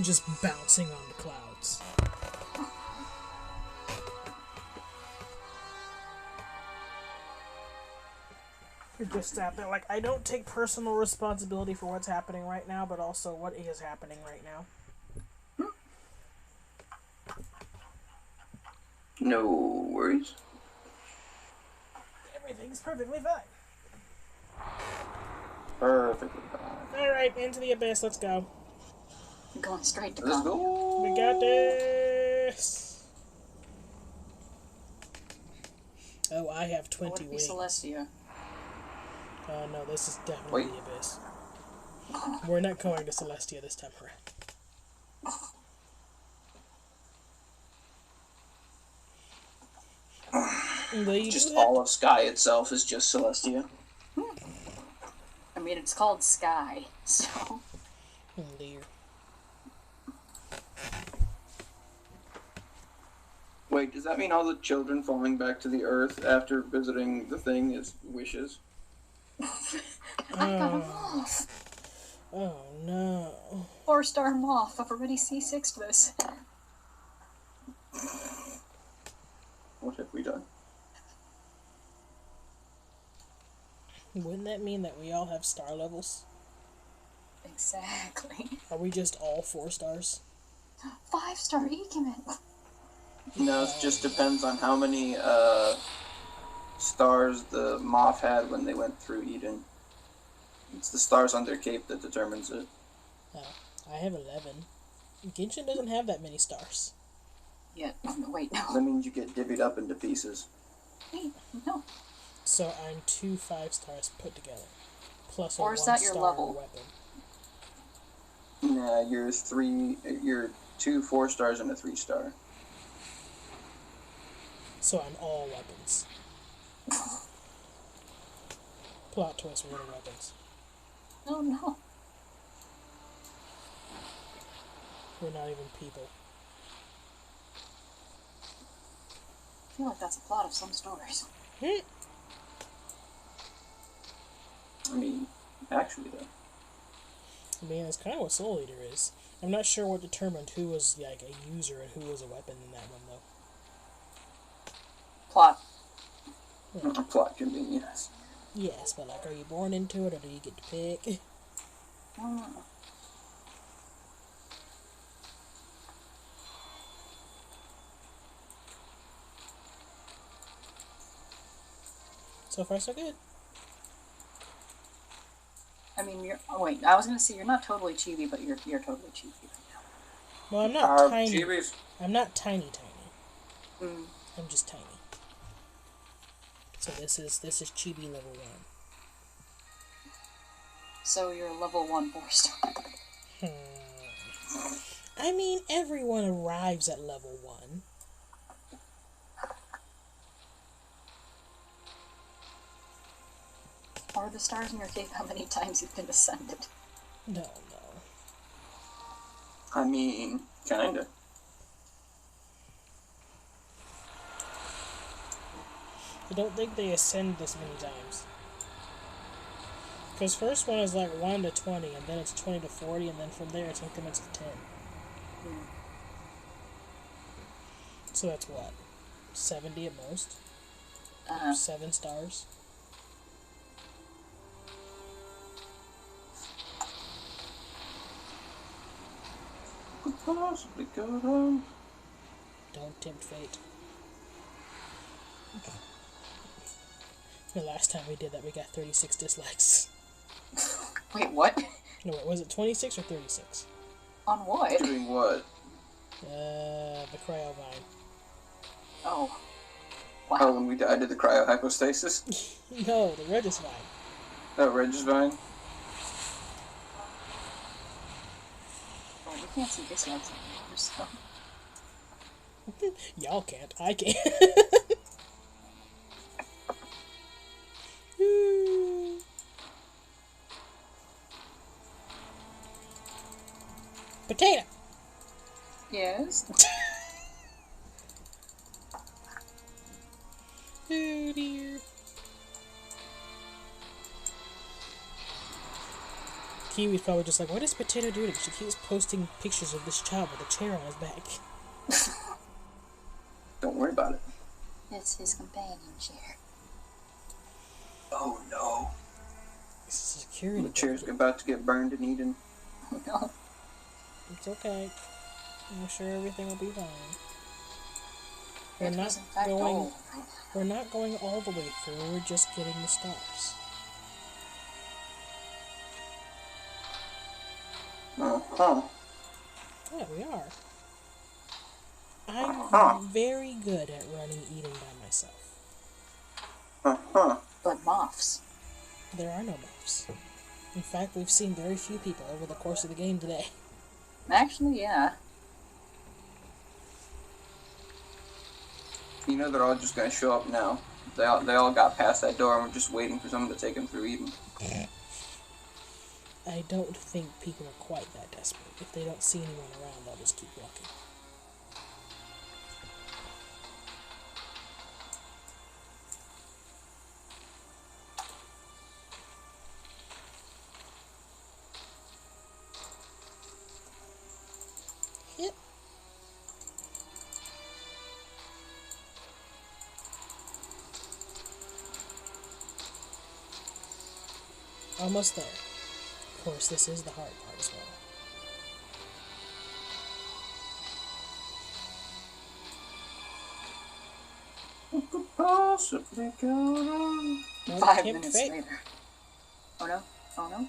Just bouncing on the clouds. You're just out there like, I don't take personal responsibility for what's happening right now, but also what is happening right now. No worries. Everything's perfectly fine. Perfectly fine. Alright, into the abyss, let's go. I'm going straight to Let's God. go. We got this! Oh, I have 20 What if wings. Celestia? No, this is definitely Wait. the abyss. We're not going to Celestia this time around. Just all of Sky itself is just Celestia. I mean, it's called Sky, so... Oh dear. Wait, does that mean all the children falling back to the Earth after visiting the thing is wishes? I got a moth! Oh no. 4-star moth. I've already C6'd this. What have we done? Wouldn't that mean that we all have star levels? Exactly. Are we just all 4 stars? 5-star Ecomet. No, it just depends on how many stars the moth had when they went through Eden. It's the stars on their cape that determines it. Oh, I have 11. Genshin doesn't have that many stars. Yeah, wait, no. That means you get divvied up into pieces. Wait, no. So I'm 2 5 stars put together. Plus a 1 Or is that your star level? weapon. Nah, you're 2 4-stars and a 3-star. So I'm all weapons. Plot twist, we're getting weapons. Oh no. We're not even people. I feel like that's a plot of some stories. Hmm. I mean, actually though. I mean, that's kind of what Soul Eater is. I'm not sure what determined who was like a user and who was a weapon in that one though. Plot. Plot convenience. Yes, but like, are you born into it or do you get to pick? So far, so good. I mean, wait, I was gonna say you're not totally chibi, but you're totally chibi right now. Well, I'm not tiny. Chibis. I'm not tiny. Mm. I'm just tiny. So this is chibi level 1. So you're level 1 4-star. I mean, everyone arrives at level 1. Are the stars in your cape how many times you've been ascended? No. I mean, kinda. I don't think they ascend this many times. Because first one is like 1 to 20, and then it's 20 to 40, and then from there it's increments of 10. Mm. So that's what? 70 at most? 7 stars? Could possibly go wrong. Don't tempt fate. The last time we did that, we got 36 dislikes. Wait, what? No, wait, was it 26 or 36? On what? Doing what? The cryovine. Oh. Wow. Oh, when I did the cryohypostasis? No, the Regisvine. Oh, Regisvine? Well, we can't see dislikes anymore, so... Y'all can't. I can. Potato! Yes? Oh dear. Kiwi's probably just like, what is Potato doing? She keeps posting pictures of this child with a chair on his back. Don't worry about it. It's his companion chair. Oh no. This is a security. The chair's blanket. about to get burned and eaten. No. It's okay. I'm sure everything will be fine. It was in fact gold. We're not going all the way through, we're just getting the stars. Uh-huh. Yeah, we are. I'm very good at running eating by myself. Uh-huh. But moths. There are no moths. In fact, we've seen very few people over the course of the game today. Actually, yeah. You know they're all just gonna show up now. They all got past that door and we're just waiting for someone to take them through Eden. I don't think people are quite that desperate. If they don't see anyone around, they'll just keep walking. Yep. Almost there. Of course, this is the hard part as well. What could possibly go wrong? Don't 5 tempt minutes fate. later. Oh no? Oh no?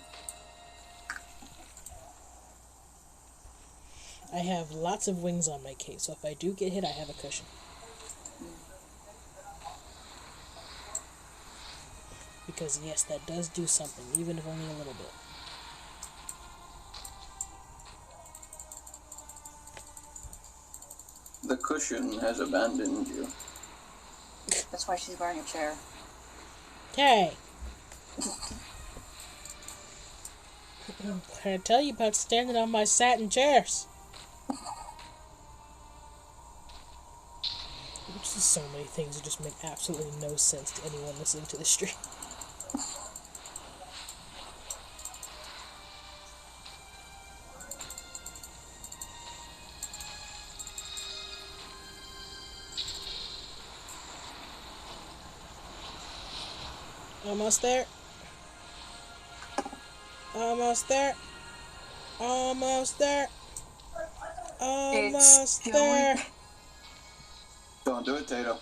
I have lots of wings on my cape, so if I do get hit, I have a cushion. Because yes, that does do something, even if only a little bit. The cushion has abandoned you. That's why she's wearing a chair. Hey! What did I tell you about standing on my satin chairs? There's just so many things that just make absolutely no sense to anyone listening to the stream. Almost there. Almost there. Almost there. Almost there. Don't do it, Tato.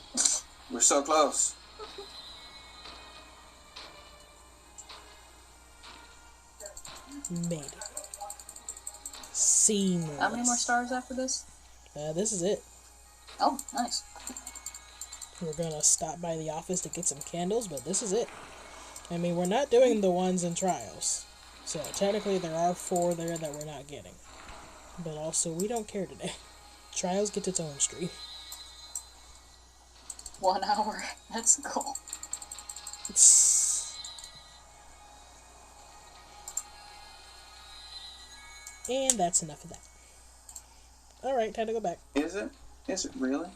We're so close. Made it. Seamless. How many more stars after this? This is it. Oh, nice. We're gonna stop by the office to get some candles, but this is it. I mean, we're not doing the ones in trials. So, technically, there are 4 there that we're not getting. But also, we don't care today. Trials gets its own stream. 1 hour. That's cool. And that's enough of that. Alright, time to go back. Is it? Is it really?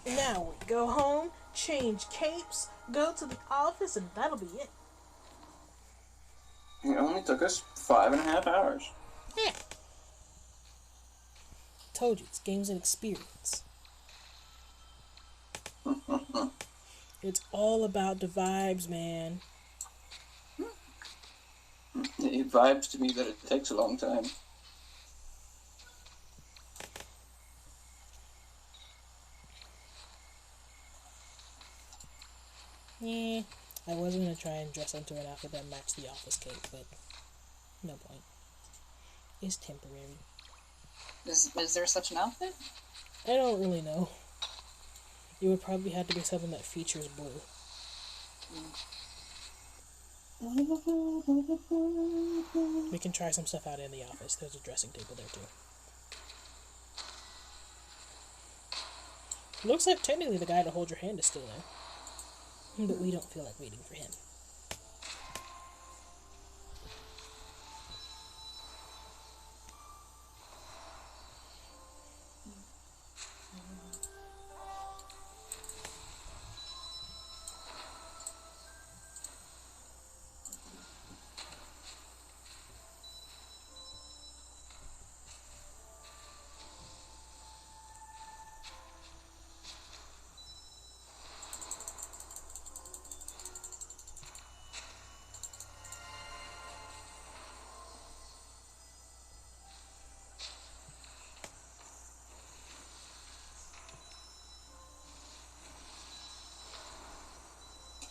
Now we go home, change capes, go to the office, and that'll be it. It only took us 5.5 hours. Yeah. Told you, this game's an experience. It's all about the vibes, man. It vibes to me that it takes a long time. Yeah, I was gonna try and dress into an outfit that matched the office cape, but no point. It's temporary. Is there such an outfit? I don't really know. It would probably have to be something that features blue. We can try some stuff out in the office. There's a dressing table there too. Looks like technically the guy to hold your hand is still there. But we don't feel like waiting for him.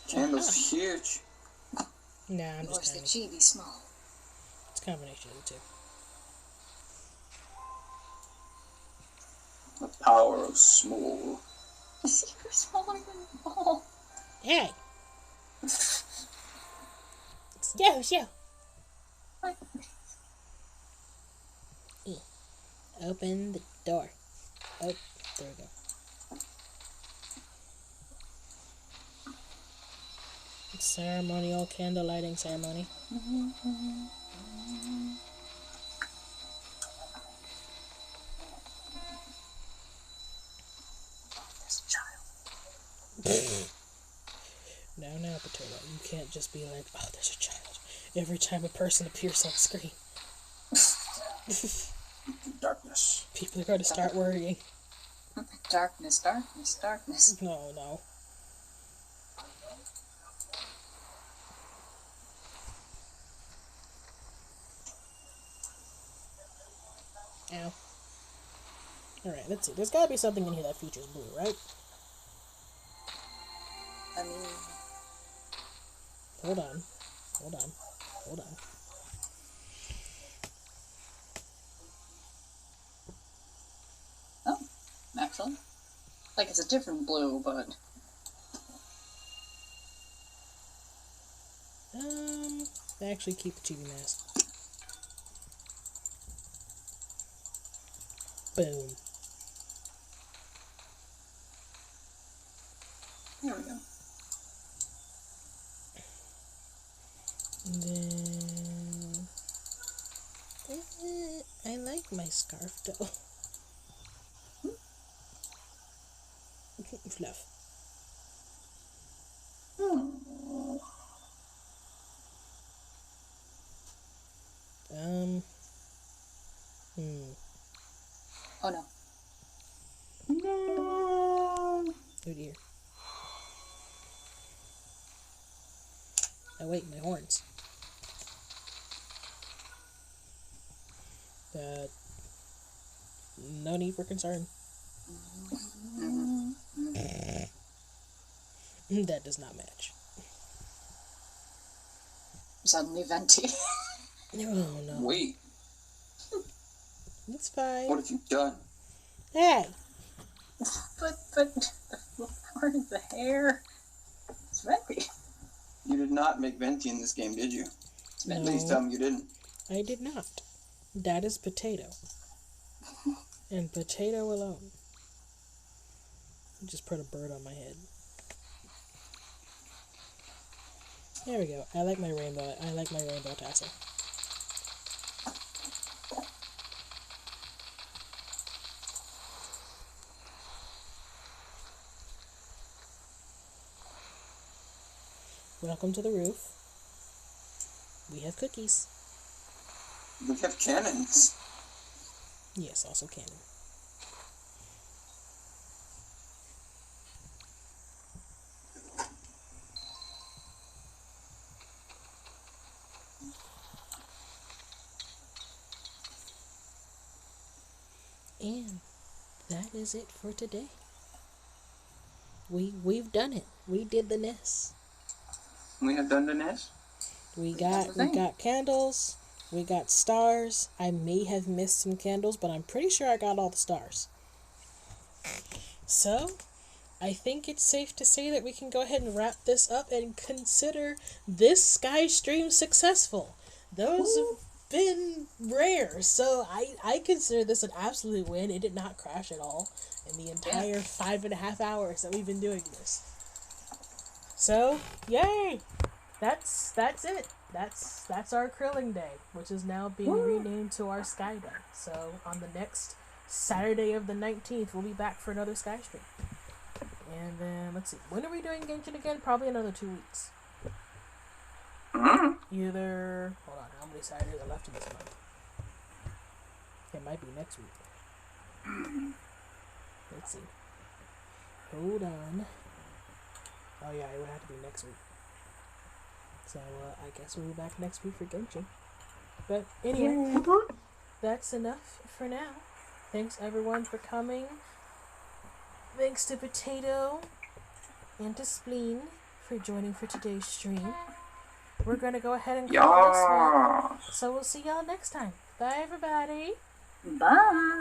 Candle's huge. Nah, I'm Or is just the tiny. chibi small? It's a combination of the two. The power of small. You're smaller than the ball. Hey! It's you! Open the door. Oh, there we go. Ceremonial candle lighting ceremony. There's a child. Now, Potato, you can't just be like, oh, there's a child, every time a person appears on screen. Darkness. People are going to start worrying. Darkness, darkness, darkness. No. Ow. Alright, let's see. There's gotta be something in here that features blue, right? I mean, Hold on. oh, actually. Like it's a different blue, but Actually keep the chibi mask. Boom. There we go. And then I like my scarf though. Fluff. Oh no. Oh dear. Oh wait, my horns. No need for concern. That does not match. Suddenly venti. Oh no. Wait, It's fine. what have you done? Hey! but the part of the hair. It's venti. You did not make Venti in this game, did you? No. Please tell me you didn't. I did not. That is potato. And potato alone. Just put a bird on my head. There we go. I like my rainbow. I like my rainbow tassel. Welcome to the roof. We have cookies. We have cannons. Yes, also cannon. And that is it for today. We've done it. We did the nest. We have done the nest. We got candles. We got stars. I may have missed some candles, but I'm pretty sure I got all the stars. So, I think it's safe to say that we can go ahead and wrap this up and consider this Sky stream successful. Those have been rare, so I consider this an absolute win. It did not crash at all in the entire 5.5 hours that we've been doing this. So, yay! That's it. That's our Krilling Day, which is now being renamed to our Sky Day. So on the next Saturday of the 19th, we'll be back for another Sky stream. And then let's see, when are we doing Genshin again? Probably another 2 weeks. Either hold on, how many Saturdays are left in this month? It might be next week. Let's see. Hold on. Oh yeah, it would have to be next week. So, I guess we'll be back next week for Genshin. But anyway, that's enough for now. Thanks everyone for coming. Thanks to Potato and to Spleen for joining for today's stream. We're going to go ahead and call this one. So we'll see y'all next time. Bye everybody. Bye.